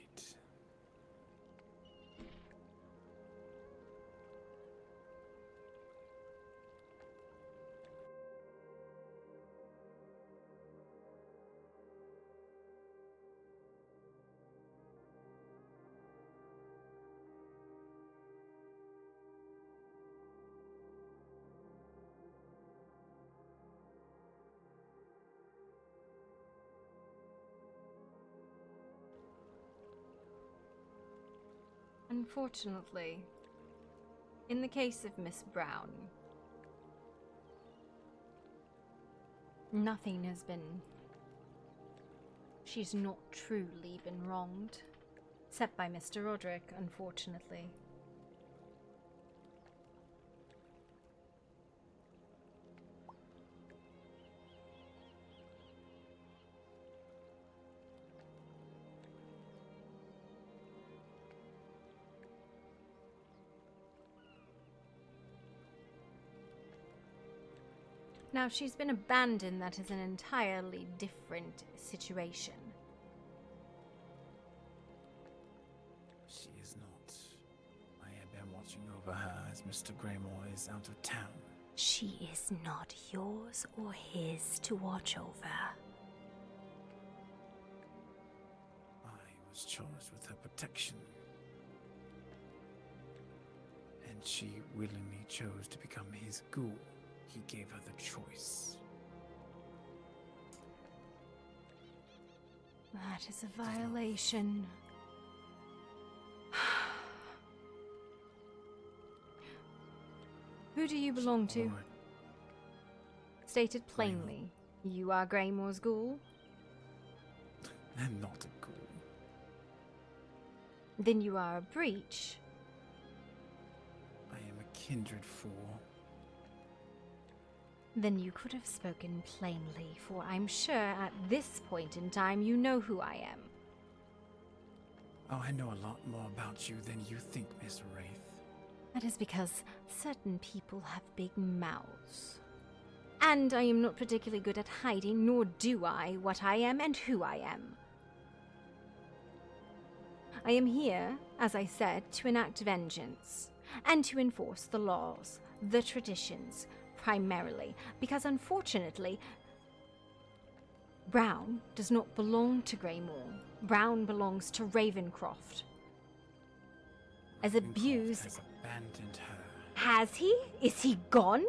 Unfortunately, in the case of Miss Brown, nothing has been... She's not truly been wronged, except by Mr. Roderick, unfortunately. Now, she's been abandoned. That is an entirely different situation. She is not. I have been watching over her as Mr. Greymore is out of town. She is not yours or his to watch over. I was charged with her protection. And she willingly chose to become his ghoul. He gave her the choice. That is a violation. Who do you belong to? Stated plainly, you are Greymore's ghoul? I'm not a ghoul. Then you are a breach. I am a kindred fool. Then you could have spoken plainly, for I'm sure at this point in time you know who I am. Oh, I know a lot more about you than you think, Miss Wraith. That is because certain people have big mouths. And I am not particularly good at hiding, nor do I what I am and who I am. I am here, as I said, to enact vengeance, and to enforce the laws, the traditions, primarily, because unfortunately, Brown does not belong to Greymore. Brown belongs to Ravencroft. As abused... has abandoned her. Has he? Is he gone?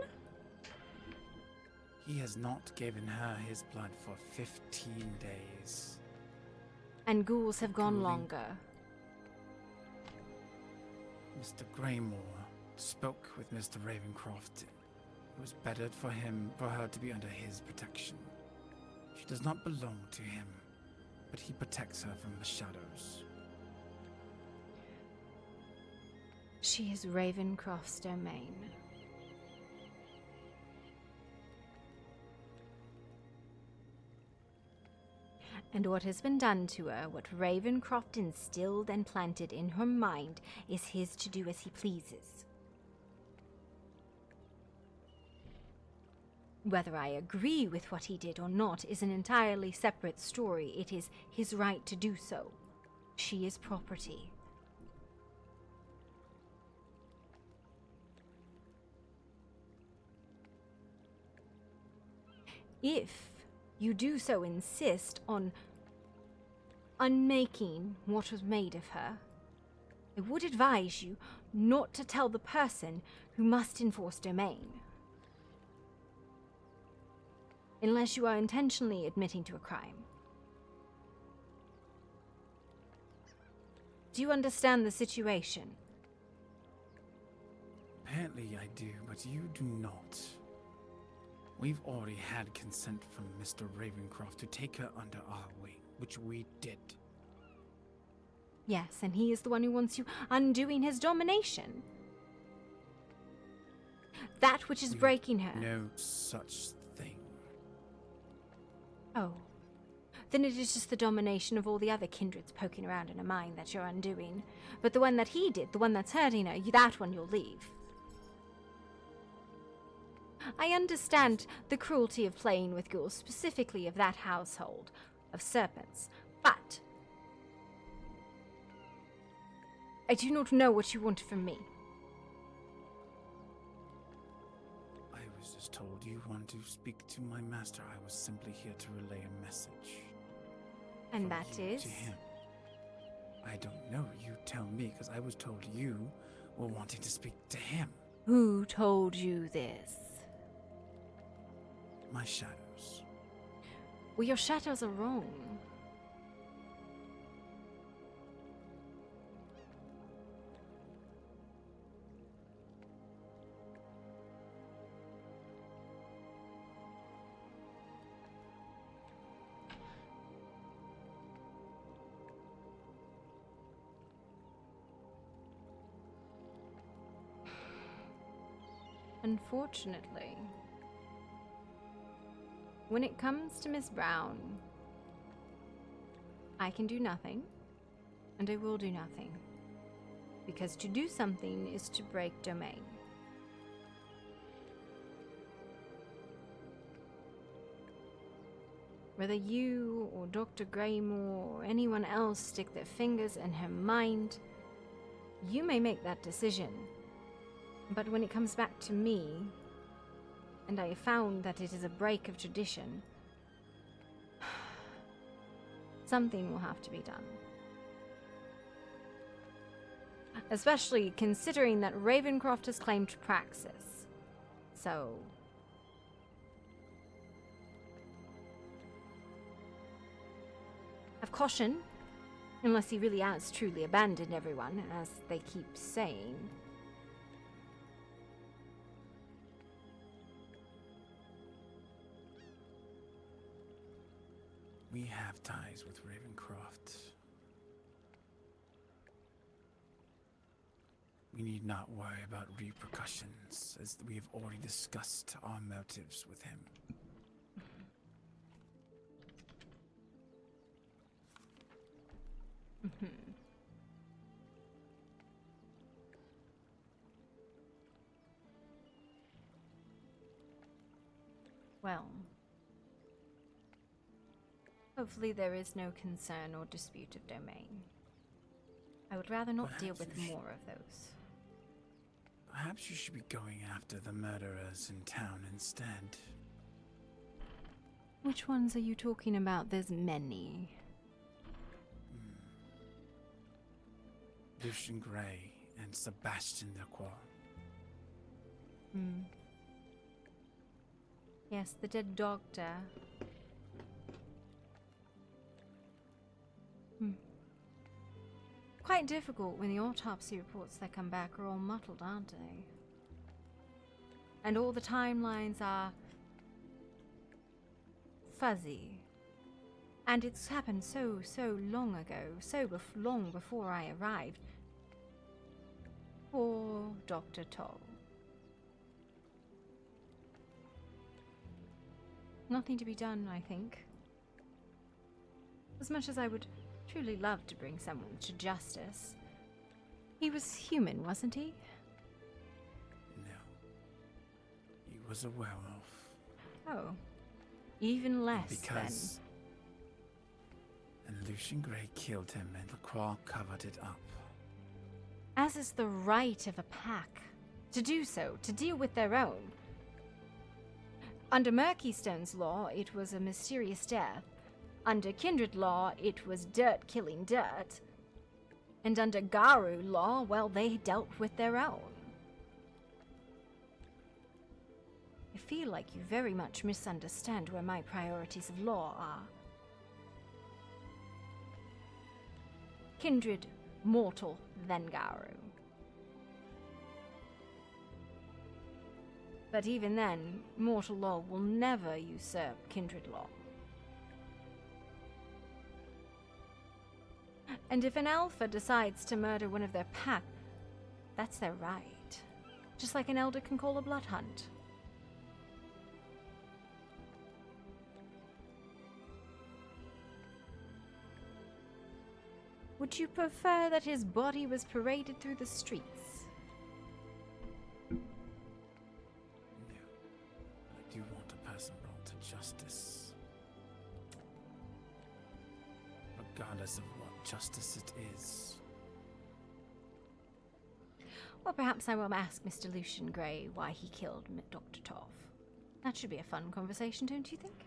He has not given her his blood for 15 days. And ghouls have gone longer. Mr. Greymore spoke with Mr. Ravencroft. It was better for her to be under his protection. She does not belong to him, but he protects her from the shadows. She is Ravencroft's domain. And what has been done to her, what Ravencroft instilled and planted in her mind, is his to do as he pleases. Whether I agree with what he did or not is an entirely separate story. It is his right to do so. She is property. if you do so insist on unmaking what was made of her, I would advise you not to tell the person who must enforce domain. Unless you are intentionally admitting to a crime. Do you understand the situation? Apparently I do, but you do not. We've already had consent from Mr. Ravencroft to take her under our wing, which we did. Yes, and he is the one who wants you undoing his domination. That which is breaking her. No such thing. Oh. Then it is just the domination of all the other kindreds poking around in her mind that you're undoing. But the one that he did, the one that's hurting her, that one you'll leave. I understand the cruelty of playing with ghouls, specifically of that household, of serpents, but I do not know what you want from me. I was just told you want to speak to my master. I was simply here to relay a message. And from that you is? to him. I don't know. You tell me, because I was told you were wanting to speak to him. Who told you this? My shadows. Well, your shadows are wrong. Unfortunately, when it comes to Miss Brown, I can do nothing, and I will do nothing. Because to do something is to break domain. Whether you or Dr. Greymore or anyone else stick their fingers in her mind, you may make that decision. But when it comes back to me, and I have found that it is a break of tradition, something will have to be done. Especially considering that Ravencroft has claimed praxis. So have caution, unless he really has truly abandoned everyone, as they keep saying. We have ties with Ravencroft. We need not worry about repercussions, as we have already discussed our motives with him. Well, hopefully there is no concern or dispute of domain. I would rather not deal with more of those. Perhaps you should be going after the murderers in town instead. Which ones are you talking about? There's many. Lucian Gray and Sebastian Lacroix. Yes, the dead doctor. Quite difficult when the autopsy reports that come back are all muddled, aren't they? And all the timelines are fuzzy. And it's happened so long ago, long before I arrived. Poor Dr. Toll. Nothing to be done, I think. As much as I would truly love to bring someone to justice, he was human, wasn't he? No. He was a werewolf. Oh. Even less, Because... And Lucian Gray killed him and Lacroix covered it up. As is the right of a pack to do so, to deal with their own. Under Murkystone's law, it was a mysterious death. Under Kindred law, it was dirt killing dirt. And under Garu law, well, they dealt with their own. I feel like you very much misunderstand where my priorities of law are. Kindred, mortal, then Garu. But even then, mortal law will never usurp kindred law. And if an alpha decides to murder one of their pack, that's their right. Just like an elder can call a blood hunt. Would you prefer that his body was paraded through the streets? I do want a person brought to justice. Regardless of what justice it is. Or perhaps I will ask Mr. Lucian Gray why he killed Dr. Toff. That should be a fun conversation, don't you think?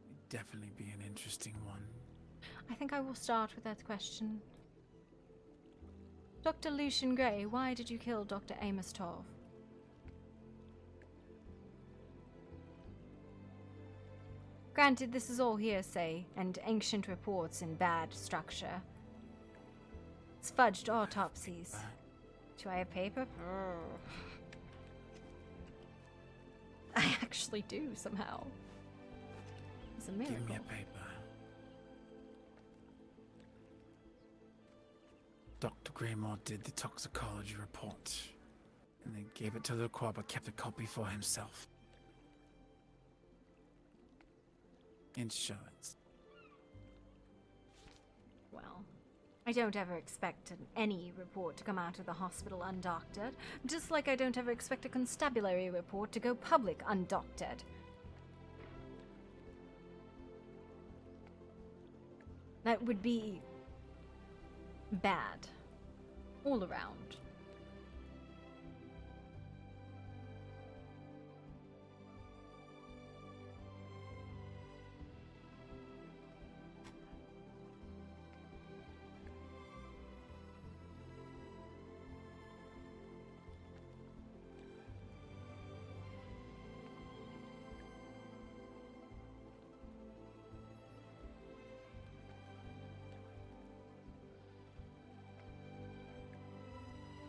It'd definitely be an interesting one. I think I will start with that question. Dr. Lucian Gray, why did you kill Dr. Amos Toff? Granted, this is all hearsay and ancient reports in bad structure. It's fudged autopsies. Do I have paper? I actually do, somehow. It's a miracle. Give me a paper. Dr. Greymore did the toxicology report, and then gave it to Lacroix, but kept a copy for himself. Insurance. Well, I don't ever expect any report to come out of the hospital undoctored, just like I don't ever expect a constabulary report to go public undoctored. That would be bad. All around.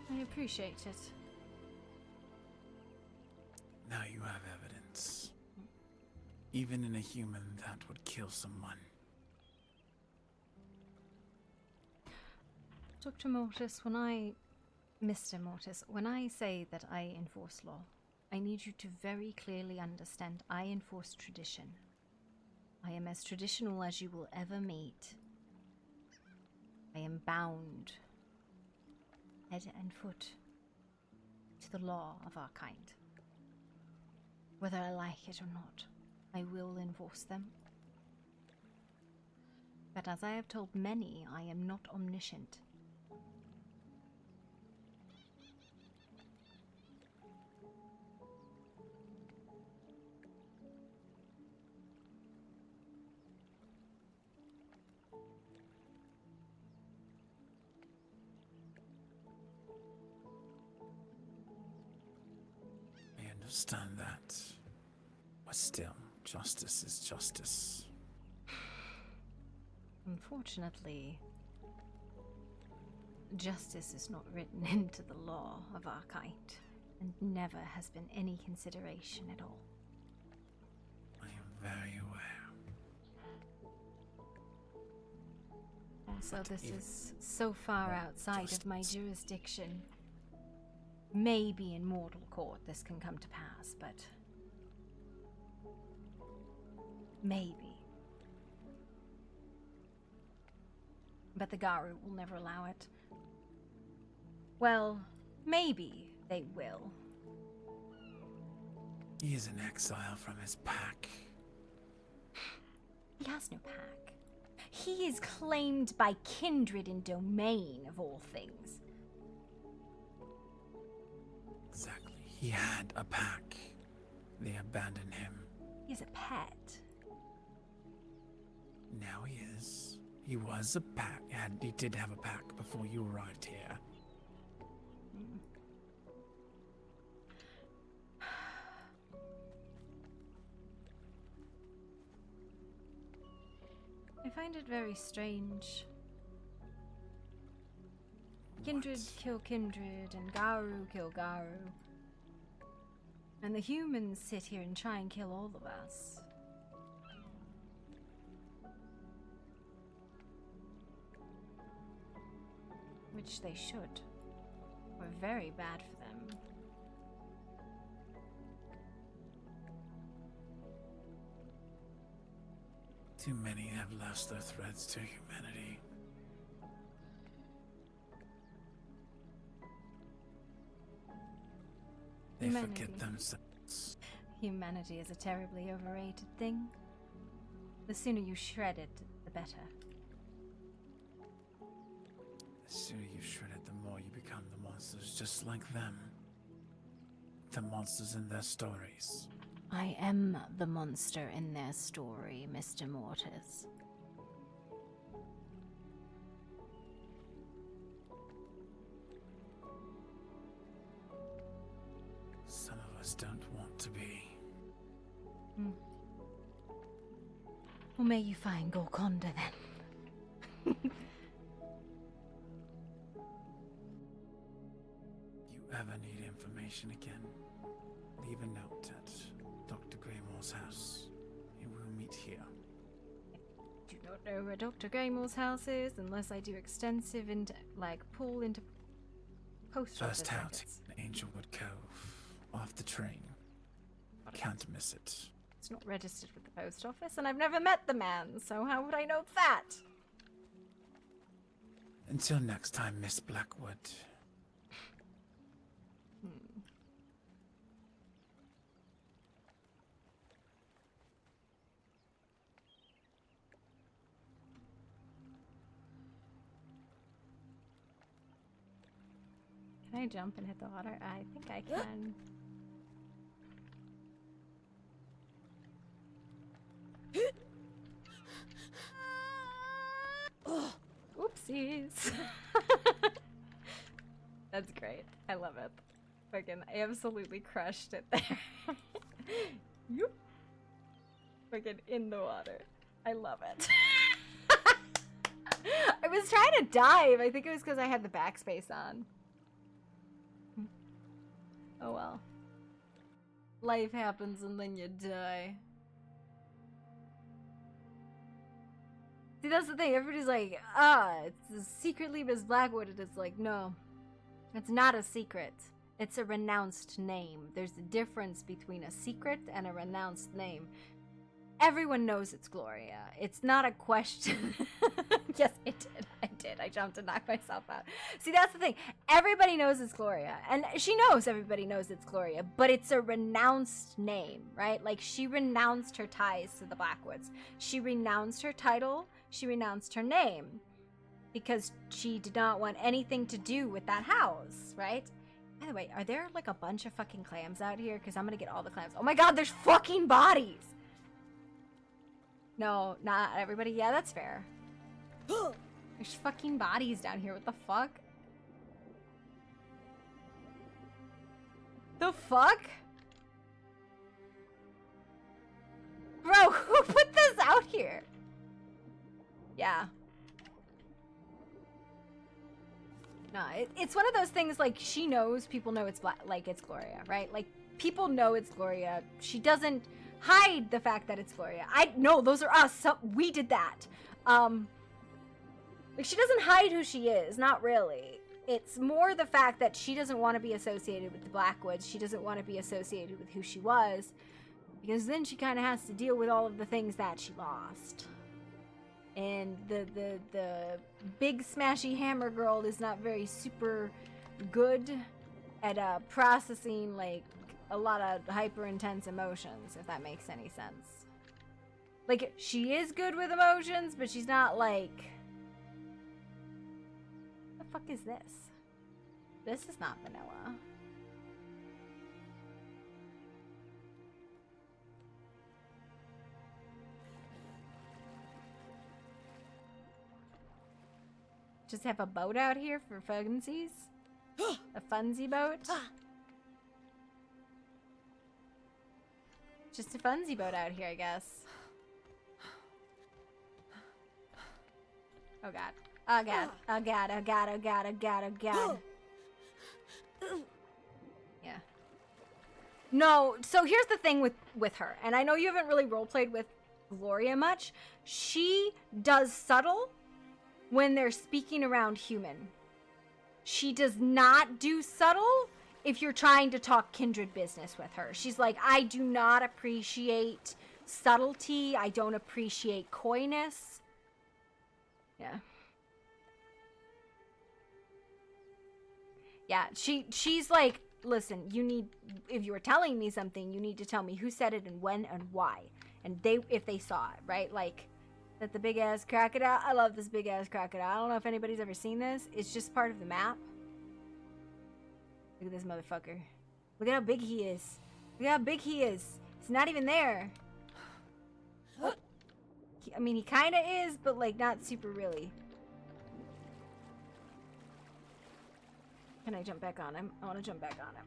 I appreciate it. Now you have evidence. Even in a human, that would kill someone. Dr. Mortis, Mr. Mortis, when I say that I enforce law, I need you to very clearly understand I enforce tradition. I am as traditional as you will ever meet. I am bound, head and foot, to the law of our kind. Whether I like it or not, I will enforce them. But as I have told many, I am not omniscient. I understand that. But still, justice is justice. Unfortunately, justice is not written into the law of our kind, and never has been any consideration at all. I am very aware. Also, this is so far outside of my jurisdiction. Maybe in mortal court this can come to pass, but maybe. But the Garu will never allow it. Well, maybe they will. He is in exile from his pack. He has no pack. He is claimed by kindred and domain, of all things. He had a pack. They abandoned him. He's a pet. Now he is. He was a pack. He did have a pack before you arrived here. I find it very strange. Kindred kill kindred, and Garu kill Garu. And the humans sit here and try and kill all of us. Which they should. We're very bad for them. Too many have lost their threads to humanity. They forget themselves. Humanity is a terribly overrated thing. The sooner you shred it, the better. The sooner you shred it, the more you become the monsters just like them. The monsters in their stories. I am the monster in their story, Mr. Mortis. Some of us don't want to be. Well, may you find Golconda then. You ever need information again, leave a note at Dr. Greymore's house, and we'll meet here. I do not know where Dr. Greymore's house is unless I do extensive pull into post office First out records. in Angelwood Cove, off the train. Can't miss it. It's not registered with the post office, and I've never met the man, so how would I know that? Until next time, Miss Blackwood. Can I jump and hit the water? I think I can. Oopsies. That's great. I love it. Fucking absolutely crushed it there. Yoop. Fucking in the water. I love it. I was trying to dive. I think it was because I had the backspace on. Oh well. Life happens and then you die. See, that's the thing. Everybody's like, it's secretly Miss Blackwood. And it's like, no. It's not a secret. It's a renounced name. There's a difference between a secret and a renounced name. Everyone knows it's Gloria. It's not a question. Yes, I did. I jumped and knocked myself out. See, that's the thing. Everybody knows it's Gloria. And she knows everybody knows it's Gloria. But it's a renounced name, right? Like, she renounced her ties to the Blackwoods. She renounced her title. She renounced her name. Because she did not want anything to do with that house, right? By the way, are there, like, a bunch of fucking clams out here? Because I'm gonna get all the clams. Oh my god, there's fucking bodies! No, not everybody. Yeah, that's fair. There's fucking bodies down here. What the fuck? The fuck? Bro, who put this out here? Yeah. No, it's one of those things, like, she knows people know it's it's Gloria, right? Like, people know it's Gloria. She doesn't hide the fact that it's Gloria. No, those are us. We did that. Like, she doesn't hide who she is. Not really. It's more the fact that she doesn't want to be associated with the Blackwoods. She doesn't want to be associated with who she was. Because then she kind of has to deal with all of the things that she lost. And the big smashy hammer girl is not very super good at processing, like, a lot of hyper intense emotions, if that makes any sense. Like, she is good with emotions, but she's not like... What the fuck is this? This is not vanilla. Just have a boat out here for funsies? A funsy boat? Just a funsy boat out here, I guess. Oh god. Oh god. Oh god. Oh god. Oh god. Oh god. Oh god. Yeah. No, so here's the thing with her, and I know you haven't really roleplayed with Gloria much. She does subtle when they're speaking around human. She does not do subtle if you're trying to talk kindred business with her. She's like, I do not appreciate subtlety. I don't appreciate coyness. Yeah. Yeah, she's like, listen, you need, if you were telling me something, you need to tell me who said it and when and why. And if they saw it, right? Like, that the big ass crocodile. I love this big ass crocodile. I don't know if anybody's ever seen this. It's just part of the map. Look at this motherfucker. Look at how big he is. Look at how big he is. He's not even there. I mean, he kind of is, but like not super really. Can I jump back on him? I want to jump back on him.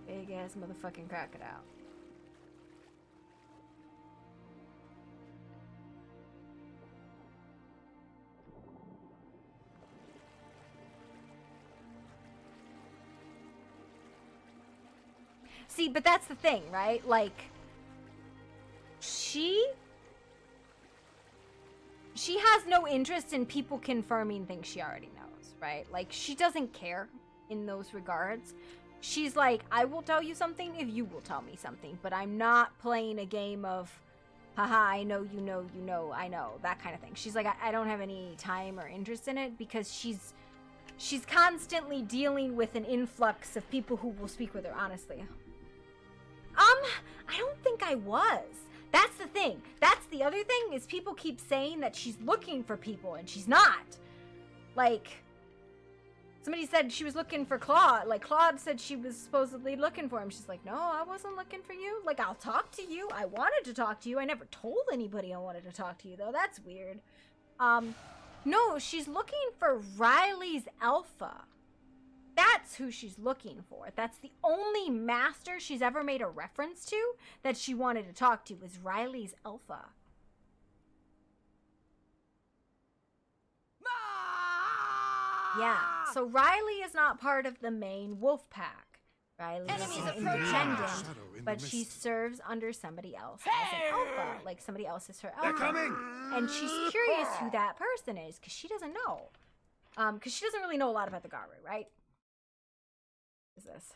Big ass motherfucking crocodile. See, but that's the thing, right? Like, she has no interest in people confirming things she already knows, right? Like, she doesn't care in those regards. She's like, I will tell you something if you will tell me something, but I'm not playing a game of, haha, I know, you know, I know, that kind of thing. She's like, I don't have any time or interest in it because she's constantly dealing with an influx of people who will speak with her, honestly. I don't think I was. That's the thing. That's the other thing, is people keep saying that she's looking for people, and she's not. Like, somebody said she was looking for Claude. Like, Claude said she was supposedly looking for him. She's like, no, I wasn't looking for you. Like, I'll talk to you. I wanted to talk to you. I never told anybody I wanted to talk to you, though. That's weird. No, she's looking for Riley's alpha. That's who she's looking for. That's the only master she's ever made a reference to that she wanted to talk to, was Riley's alpha. Yeah, so Riley is not part of the main wolf pack. Riley is an independent, but she serves under somebody else as an alpha. Like, somebody else is her alpha. They're coming! And she's curious who that person is, because she doesn't know. Because she doesn't really know a lot about the Garu, right? What is this?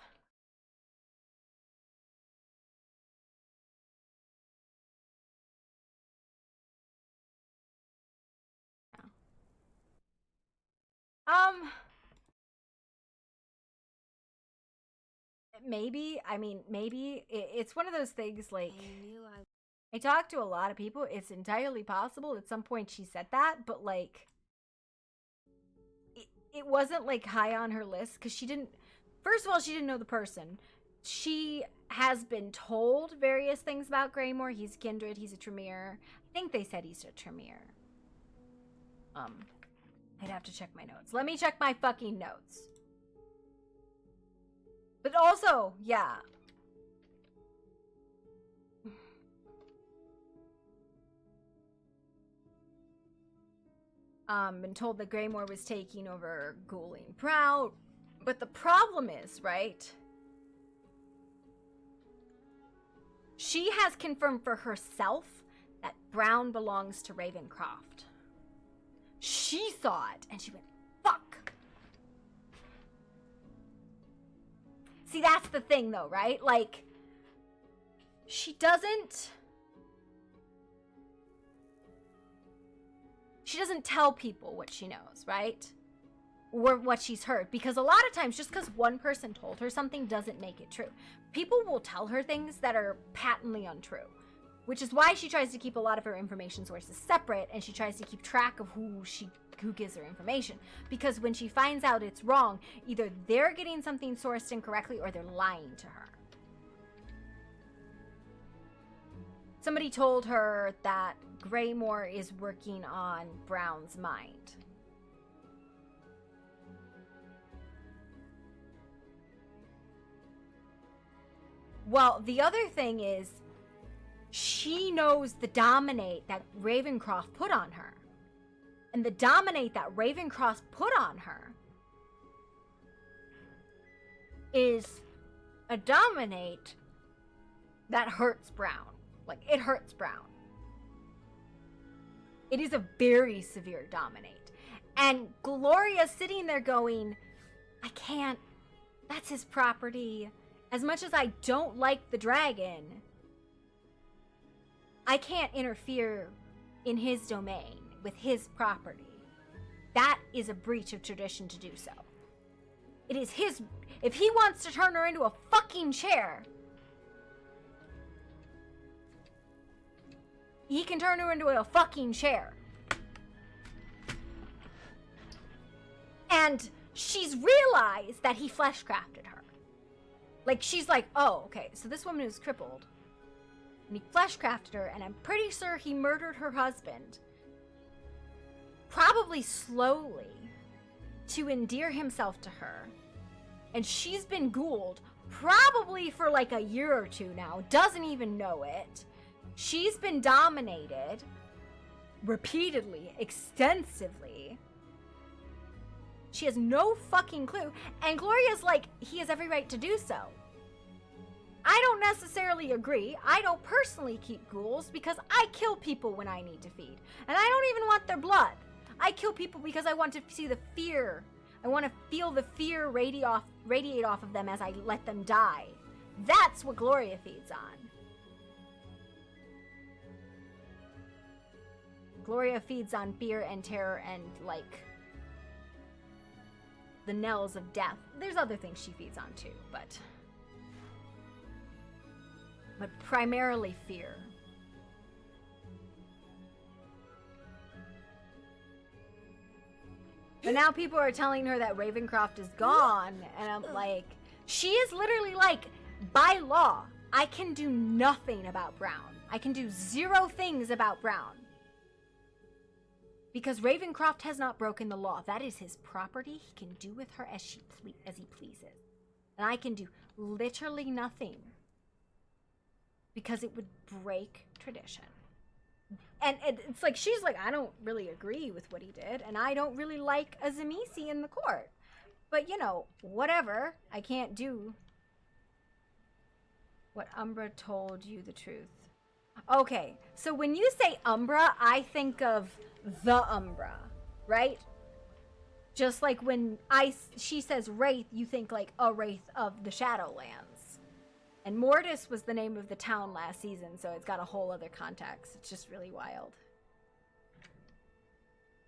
Maybe, I mean, maybe it's one of those things, like, I talked to a lot of people. It's entirely possible at some point she said that, but like, it wasn't like high on her list, because she didn't, first of all, she didn't know the person. She has been told various things about Greymore. He's kindred, he's a Tremere. I think they said he's a Tremere. I'd have to check my notes. Let me check my fucking notes. But also, yeah. Been told that Greymore was taking over Ghouling Prout. But the problem is, right? She has confirmed for herself that Brown belongs to Ravencroft. She saw it, and she went, fuck. See, that's the thing, though, right? Like, she doesn't tell people what she knows, right? Or what she's heard. Because a lot of times, just because one person told her something doesn't make it true. People will tell her things that are patently untrue. Which is why she tries to keep a lot of her information sources separate, and she tries to keep track of who gives her information. Because when she finds out it's wrong, either they're getting something sourced incorrectly or they're lying to her. Somebody told her that Greymore is working on Brown's mind. Well, the other thing is, she knows the dominate that Ravencroft put on her. And the dominate that Ravencroft put on her is a dominate that hurts Brown. Like, it hurts Brown. It is a very severe dominate. And Gloria's sitting there going, I can't. That's his property. As much as I don't like the dragon, I can't interfere in his domain with his property. That is a breach of tradition to do so. It is his. If he wants to turn her into a fucking chair, he can turn her into a fucking chair. And she's realized that he flesh crafted her. Like, she's like, oh, okay, so this woman is crippled. And he flesh crafted her, and I'm pretty sure he murdered her husband. Probably slowly, to endear himself to her. And she's been ghouled probably for like a year or two now, doesn't even know it. She's been dominated repeatedly, extensively. She has no fucking clue. And Gloria's like, he has every right to do so. I don't necessarily agree. I don't personally keep ghouls because I kill people when I need to feed. And I don't even want their blood. I kill people because I want to see the fear. I want to feel the fear radiate off of them as I let them die. That's what Gloria feeds on. Gloria feeds on fear and terror and, like, the knells of death. There's other things she feeds on too, but primarily fear. But now people are telling her that Ravencroft is gone, and I'm like, she is literally like, by law, I can do nothing about Brown. I can do 0 things about Brown. Because Ravencroft has not broken the law. That is his property. He can do with her as he pleases. And I can do literally nothing. Because it would break tradition. And it's like, she's like, I don't really agree with what he did. And I don't really like a Zamisi in the court. But, you know, whatever. I can't do what Umbra told you the truth. Okay, so when you say Umbra, I think of the Umbra, right? Just like when she says Wraith, you think like a Wraith of the Shadowlands. And Mortis was the name of the town last season, so it's got a whole other context. It's just really wild.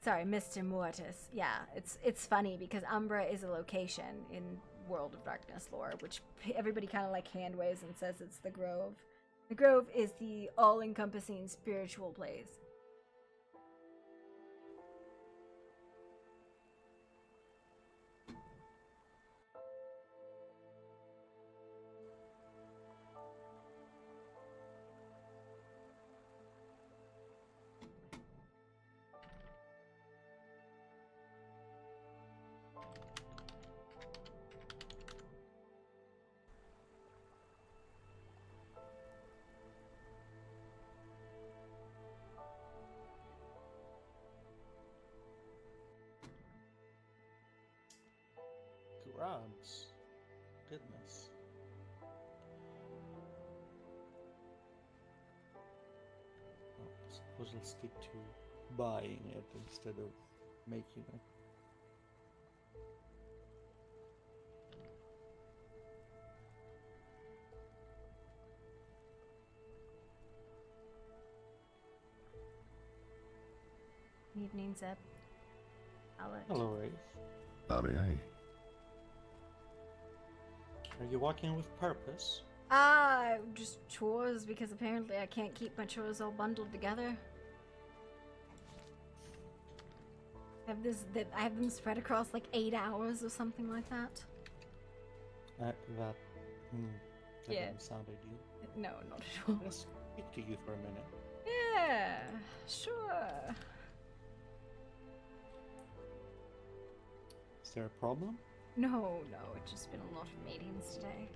Sorry, Mr. Mortis. Yeah, it's funny because Umbra is a location in World of Darkness lore, which everybody kind of like hand waves and says it's the Grove. The Grove is the all-encompassing spiritual place. Grabs. Goodness. Well, I suppose I'll stick to buying it instead of making it. Evening, Zeb. Alex. Hello, Wraith. Howdy, hey. Are you walking with purpose? Just chores, because apparently I can't keep my chores all bundled together. I have them spread across like 8 hours or something like that. That Yeah. doesn't sound ideal. No, not at all. speak to you for a minute? Yeah, sure. Is there a problem? No, it's just been a lot of meetings today.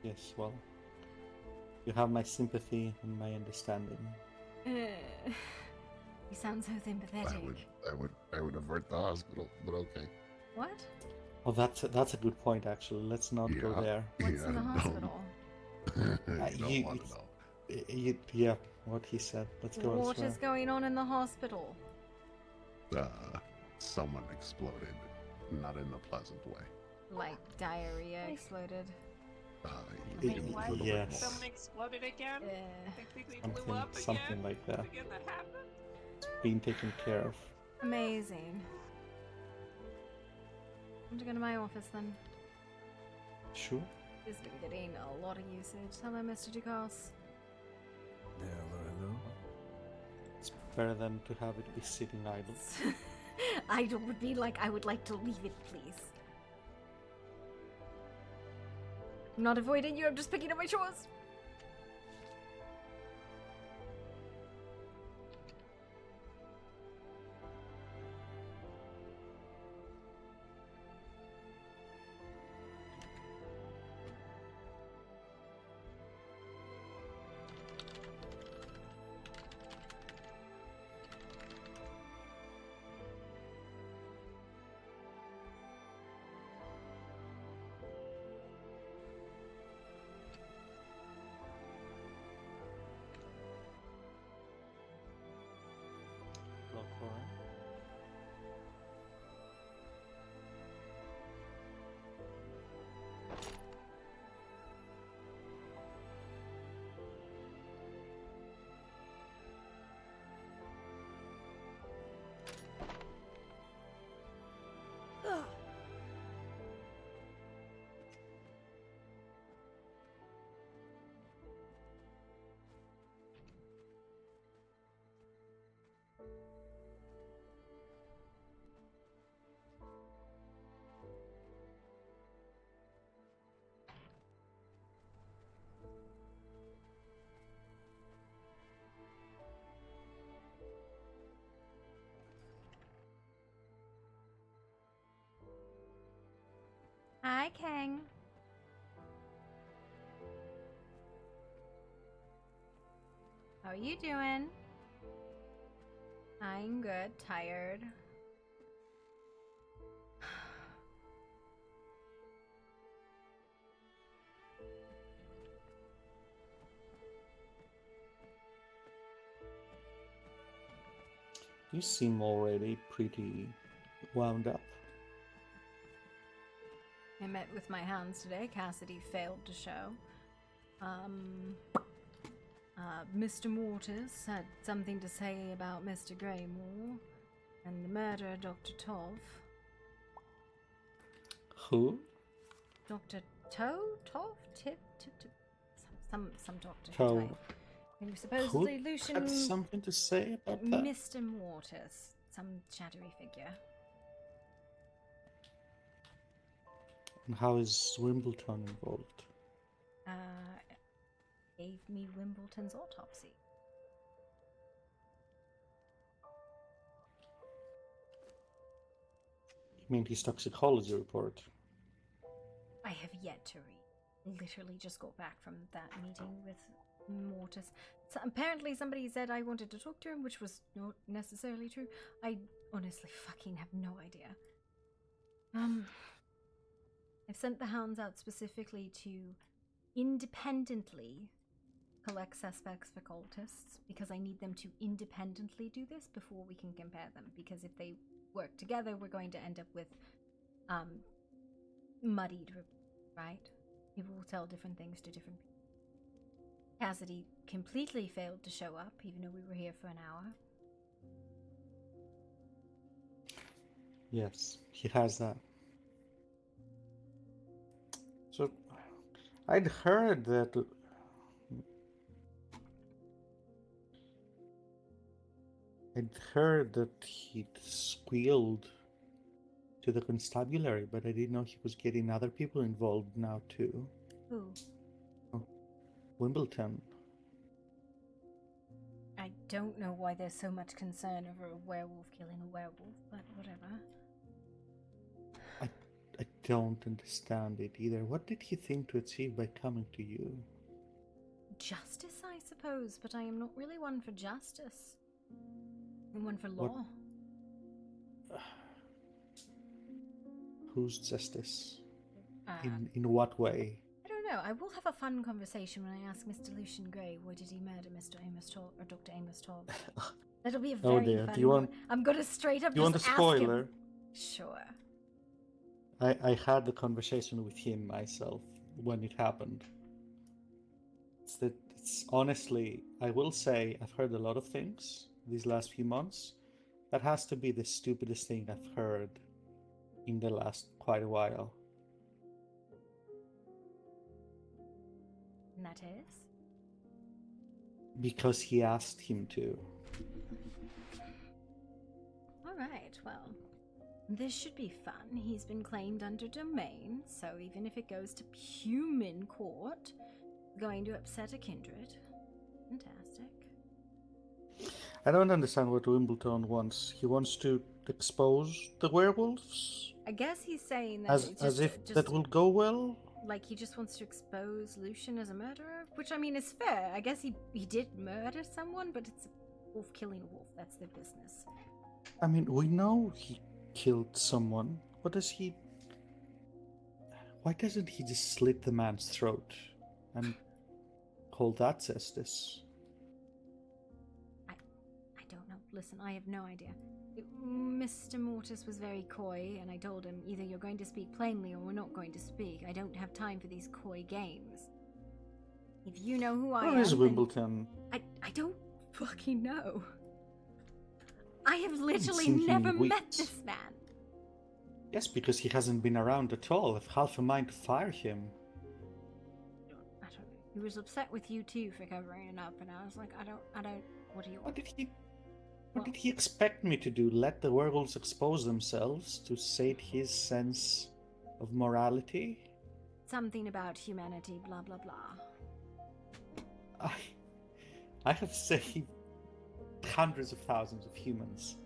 Yes, well, you have my sympathy and my understanding. You sound so sympathetic. I would avert the hospital, but okay. What? Well, that's a good point, actually. Let's not go there. What's in the hospital? You don't want to know. Yeah, what he said. Let's go What elsewhere. is going on in the hospital? Someone exploded, not in a pleasant way. Like diarrhea exploded. Yes. Someone exploded again? I think we blew up again? Something like that. Again, that happened? It's being taken care of. Amazing. I'm to go to my office then. Sure. He's been getting a lot of usage. Hello, Mr. Ducasse. Hello. It's better than to have it be sitting idle. Idle would be like, I would like to leave it, please. I'm not avoiding you, I'm just picking up my chores. Hi, King. How are you doing? I'm good. Tired. You seem already pretty wound up. I met with my hands today. Cassidy failed to show. Mr. Mortis had something to say about Mr. Greymore and the murderer, Dr. Tov. Who? Dr. Tov? Tip? Some doctor. Tov. Who supposedly Who Lucian... had something to say about that? Mr. Mortis. Some shadowy figure. And how is Wimbledon involved? Gave me Wimbledon's autopsy. You mean his toxicology report? I have yet to read. Literally just got back from that meeting with Mortis. So apparently somebody said I wanted to talk to him, which was not necessarily true. I honestly fucking have no idea. I've sent the hounds out specifically to independently collect suspects for cultists because I need them to independently do this before we can compare them, because if they work together we're going to end up with muddied, right? People will tell different things to different people. Cassidy completely failed to show up even though we were here for an hour. Yes, he has that. So, I'd heard that... he'd squealed to the constabulary, but I didn't know he was getting other people involved now too. Who? Oh. Wimbledon. I don't know why there's so much concern over a werewolf killing a werewolf, but whatever. I don't understand it either. What did he think to achieve by coming to you? Justice, I suppose, but I am not really one for justice. I'm one for What- law. Whose justice? Uh, In what way? I don't know. I will have a fun conversation when I ask Mr. Lucian Gray why did he murder Mr. Amos Todd or Dr. Amos Todd. That'll be a very Oh dear. fun Do you want? I'm gonna straight up Do you want a just ask spoiler? him. Sure. I had the conversation with him myself when it happened. It's honestly, I will say, I've heard a lot of things these last few months. That has to be the stupidest thing I've heard in the last quite a while. And that is? Because he asked him to. Alright, well. This should be fun. He's been claimed under domain, so even if it goes to human court, it's going to upset a kindred. Fantastic. I don't understand what Wimbledon wants. He wants to expose the werewolves? I guess he's saying that As if that will go well? Like he just wants to expose Lucian as a murderer, which I mean is fair. I guess he did murder someone, but it's a wolf killing a wolf. That's their business. I mean, we know he killed someone. What does he... Why doesn't he just slit the man's throat and call that justice? I don't know. Listen, I have no idea. Mr. Mortis was very coy, and I told him either you're going to speak plainly or we're not going to speak. I don't have time for these coy games. If you know who I am, Where is then Wimbledon? I don't fucking know. I have literally seen him in never met weeks. this man. Yes, because he hasn't been around at all. I've half a mind to fire him. I don't know. He was upset with you too for covering it up, and I was like, I don't. What do you want? What did he expect me to do? Let the werewolves expose themselves to sate his sense of morality? Something about humanity, blah blah blah. I have saved hundreds of thousands of humans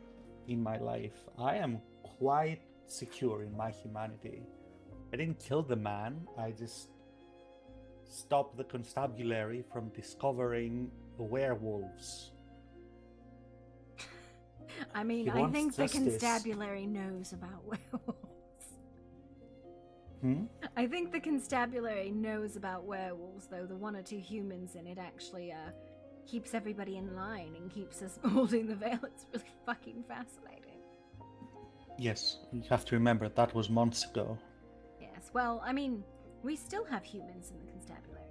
in my life. I am quite secure in my humanity. I didn't kill the man, I just stopped the constabulary from discovering werewolves. I mean, He I wants think justice. the constabulary knows about werewolves. Hmm? I think the constabulary knows about werewolves, though the one or two humans in it actually keeps everybody in line and keeps us holding the veil. It's really fucking fascinating. Yes, you have to remember that was months ago. Yes, well, I mean, we still have humans in the constabulary.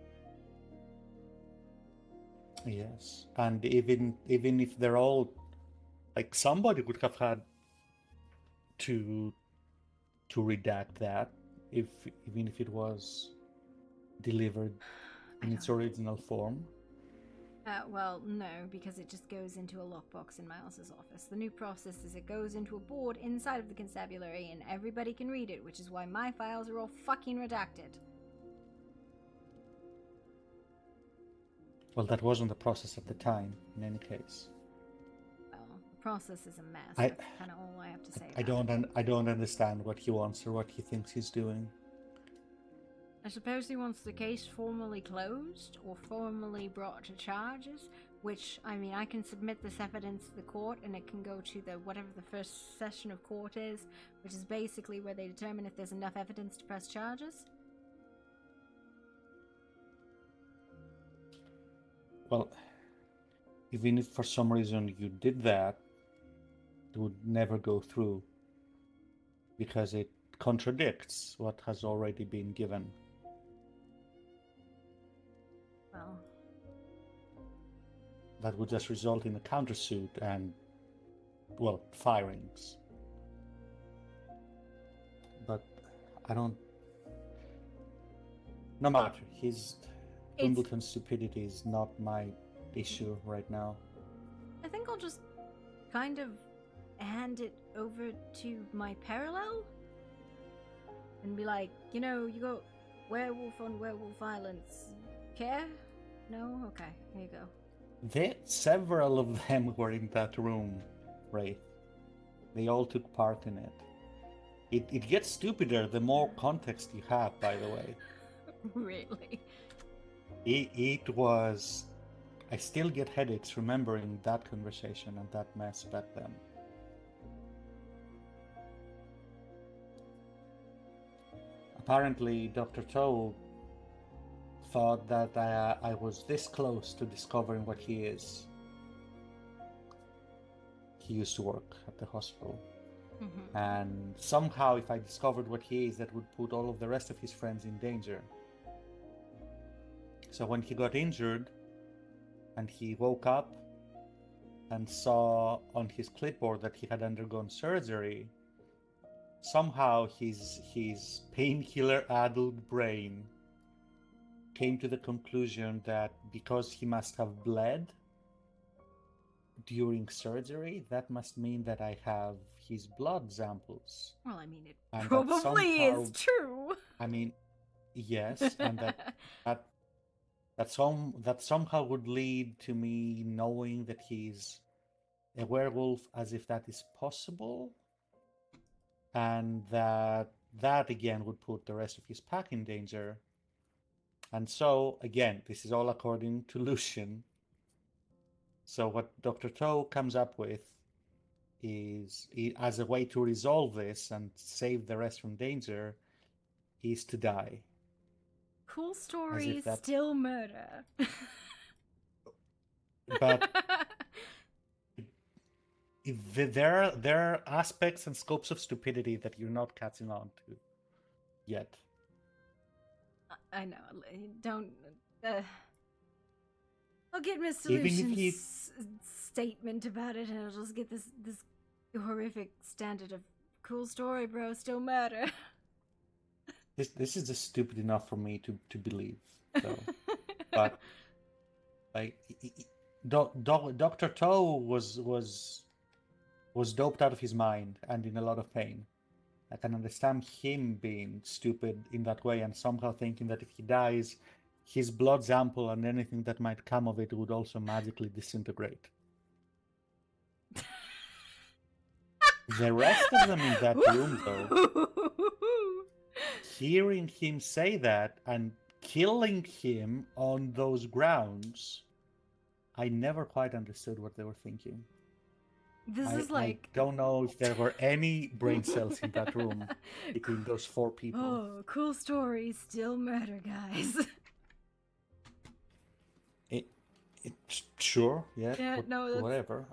Yes, and even if they're all like, somebody would have had to redact that, even if it was delivered in its original form. Well, no, because it just goes into a lockbox in Miles's office. The new process is it goes into a board inside of the constabulary and everybody can read it, which is why my files are all fucking redacted. Well, that wasn't the process at the time, in any case. Well, the process is a mess. I- That's kind of all I have to say I about it. I don't understand what he wants or what he thinks he's doing. I suppose he wants the case formally closed or formally brought to charges, which, I mean, I can submit this evidence to the court and it can go to the whatever the first session of court is, which is basically where they determine if there's enough evidence to press charges. Well, even if for some reason you did that, it would never go through because it contradicts what has already been given. Well, That would just result in a countersuit and, well, firings. But I don't... No matter, Wimbledon's stupidity is not my issue right now. I think I'll just kind of hand it over to my parallel and be like, you know, you got werewolf on werewolf violence. Care? No? Okay, here you go. Several of them were in that room, Wraith. They all took part in it. It gets stupider the more context you have, by the way. Really? It was... I still get headaches remembering that conversation and that mess back then. Apparently, Dr. Toe thought that I was this close to discovering what he is. He used to work at the hospital. Mm-hmm. And somehow, if I discovered what he is, that would put all of the rest of his friends in danger. So when he got injured, and he woke up and saw on his clipboard that he had undergone surgery, somehow his painkiller-addled brain came to the conclusion that because he must have bled during surgery, that must mean that I have his blood samples. Well, I mean, it And that probably somehow- is true. I mean, yes, and that somehow would lead to me knowing that he's a werewolf, as if that is possible, and that again would put the rest of his pack in danger. And so, again, this is all according to Lucian. So what Dr. Toe comes up with is, as a way to resolve this and save the rest from danger, is to die. Cool story, that's- still murder. But there are aspects and scopes of stupidity that you're not catching on to yet. I know. Don't. I'll get Mr. Even if Lucian's he- statement about it, and I'll just get this horrific standard of cool story, bro. Still murder. This is just stupid enough for me to believe. So, but like, Dr. Toe was doped out of his mind and in a lot of pain. I can understand him being stupid in that way and somehow thinking that if he dies, his blood sample and anything that might come of it would also magically disintegrate. The rest of them in that room, though, hearing him say that and killing him on those grounds, I never quite understood what they were thinking. This is I like. don't know if there were any brain cells in that room between those four people. Oh, cool story, still murder, guys. Sure, yeah, Yeah, no, that's, whatever.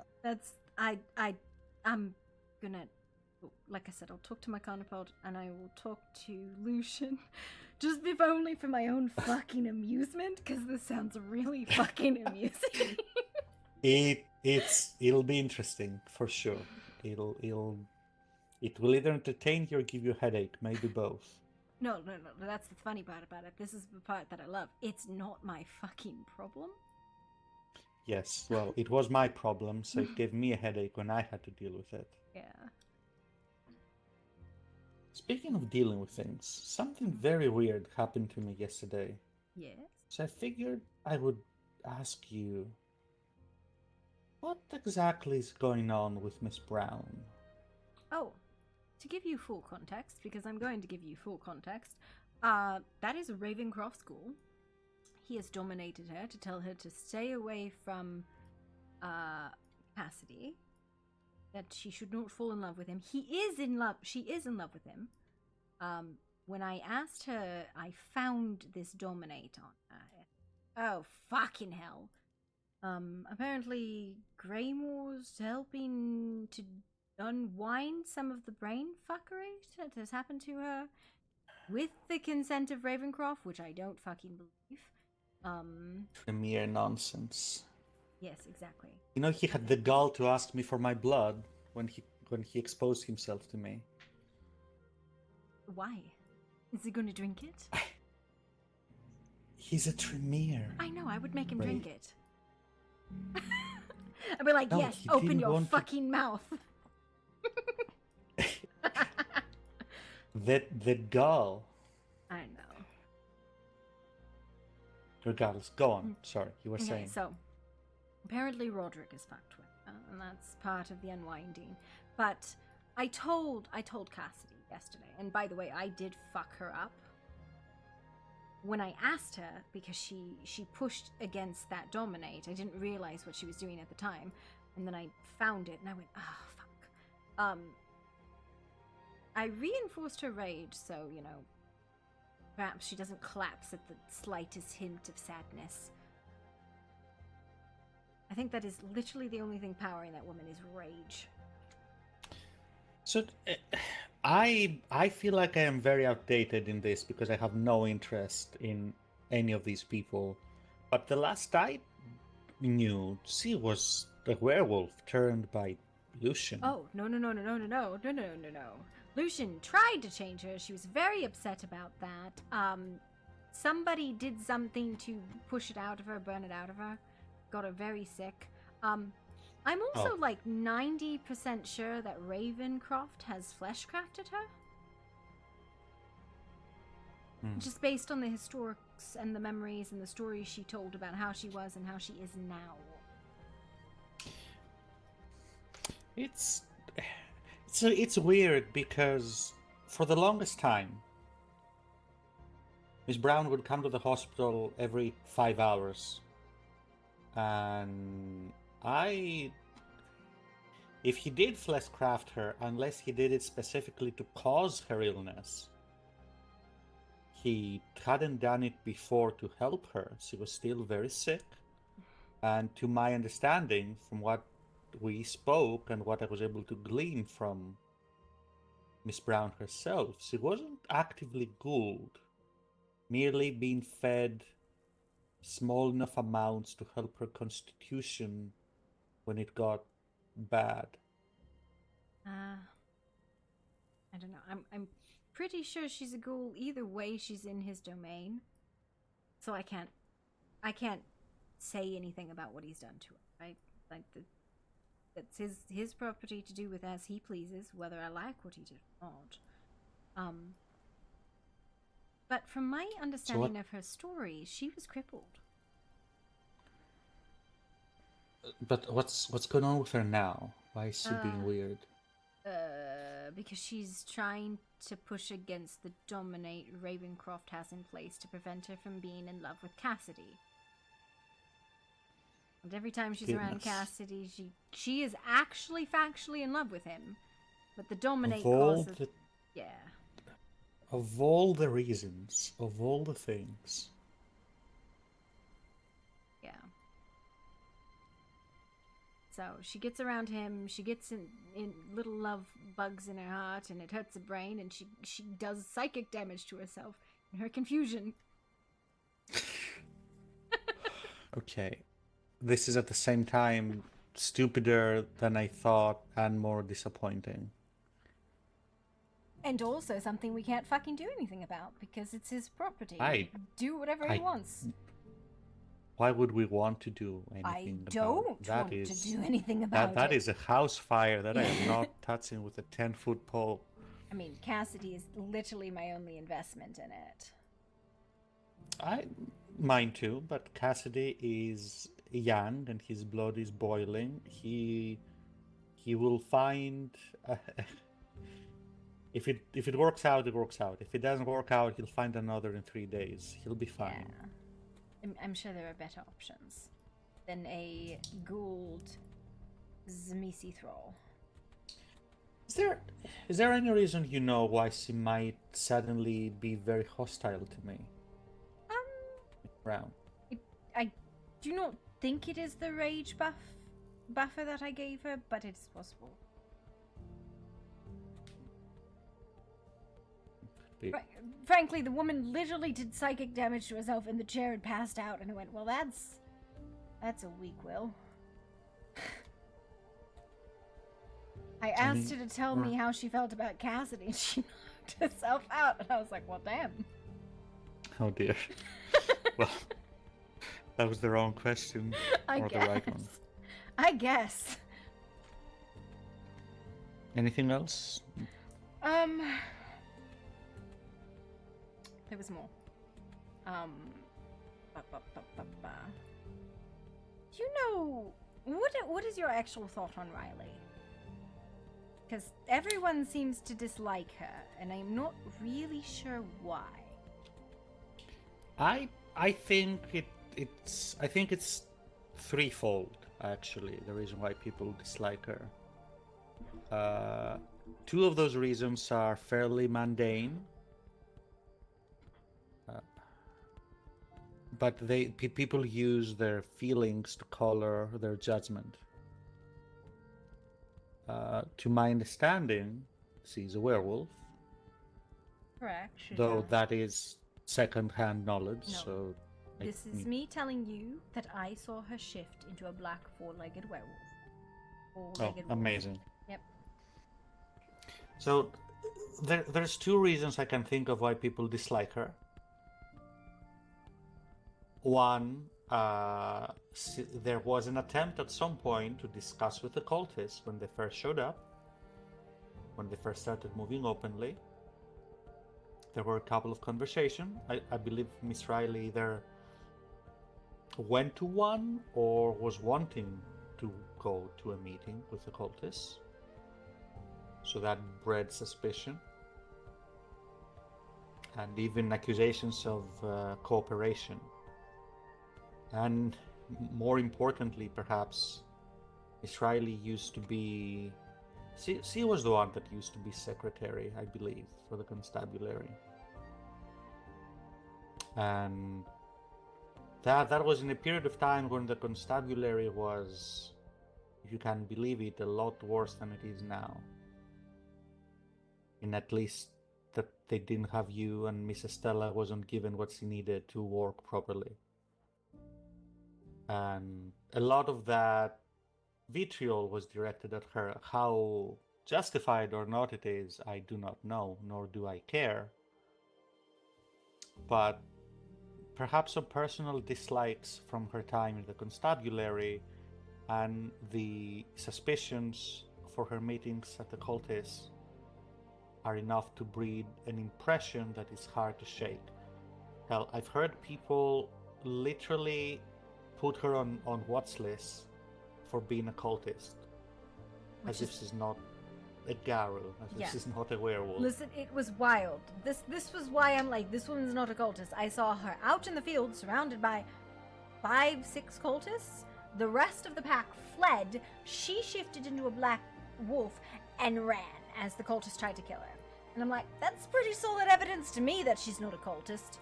I'm gonna, like I said, I'll talk to my counterpart and I will talk to Lucian, just if only for my own fucking amusement, because this sounds really fucking amusing. It'll be interesting for sure. It will either entertain you or give you a headache, maybe both. No, that's the funny part about it. This is the part that I love. It's not my fucking problem. Yes, well, it was my problem, so it gave me a headache when I had to deal with it. Yeah. Speaking of dealing with things, something very weird happened to me yesterday. Yes? So I figured I would ask you, what exactly is going on with Miss Brown? Oh, to give you full context, because I'm going to give you full context, that is a Ravencroft school. He has dominated her to tell her to stay away from Cassidy, that she should not fall in love with him. She is in love with him. When I asked her, I found this dominate on her. Oh, fucking hell. Apparently Greymoor's helping to unwind some of the brain fuckery that has happened to her with the consent of Ravencroft, which I don't fucking believe. The mere nonsense. Yes, exactly. You know, he had the gall to ask me for my blood when he exposed himself to me. Why? Is he going to drink it? He's a Tremere. I know, I would make him Right. drink it. I'd be like, No, yes, he open didn't your want to- fucking mouth. The gall. I know. regardless, go on. Sorry, you were Okay, saying. so apparently Roderick is fucked with, and that's part of the unwinding. But I told Cassidy yesterday, and by the way, I did fuck her up when I asked her, because she pushed against that dominate. I didn't realize what she was doing at the time, and then I found it and I went, fuck. I reinforced her rage, so perhaps she doesn't collapse at the slightest hint of sadness. I think that is literally the only thing powering that woman is rage. So I feel like I am very outdated in this because I have no interest in any of these people. But the last I knew, she was a werewolf turned by Lucian. Oh, no. Lucian tried to change her. She was very upset about that. Somebody did something to push it out of her, burn it out of her. Got her very sick. I'm also like 90% sure that Ravencroft has flesh crafted her. Just based on the historics and the memories and the stories she told about how she was and how she is now. It's weird because for the longest time, Miss Brown would come to the hospital every 5 hours. And if he did fleshcraft her, unless he did it specifically to cause her illness, he hadn't done it before to help her. She was still very sick. And to my understanding, from what we spoke and what I was able to glean from Miss Brown herself, she wasn't actively ghouled, merely being fed small enough amounts to help her constitution when it got bad. I don't know. I'm pretty sure she's a ghoul. Either way, she's in his domain, so I can't say anything about what he's done to her. Right? Like that's his property to do with as he pleases, whether I like what he did or not. But from my understanding of her story, she was crippled. But what's going on with her now? Why is she being weird? Because she's trying to push against the dominate Ravencroft has in place to prevent her from being in love with Cassidy. And every time she's around Cassidy, she is actually factually in love with him. But the dominate causes... Yeah. Of all the reasons, of all the things. Yeah. So she gets around him, she gets in little love bugs in her heart, and it hurts her brain, and she does psychic damage to herself in her confusion. Okay. This is at the same time stupider than I thought and more disappointing. And also something we can't fucking do anything about because it's his property. Do whatever he wants. Why would we want to do anything I don't want to do anything about it. That is a house fire that I am not touching with a 10-foot pole. I mean, Cassidy is literally my only investment in it. Mine too, but Cassidy is young and his blood is boiling. He will find... If it works out, it works out. If it doesn't work out, he'll find another in 3 days. He'll be fine. Yeah. I'm sure there are better options than a Gould Zmisi thrall. Is there any reason you know why she might suddenly be very hostile to me? Brown. I do not think it is the rage buffer that I gave her, but it's possible. Frankly, the woman literally did psychic damage to herself in the chair and passed out, and I went, well, that's a weak will. I asked her to tell me how she felt about Cassidy, and she knocked herself out, and I was like, well, damn. Oh dear. Well, that was the wrong question. The right one. I guess. Anything else? There was more. But Do you know what is your actual thought on Riley? Because everyone seems to dislike her, and I'm not really sure why. I think it's threefold actually. The reason why people dislike her. Two of those reasons are fairly mundane, but people use their feelings to color their judgment. To my understanding, she's a werewolf. Correct. Though that is second-hand knowledge, No. so... This is me telling you that I saw her shift into a black four-legged werewolf. Four-legged wolf. Amazing. Yep. So, there's two reasons I can think of why people dislike her. One, there was an attempt at some point to discuss with the cultists when they first showed up, when they first started moving openly. There were a couple of conversations. I believe Miss Riley either went to one or was wanting to go to a meeting with the cultists. So that bred suspicion. And even accusations of cooperation. And more importantly, perhaps, Miss Riley used to be... She was the one that used to be secretary, I believe, for the constabulary. And that was in a period of time when the constabulary was, if you can believe it, a lot worse than it is now. And at least that they didn't have you and Miss Estella wasn't given what she needed to work properly. And a lot of that vitriol was directed at her. How justified or not it is, I do not know, nor do I care. But perhaps some personal dislikes from her time in the constabulary and the suspicions for her meetings at the cultists are enough to breed an impression that is hard to shake. Hell, I've heard people literally put her on watch lists for being a cultist. As if she's not a Garu, as if she's not a werewolf. Listen, it was wild. This was why I'm like, this woman's not a cultist. I saw her out in the field surrounded by 5-6 cultists. The rest of the pack fled. She shifted into a black wolf and ran as the cultists tried to kill her. And I'm like, that's pretty solid evidence to me that she's not a cultist.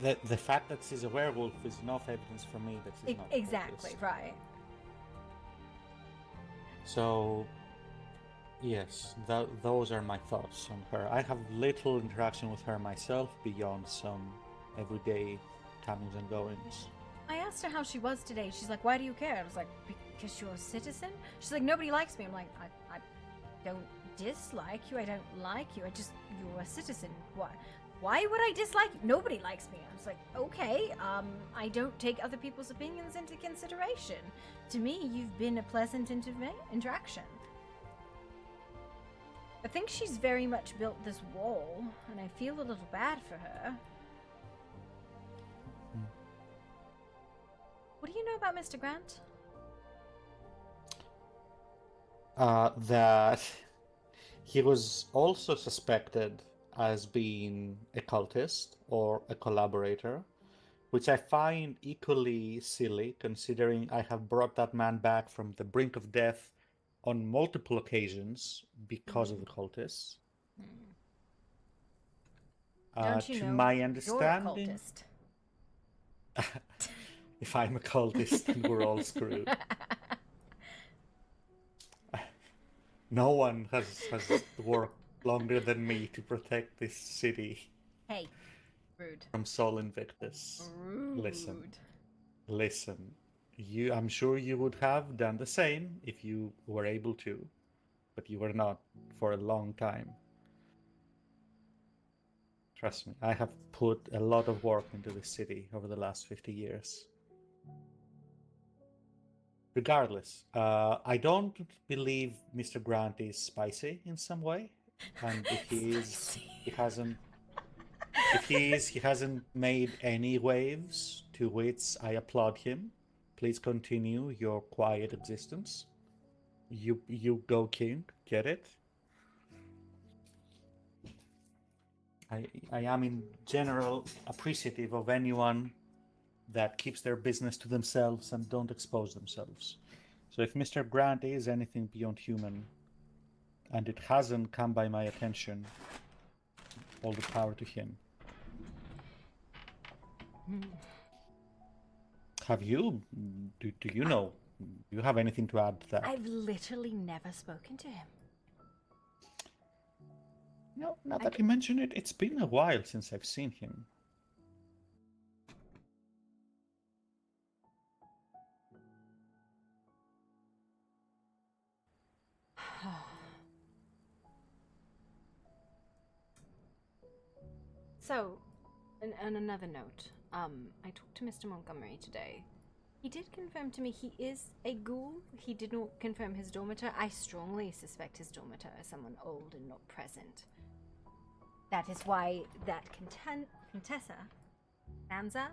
The fact that she's a werewolf is enough evidence for me that she's not a Exactly, cultist. right. So, yes, those are my thoughts on her. I have little interaction with her myself beyond some everyday comings and goings. I asked her how she was today. She's like, why do you care? I was like, because you're a citizen? She's like, nobody likes me. I'm like, I don't dislike you. I don't like you. You're a citizen. What? Why would I dislike you? Nobody likes me. I was like, okay, I don't take other people's opinions into consideration. To me, you've been a pleasant interaction. I think she's very much built this wall, and I feel a little bad for her. What do you know about Mr. Grant? That he was also suspected as being a cultist or a collaborator, which I find equally silly considering I have brought that man back from the brink of death on multiple occasions because of the cultists. Don't you to know, my understanding, you're a cultist. if I'm a cultist, then we're all screwed. No one has worked longer than me to protect this city. Hey, rude. From Sol Invictus. Rude. Listen. I'm sure you would have done the same if you were able to, but you were not for a long time. Trust me, I have put a lot of work into this city over the last 50 years. Regardless, I don't believe Mr. Grant is spicy in some way, and if he is, he hasn't. If he is, he hasn't made any waves, to which I applaud him. Please continue your quiet existence. You go king, get it? I am in general appreciative of anyone that keeps their business to themselves and don't expose themselves. So if Mr. Grant is anything beyond human, and it hasn't come by my attention, all the power to him. Have you? Do you know? Do you have anything to add to that? I've literally never spoken to him. No, now that you mention it, it's been a while since I've seen him. So, on another note, I talked to Mr. Montgomery today. He did confirm to me he is a ghoul. He did not confirm his dormitor. I strongly suspect his dormitor is someone old and not present. That is why that Contessa, Anza,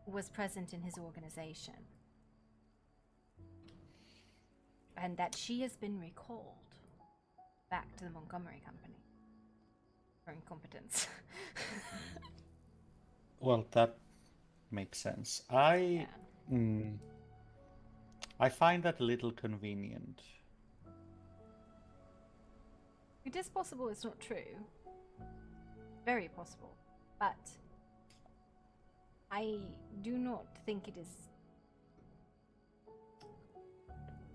was present in his organization. And that she has been recalled back to the Montgomery Company for incompetence. Well, that makes sense. I find that a little convenient. It is possible it's not true. Very possible. But I do not think it is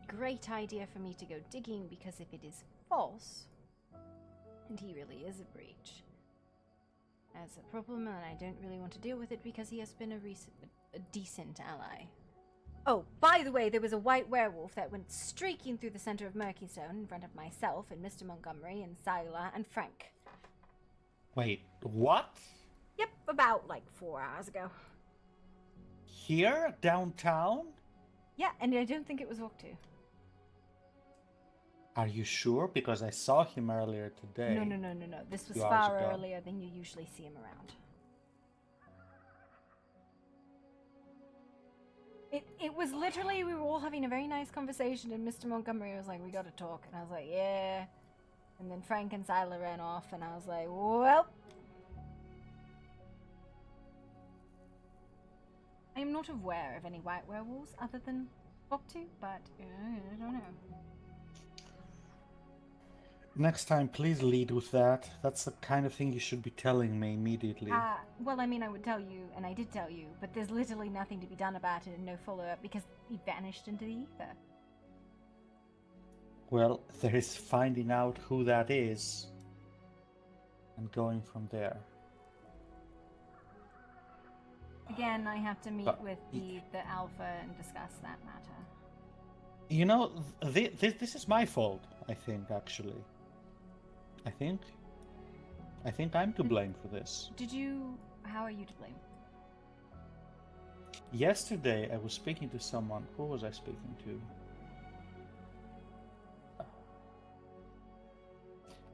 a great idea for me to go digging, because if it is false, and he really is a breach, that's a problem, and I don't really want to deal with it because he has been a decent ally. Oh, by the way, there was a white werewolf that went streaking through the center of Murkeystone in front of myself and Mr. Montgomery and Siler and Frank. Wait, what? Yep, about like 4 hours ago. Here? Downtown? Yeah, and I don't think it was Octu. Are you sure? Because I saw him earlier today. No. This was 2 hours far ago. earlier than you usually see him around. It was literally, we were all having a very nice conversation, and Mr. Montgomery was like, we gotta talk. And I was like, yeah. And then Frank and Siler ran off, and I was like, well. I am not aware of any white werewolves other than Octu, but I don't know. Next time, please lead with that. That's the kind of thing you should be telling me immediately. Well, I mean, I would tell you, and I did tell you, but there's literally nothing to be done about it and no follow-up because he vanished into the ether. Well, there is finding out who that is and going from there. Again, I have to meet But- with the Alpha and discuss that matter. You know, this is my fault, I think, actually. I think I'm to blame for this. How are you to blame? Yesterday, I was speaking to someone. Who was I speaking to?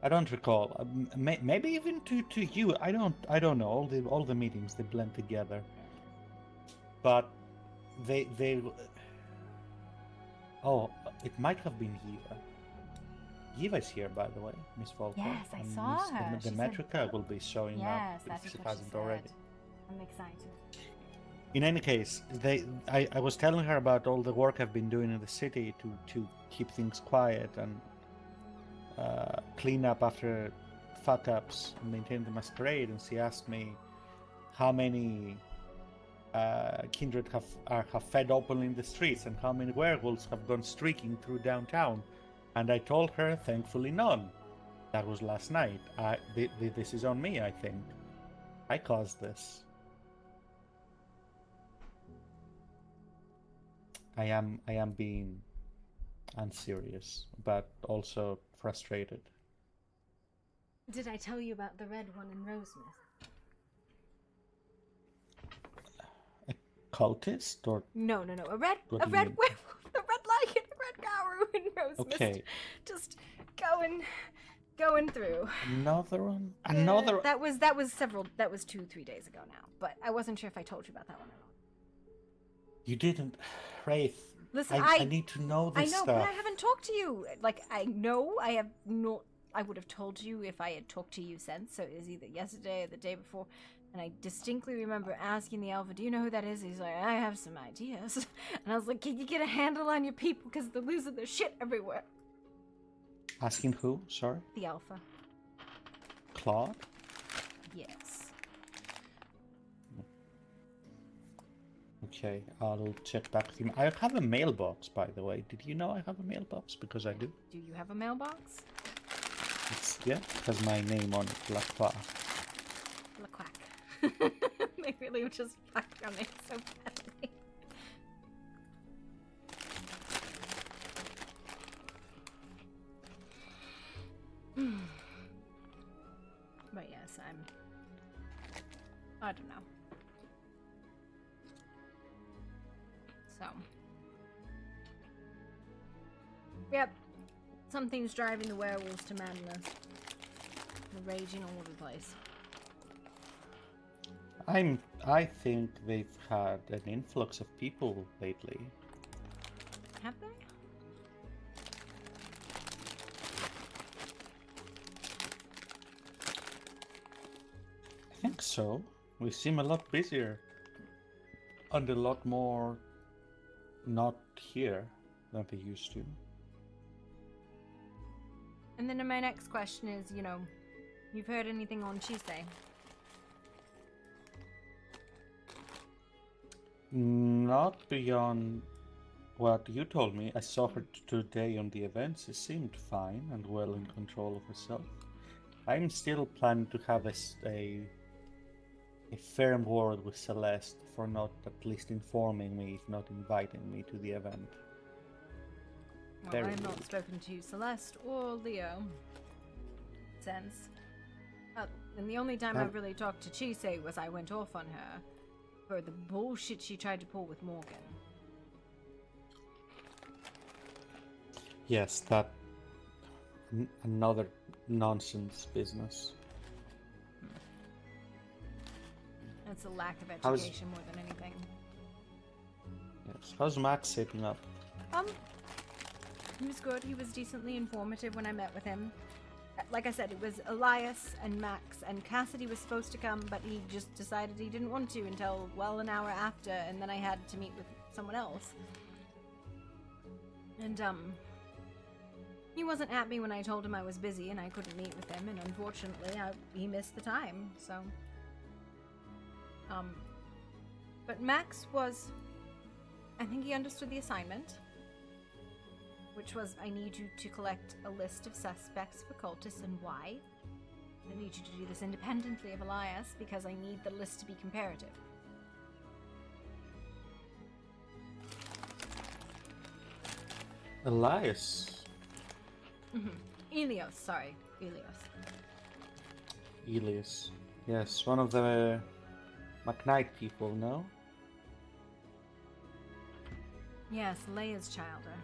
I don't recall. Maybe even to you. I don't know. All the meetings, they blend together. But they. Oh, it might have been Yiva. Yiva's here, by the way, Miss Volker. Yes, I and saw her. Miss She Demetrica will be showing Yes, up that if is she what she hasn't already. said. I'm excited. In any case, I was telling her about all the work I've been doing in the city to keep things quiet and clean up after fuck-ups and maintain the masquerade, and she asked me how many kindred have fed openly in the streets and how many werewolves have gone streaking through downtown, and I told her, thankfully none. That was last night. This is on me, I think. I caused this. I am being unserious, but also frustrated. Did I tell you about the red one in Rosemouth? Cultist or No. A red What do you mean? werewolf, a red lion, a red garu in Rosemouth. Okay. Just going going through. Another one? That was 2-3 days ago now, but I wasn't sure if I told you about that one or not. You didn't. Wraith. Listen, I need to know this I know, stuff. but I haven't talked to you. Like, I know I have not. I would have told you if I had talked to you since, so it was either yesterday or the day before. And I distinctly remember asking the Alpha, do you know who that is? He's like, I have some ideas. And I was like, can you get a handle on your people? Because they're losing their shit everywhere. Asking who? Sorry? The Alpha. Claude? Yes. Okay, I'll check back with him. I have a mailbox, by the way. Did you know I have a mailbox? Because I do. Do you have a mailbox? Yeah, it has my name on it, Lacroix. LaQuack. They really just fucked your name so badly. But yes, I don't know. So. Yep. Something's driving the werewolves to madness. They're raging all over the place. I think they've had an influx of people lately. Have they? I think so. We seem a lot busier. And a lot more not here than they used to. And then my next question is, you've heard anything on Tuesday? Not beyond what you told me. I saw her today on the events. She seemed fine and well in control of herself. I'm still planning to have a firm word with Celeste for not at least informing me, if not inviting me to the event. Well, I have not spoken to Celeste or Leo since. And the only time I've really talked to Chise was I went off on her for the bullshit she tried to pull with Morgan. Yes, that another nonsense business. It's a lack of education more than anything. Yes. How's Max shaping up? He was good. He was decently informative when I met with him. Like I said, it was Elias and Max, and Cassidy was supposed to come, but he just decided he didn't want to until well an hour after, and then I had to meet with someone else. And he wasn't at me when I told him I was busy and I couldn't meet with him, and unfortunately he missed the time, so but Max was, I think he understood the assignment, which was, I need you to collect a list of suspects for cultists and why. I need you to do this independently of Elias because I need the list to be comparative. Elias? Elios, sorry. Elias. Yes, one of the McKnight people, no? Yes, Leia's childer.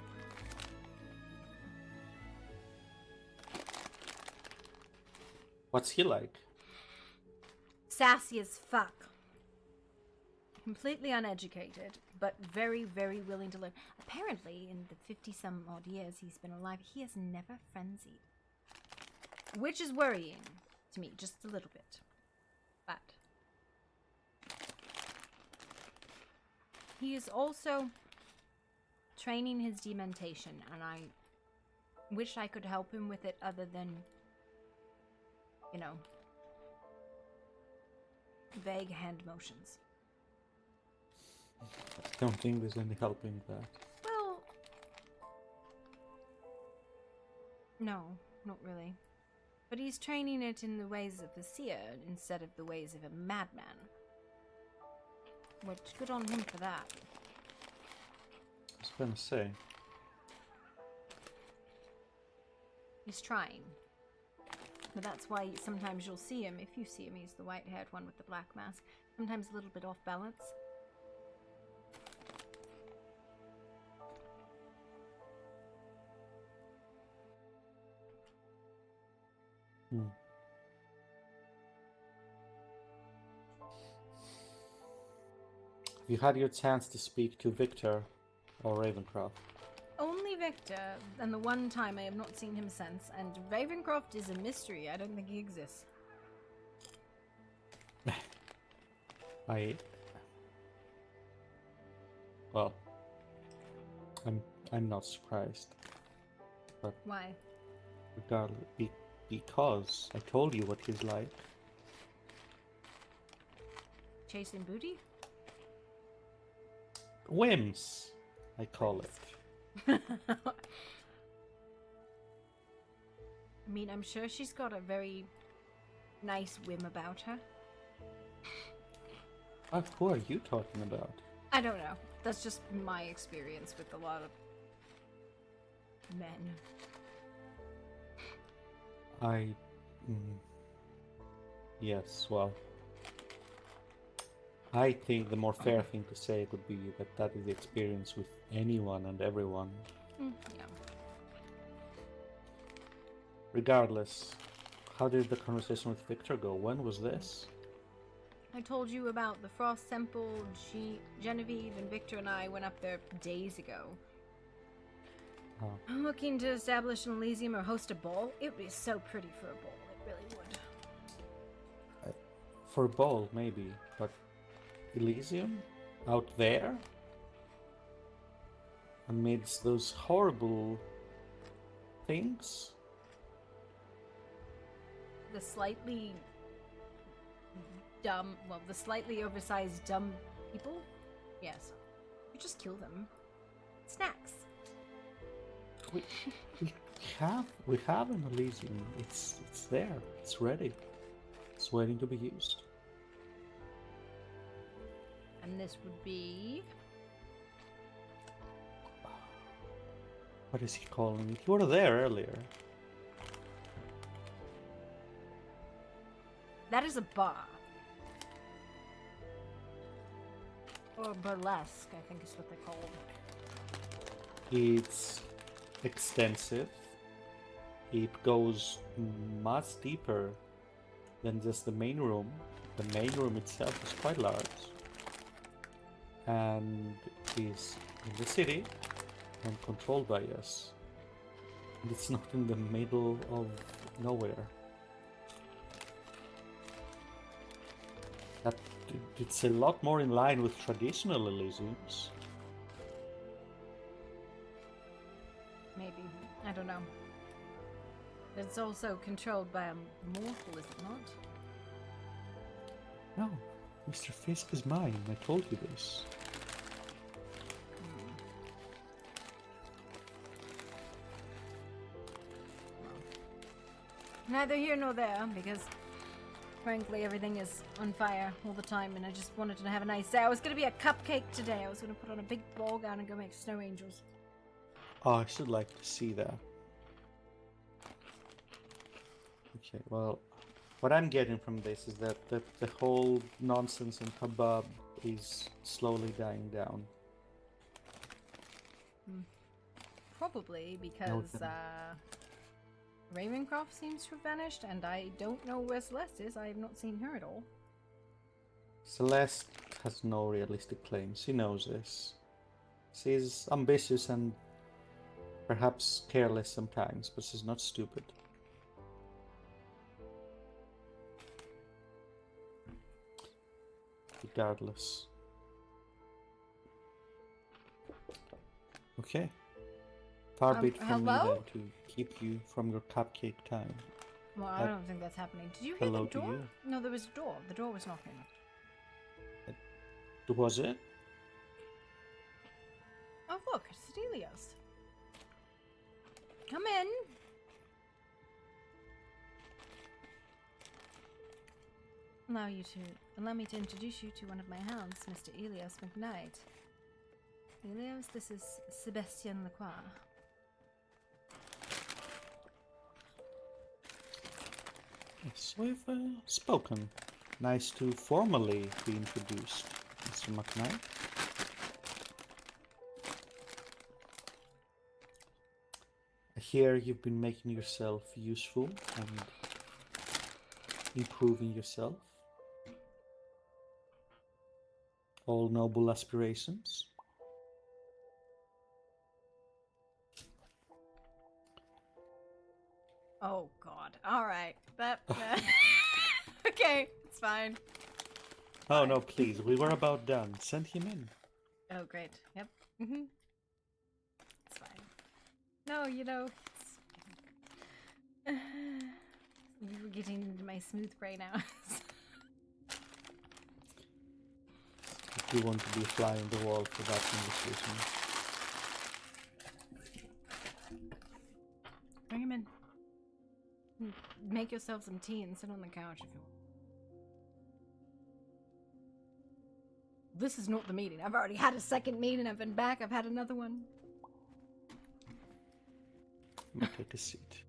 What's he like? Sassy as fuck. Completely uneducated, but very, very willing to learn. Apparently, in the 50-some odd years he's been alive, he has never frenzied. Which is worrying to me, just a little bit. But he is also training his dementation, and I wish I could help him with it other than, vague hand motions. I don't think there's any helping that. Well, no, not really. But he's training it in the ways of a seer instead of the ways of a madman. Which, good on him for that. I was gonna say. He's trying. But that's why sometimes you'll see him, if you see him, he's the white-haired one with the black mask. Sometimes a little bit off balance. Hmm. Have you had your chance to speak to Victor or Ravencroft? Only Victor, and the one time I have not seen him since, and Ravencroft is a mystery. I don't think he exists. Well, I'm not surprised. But Why? regardless, because I told you what he's like. Chasing booty? Whims, I call it. I mean, I'm sure she's got a very nice whim about her. Who are you talking about? I don't know. That's just my experience with a lot of men. Yes, well, I think the more fair thing to say would be that that is the experience with anyone and everyone. Yeah. Regardless, how did the conversation with Victor go? When was this? I told you about the Frost Temple. Genevieve and Victor and I went up there days ago. Oh. I'm looking to establish an Elysium or host a ball. It would be so pretty for a ball. It really would. For a ball, maybe, but Elysium? Out there? Amidst those horrible things? The slightly dumb, well, the slightly oversized dumb people? Yes. You just kill them. Snacks. We have an Elysium. It's there. It's ready. It's waiting to be used. And this would be... What is he calling it? You were there earlier. That is a bar. Or burlesque, I think is what they're called. It's extensive. It goes much deeper than just the main room. The main room itself is quite large. And is in the city and controlled by us. And it's not in the middle of nowhere. It's a lot more in line with traditional Elysiums. Maybe. I don't know. But it's also controlled by a mortal, is it not? No, Mr. Fisk is mine. I told you this. Neither here nor there, because frankly everything is on fire all the time and I just wanted to have a nice day. I was going to be a cupcake today. I was going to put on a big ball gown and go make snow angels. Oh, I should like to see that. Okay, well, what I'm getting from this is that the whole nonsense and hubbub is slowly dying down. Probably because Ravencroft seems to have vanished, and I don't know where Celeste is. I have not seen her at all. Celeste has no realistic claims. She knows this. She's ambitious and perhaps careless sometimes, but she's not stupid. Regardless. Okay. Far be it from me hello? then to keep you from your cupcake time. Well, I don't think that's happening. Did you hear Hello the to door? you. No, there was a door. The door was knocking. Was it? Oh, look, it's Delios. Come in. Allow me to introduce you to one of my hounds, Mr. Elios McKnight. Elios, this is Sebastian Lacroix. Yes, we've spoken. Nice to formally be introduced, Mr. McKnight. I hear you've been making yourself useful and improving yourself. All noble aspirations. Oh God! All right, that. Okay, it's fine. Oh no, please, we were about done. Send him in. Oh great. Yep. Mhm. It's fine. No, you know, you were getting into my smooth brain hours. If you want to be a fly on the wall for that conversation. Bring him in. Make yourself some tea and sit on the couch if you want. This is not the meeting. I've already had a second meeting. I've been back. I've had another one. Let me take a seat.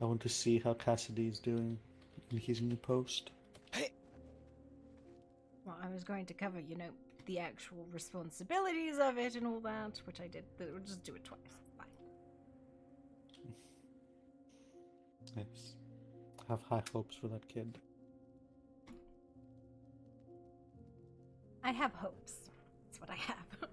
I want to see how Cassidy is doing in his new post. Well, I was going to cover, you know, the actual responsibilities of it and all that, which I did. But we'll just do it twice. Fine. Yes. I have high hopes for that kid. I have hopes. That's what I have.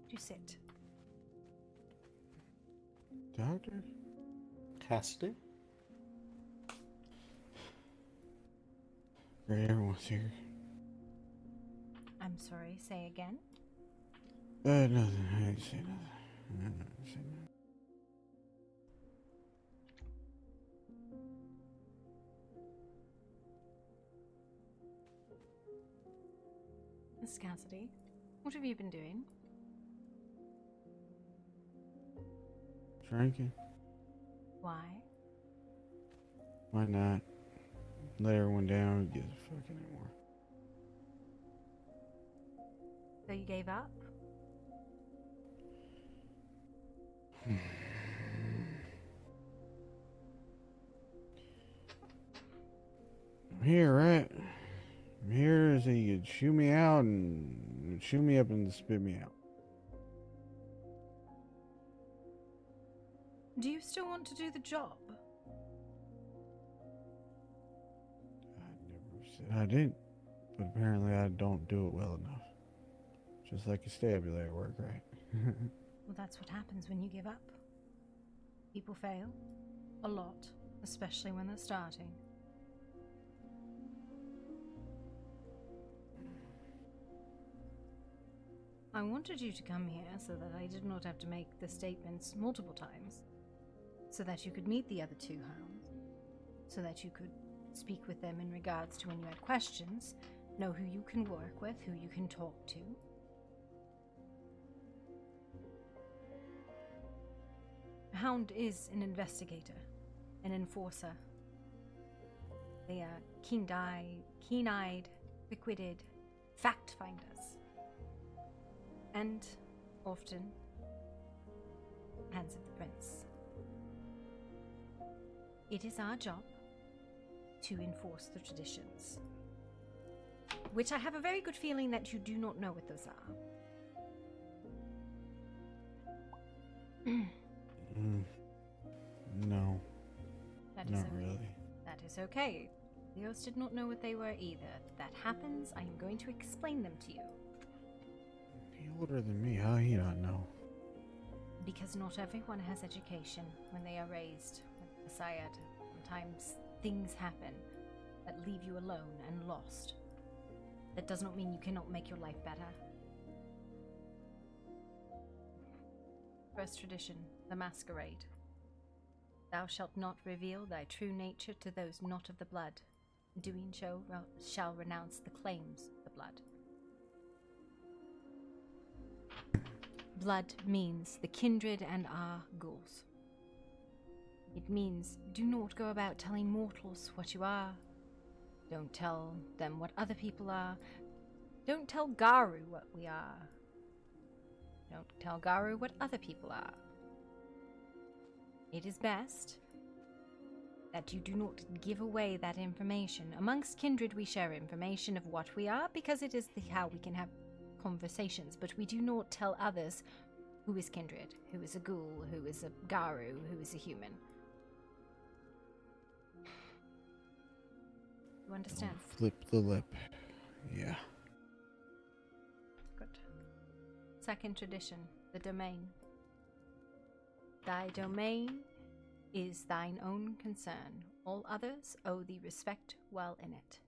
You sit. Doctor? Cassidy? Great, everyone's here. I'm sorry, say again. Nothing. I didn't say nothing. I didn't say nothing. Miss Cassidy, what have you been doing? Drinking? Why? Why not? Let everyone down. Who gives a fuck anymore? So you gave up? I'm here, right? I'm here so you could shoot me out and shoot me up and spit me out. Do you still want to do the job? I didn't, but apparently I don't do it well enough. Just like constabulary work, right? Well, that's what happens when you give up. People fail. A lot. Especially when they're starting. I wanted you to come here so that I did not have to make the statements multiple times. So that you could meet the other two hounds. So that you could speak with them in regards to when you had questions, know who you can work with, who you can talk to. A hound is an investigator, an enforcer. They are keen-eyed, quick-witted, fact-finders. And, often, hands of the prince. It is our job to enforce the traditions. Which I have a very good feeling that you do not know what those are. No. That is Not okay. really. That is okay. ToOS did not know what they were either. If that happens, I am going to explain them to you. You're older than me. How he not know? Because not everyone has education when they are raised with the Syad. Sometimes things happen that leave you alone and lost. That does not mean you cannot make your life better. First tradition, the masquerade. Thou shalt not reveal thy true nature to those not of the blood. Doing so shall renounce the claims of the blood. Blood means the kindred and our ghouls. It means do not go about telling mortals what you are. Don't tell them what other people are. Don't tell Garu what we are. Don't tell Garu what other people are. it is best that you do not give away that information. Amongst kindred, we share information of what we are because it is how we can have conversations, but we do not tell others who is kindred, who is a ghoul, who is a garu, who is a human. You understand? Flip the lip. Yeah. Good. Second tradition, the domain. Thy domain is thine own concern. All others owe thee respect while in it.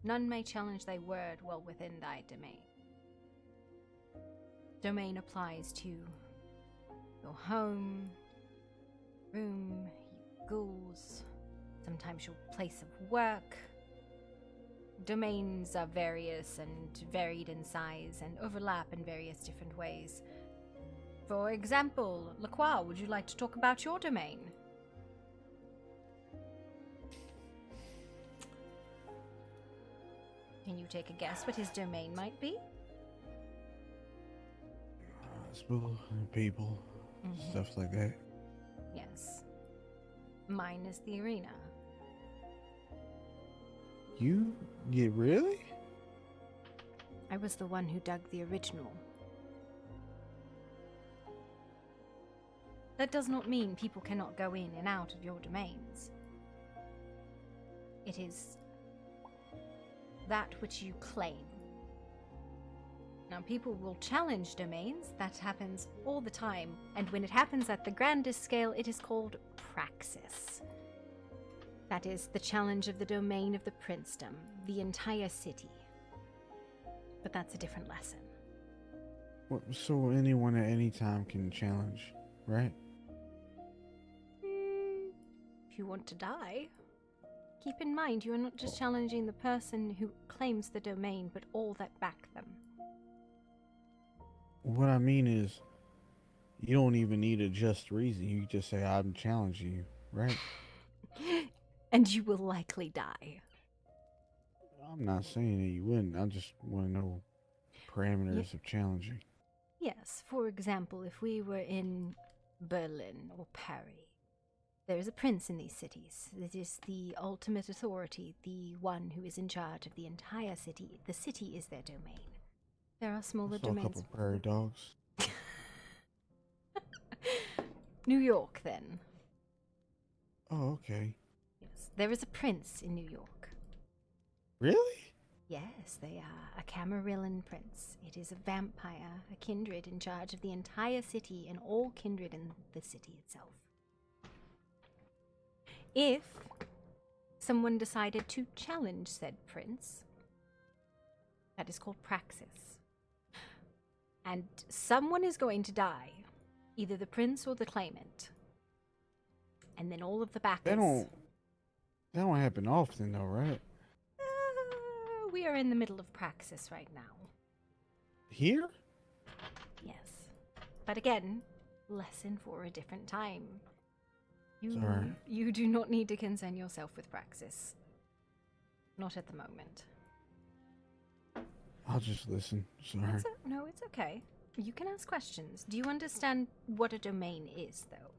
None may challenge thy word while within thy domain. Domain applies to your home, room, your ghouls, sometimes your place of work. Domains are various and varied in size and overlap in various different ways. For example, Lacroix, would you like to talk about your domain? Can you take a guess what his domain might be? Hospital, people, stuff like that. Yes. Mine is the arena. You really? I was the one who dug the original. That does not mean people cannot go in and out of your domains. It is that which you claim. Now, people will challenge domains. That happens all the time. And when it happens at the grandest scale, it is called praxis. That is the challenge of the domain of the princedom, the entire city. But that's a different lesson. Well, so anyone at any time can challenge, right? If you want to die, keep in mind you are not just challenging the person who claims the domain, but all that back them. What I mean is, you don't even need a just reason. You just say, I'm challenging you, right? And you will likely die. I'm not saying that you wouldn't. I just want to know parameters of challenging. Yes, for example, if we were in Berlin or Paris, there is a prince in these cities. It is the ultimate authority, the one who is in charge of the entire city. The city is their domain. There are smaller I saw a domains. couple prairie dogs. New York, then. Oh, okay. Yes, there is a prince in New York. Really? Yes, they are a Camarillon prince. It is a vampire, a kindred in charge of the entire city and all kindred in the city itself. If someone decided to challenge said prince, that is called praxis. And someone is going to die, either the prince or the claimant. And then all of the backers. That don't happen often though, right? We are in the middle of praxis right now. Here? Yes. But again, lesson for a different time. Sorry. You do not need to concern yourself with praxis. Not at the moment. I'll just listen. Sorry. No, it's okay. You can ask questions. Do you understand what a domain is, though?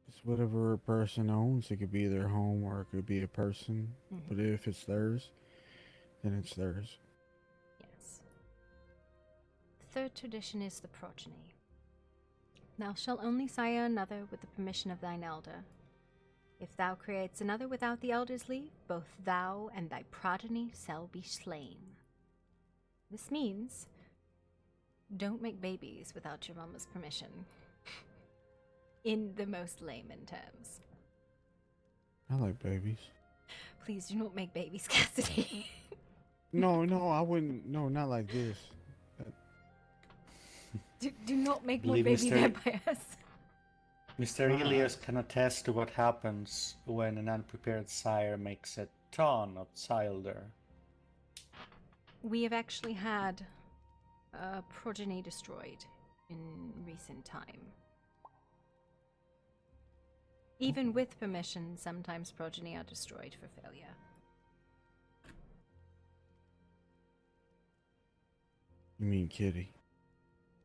It's whatever a person owns. It could be their home or it could be a person. But if it's theirs, then it's theirs. Yes. The third tradition is the progeny. Thou shalt only sire another with the permission of thine elder. If thou creates another without the elder's leave, both thou and thy progeny shall be slain. This means don't make babies without your mama's permission. In the most layman terms. I like babies. Please do not make babies, Cassidy. No, I wouldn't. No, not like this. Do not make more Believe baby Mr. vampires. Mr. Elias can attest to what happens when an unprepared sire makes a ton of childer. We have actually had a progeny destroyed in recent time. Even with permission, sometimes progeny are destroyed for failure. You mean Kitty?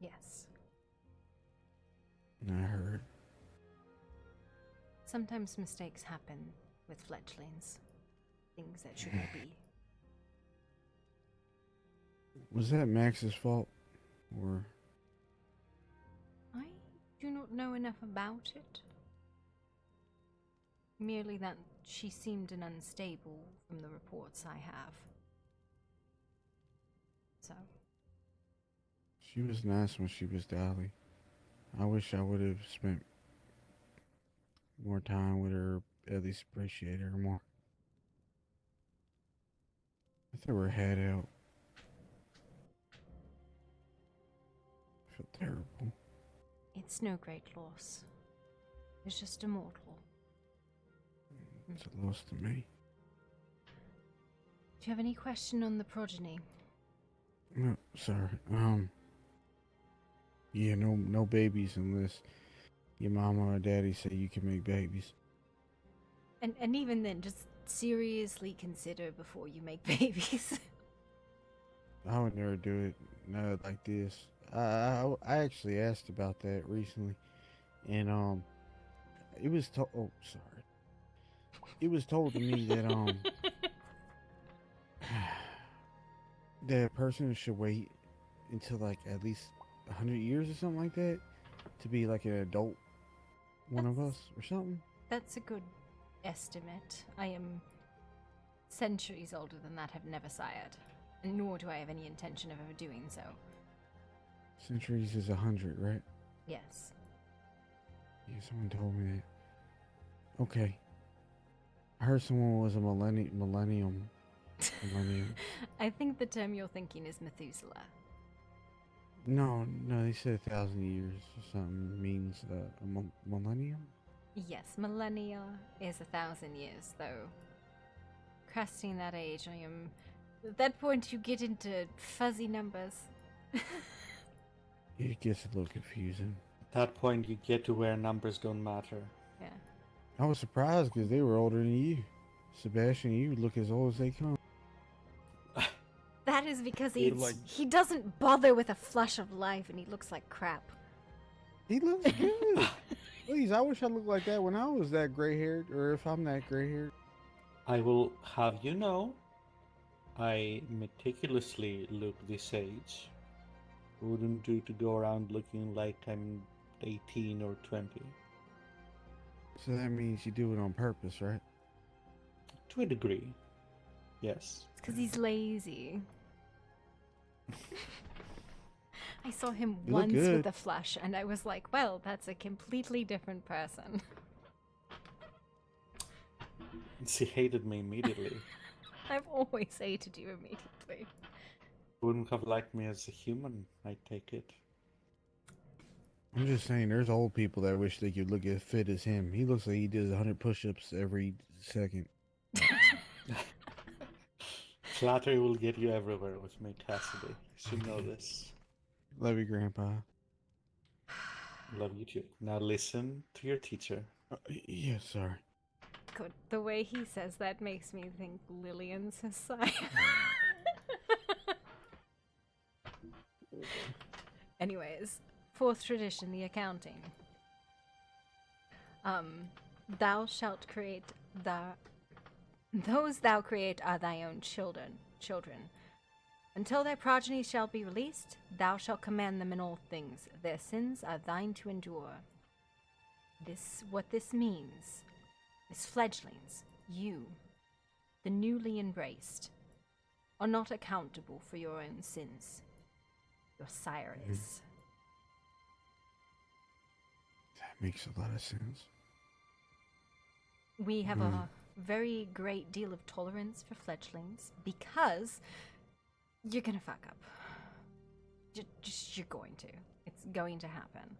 Yes. I heard. Sometimes mistakes happen with fledglings. Things that shouldn't be. Was that Max's fault? Or I do not know enough about it. Merely that she seemed an unstable from the reports I have. So. she was nice when she was Dolly. I wish I would have spent more time with her, at least appreciate her more. I threw her head out. I feel terrible. It's no great loss. It's just a mortal. It's a loss to me. Do you have any question on the progeny? No, sorry. Yeah, no babies unless your mama or daddy say you can make babies. And even then, just seriously consider before you make babies. I would never do it. Not like this. I actually asked about that recently, and it was told. Oh, sorry. It was told to me that that a person should wait until like at least 100 years or something like that to be like an adult one of us or something. That's a good estimate. I am centuries older than that, have never sired, and nor do I have any intention of ever doing so. Centuries is 100, right? Yes. Yeah, someone told me that. Okay. I heard someone was a millennium. I think the term you're thinking is Methuselah. No, they said 1,000 years or something means a millennium. Yes, millennia is 1,000 years, though. Cresting that age, I am. At that point, you get into fuzzy numbers. It gets a little confusing. At that point, you get to where numbers don't matter. Yeah. I was surprised because they were older than you. Sebastian, you look as old as they come. That is because You're like- he doesn't bother with a flush of life, and he looks like crap. He looks good. Please, I wish I looked like that when I was that gray-haired, or if I'm that gray-haired. I will have you know, I meticulously look this age. Wouldn't do to go around looking like I'm 18 or 20. So that means you do it on purpose, right? To a degree, yes. It's because he's lazy. I saw him You look once good. with a flush, and I was like, well, that's a completely different person. She hated me immediately. I've always hated you immediately. Wouldn't have liked me as a human, I take it. I'm just saying, there's old people that wish they could look as fit as him. He looks like he does 100 push-ups every second. Flattery will get you everywhere with me, Cassidy. You should know this. Love you, Grandpa. Love you too. Now listen to your teacher. Yes, sorry. God, the way he says that makes me think Lillian's his sire. Anyways, fourth tradition, the accounting. Thou shalt create those thou create are thy own children. Until thy progeny shall be released, thou shalt command them in all things. Their sins are thine to endure. What this means is fledglings, you, the newly embraced, are not accountable for your own sins. Your sire is. That makes a lot of sense. We have a very great deal of tolerance for fledglings because you're gonna fuck up. You're going to. It's going to happen.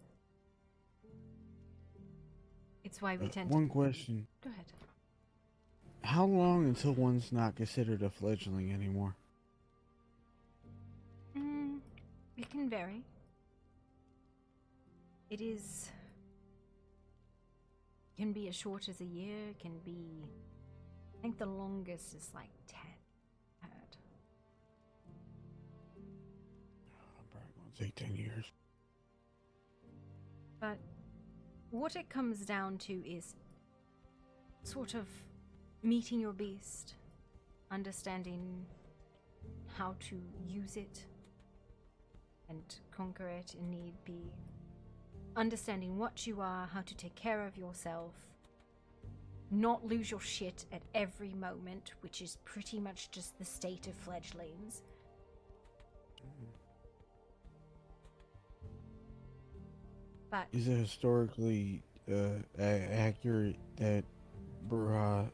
It's why we tend One to... question. Go ahead. How long until one's not considered a fledgling anymore? It can vary. It can be as short as a year, can be... I think the longest is like 10. I heard. I'm probably going to take 10 years. But what it comes down to is sort of meeting your beast, understanding how to use it and conquer it in need be, understanding what you are, how to take care of yourself, not lose your shit at every moment, which is pretty much just the state of fledglings. But is it historically accurate that Bruja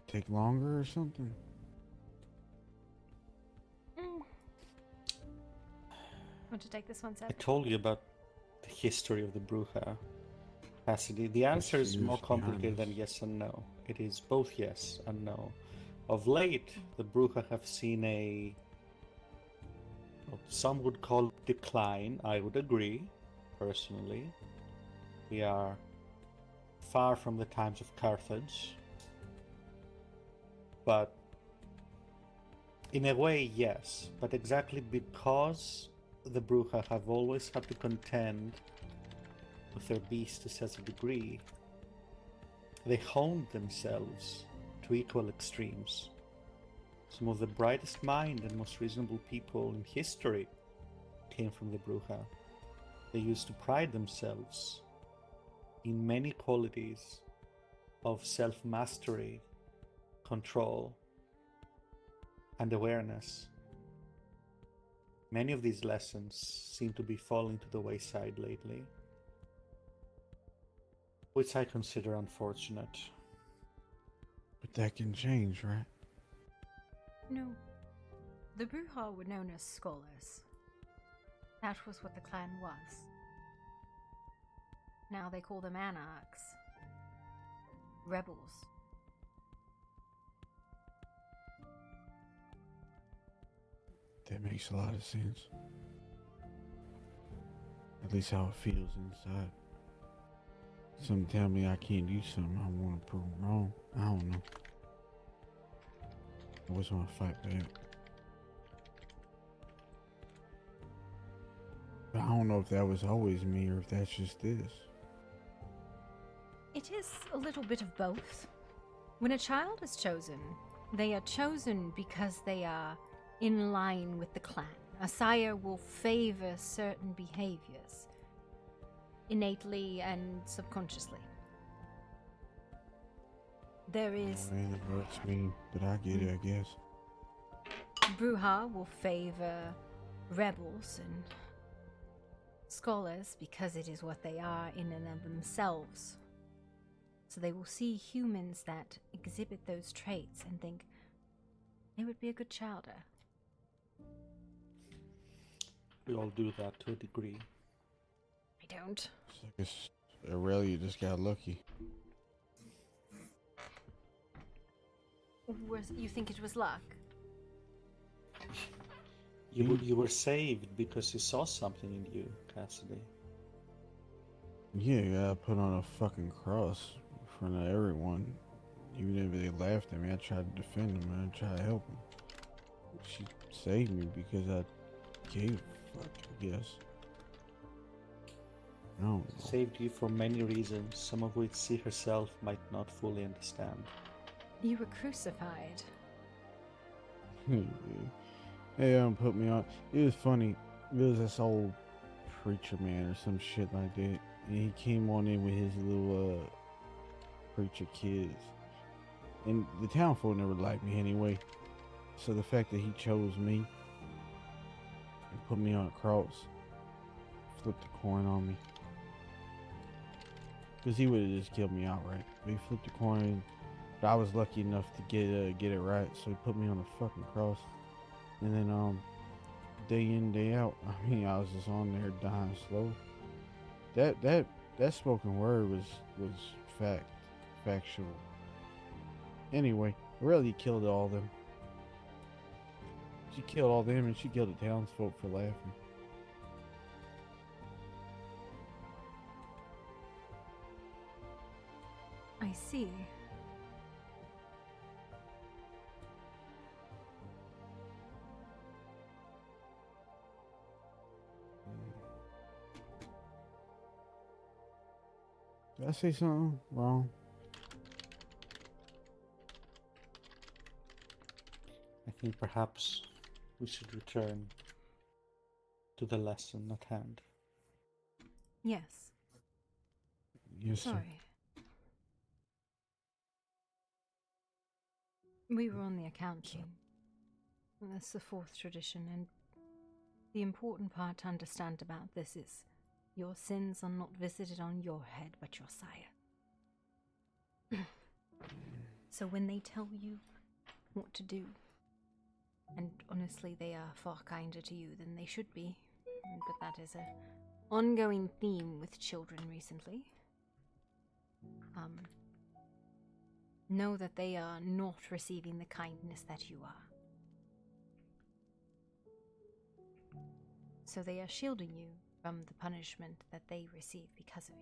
take longer or something? Want to take this one, Seth? I told you about the history of the Bruja. Cassidy, the answer is more complicated than yes and no. It is both yes and no. Of late, the Bruja have seen a, what some would call decline. I would agree, personally. We are far from the times of Carthage. But in a way, yes. But exactly because the Bruja have always had to contend with their beast to such a degree, they honed themselves to equal extremes. Some of the brightest mind and most reasonable people in history came from the Bruja. They used to pride themselves in many qualities of self-mastery, control, and awareness. Many of these lessons seem to be falling to the wayside lately, which I consider unfortunate. But that can change, right? No. The Bruja were known as scholars. That was what the clan was. Now they call them anarchs. Rebels. That makes a lot of sense. At least how it feels inside. Some tell me I can't do something, I want to prove them wrong. I don't know. I always want to fight back. But I don't know if that was always me or if that's just this. It is a little bit of both. When a child is chosen, they are chosen because they are in line with the clan. A sire will favor certain behaviors, innately and subconsciously. There is... Man, it hurts me, but I get it, I guess. Bruja will favor rebels and scholars because it is what they are in and of themselves. So they will see humans that exhibit those traits and think they would be a good childer. We all do that to a degree. I don't. It's like Aurelia just got lucky. You think it was luck? You were saved because you saw something in you, Cassidy. Yeah, you gotta put on a fucking cross in front of everyone. Even if they laughed at me, I tried to defend them and I tried to help them. She saved me because I gave a fuck, I guess. I don't know. Saved you for many reasons, some of which she herself might not fully understand. You were crucified. They put me on. It was funny. It was this old preacher man or some shit like that. And he came on in with his little preacher kids. And the town folk never liked me anyway. So the fact that he chose me and put me on a cross, flipped a coin on me. Because he would have just killed me outright. But he flipped a coin. But I was lucky enough to get it right. So he put me on a fucking cross. And then day in, day out, I mean, I was just on there dying slow. That spoken word was factual. Anyway, Aurelia killed all them. She killed all them and she killed the townsfolk for laughing. I see. Did I say something wrong? I think perhaps we should return to the lesson at hand. Yes. Yes, sir. Sorry. We were on the accounting. That's the fourth tradition, and the important part to understand about this is your sins are not visited on your head, but your sire. So when they tell you what to do, and honestly they are far kinder to you than they should be, but that is a ongoing theme with children recently. Know that they are not receiving the kindness that you are. So they are shielding you from the punishment that they receive because of you.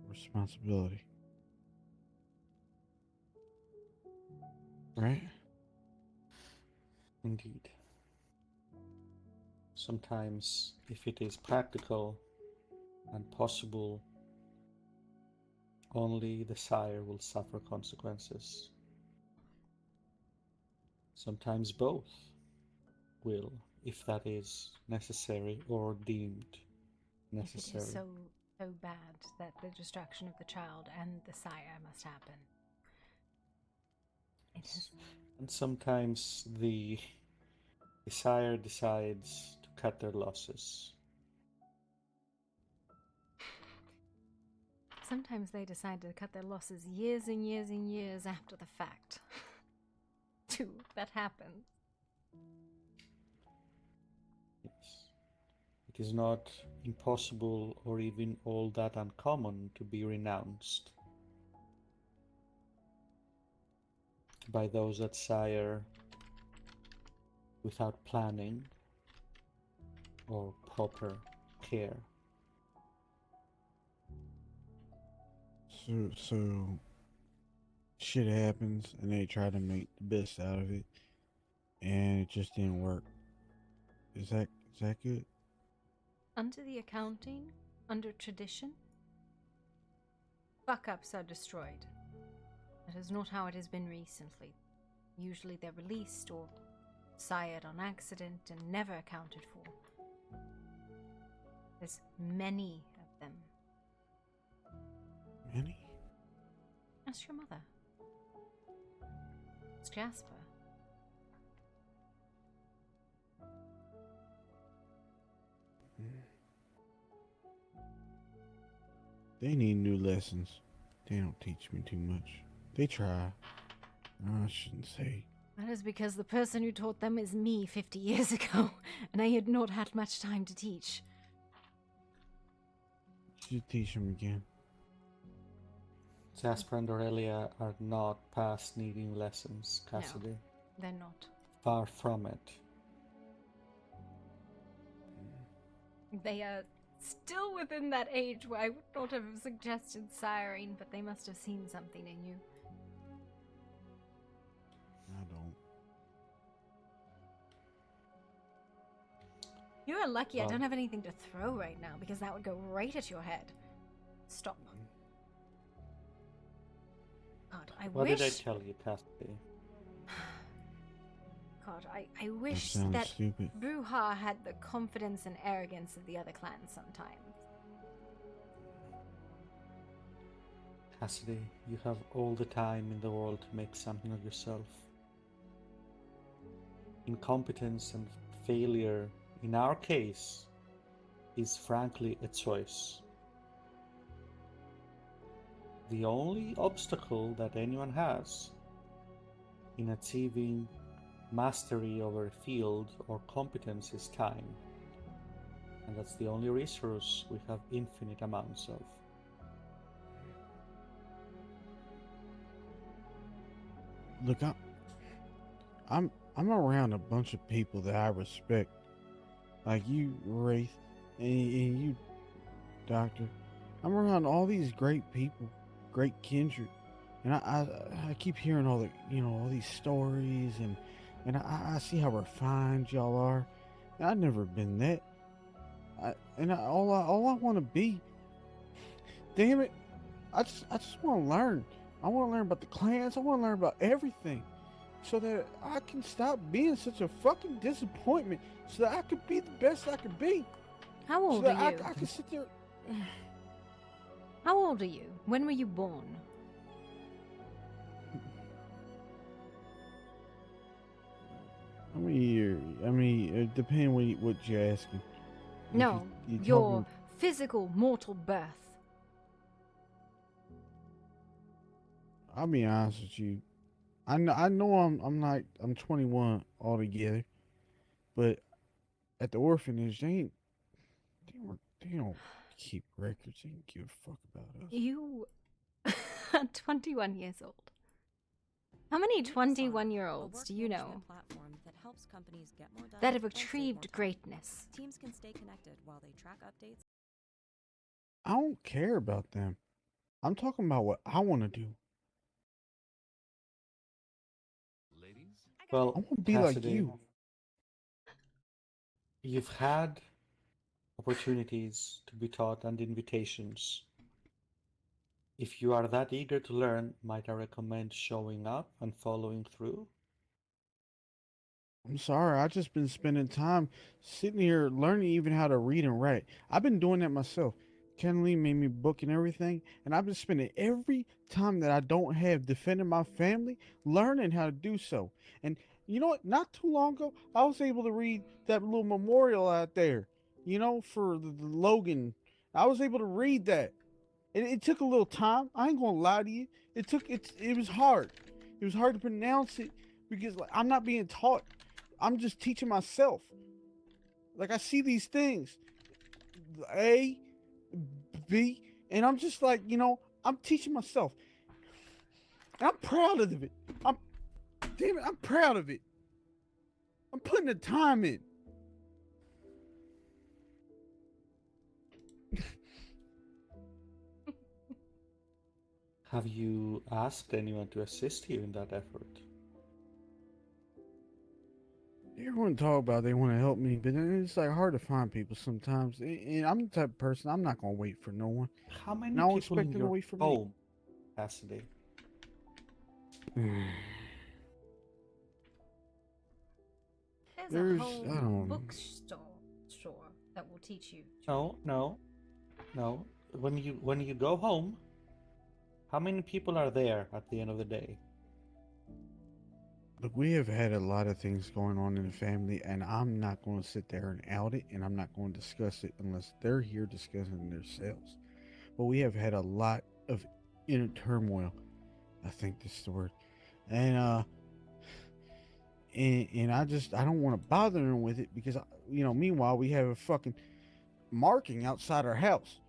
Responsibility. Right? Indeed. Sometimes, if it is practical and possible, only the sire will suffer consequences. Sometimes both will, if that is necessary or deemed necessary. If it is so bad that the destruction of the child and the sire must happen. It is. And sometimes the sire decides to cut their losses. Sometimes they decide to cut their losses years and years and years after the fact. Too, that happens. Yes. It is not impossible or even all that uncommon to be renounced by those that sire without planning or proper care. So shit happens and they try to make the best out of it and it just didn't work. Is that good? Under the accounting, under tradition, fuck-ups are destroyed. That is not how it has been recently. Usually they're released or sired on accident and never accounted for. There's many of them. Many? Ask your mother. It's Jasper. They need new lessons. They don't teach me too much. They try. I shouldn't say. That is because the person who taught them is me 50 years ago, and I had not had much time to teach. You should teach them again. Jasper and Aurelia are not past needing lessons, Cassidy. No, they're not. Far from it. They are still within that age where I would not have suggested siring, but they must have seen something in you. I don't. You are lucky I Well- don't have anything to throw right now, because that would go right at your head. Stop. God, I What wish... did I tell you, Cassidy? God, I wish sounds that stupid. Bruja had the confidence and arrogance of the other clans sometimes. Cassidy, you have all the time in the world to make something of yourself. Incompetence and failure, in our case, is frankly a choice. The only obstacle that anyone has in achieving mastery over a field or competence is time. And that's the only resource we have infinite amounts of. Look, I'm around a bunch of people that I respect, like you, Wraith, and you, Doctor. I'm around all these great people, great kindred, and I keep hearing all the all these stories and and I see how refined y'all are. And I've never been that. All I want to be. Damn it! I just want to learn. I want to learn about the clans. I want to learn about everything, so that I can stop being such a fucking disappointment. So that I could be the best I could be. How old so are that you? I can sit there. How old are you? When were you born? How many years? I mean, it depends what you're asking. No, your physical mortal birth. I'll be honest with you. I know I'm 21 altogether, but at the orphanage they don't keep records. They don't give a fuck about us. You are 21 years old. How many 21-year-olds do you know that have achieved greatness? Teams can stay connected while they track updates. I don't care about them. I'm talking about what I want to do. Well, I want to be Cassidy, like you. You've had opportunities to be taught and invitations. If you are that eager to learn, might I recommend showing up and following through? I'm sorry, I just been spending time sitting here learning even how to read and write. I've been doing that myself. Kenley made me book and everything, and I've been spending every time that I don't have defending my family, learning how to do so. And you know what? Not too long ago, I was able to read that little memorial out there, for the Logan. I was able to read that. It took a little time. I ain't gonna lie to you. It was hard. It was hard to pronounce it because I'm not being taught. I'm just teaching myself. Like I see these things, A, B, and I'm just like, I'm teaching myself. And I'm proud of it. I'm proud of it. I'm putting the time in. Have you asked anyone to assist you in that effort? Everyone talk about they want to help me, but it's like hard to find people sometimes. And I'm the type of person, I'm not gonna wait for no one. How many And I don't people expect in them to your wait for home, Cassidy? me. There's a I whole don't- bookstore that will teach you. No. When you go home, how many people are there at the end of the day? Look, we have had a lot of things going on in the family, and I'm not going to sit there and out it, and I'm not going to discuss it unless they're here discussing themselves. But we have had a lot of inner turmoil. I think this is the word. And I don't want to bother them with it because meanwhile we have a fucking marking outside our house.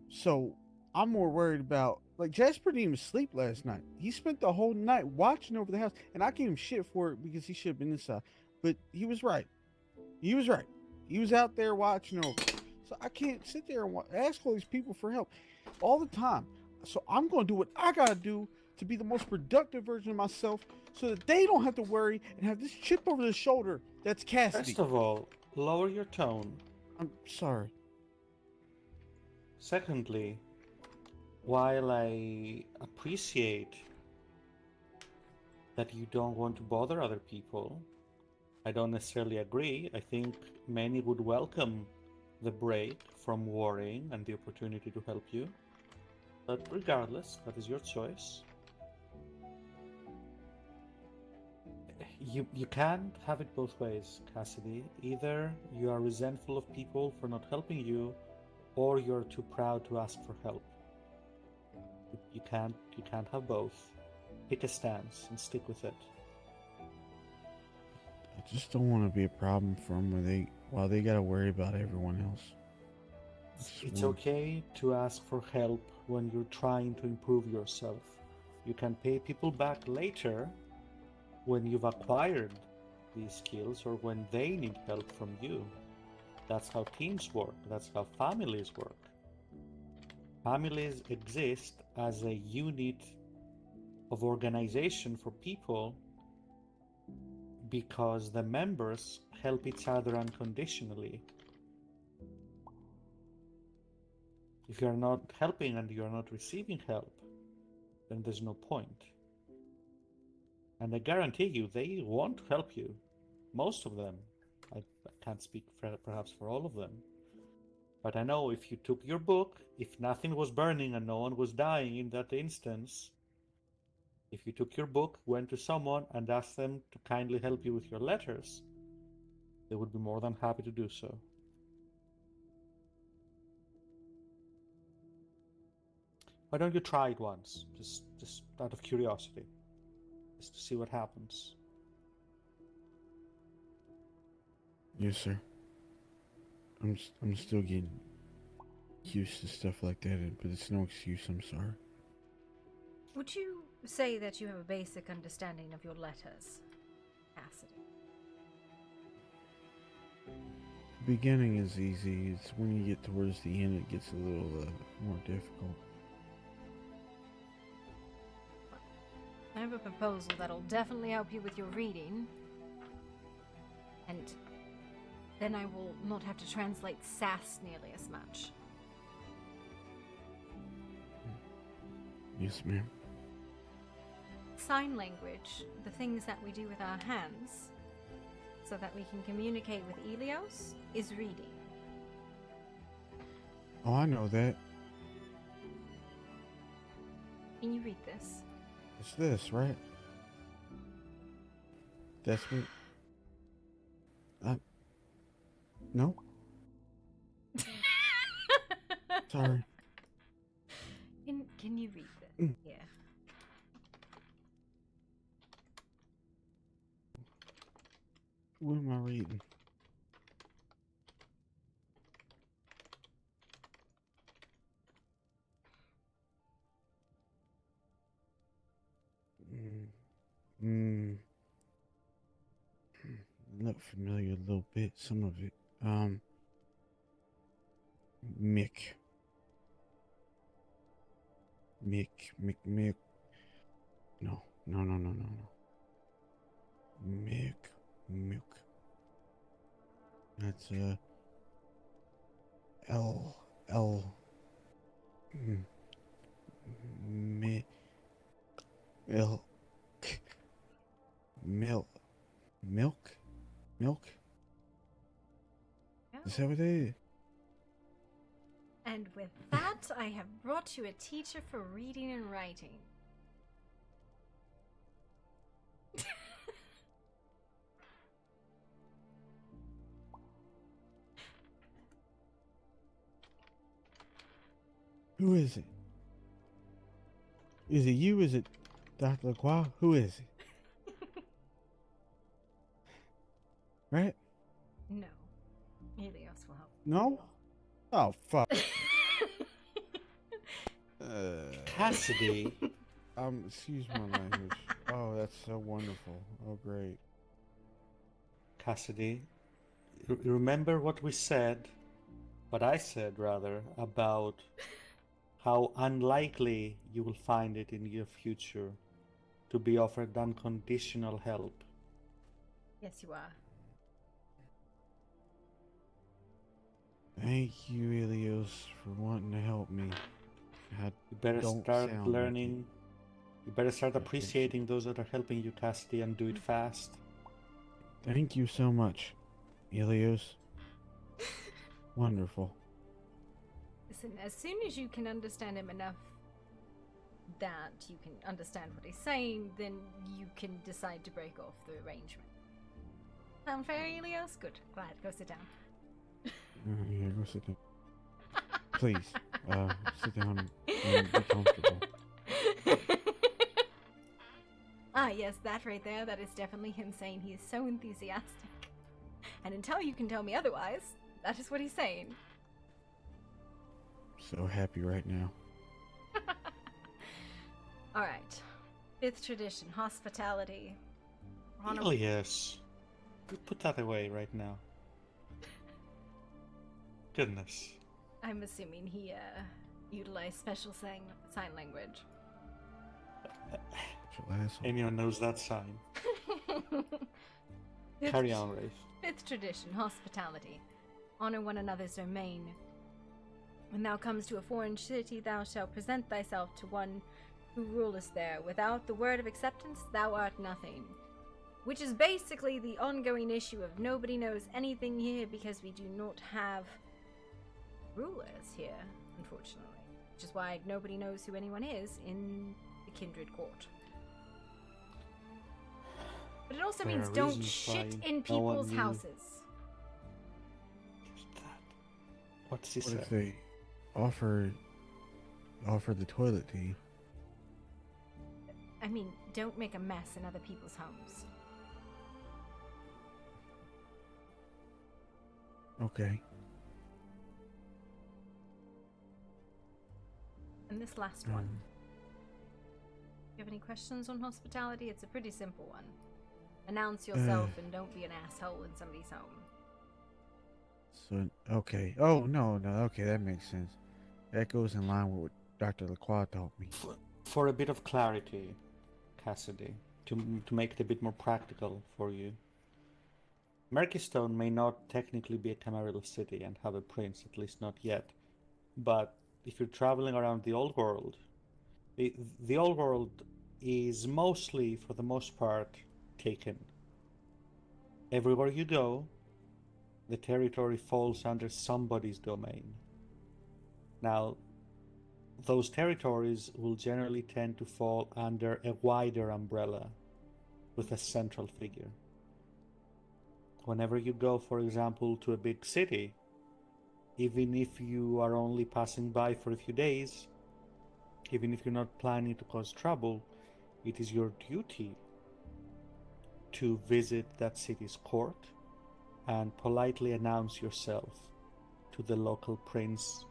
So I'm more worried about, like, Jasper didn't even sleep last night. He spent the whole night watching over the house, and I gave him shit for it because he should have been inside. But he was right. He was right. He was out there watching over. So I can't sit there and ask all these people for help all the time. So I'm going to do what I got to do to be the most productive version of myself so that they don't have to worry and have this chip over their shoulder that's Cassidy. First of all, lower your tone. I'm sorry. Secondly, while I appreciate that you don't want to bother other people, I don't necessarily agree. I think many would welcome the break from worrying and the opportunity to help you. But regardless, that is your choice. You can't have it both ways, Cassidy. Either you are resentful of people for not helping you, or you're too proud to ask for help. You can't have both. Pick a stance and stick with it. I just don't want to be a problem for them while they gotta worry about everyone else. It's okay to ask for help when you're trying to improve yourself. You can pay people back later when you've acquired these skills or when they need help from you. That's how teams work. That's how families work. Families exist as a unit of organization for people because the members help each other unconditionally. If you're not helping and you're not receiving help, then there's no point. And I guarantee you, they want to help you. Most of them. I can't speak perhaps for all of them. But I know if you took your book, if nothing was burning and no one was dying in that instance, if you took your book, went to someone and asked them to kindly help you with your letters, they would be more than happy to do so. Why don't you try it once, just out of curiosity, just to see what happens? Yes, sir. I'm still getting used to stuff like that, but it's no excuse. I'm sorry. Would you say that you have a basic understanding of your letters, Cassidy? The beginning is easy. It's when you get towards the end it gets a little more difficult. I have a proposal that'll definitely help you with your reading. And then I will not have to translate sass nearly as much. Yes, ma'am. Sign language, the things that we do with our hands, so that we can communicate with Elios, is reading. Oh, I know that. Can you read this? It's this, right? That's what... No? Sorry. Can you read this? Yeah. What am I reading? Look familiar a little bit, some of it. Mick. No. Milk. That's L. Milk. Is that what it is? And with that, I have brought you a teacher for reading and writing. Who is it? Is it you? Is it Dr. Lacroix? Who is it? Right? No. Helios will help. No? Oh, fuck. Cassidy. Excuse my language. Oh, that's so wonderful. Oh, great. Cassidy, remember what we said, what I said rather, about how unlikely you will find it in your future to be offered unconditional help. Yes, you are. Thank you, Elios, for wanting to help me. You better start learning. You better start appreciating those that are helping you, Cassidy, and do it fast. Thank you so much, Elios. Wonderful. Listen, as soon as you can understand him enough that you can understand what he's saying, then you can decide to break off the arrangement. Sound fair, Elios? Good. Glad. Go sit down. Yeah, go sit down. Please, sit down and be comfortable. Ah, yes, that right there, that is definitely him saying he is so enthusiastic. And until you can tell me otherwise, that is what he's saying. So happy right now. Alright. 5th tradition, hospitality. Elias, you put that away right now. Goodness. I'm assuming he utilized special sign language. Anyone knows that sign. Carry on, Rafe. Fifth tradition, hospitality. Honor one another's domain. When thou comes to a foreign city, thou shalt present thyself to one who rulest there. Without the word of acceptance, thou art nothing. Which is basically the ongoing issue of nobody knows anything here because we do not have rulers here, unfortunately. Which is why nobody knows who anyone is in the Kindred Court. But it also There means are don't reasons shit why in no one people's knew. houses. What's he What say? if they offer the toilet to you? I mean, don't make a mess in other people's homes. Okay. And this last one. Do you have any questions on hospitality? It's a pretty simple one. Announce yourself and don't be an asshole in somebody's home. So, okay. Oh, no. Okay, that makes sense. That goes in line with what Dr. Lacroix taught me. For a bit of clarity, Cassidy, to make it a bit more practical for you. Murkeystone may not technically be a Camarilla city and have a prince, at least not yet. But if you're traveling around the old world, the old world is mostly, for the most part, taken. Everywhere you go, the territory falls under somebody's domain. Now, those territories will generally tend to fall under a wider umbrella with a central figure. Whenever you go, for example, to a big city, even if you are only passing by for a few days, even if you're not planning to cause trouble, it is your duty to visit that city's court and politely announce yourself to the local prince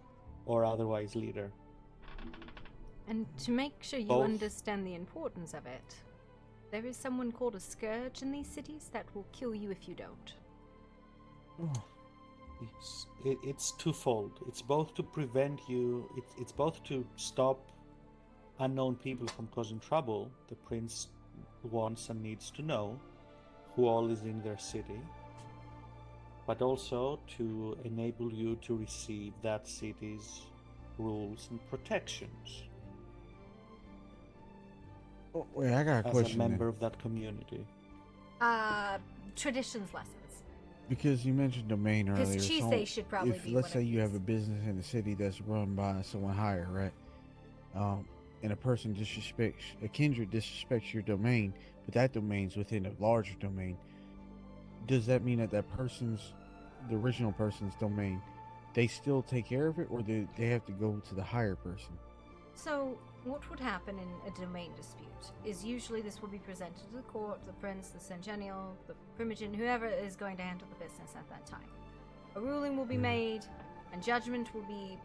or otherwise leader. And to make sure you Both. understand the importance of it, there is someone called a scourge in these cities that will kill you if you don't. It's twofold. It's both to prevent you, it's both to stop unknown people from causing trouble. The prince wants and needs to know who all is in their city, but also to enable you to receive that city's rules and protections. Oh, wait, I got a as question. a member of that community. Traditions lessons. Because you mentioned domain earlier. Because Cheese Day should probably if, be let's one say of you have a business in a city that's run by someone higher, right? And a person a kindred disrespects your domain, but that domain's within a larger domain. Does that mean that the original person's domain, they still take care of it, or do they have to go to the higher person? So, what would happen in a domain dispute is usually this will be presented to the court, the prince, the centennial, the primogen, whoever is going to handle the business at that time. A ruling will be made, and judgment will be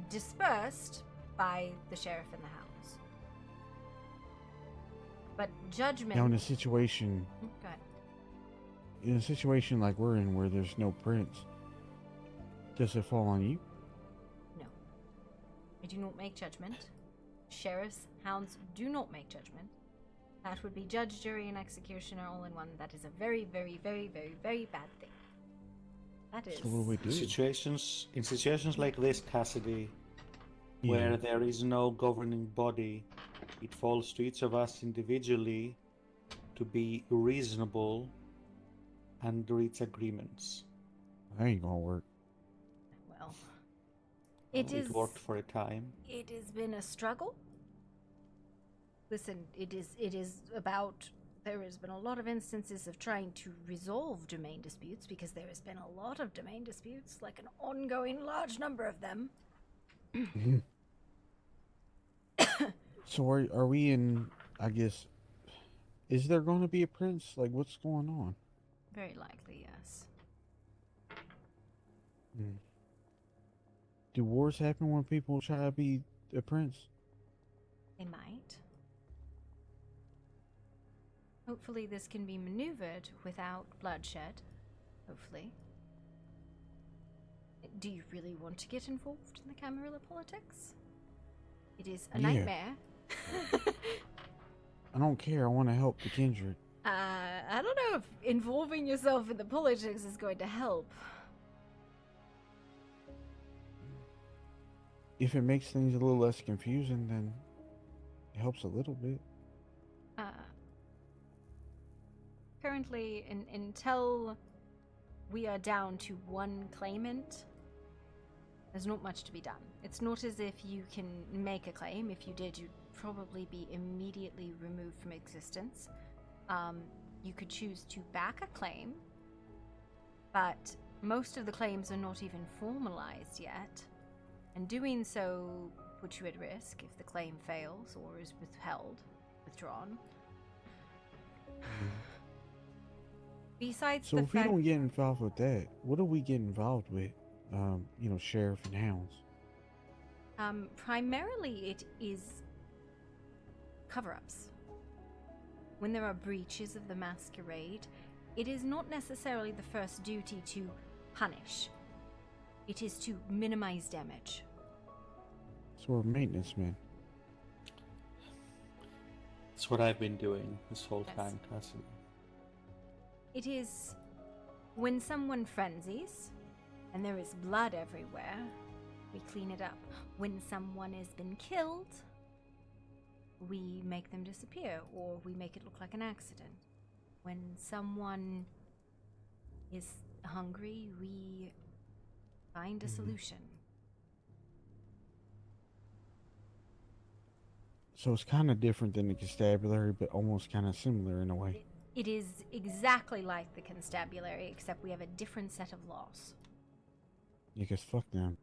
dispersed by the sheriff and the hounds. But judgment... Now, in a situation... Go ahead. In a situation like we're in, where there's no prince, does it fall on you? No. I do not make judgment. Sheriffs, hounds do not make judgment. That would be judge, jury, and executioner all in one. That is a very, very, very, very, very bad thing. That is... So what do we do? In situations like this, Cassidy, where there is no governing body, it falls to each of us individually to be reasonable and reach agreements. That ain't gonna work. Well, it worked for a time. It has been a struggle. Listen, it is about... There has been a lot of instances of trying to resolve domain disputes, because there has been a lot of domain disputes, like an ongoing large number of them. So are we in, I guess, is there going to be a prince? Like, what's going on? Very likely, yes. Do wars happen when people try to be a prince? They might. Hopefully this can be maneuvered without bloodshed. Hopefully. Do you really want to get involved in the Camarilla politics? It is a nightmare. I don't care. I want to help the kindred. I don't know if involving yourself in the politics is going to help. If it makes things a little less confusing, then it helps a little bit. Currently, until we are down to one claimant, there's not much to be done. It's not as if you can make a claim. If you did, you'd probably be immediately removed from existence. You could choose to back a claim, but most of the claims are not even formalized yet, and doing so puts you at risk if the claim fails or is withdrawn. Besides So the if we fact, don't get involved with that, what do we get involved with? Sheriff and hounds. primarily it is cover-ups. When there are breaches of the masquerade, it is not necessarily the first duty to punish. It is to minimize damage. So we're maintenance men. That's what I've been doing this whole time, Cassie. It is when someone frenzies and there is blood everywhere, we clean it up. When someone has been killed, we make them disappear or we make it look like an accident. When someone is hungry, we find a solution. So it's kind of different than the constabulary, but almost kind of similar in a way. It is exactly like the constabulary, except we have a different set of laws. Yeah, 'cause fuck them.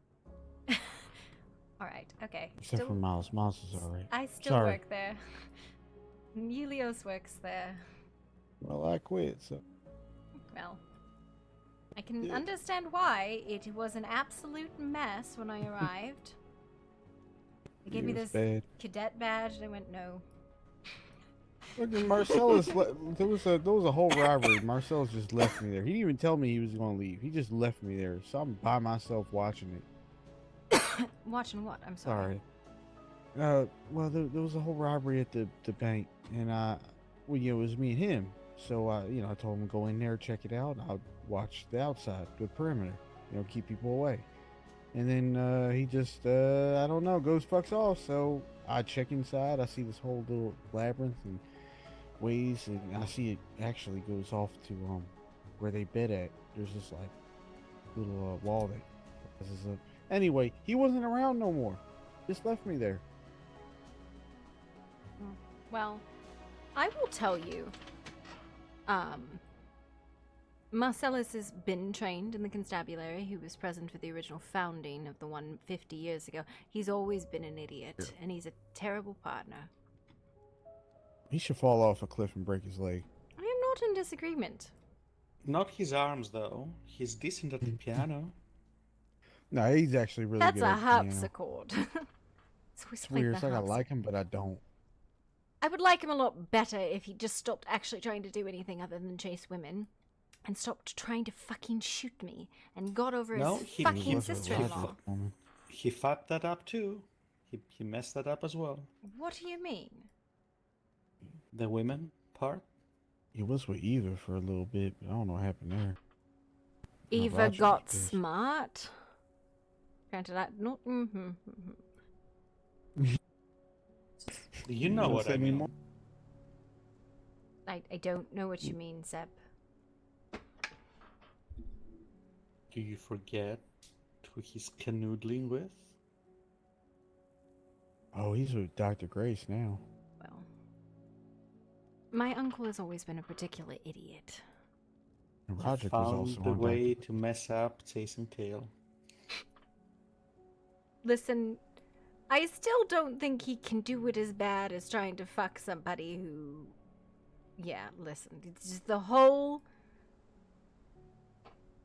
Alright, okay. Except for Miles. Miles is alright. I still work there. Helios works there. Well, I quit, so. Well, I can understand why. It was an absolute mess when I arrived. They gave me It was this bad. cadet badge, and I went, no. Fucking Marcellus, there was a whole robbery. Marcellus just left me there. He didn't even tell me he was going to leave. He just left me there. So I'm by myself watching it. Watching what? I'm sorry. Well, there was a whole robbery at the bank, and it was me and him. So I told him to go in there, check it out. I'll watch the outside, the perimeter, keep people away. And then he just, I don't know, goes fucks off. So I check inside. I see this whole little labyrinth and ways, and I see it actually goes off to where they bed at. There's this like little wall that rises up. Anyway, he wasn't around no more. Just left me there. Well, I will tell you, Marcellus has been trained in the constabulary. He was present for the original founding of the one 50 years ago. He's always been an idiot, and he's a terrible partner. He should fall off a cliff and break his leg. I am not in disagreement. Not his arms, though. He's decent at the piano. No, he's actually really That's good a at the piano. harpsichord. It's weird. It's like I like him, but I don't. I would like him a lot better if he just stopped actually trying to do anything other than chase women. And stopped trying to fucking shoot me. And got over his fucking sister-in-law. He fucked that up too. He messed that up as well. What do you mean? The women part? He was with Eva for a little bit, but I don't know what happened there. Eva Roger got was pissed. smart. Granted, I not. You know what I mean. I don't know what you mean, Seb. Do you forget who he's canoodling with? Oh, he's with Dr. Grace now. Well, my uncle has always been a particular idiot. And He Roderick was found also the on way to mess up chasing tail. Listen, I still don't think he can do it as bad as trying to fuck somebody who... Yeah, listen, it's just the whole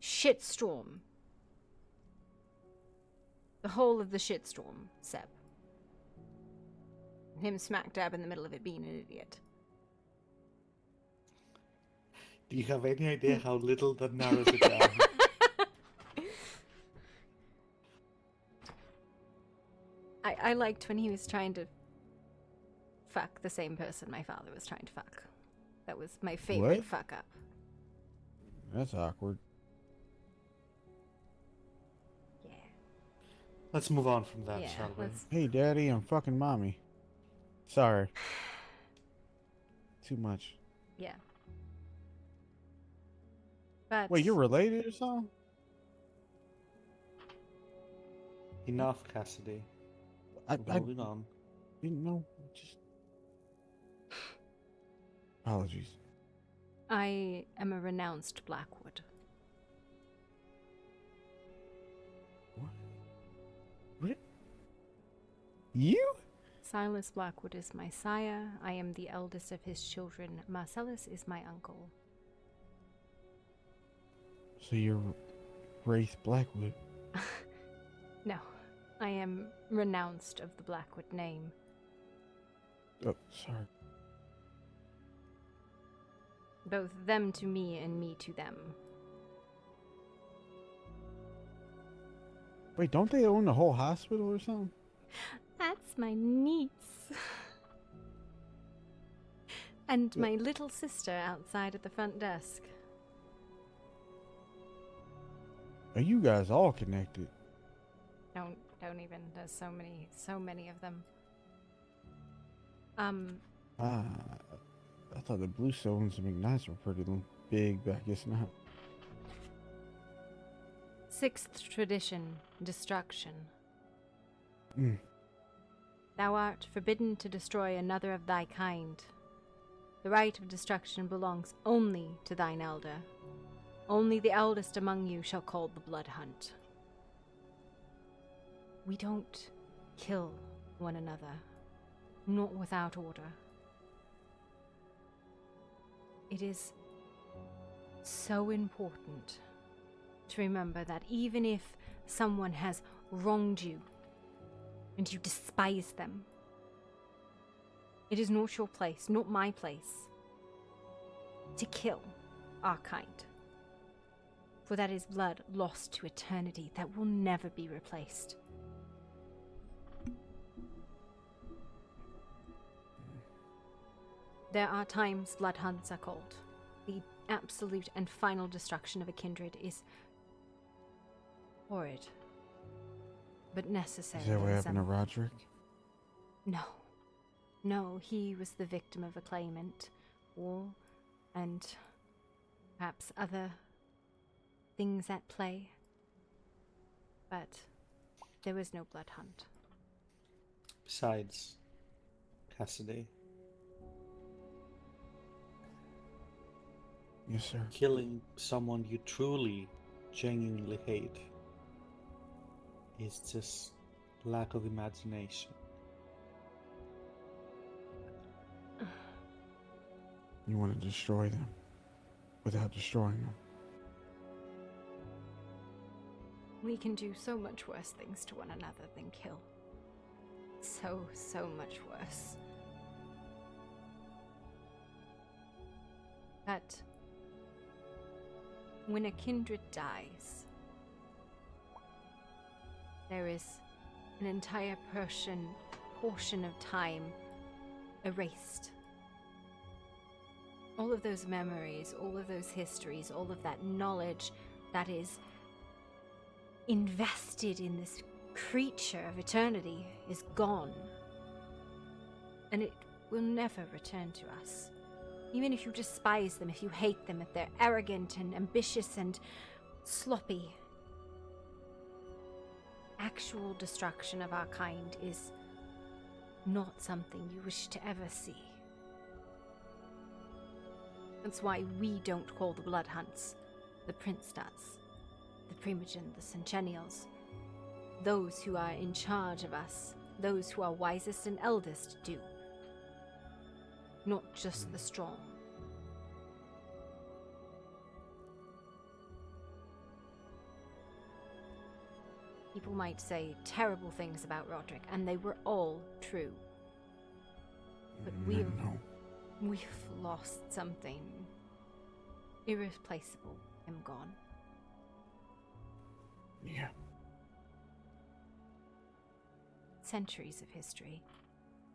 shitstorm. The whole of the shitstorm, Seb. Him smack dab in the middle of it being an idiot. Do you have any idea how little that narrows it down? I liked when he was trying to fuck the same person my father was trying to fuck. That was my favorite What? fuck up. That's awkward. Yeah. Let's move on from that, Yeah, shall we? let's- Hey, Daddy, I'm fucking mommy. Sorry. Too much. Yeah. But Wait, you're related or something? Enough, Cassidy. Moving on. Didn't know. Just apologies. I am a renounced Blackwood. What? You? Silas Blackwood is my sire. I am the eldest of his children. Marcellus is my uncle. So you're Wraith Blackwood. No, I am renounced of the Blackwood name. Oh, sorry. Both them to me and me to them. Wait, don't they own the whole hospital or something? That's my niece. And my little sister outside at the front desk. Are you guys all connected? Don't even. There's so many of them. I thought the Bluestones and McKnights were pretty big, but I guess not. Sixth tradition, destruction. Mm. Thou art forbidden to destroy another of thy kind. The right of destruction belongs only to thine elder. Only the eldest among you shall call the blood hunt. We don't kill one another, not without order. It is so important to remember that even if someone has wronged you and you despise them, it is not your place, not my place, to kill our kind. For that is blood lost to eternity that will never be replaced. There are times blood hunts are called. The absolute and final destruction of a kindred is horrid, but necessary. Is that what in happened to some- Roderick? No. No, he was the victim of a claimant, war, and perhaps other things at play. But there was no blood hunt. Besides, Cassidy. Yes, sir. Killing someone you truly, genuinely hate is just lack of imagination. You want to destroy them without destroying them. We can do so much worse things to one another than kill. So much worse. But when a kindred dies, there is an entire portion of time erased. All of those memories, all of those histories, all of that knowledge that is invested in this creature of eternity is gone. And it will never return to us. Even if you despise them, if you hate them, if they're arrogant and ambitious and sloppy. Actual destruction of our kind is not something you wish to ever see. That's why we don't call the blood hunts. The prince does. The primogen, the centennials. Those who are in charge of us, those who are wisest and eldest do. Not just the strong. People might say terrible things about Roderick, and they were all true. But we've lost something irreplaceable. Him gone. Yeah. Centuries of history.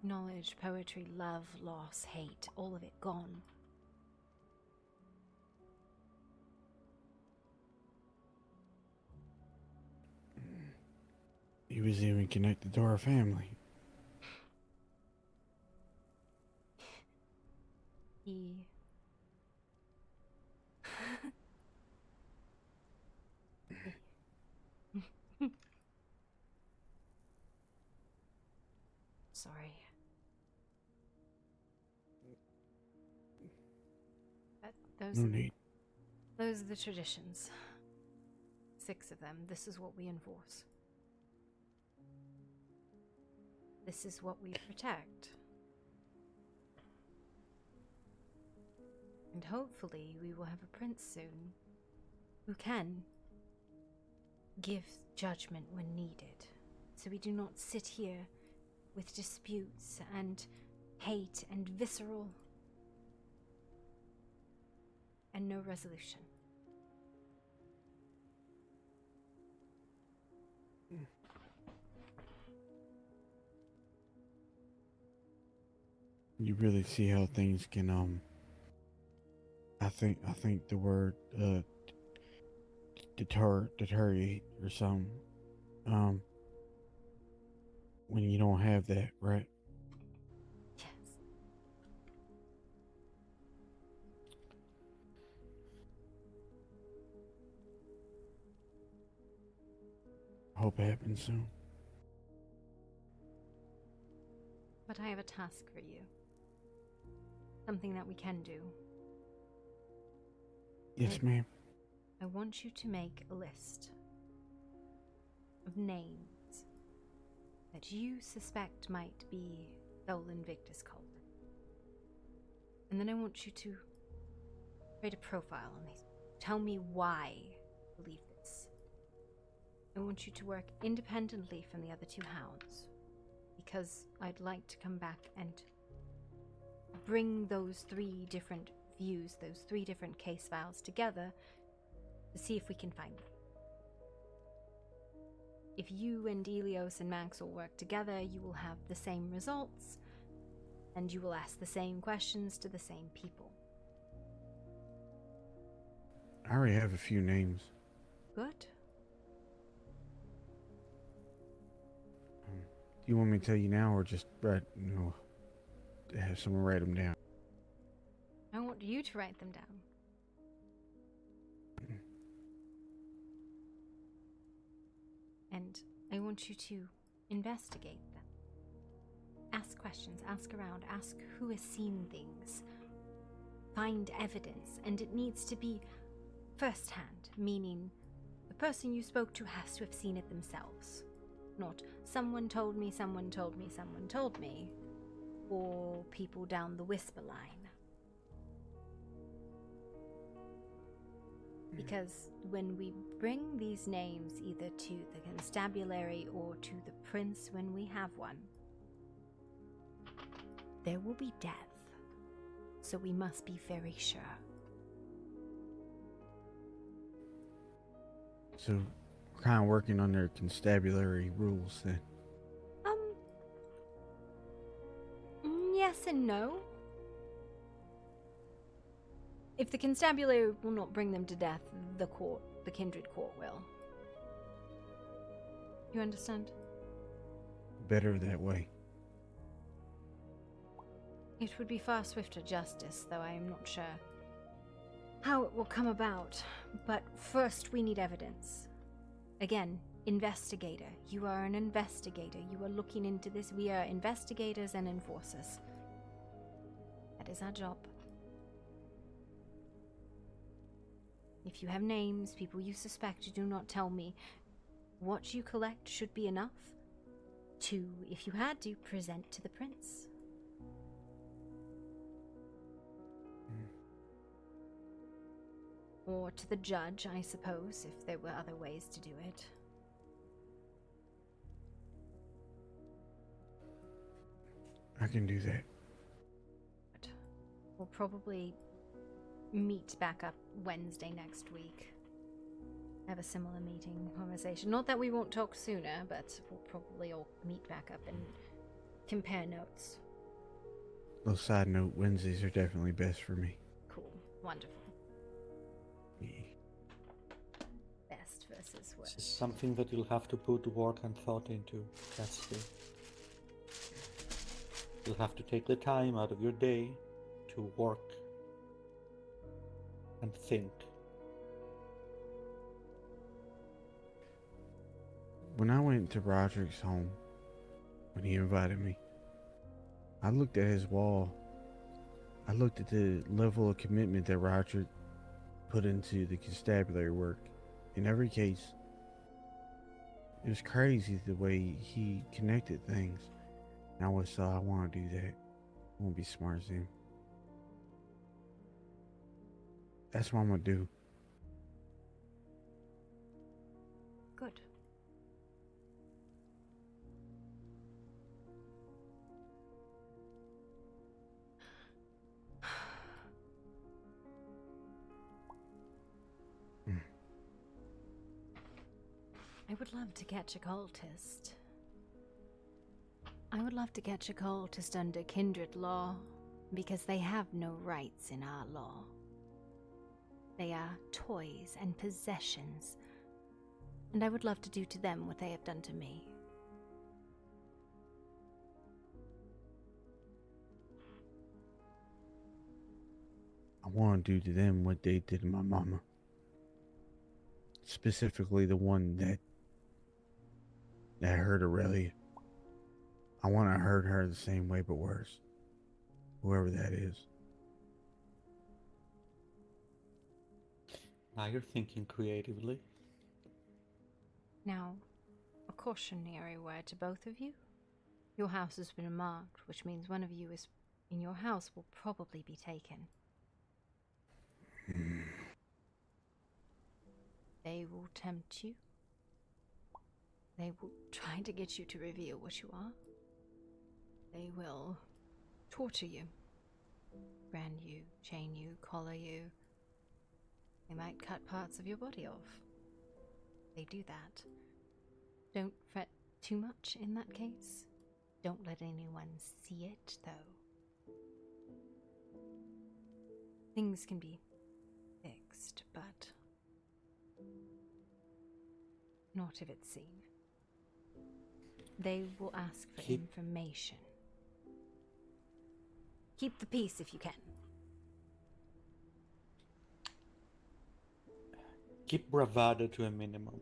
Knowledge, poetry, love, loss, hate, all of it gone. He was even connected to our family. He... Sorry. But No need. those are the traditions. 6 of them. This is what we enforce. This is what we protect. And hopefully we will have a prince soon who can give judgment when needed, so we do not sit here with disputes and hate and visceral and no resolution. You really see how things can I think the word deteriorate or something. When you don't have that, right? Yes. Hope it happens soon. But I have a task for you. Something that we can do. Yes, ma'am. I want you to make a list of names that you suspect might be Sol Invictus cult. And then I want you to create a profile on these. Tell me why you believe this. I want you to work independently from the other 2 hounds, because I'd like to come back and bring those 3 different views, those 3 different case files together to see if we can find them. If you and Elios and Max all work together, you will have the same results, and you will ask the same questions to the same people. I already have a few names. Good. Do you want me to tell you now, or just have someone write them down? I want you to write them down. And I want you to investigate them. Ask questions, ask around, ask who has seen things. Find evidence, and it needs to be first-hand, meaning the person you spoke to has to have seen it themselves. Not someone told me, someone told me, someone told me, or people down the whisper line. Because when we bring these names either to the constabulary or to the prince when we have one, there will be death. So we must be very sure. So we're kind of working on their constabulary rules then. Yes and no. If the constabulary will not bring them to death, the kindred court will. You understand? Better that way. It would be far swifter justice, though I am not sure how it will come about. But first we need evidence. Again, investigator. You are an investigator. You are looking into this. We are investigators and enforcers. That is our job. If you have names, people you suspect, you do not tell me. What you collect should be enough to, if you had to, present to the prince. Or to the judge, I suppose, if there were other ways to do it. I can do that. But we'll probably meet back up Wednesday next week. Have a similar meeting conversation. Not that we won't talk sooner, but we'll probably all meet back up and compare notes. Little side note, Wednesdays are definitely best for me. Cool. Wonderful. Yeah. Best for is what. This is something that you'll have to put work and thought into, Cassidy. You'll have to take the time out of your day to work and think. When I went to Roderick's home, when he invited me, I looked at his wall. I looked at the level of commitment that Roderick put into the constabulary work. In every case, it was crazy the way he connected things. And I always thought, I want to do that. I want to be smart as him. That's what I'm going to do. Good. I would love to catch a cultist. I would love to catch a cultist under kindred law, because they have no rights in our law. They are toys and possessions, and I would love to do to them what they have done to me. I want to do to them what they did to my mama. Specifically the one that hurt Aurelia. I want to hurt her the same way but worse. Whoever that is. Now you're thinking creatively. Now, a cautionary word to both of you. Your house has been marked, which means one of you is in your house will probably be taken. They will tempt you. They will try to get you to reveal what you are. They will torture you, brand you, chain you, collar you. They might cut parts of your body off. They do that. Don't fret too much in that case. Don't let anyone see it, though. Things can be fixed, but not if it's seen. They will ask for information. Keep the peace if you can. Keep bravado to a minimum.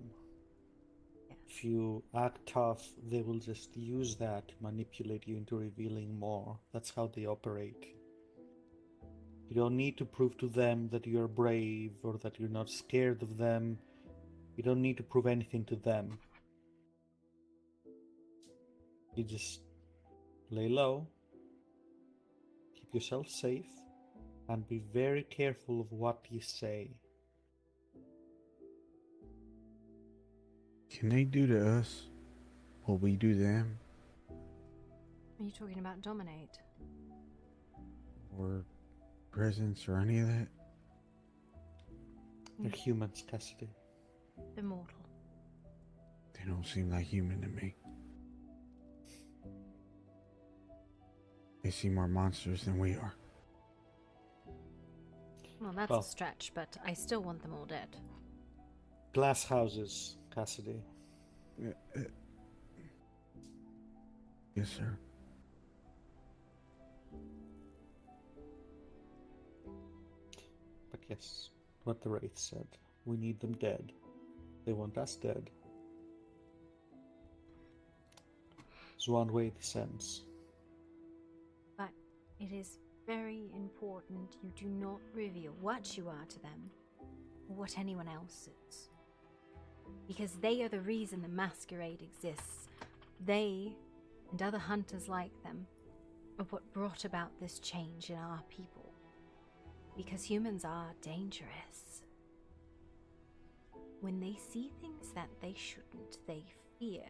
Yes. If you act tough, they will just use that to manipulate you into revealing more. That's how they operate. You don't need to prove to them that you're brave or that you're not scared of them. You don't need to prove anything to them. You just lay low, keep yourself safe, and be very careful of what you say. Can they do to us what we do to them? Are you talking about dominate? Or presence or any of that? They're humans, Cassidy. They're mortal. They don't seem like human to me. They seem more monsters than we are. Well, that's Well, a stretch, but I still want them all dead. Glass houses, Cassidy. Yes, sir. But yes, what the Wraith said. We need them dead. They want us dead. It's one way this ends. But it is very important you do not reveal what you are to them, or what anyone else is. Because they are the reason the masquerade exists. They, and other hunters like them, are what brought about this change in our people. Because humans are dangerous. When they see things that they shouldn't, they fear.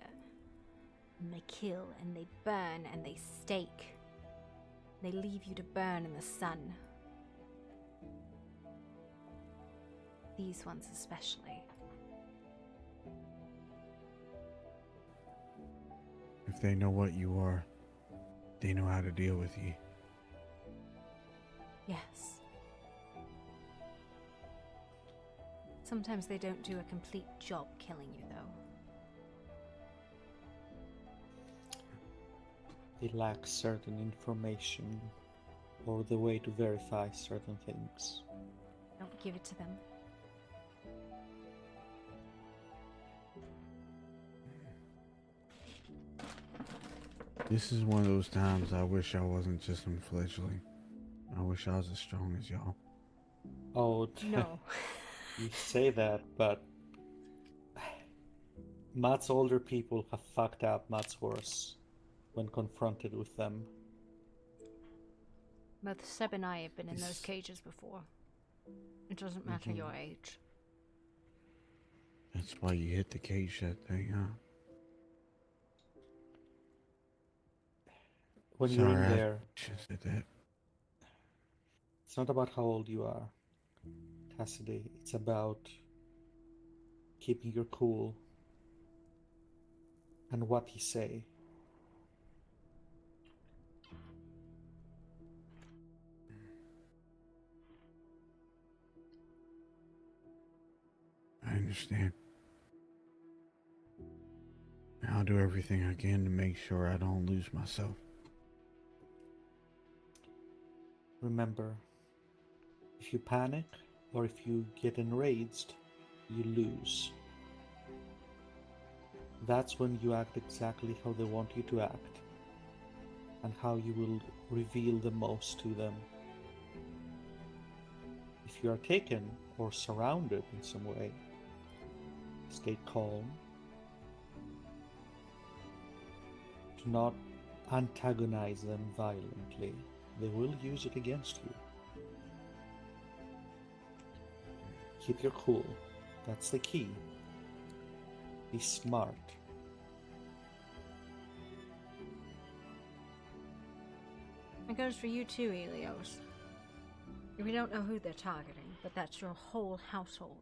And they kill, and they burn, and they stake. They leave you to burn in the sun. These ones especially. If they know what you are, they know how to deal with you. Yes. Sometimes they don't do a complete job killing you, though. They lack certain information or the way to verify certain things. Don't give it to them. This is one of those times I wish I wasn't just a fledgling. I wish I was as strong as y'all. Oh, no. You say that, but Matt's older people have fucked up much worse when confronted with them. Both Seb and I have been in those cages before. It doesn't matter your age. That's why you hit the cage that thing, huh? When Sorry, you're in there, I should have said that. it's not about how old you are, Cassidy. It's about keeping your cool and what you say. I understand. I'll do everything I can to make sure I don't lose myself. Remember, if you panic or if you get enraged, you lose. That's when you act exactly how they want you to act, and how you will reveal the most to them. If you are taken or surrounded in some way, stay calm. Do not antagonize them violently. They will use it against you. Keep your cool. That's the key. Be smart. It goes for you too, Helios. We don't know who they're targeting, but that's your whole household.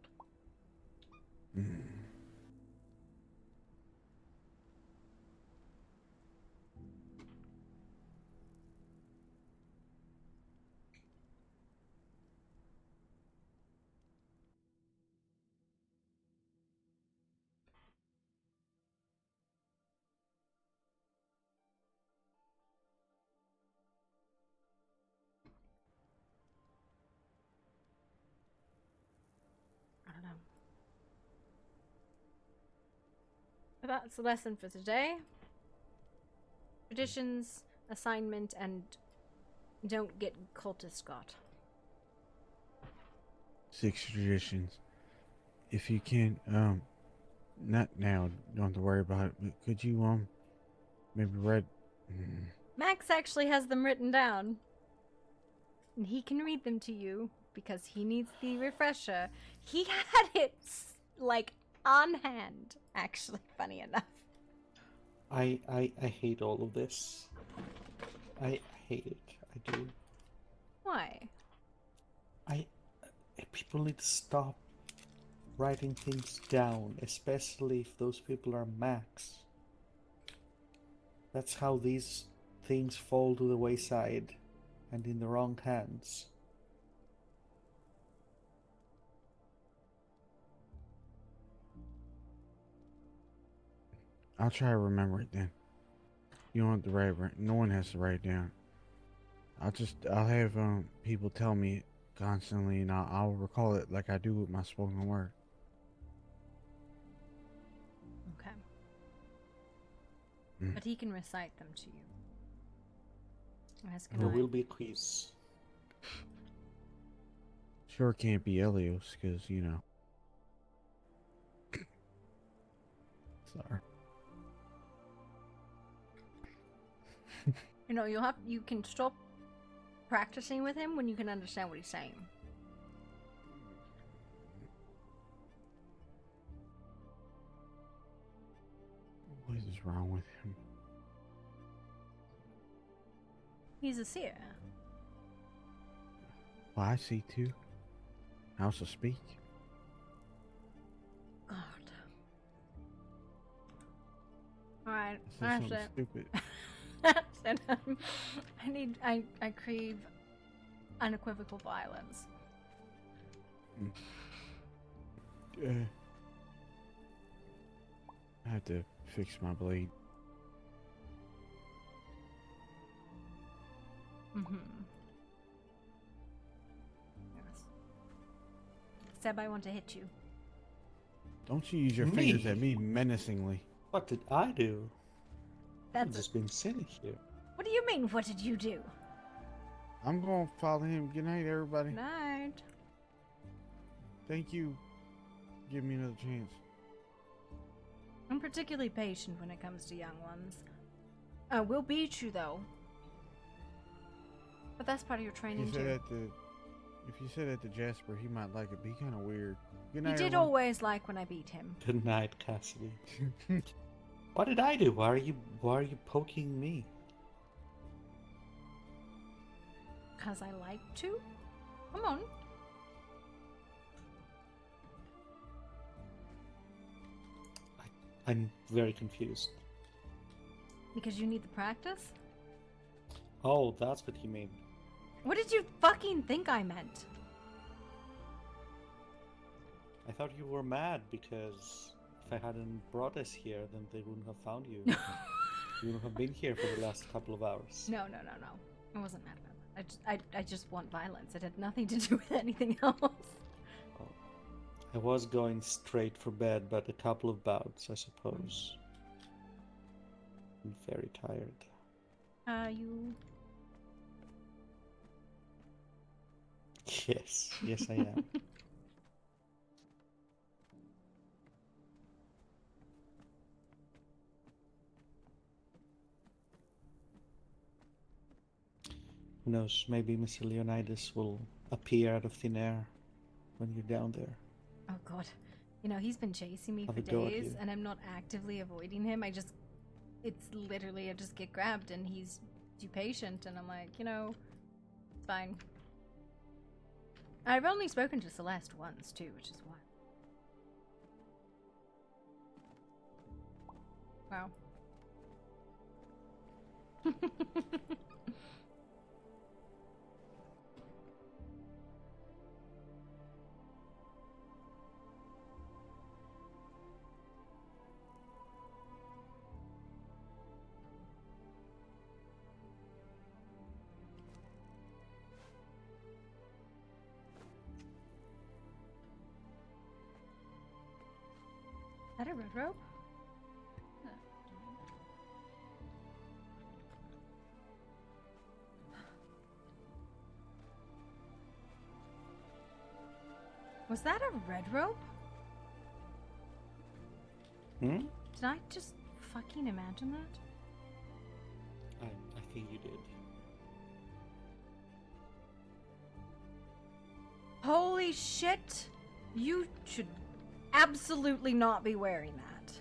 I don't know. But that's the lesson for today. Traditions, assignment, and don't get cultist got. 6 traditions. If you can, not now, don't have to worry about it, but could you, maybe read... Max actually has them written down. And he can read them to you because he needs the refresher. He had it, like, on hand, actually, funny enough. I hate all of this. I hate it. I do. Why? People need to stop writing things down, especially if those people are Max. That's how these things fall to the wayside and in the wrong hands. I'll try to remember it then. You don't have to write it. No one has to write it down. I'll have people tell me it constantly, and I'll recall it like I do with my spoken word. Okay. Mm. But he can recite them to you. As can There I. will be a quiz. Sure can't be Elios, because, you know. Sorry. You know, you can stop practicing with him when you can understand what he's saying. What is wrong with him? He's a seer. Well, I see too. I also speak. God. Alright, I said that's it. something stupid. I crave unequivocal violence. I have to fix my blade. Mm-hmm. Yes. Seb, I want to hit you. Don't you use your Me? fingers at me menacingly. What did I do? I've That's just been sitting here. What do you mean, what did you do? I'm gonna follow him. Good night, everybody. Night. Thank you. Give me another chance. I'm particularly patient when it comes to young ones. We'll beat you, though. But that's part of your training, If you too. said that to Jasper, he might like it, but he kind of weird. Good He night, did everyone. always like when I beat him. Good night, Cassidy. What did I do? Why are you poking me? Because I like to? Come on. I'm very confused. Because you need the practice? Oh, that's what you mean. What did you fucking think I meant? I thought you were mad because if I hadn't brought us here, then they wouldn't have found you. You wouldn't have been here for the last couple of hours. No. I wasn't mad about that. I just want violence. It had nothing to do with anything else. I was going straight for bed, but a couple of bouts, I suppose. I'm very tired. You... Yes, I am. Who knows, maybe Mr. Leonidas will appear out of thin air when you're down there. Oh god. You know, he's been chasing me Have for a go at days, you. and I'm not actively avoiding him. It's literally, I just get grabbed, and he's too patient, and I'm like, you know, it's fine. I've only spoken to Celeste once, too, which is why. Wow. Is that a red rope? Was that a red rope? Hmm? Did I just fucking imagine that? I think you did. Holy shit! You should absolutely not be wearing that.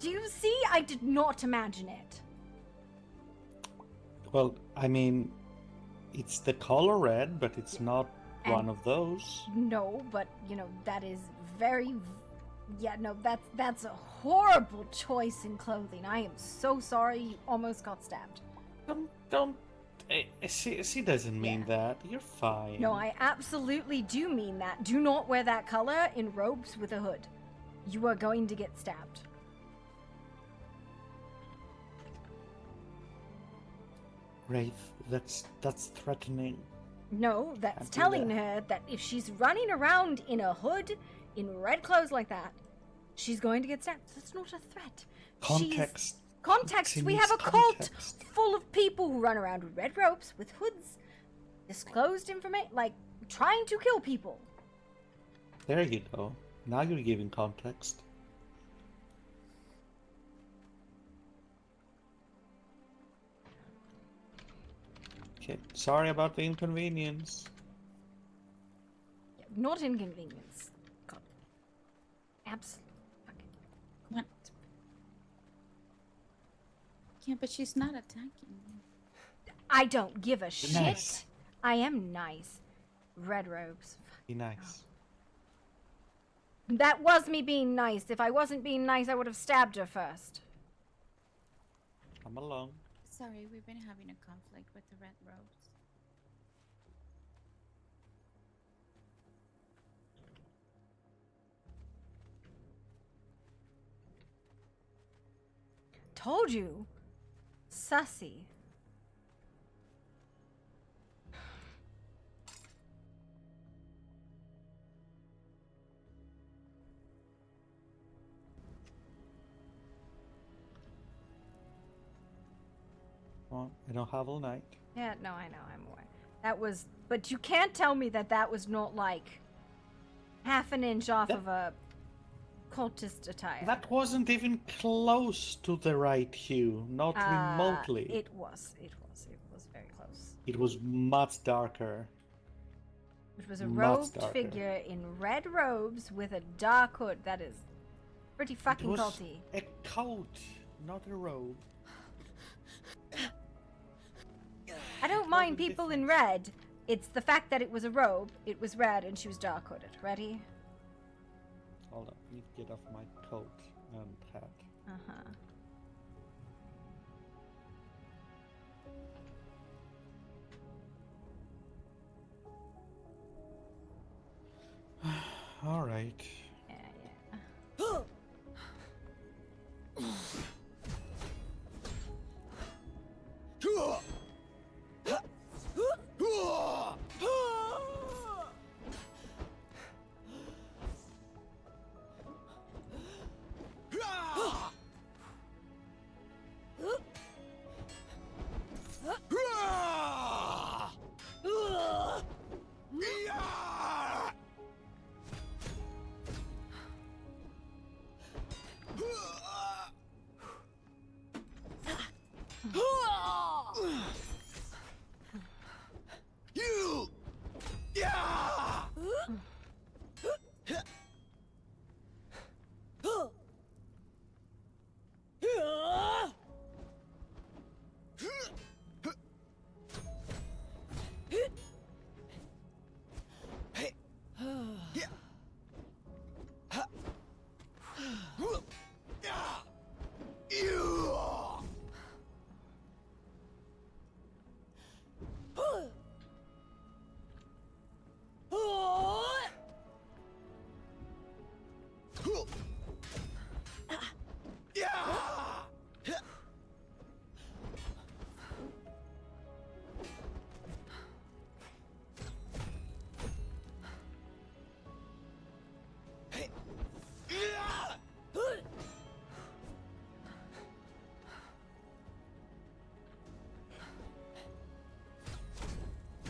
Do you see? I did not imagine it. Well, I mean, it's the color red, but it's not And- one of those. No, but you know, that is very... Yeah, no, that's a horrible choice in clothing. I am so sorry you almost got stabbed. Don't... She doesn't mean that. You're fine. No, I absolutely do mean that. Do not wear that color in robes with a hood. You are going to get stabbed. Wraith, that's threatening. No, that's Can't do telling that. her that if she's running around in a hood, in red clothes like that, she's going to get stabbed. That's not a threat. Context. Context. She We needs have a cult context. full of people who run around with red ropes, with hoods, disclosed information, like trying to kill people. There you go. Now you're giving context. Okay, sorry about the inconvenience. Yeah, not inconvenience. God. Absolutely. What? Yeah, but she's not attacking me. I don't give a shit. Nice. I am nice. Red robes. Be nice. That was me being nice. If I wasn't being nice, I would have stabbed her first. Come along. Sorry, we've been having a conflict with the red robes. told you. Sussy. Well, I don't have all night. Yeah, no, I know, I'm aware. That was, but you can't tell me that that was not like half an inch off of a cultist attire. That wasn't even close to the right hue, not remotely. It was very close. It was much darker. It was a Much robed darker. figure in red robes with a dark hood. That is pretty fucking It was culty. a coat, not a robe. I don't mind people in red. It's the fact that it was a robe, it was red, and she was dark hooded. Ready? Hold on, I need to get off my coat and hat. All right.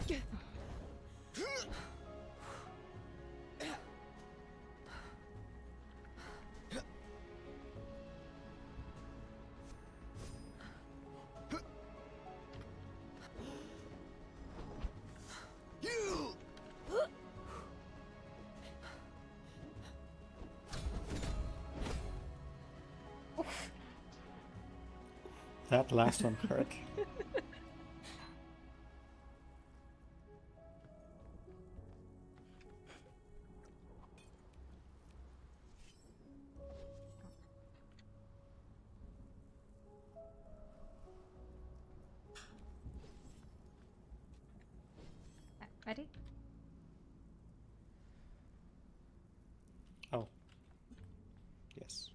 Yeah. That last one hurt. Ready? Oh. Yes.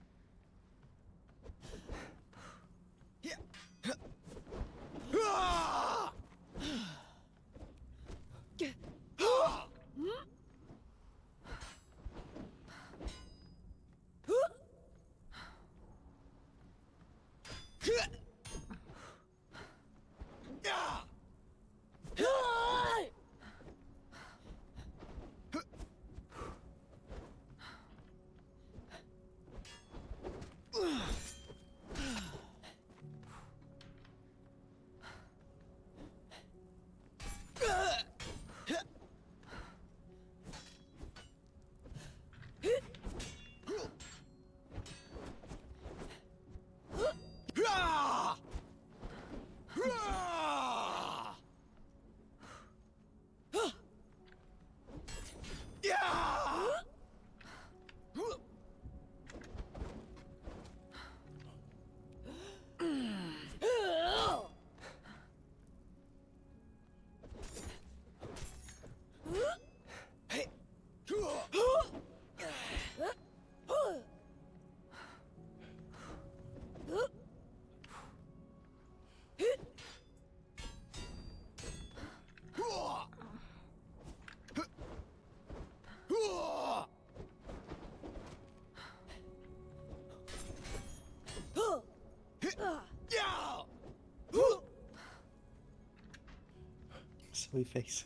so evasive.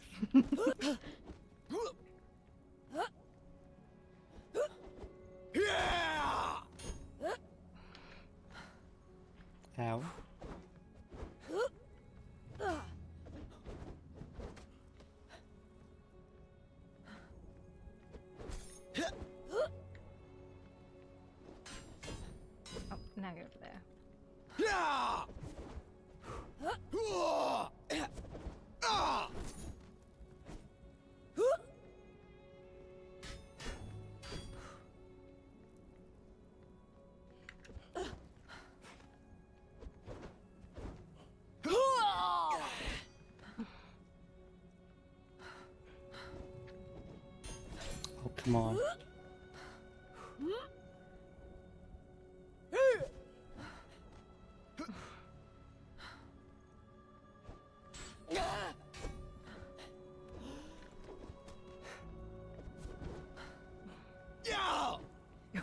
Ow. Oh, now you're over there. Oh, come on.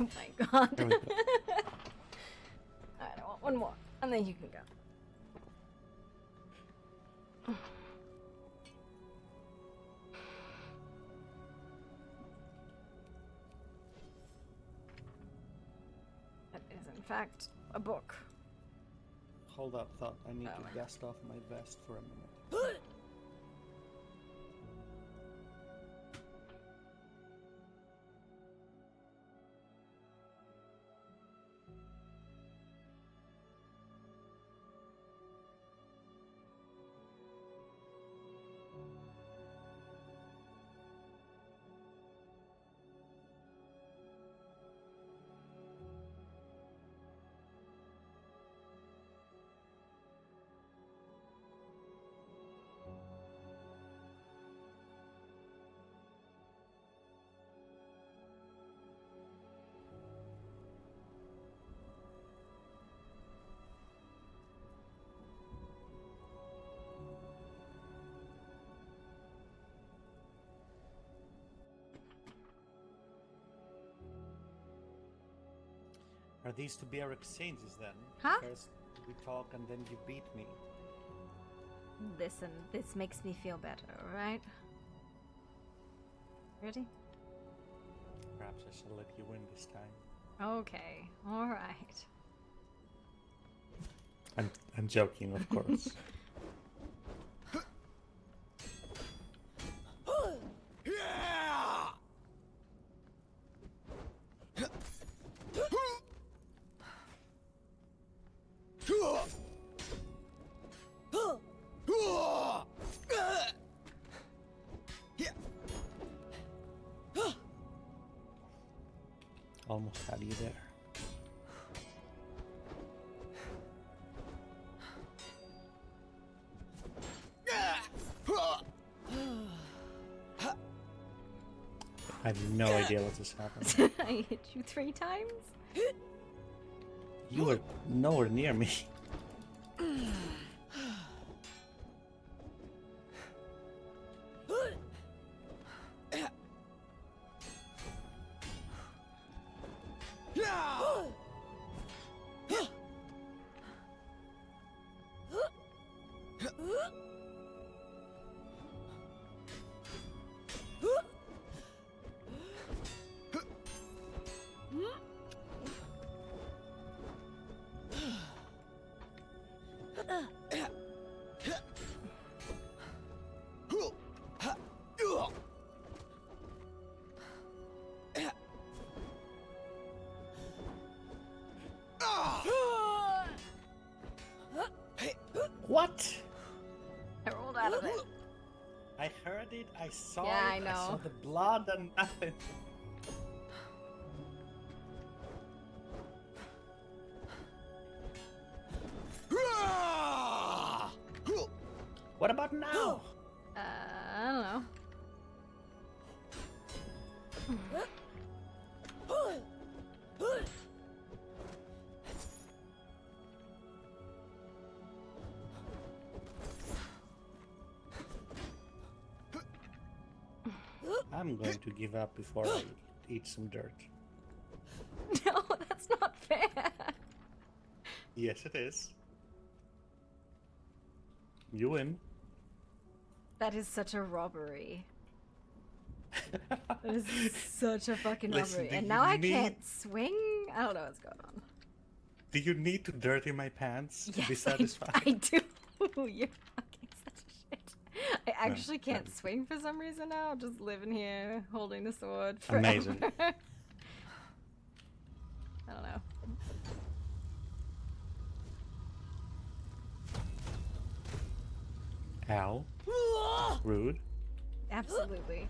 Oh my god. There we go. Alright, I want one more, and then you can go. That is, in fact, a book. Hold up, thought. I need Oh. to dust off my vest for a minute. Are these to be our exchanges then? Huh? First we talk and then you beat me. Listen, this makes me feel better, alright? Ready? Perhaps I shall let you win this time. Okay, alright. I'm joking, of course. Almost had you there. I have no idea what just happened. I hit you 3 times? You were nowhere near me. What? I rolled out of it. I heard it, I saw Yeah, it, I I saw know. the blood and nothing. What about now? I don't know. I'm going to give up before I eat some dirt. No, that's not fair. Yes, it is. You win. That is such a robbery. That is such a fucking Listen, robbery. do And you now I need- can't swing? I don't know what's going on. Do you need to dirty my pants to be Yes, satisfied? I do. You're fucking such a shit. I No, actually can't no. swing for some reason now. I'm just living here holding the sword forever. Amazing. I don't know. Ow. Rude. Absolutely.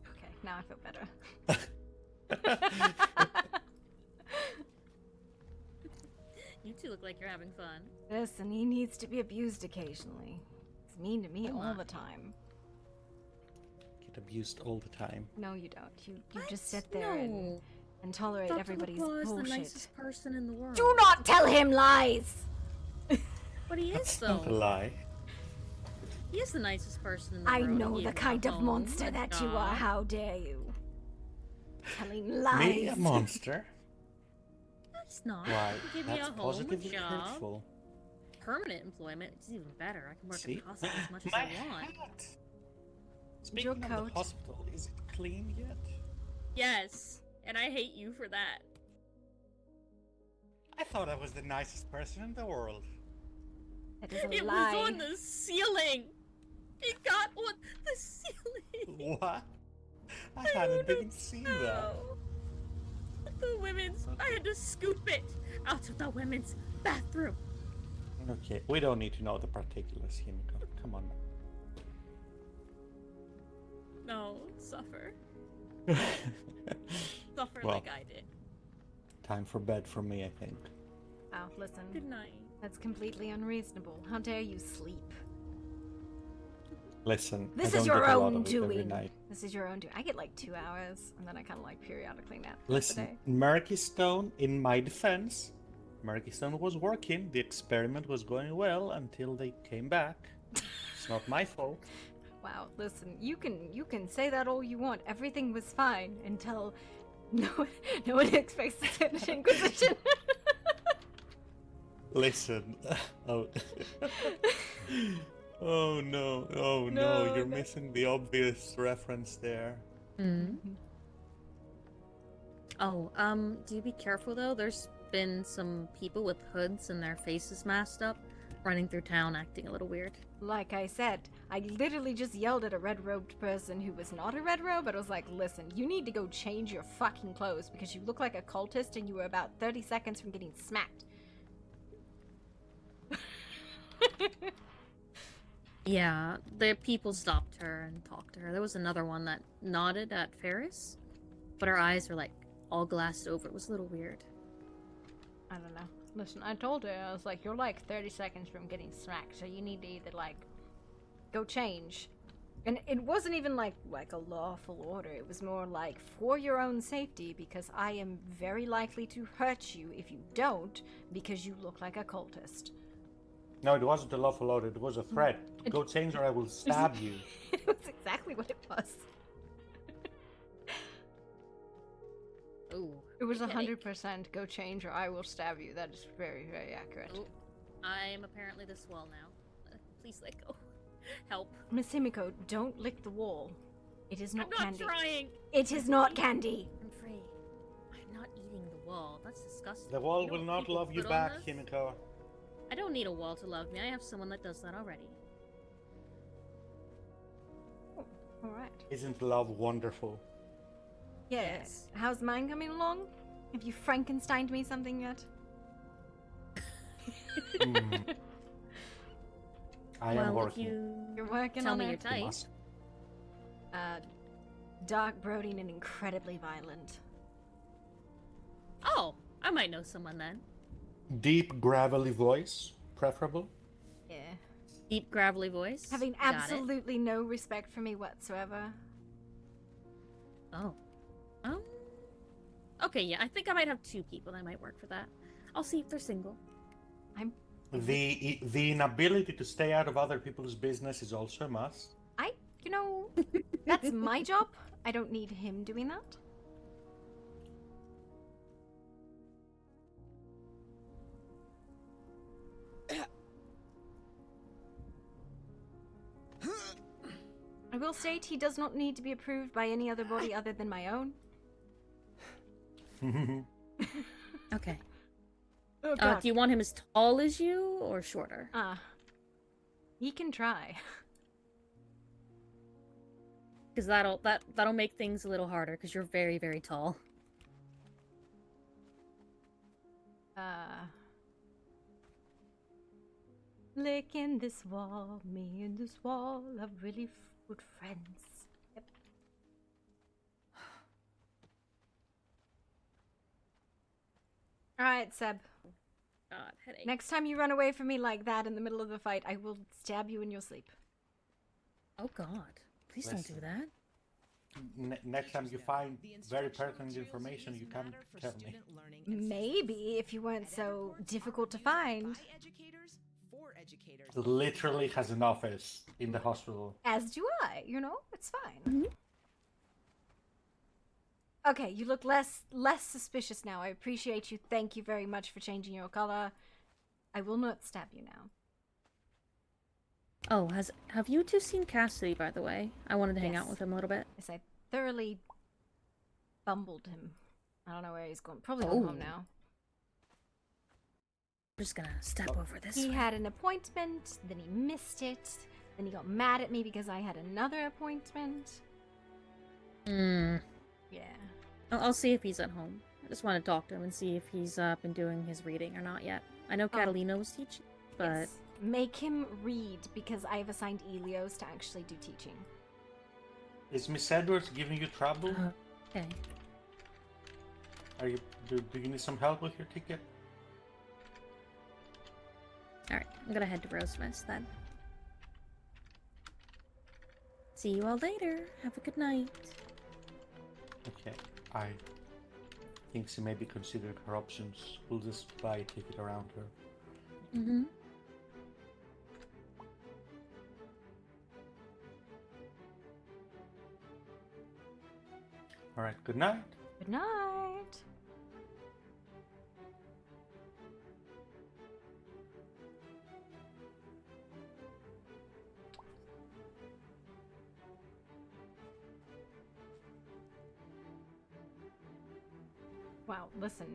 Okay, now I feel better. You two look like you're having fun. Listen, he needs to be abused occasionally. He's mean to me Oh all my. the time. Get abused all the time. No, you don't. You just sit there and tolerate Dr. everybody's LaCroix is bullshit. the nicest person in the world. Do not tell him lies! But he is That's though. not a lie. He is the nicest person in the I world. know He the gave me kind a of home, monster a that you are. job. How dare you? Telling lies. Me, a monster? It's not. Why? He gave me That's a home, a positively job, hurtful. permanent employment. It's even better. I can work See? in hospital as much as My I want. Speaking Your of coat. the hospital, is it clean yet? Yes, and I hate you for that. I thought I was the nicest person in the world. That is a It lie. was on the ceiling. It got on the ceiling. What? I hadn't even seen that. The women's. I had to scoop it out of the women's bathroom. Okay, we don't need to know the particulars, Himiko. Come on. No, suffer. Suffer Well. like I did. Time for bed for me, I think. Oh, listen. Good night. That's completely unreasonable. How dare you sleep? Listen, This I is don't your get a lot own of it every doing. night. This is your own doing. I get like 2 hours, and then I kind of like periodically nap. Listen, Murky Stone, in my defense, Murky Stone was working. The experiment was going well until they came back. It's not my fault. Wow, listen, you can say that all you want. Everything was fine until no one expects the Spanish Inquisition. Listen. Oh. Oh no. Oh No, no, you're no. missing the obvious reference there. Oh, do be careful though. There's been some people with hoods and their faces masked up running through town acting a little weird. Like I said, I literally just yelled at a red-robed person who was not a red robe, but I was like, listen, you need to go change your fucking clothes because you look like a cultist and you were about 30 seconds from getting smacked. Yeah, the people stopped her and talked to her. There was another one that nodded at Ferris, but her eyes were like all glassed over. It was a little weird. I don't know. Listen, I told her, I was like, you're like 30 seconds from getting smacked, so you need to either like go change. And it wasn't even like a lawful order. It was more like for your own safety because I am very likely to hurt you if you don't because you look like a cultist. No, it wasn't a lawful order, it was a threat. Go change or I will stab you. It was exactly what it was. Ooh. It was headache. 100% go change or I will stab you. That is very, very accurate. Ooh, I'm apparently this wall now. Please let go. Help. Miss Himiko, don't lick the wall. It is not I'm not candy. trying. It is not candy. I'm free. I'm not eating the wall. That's disgusting. The wall You know will what not people love you put on back, this? Himiko. I don't need a wall to love me. I have someone that does that already. All right. Isn't love wonderful? Yes. How's mine coming along? Have you Frankensteined me something yet? I am working. You're working tell on me it. your type. Dark, brooding, and incredibly violent. Oh, I might know someone then. Deep, gravelly voice, preferable. Yeah. Deep, gravelly voice. Having Got it. absolutely no respect for me whatsoever. Oh. Okay, yeah, I think I might have 2 people that might work for that. I'll see if they're single. The inability to stay out of other people's business is also a must. You know, that's my job. I don't need him doing that. I will state he does not need to be approved by any other body other than my own. Okay. Oh, God. Do you want him as tall as you or shorter? He can try. Because that'll make things a little harder. Because you're very, very tall. Licking this wall, me and this wall are really good friends. Yep. Alright, Seb. God, headache. Next time you run away from me like that in the middle of the fight, I will stab you in your sleep. Oh God. Please don't do that. Next time you find very pertinent information, you can tell me. Maybe if you weren't so difficult to find. Literally has an office in the hospital. As do I, you know? It's fine. Okay, you look less suspicious now. I appreciate you. Thank you very much for changing your color. I will not stab you now. Oh, have you 2 seen Cassidy, by the way? I wanted to hang out Yes. with him a little bit. Yes, I thoroughly bumbled him. I don't know where he's going. Probably gone home now. I'm just gonna step over this He way. had an appointment, then he missed it, then he got mad at me because I had another appointment. Yeah. I'll see if he's at home. I just want to talk to him and see if he's been doing his reading or not yet. I know Catalina was teaching, but... Yes. Make him read, because I have assigned Elios to actually do teaching. Is Miss Edwards giving you trouble? Okay. Do you need some help with your ticket? Alright, I'm gonna head to Rosemist then. See you all later. Have a good night. Okay, I think she maybe considered her options. We'll just buy a ticket around her. Mm-hmm. Alright, good night. Good night. Wow, listen.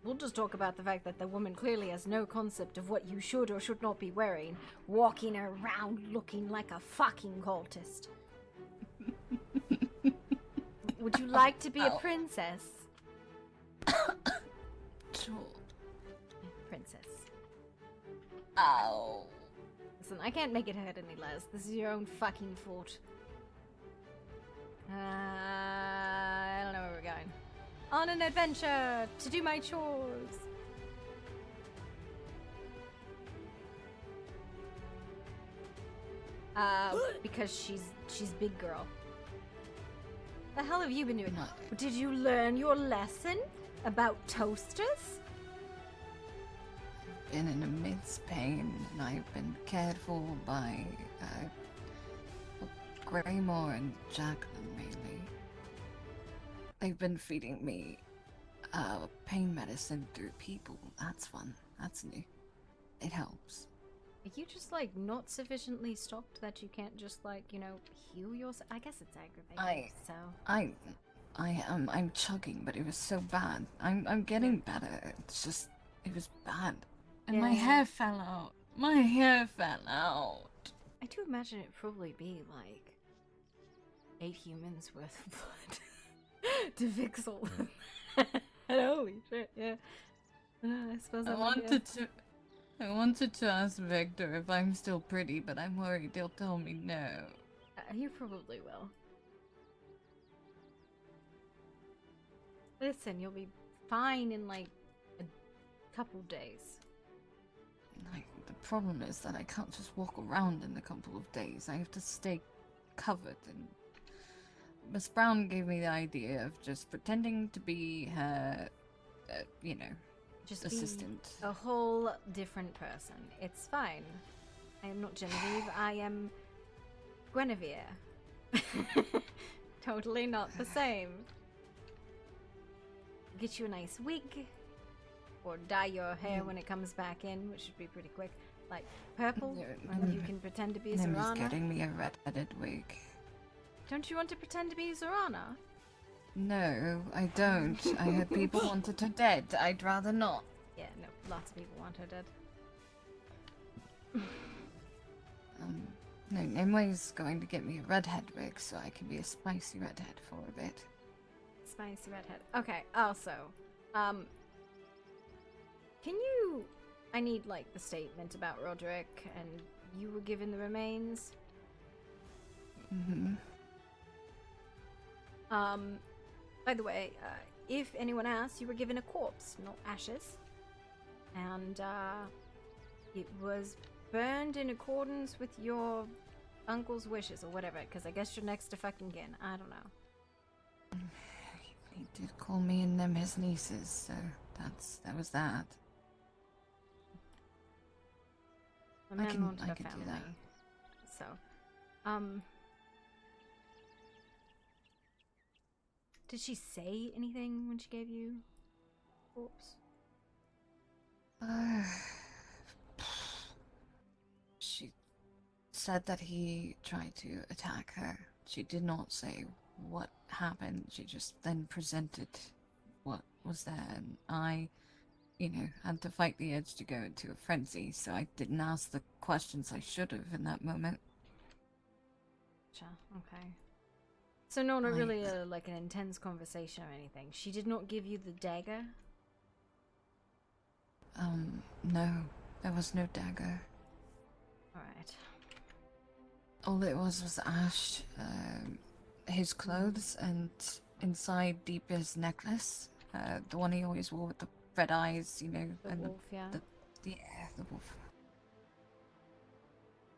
We'll just talk about the fact that the woman clearly has no concept of what you should or should not be wearing, walking around looking like a fucking cultist. Would you like to be a princess? Sure. Princess. Ow. Listen, I can't make it hurt any less. This is your own fucking fault. I don't know where we're going. On an adventure to do my chores. Because she's big girl. The hell have you been doing? Did you learn your lesson about toasters? Been in immense pain, and I've been cared for by Greymore and Jacqueline mainly. They've been feeding me pain medicine through people. That's fun. That's new. It helps. Are you just like not sufficiently stocked that you can't just like, you know, heal yourself? I guess it's aggravating. I'm chugging, but it was so bad. I'm getting better. It's just, it was bad. And my hair fell out. My hair fell out. I do imagine it'd probably be like 8 humans worth of blood to fix all of that. Holy shit, yeah. I suppose I wanted to ask Victor if I'm still pretty, but I'm worried he'll tell me no. You probably will. Listen, you'll be fine in like a couple days. The problem is that I can't just walk around in a couple of days. I have to stay covered, and Miss Brown gave me the idea of just pretending to be her, Just assistant. be a whole different person. It's fine. I am not Genevieve, I am Guinevere. Totally not the same. Get you a nice wig, or dye your hair when it comes back in, which should be pretty quick. Like purple, and you can pretend to be Nemi's Zorana. getting me a red-headed wig. Don't you want to pretend to be Zorana? No, I don't. I heard people wanted her dead. I'd rather not. Yeah, no, lots of people want her dead. No, Nimwe's going to get me a redhead wig so I can be a spicy redhead for a bit. Spicy redhead. Okay, also, can you... I need, like, the statement about Roderick, and you were given the remains. Mm-hmm. By the way, if anyone asks, you were given a corpse, not ashes. And, it was burned in accordance with your uncle's wishes, or whatever, because I guess you're next to fucking kin. I don't know. He did call me and them his nieces, so that was that. The man wanted I a can do family. that. So, did she say anything when she gave you corpse? She said that he tried to attack her. She did not say what happened. She just then presented what was there, and I, had to fight the urge to go into a frenzy, so I didn't ask the questions I should have in that moment. Okay. So not really like an intense conversation or anything. She did not give you the dagger? No, there was no dagger. Alright. All it was ash, his clothes, and inside Deepa's necklace, the one he always wore with the red eyes, The and wolf, yeah. the wolf.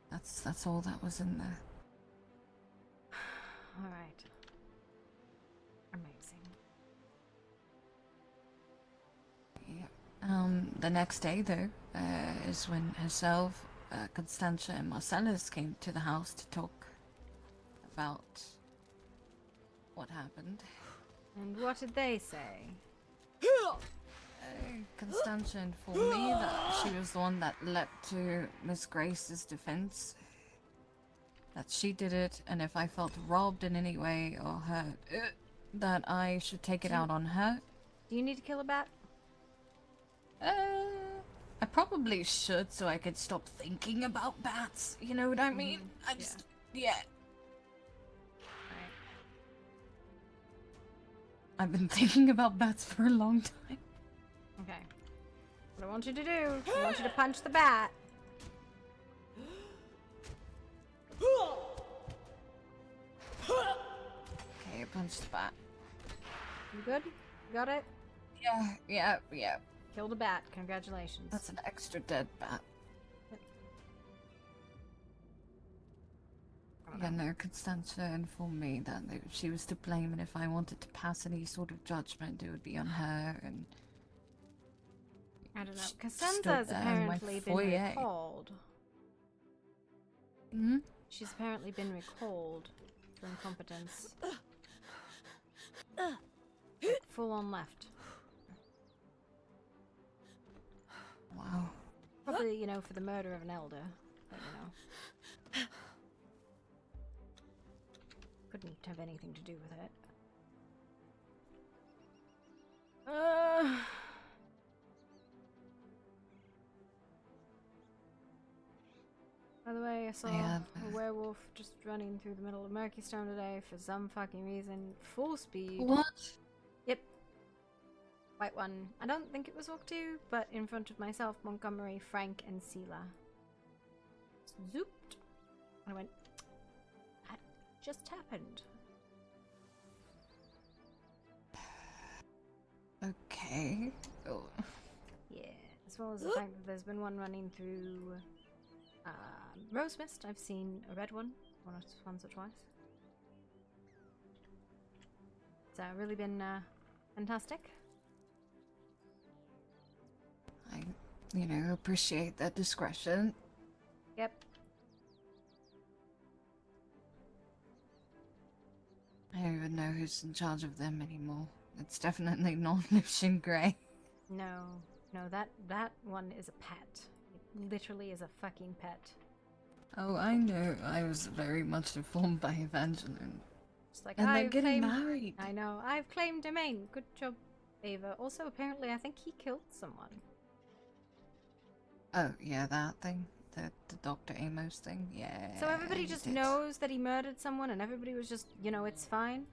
That's all that was in there. Alright. Amazing. Yep. The next day, though, is when herself, Constantia, and Marcellus came to the house to talk about what happened. And what did they say? Constantia informed me that she was the one that leapt to Miss Grace's defense. That she did it, and if I felt robbed in any way or hurt, that I should take it out on her. Do you need to kill a bat? I probably should, so I could stop thinking about bats. You know what I mean? I just, yeah. I've been thinking about bats for a long time. Okay. What I want you to do, I want you to punch the bat. Okay, I punched the bat. You good? Got it? Yeah. Killed a bat. Congratulations. That's an extra dead bat. Yeah, no, Constantia informed me that she was to blame, and if I wanted to pass any sort of judgment, it would be on her, and... I don't know. Stood Cassandra's there in my apparently been foyer. recalled. Hmm? She's apparently been recalled for incompetence. Like, full on left. Wow. Probably especially, you know, for the murder of an elder. But, you know, couldn't have anything to do with it. By the way, I saw a werewolf just running through the middle of Murkystone today for some fucking reason. Full speed. What? Yep. White one. I don't think it was Walk 2, but in front of myself, Montgomery, Frank, and Sela. Zooped. I went, that just happened. Okay. Oh. Yeah, as well as the fact that there's been one running through Rose Mist. I've seen a red one once or twice. It's really been fantastic. I, appreciate that discretion. Yep. I don't even know who's in charge of them anymore. It's definitely not Lucian Grey. No, that one is a pet. It literally is a fucking pet. Oh, I know. I was very much informed by Evangeline. It's like, and they're I've getting claimed, married. I know. I've claimed domain. Good job, Ava. Also, apparently, I think he killed someone. Oh, yeah, that thing. The Dr. Amos thing. Yeah. So everybody he just did. knows that he murdered someone, and everybody was just, it's fine.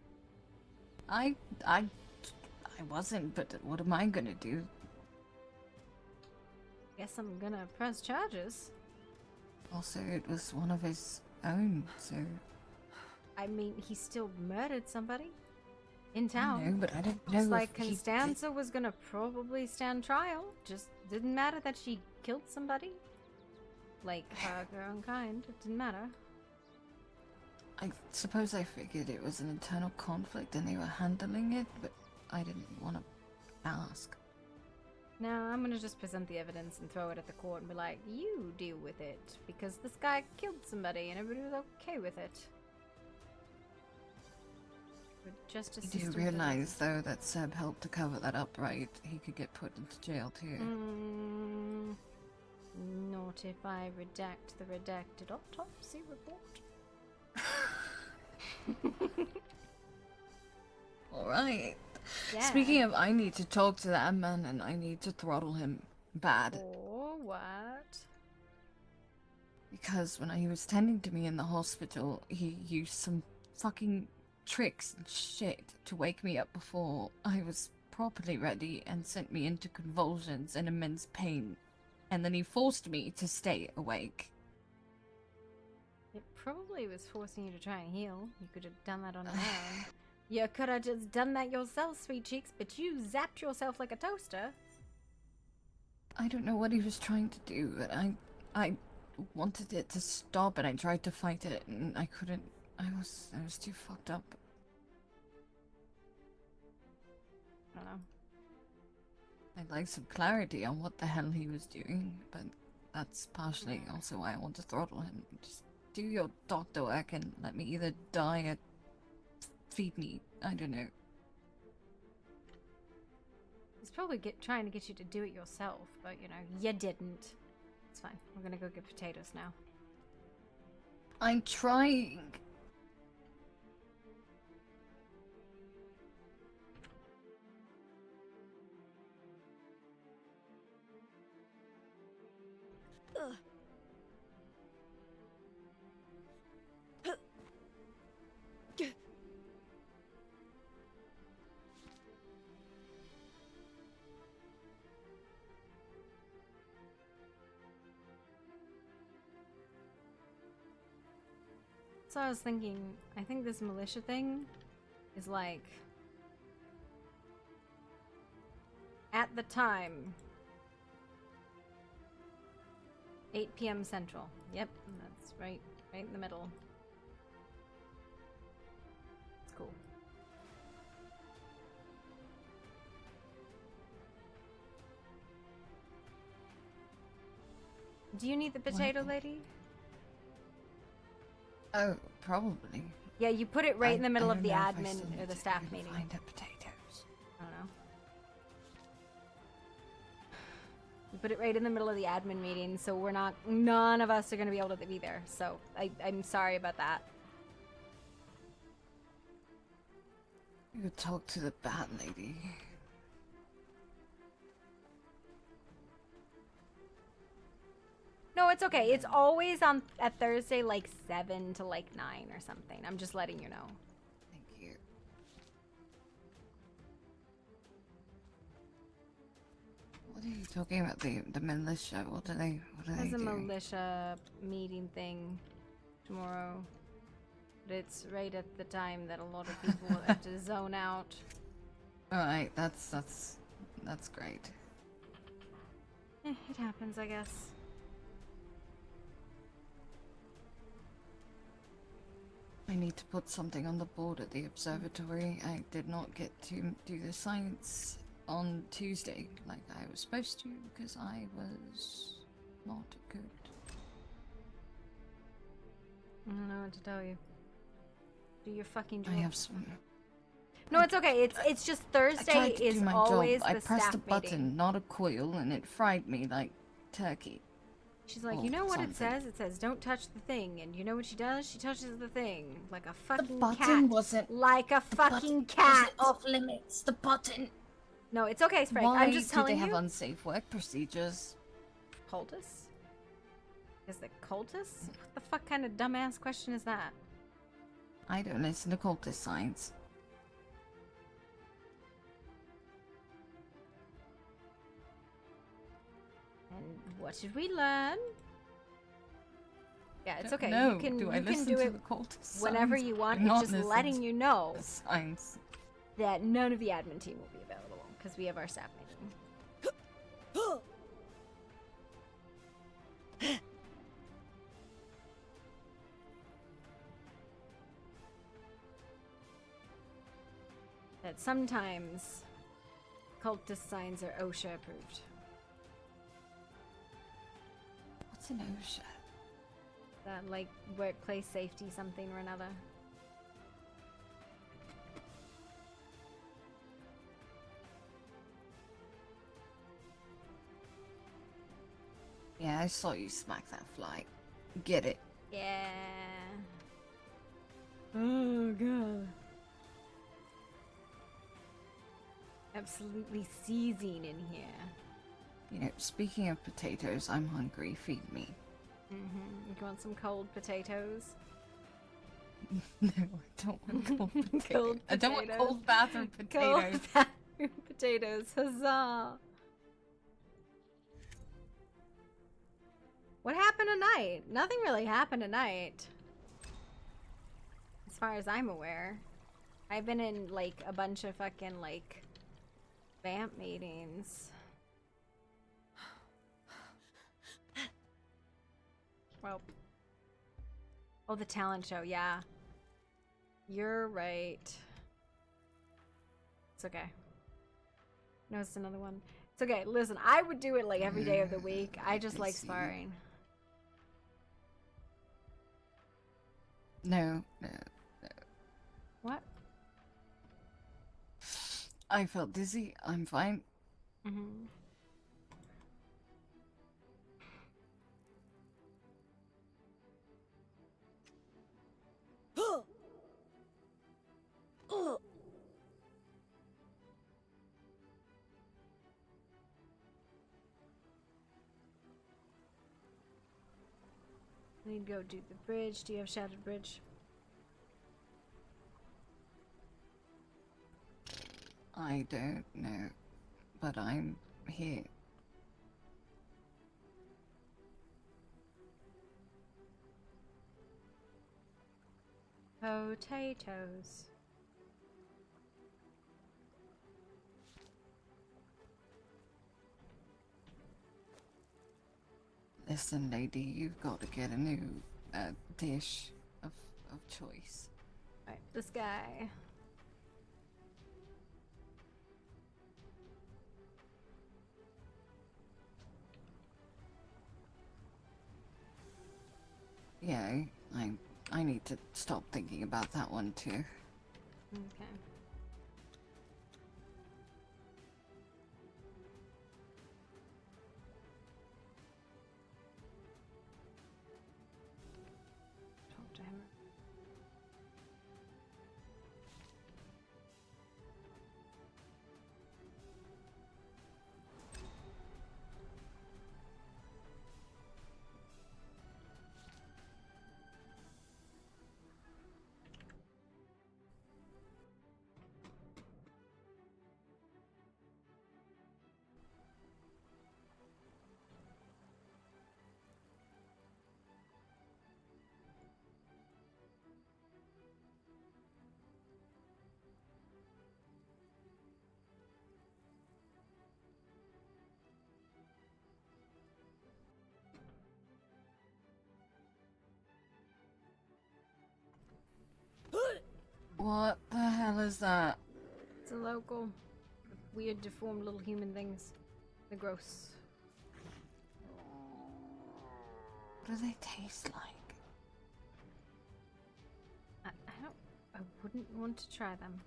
I wasn't, but what am I gonna do? Guess I'm gonna press charges. Also, it was one of his own, so... I mean, he still murdered somebody in town. I know, but I don't know It's if like he Constanza was gonna probably stand trial. Just didn't matter that she killed somebody. Like, her own kind. It didn't matter. I suppose I figured it was an internal conflict and they were handling it, but I didn't want to ask. No, I'm gonna just present the evidence and throw it at the court and be like, you deal with it. Because this guy killed somebody and everybody was okay with it. Justice You do realize, though, that Seb helped to cover that up, right? He could get put into jail, too. Not if I redact the redacted autopsy report. Alright. Yeah. Speaking of, I need to talk to that man and I need to throttle him bad. Or what? Because when he was tending to me in the hospital, he used some fucking tricks and shit to wake me up before I was properly ready and sent me into convulsions and immense pain. And then he forced me to stay awake. It probably was forcing you to try and heal. You could have done that on your own. You could have just done that yourself, sweet cheeks, but you zapped yourself like a toaster. I don't know what he was trying to do, but I wanted it to stop and I tried to fight it and I couldn't. I was too fucked up. I don't know. I'd like some clarity on what the hell he was doing, but that's partially also why I want to throttle him. Just do your doctor work and let me either die or feed me. I don't know. He's probably trying to get you to do it yourself, but you didn't. It's fine. We're gonna go get potatoes now. I'm trying. So I was thinking, I think this militia thing is like, at the time, 8 p.m. Central. Yep, that's right in the middle. It's cool. Do you need the potato, lady? Oh, probably. Yeah, you put it right in the middle I of the don't know if I admin still or need the to staff even meeting. Find the potatoes. I don't know. We put it right in the middle of the admin meeting, so none of us are gonna be able to be there. So I'm sorry about that. You talk to the bat lady. No, it's okay. It's always at Thursday, like 7 to like 9 or something. I'm just letting you know. Thank you. What are you talking about? The militia? What do they There's a do? militia meeting thing tomorrow. But it's right at the time that a lot of people have to zone out. Alright, that's great. It happens, I guess. I need to put something on the board at the observatory. I did not get to do the science on Tuesday like I was supposed to because I was not good. I don't know what to tell you. Do your fucking job. I have some. No, it's okay. It's just Thursday is always the I pressed staff a button, meeting. not a coil, and it fried me like turkey. She's like, or you know what it something. says? It says, don't touch the thing. And you know what she does? She touches the thing. Like a fucking button cat. wasn't- Like a the fucking button cat. wasn't off limits. The button. No, it's okay, Frank. Why I'm just do telling they have you. unsafe work procedures? Cultists? Is it cultists? What the fuck kind of dumbass question is that? I don't listen to cultist science. And what did we learn? Yeah, it's okay. No, you can do I you can listen do to it the cultist whenever science? you want. I'm not It's just listening letting to you know the science. that none of the admin team will be available because we have our staff meeting. That sometimes cultist signs are OSHA approved. What's an OSHA? That like workplace safety something or another. Yeah, I saw you smack that fly. Get it. Yeah. Oh god. Absolutely seizing in here. You know, speaking of potatoes, I'm hungry. Feed me. You want some cold potatoes? No, I don't want cold potatoes. Cold I don't want potatoes. cold bathroom potatoes. Cold bathroom potatoes. Huzzah! What happened tonight? Nothing really happened tonight. As far as I'm aware. I've been in like a bunch of fucking like vamp meetings. Well. Oh, the talent show, yeah. You're right. It's okay. No, it's another one. It's okay. Listen, I would do it like every day of the week. I just like sparring. No. What? I felt dizzy. I'm fine. Mm-hmm. I need to go do the bridge. Do you have Shattered Bridge? I don't know, but I'm here. Potatoes. Listen, lady, you've got to get a new dish of choice. Alright, this guy. Yeah, I need to stop thinking about that one too. Okay. What the hell is that? It's a local. Weird, deformed little human things. They're gross. What do they taste like? I wouldn't want to try them.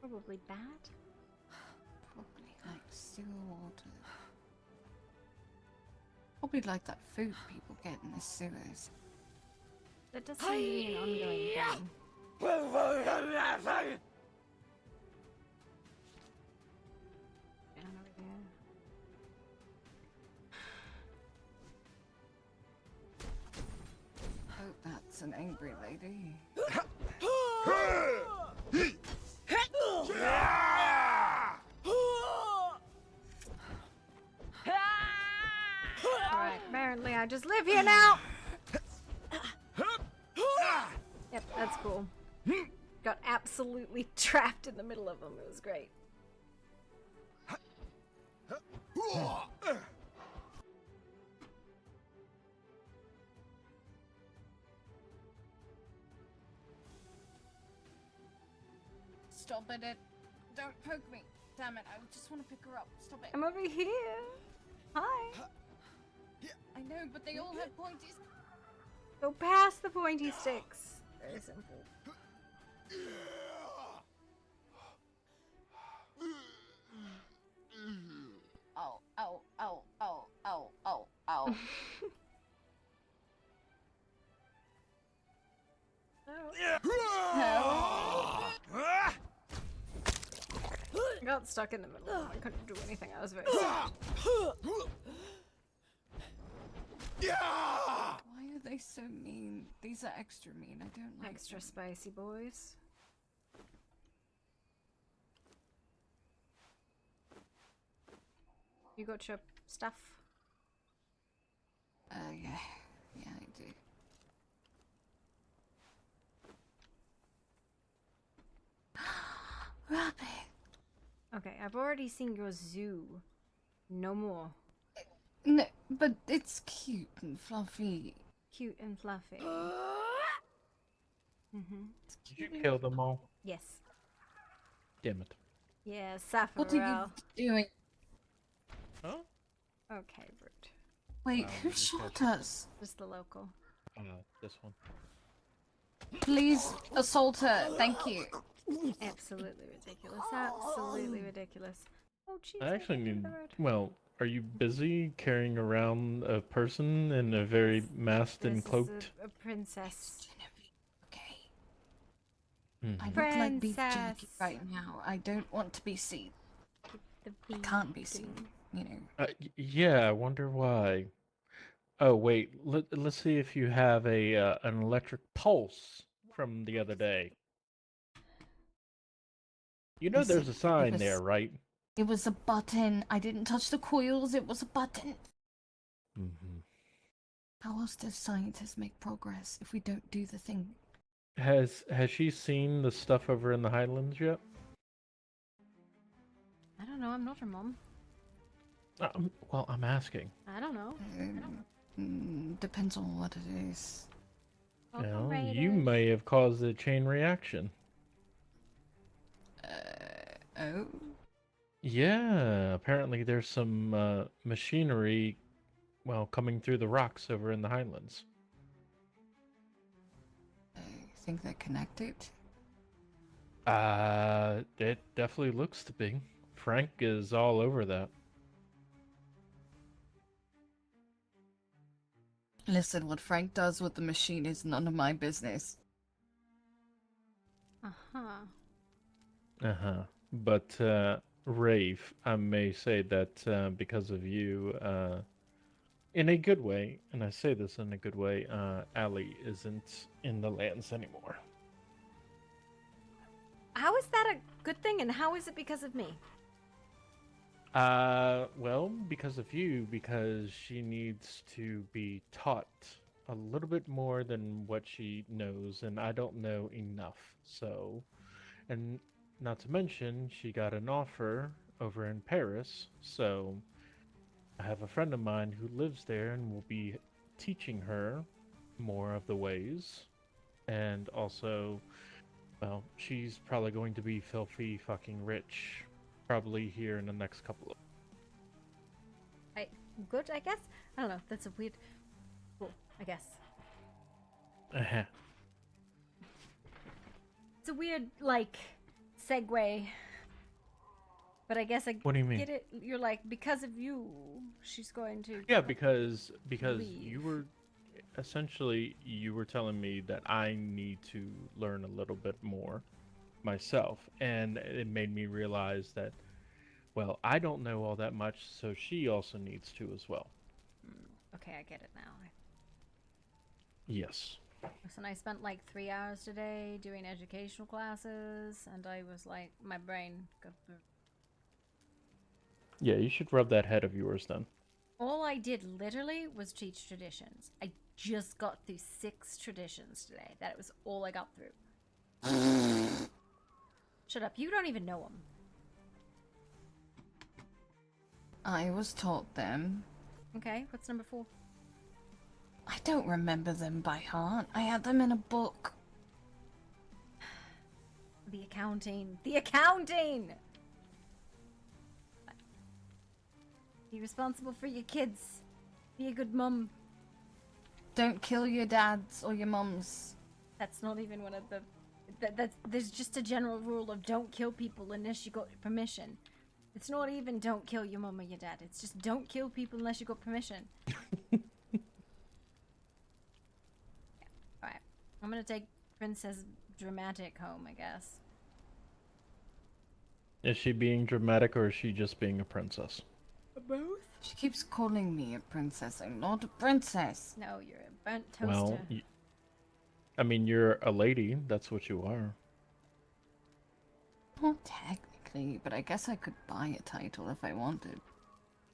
Probably bad. Probably like sewer water. Probably like that food people get in the sewers. That does seem to be an ongoing thing. Down over there. Oh, that's an angry lady. Alright, apparently I just live here now! Yep, that's cool. Got absolutely trapped in the middle of them. It was great. Stop it. Don't poke me. Damn it, I just want to pick her up. Stop it. I'm over here. Hi. I know, but they all have pointies. Go past the pointy sticks. Very simple. Ow, ow, ow, ow, ow, ow, ow. I got stuck in the middle of them. I couldn't do anything. I was very sad. Why are they so mean? These are extra mean. I don't like Extra them. spicy boys. You got your stuff? Yeah. Yeah, I do. Rabbit! Okay, I've already seen your zoo. No more. No, but it's cute and fluffy. Cute and fluffy. Mm-hmm. Did you kill them all? Yes. Damn it. Yeah, What are Safarel. you doing? Huh? Okay, rude. Wait, Wow, who you just shot had- us? Just the local. This one. Please assault her. Thank you. Absolutely ridiculous. Absolutely ridiculous. Oh, jeez. I actually need. the road. Well, are you busy carrying around a person in a very masked and This is cloaked? a princess. I Mhm. look like beef jerky Princess. right now. I don't want to be seen. I can't be seen, you know. Yeah, I wonder why. Oh wait, let's see if you have a an electric pulse from the other day. You know, Listen, there's a it sign was- there, right? It was a button. I didn't touch the coils. It was a button. Mm-hmm. How else does scientists make progress if we don't do the thing? Has she seen the stuff over in the Highlands yet? I don't know. I'm not her mom. Well, I'm asking. I don't know. Depends on what it is. Well, you may have caused a chain reaction. Oh? Yeah, apparently there's some machinery, well, coming through the rocks over in the Highlands. I think they're connected. It definitely looks to be. Frank is all over that. Listen, what Frank does with the machine is none of my business. Uh-huh. Uh-huh. But, Rafe, I may say that because of you, in a good way, and I say this in a good way, Allie isn't in the lands anymore. How is that a good thing, and how is it because of me? Well, because of you, because she needs to be taught a little bit more than what she knows, and I don't know enough, so... And not to mention, she got an offer over in Paris, so I have a friend of mine who lives there and will be teaching her more of the ways, and also, well, she's probably going to be filthy fucking rich, probably here in the next couple of. Good, I guess. I don't know. That's a weird. Cool, I guess. Uh-huh. It's a weird, like, segue. But I guess I What do you mean? get it. You're like, because of you, she's going to. Yeah, because leave. you were essentially you were telling me that I need to learn a little bit more myself, and it made me realize that, well, I don't know all that much, so she also needs to as well. Okay, I get it now. Yes. Listen, I spent like 3 hours today doing educational classes, and I was like, my brain got through. Yeah, you should rub that head of yours then. All I did literally was teach traditions. I just got through 6 traditions today. That was all I got through. Shut up, you don't even know them. I was taught them. Okay, what's number 4? I don't remember them by heart. I had them in a book. The accounting. The accounting! Be responsible for your kids. Be a good mum. Don't kill your dads or your mums. That's not even one of the... there's just a general rule of don't kill people unless you got permission. It's not even don't kill your mum or your dad. It's just don't kill people unless you got permission. Alright. I'm gonna take Princess Dramatic home, I guess. Is she being dramatic or is she just being a princess? Both? She keeps calling me a princess. I'm not a princess. No, you're a burnt toaster. Well, I mean, you're a lady. That's what you are. Not technically, but I guess I could buy a title if I wanted.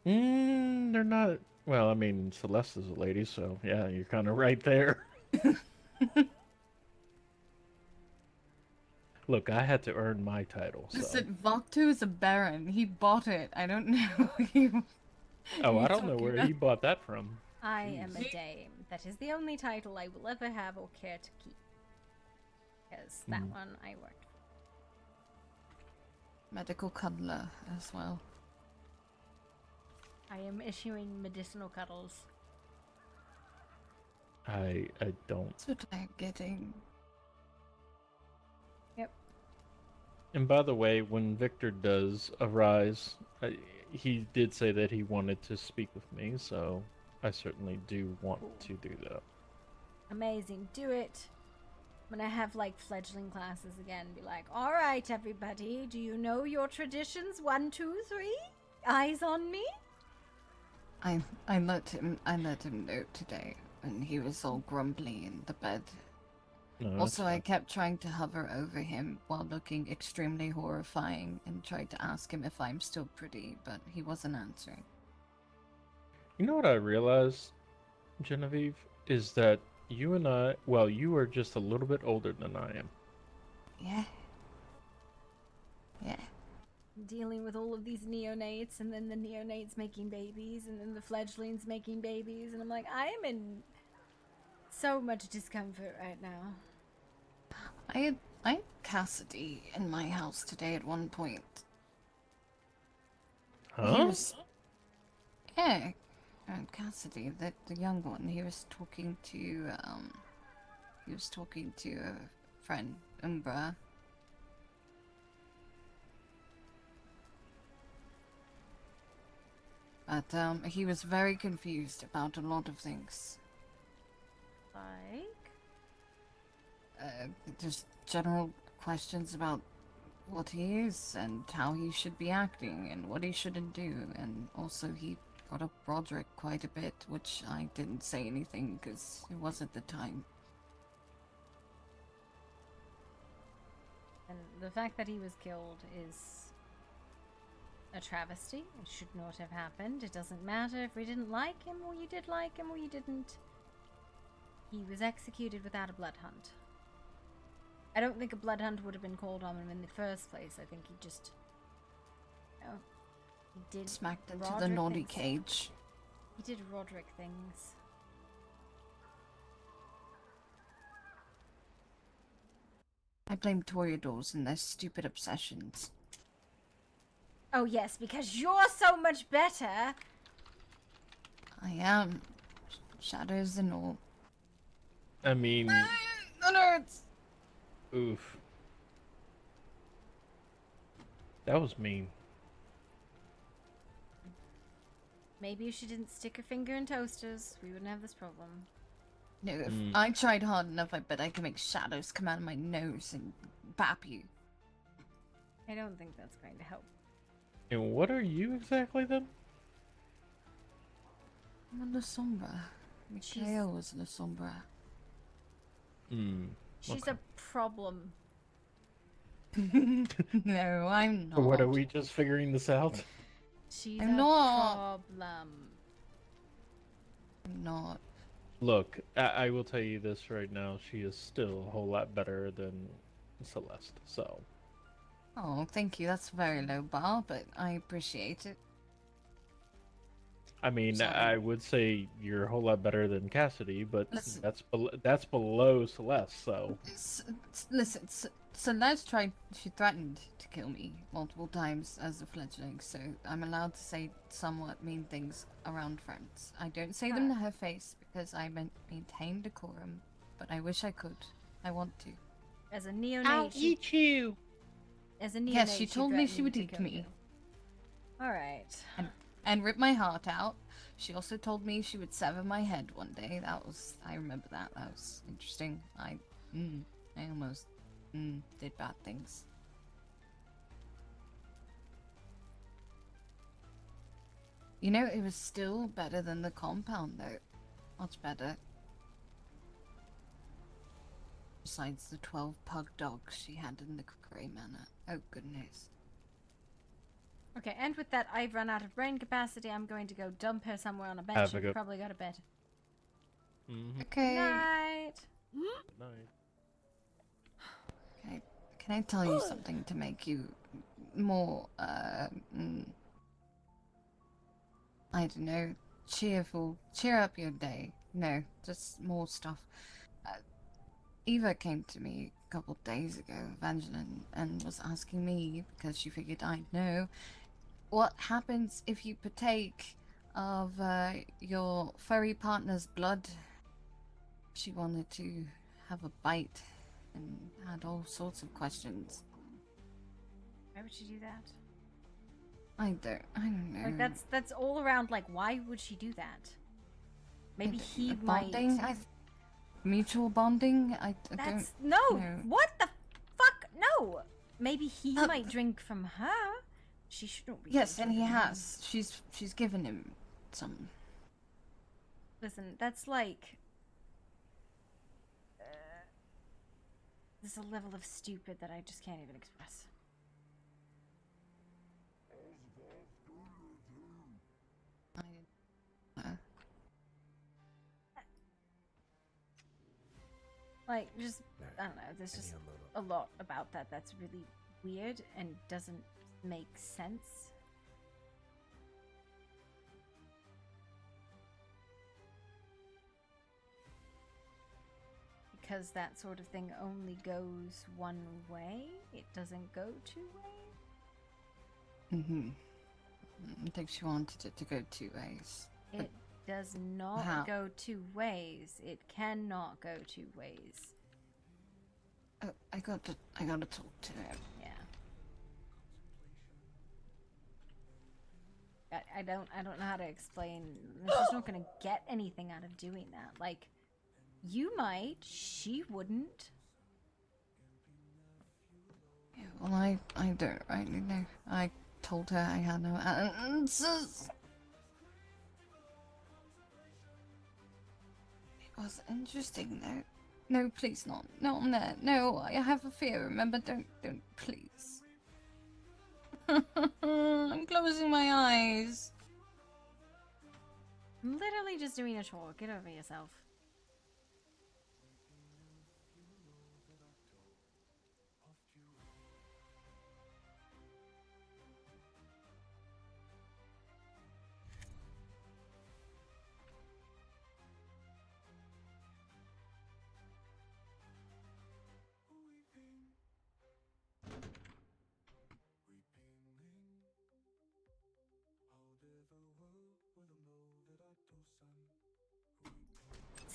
They're not. Well, I mean, Celeste is a lady, so yeah, you're kind of right there. Look, I had to earn my title. So. Listen, Vaktu is a baron. He bought it. I don't know. Oh, I don't know where he bought that from. I am a dame. That is the only title I will ever have or care to keep. Because that one I worked for. Medical cuddler as well. I am issuing medicinal cuddles. I don't. That's what I'm getting. Yep. And by the way, when Victor does arise, he did say that he wanted to speak with me, so I certainly do want to do that. Amazing. Do it. I'm gonna have like fledgling classes again. Be like, all right, everybody, do you know your traditions? 1, 2, 3. Eyes on me. I let him know today, and he was all grumbly in the bed. No, Also, I kept trying to hover over him while looking extremely horrifying and tried to ask him if I'm still pretty, but he wasn't answering. You know what I realized, Genevieve, is that you and I, well, you are just a little bit older than I am. Yeah. Yeah. Dealing with all of these neonates, and then the neonates making babies, and then the fledglings making babies, and I'm like, I am in so much discomfort right now. I had Cassidy in my house today at one point. Huh? He was, yeah, Cassidy, the young one. He was talking to a friend, Umbra. But he was very confused about a lot of things. Like? Just general questions about what he is and how he should be acting and what he shouldn't do. And also he brought up Roderick quite a bit, which I didn't say anything because it wasn't the time. And the fact that he was killed is a travesty. It should not have happened. It doesn't matter if we didn't like him or you did like him or you didn't. He was executed without a blood hunt. I don't think a blood hunt would have been called on him in the first place. I think he just... he did Smacked into the Roderick naughty things. cage. He did Roderick things. I blame Toreadors and their stupid obsessions. Oh yes, because you're so much better. I am. Shadows and all. I mean, That hurts! oof. That was mean. Maybe if she didn't stick her finger in toasters, we wouldn't have this problem. No, if I tried hard enough, I bet I can make shadows come out of my nose and bap you. I don't think that's going to help. And what are you exactly then? I'm a La Sombra. Mikhail was La Sombra. She's a problem. No, I'm not. What, are we just figuring this out? She's I'm a not. problem. I'm not. Look, I will tell you this right now. She is still a whole lot better than Celeste, so. Oh, thank you. That's a very low bar, but I appreciate it. I mean, Sorry. I would say you're a whole lot better than Cassidy, but Listen. that's below Celeste, so. Listen, Celeste she threatened to kill me multiple times as a fledgling, so I'm allowed to say somewhat mean things around friends. I don't say them to her face because I maintain decorum, but I wish I could. I want to. As a neonate, I'll eat you! As a neonate, Yes, she told me she threatened would to eat kill me. you. Alright. And rip my heart out. She also told me she would sever my head one day. I remember that. That was interesting. I almost did bad things. You know, it was still better than the compound, though. Much better. Besides the 12 pug dogs she had in the Grey Manor. Oh, goodness. Okay, and with that, I've run out of brain capacity. I'm going to go dump her somewhere on a bench Have a and good- probably go to bed. Okay. Night. Good night. Can I tell you something to make you more, I don't know, cheerful? Cheer up your day. No, just more stuff. Eva came to me a couple of days ago, Evangeline, and was asking me, because she figured I'd know, what happens if you partake of your furry partner's blood. She wanted to have a bite and had all sorts of questions. Why would she do that? I don't know. Like that's all around. Like, why would she do that? Maybe he bonding. might. Mutual bonding. I That's don't. no. know. What the fuck? No. Maybe he might drink from her. She shouldn't be. Yes, and drinking he from him. has. She's given him some. Listen, that's like. There's a level of stupid that I just can't even express. Like, just, I don't know, there's just a lot about that that's really weird and doesn't make sense. Because that sort of thing only goes one way, it doesn't go two ways. I think she wanted it to go 2 ways. It does not how? go 2 ways. It cannot go 2 ways. Oh, I gotta talk to her. Yeah. I don't know how to explain. She's not gonna get anything out of doing that. Like, you might, she wouldn't. Yeah, well, I don't rightly know. I told her I had no answers. It was interesting, though. No, please not. No, I'm there. No, I have a fear. Remember, don't, please. I'm closing my eyes. I'm literally just doing a chore. Get over yourself.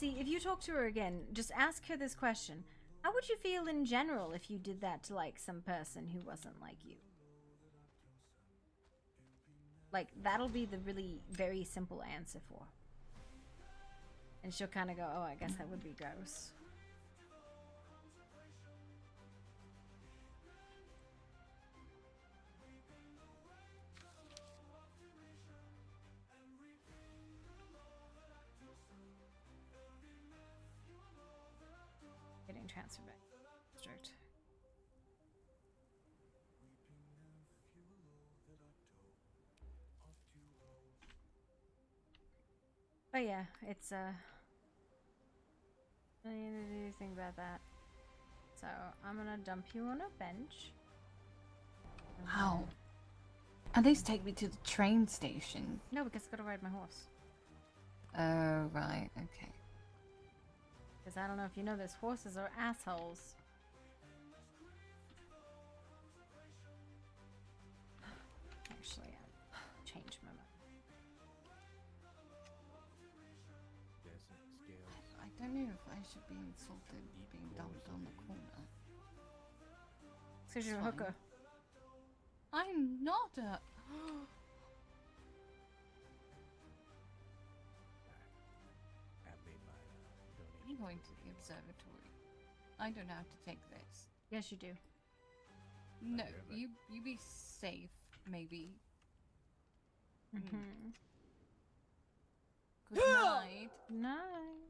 see, if you talk to her again, just ask her this question. How would you feel in general if you did that to, like, some person who wasn't like you? Like, that'll be the really very simple answer for. And she'll kind of go, oh, I guess that would be gross. Getting transferred back to the district. But yeah, it's I need to do anything about that. So I'm gonna dump you on a bench. Wow. At least take me to the train station. No, because I gotta ride my horse. Oh, right, okay. Because I don't know if you know this, horses are assholes. Actually, I changed my mind. I don't know if I should be insulted being dumped on the corner. Because you're a hooker. I'm not a... I'm going to the observatory. I don't have to take this. Yes, you do. No, you be safe, maybe. Mm-hmm. Good night. Night.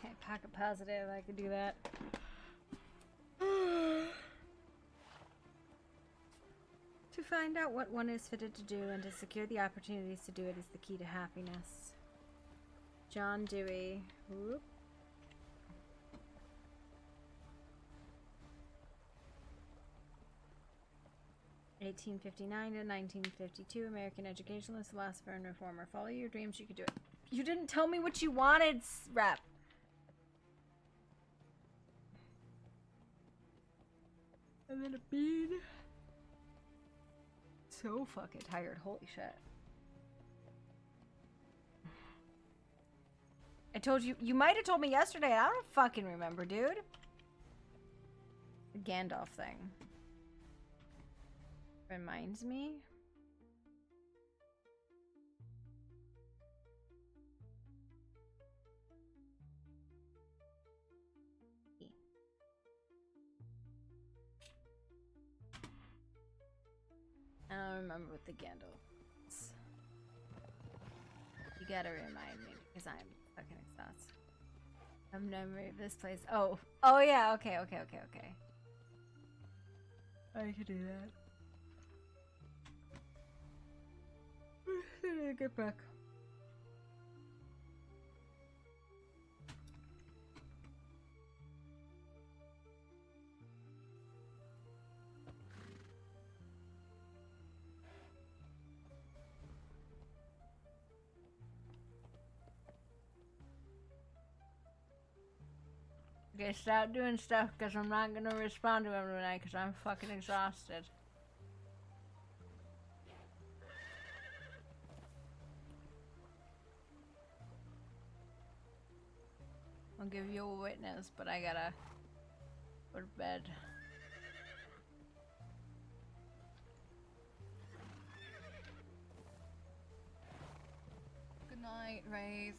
Okay, pocket positive, I could do that. To find out what one is fitted to do and to secure the opportunities to do it is the key to happiness. John Dewey. Whoop. (1859 to 1952), American educationalist, philosopher, and reformer. Follow your dreams, you could do it. You didn't tell me what you wanted, Rep. And then a bean. So fucking tired, holy shit. I told you, you might have told me yesterday, I don't fucking remember, dude. The Gandalf thing. Reminds me. I don't remember what the Gandalf is. You gotta remind me, because I'm fucking exhausted. I have memory of this place. Oh. Oh yeah, okay. I could do that. Get back. Okay, stop doing stuff because I'm not gonna respond to him tonight because I'm fucking exhausted. I'll give you a witness, but I gotta go to bed. Good night, Wraith.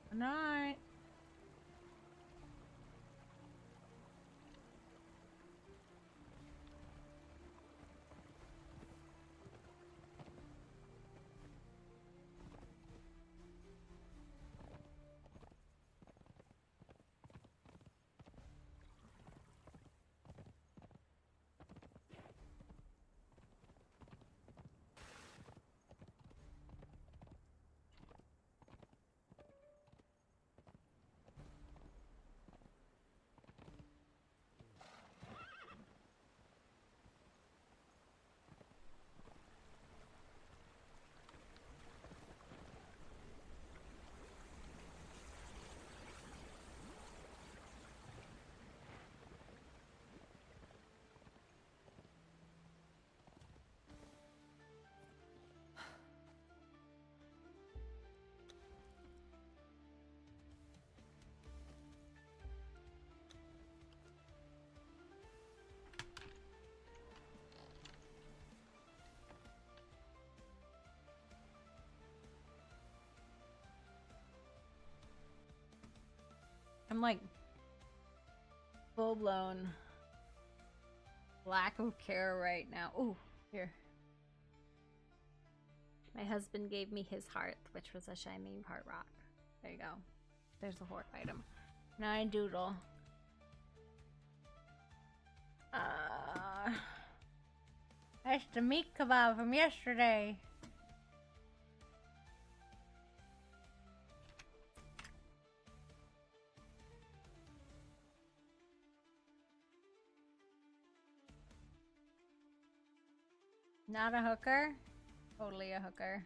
Good night. I'm like full blown lack of care right now. Ooh, here. My husband gave me his heart, which was a shiny heart rock. There you go. There's a heart item. Now I doodle. That's the meat kebab from yesterday. Not a hooker? Totally a hooker.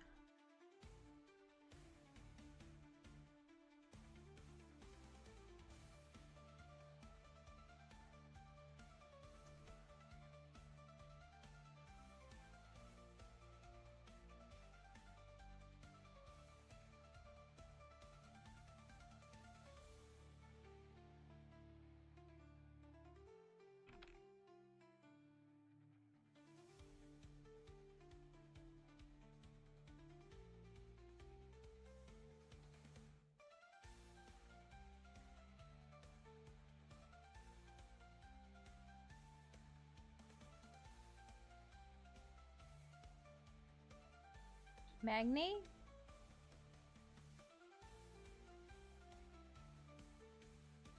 Magni?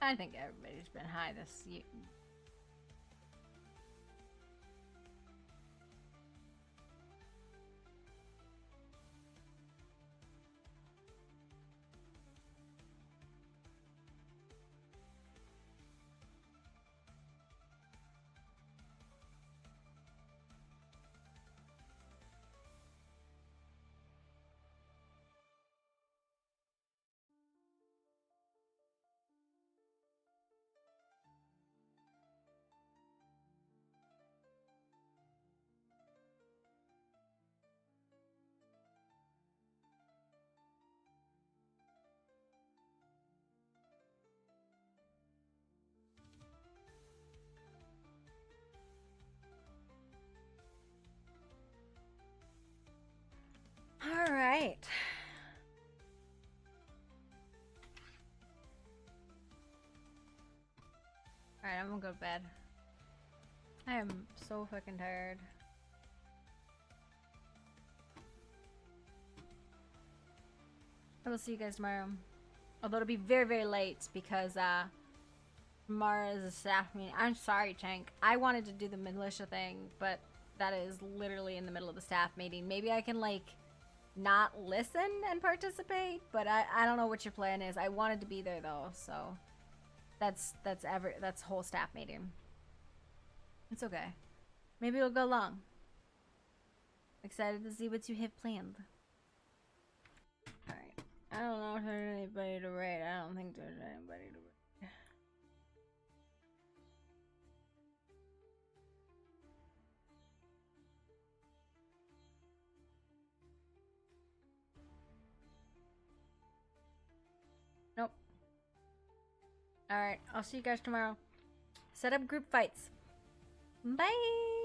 I think everybody's been high this year. All right. All right, I'm gonna go to bed. I am so fucking tired. I will see you guys tomorrow. Although it'll be very, very late because tomorrow is a staff meeting. I'm sorry, Tank. I wanted to do the militia thing, but that is literally in the middle of the staff meeting. Maybe I can like not listen and participate, but I don't know what your plan is. I wanted to be there though, so that's whole staff meeting. It's okay. Maybe it'll go long. Excited to see what you have planned. Alright. I don't know if there's anybody to raid. I don't think there's anybody to raid. Nope. Alright, I'll see you guys tomorrow. Set up group fights. Bye!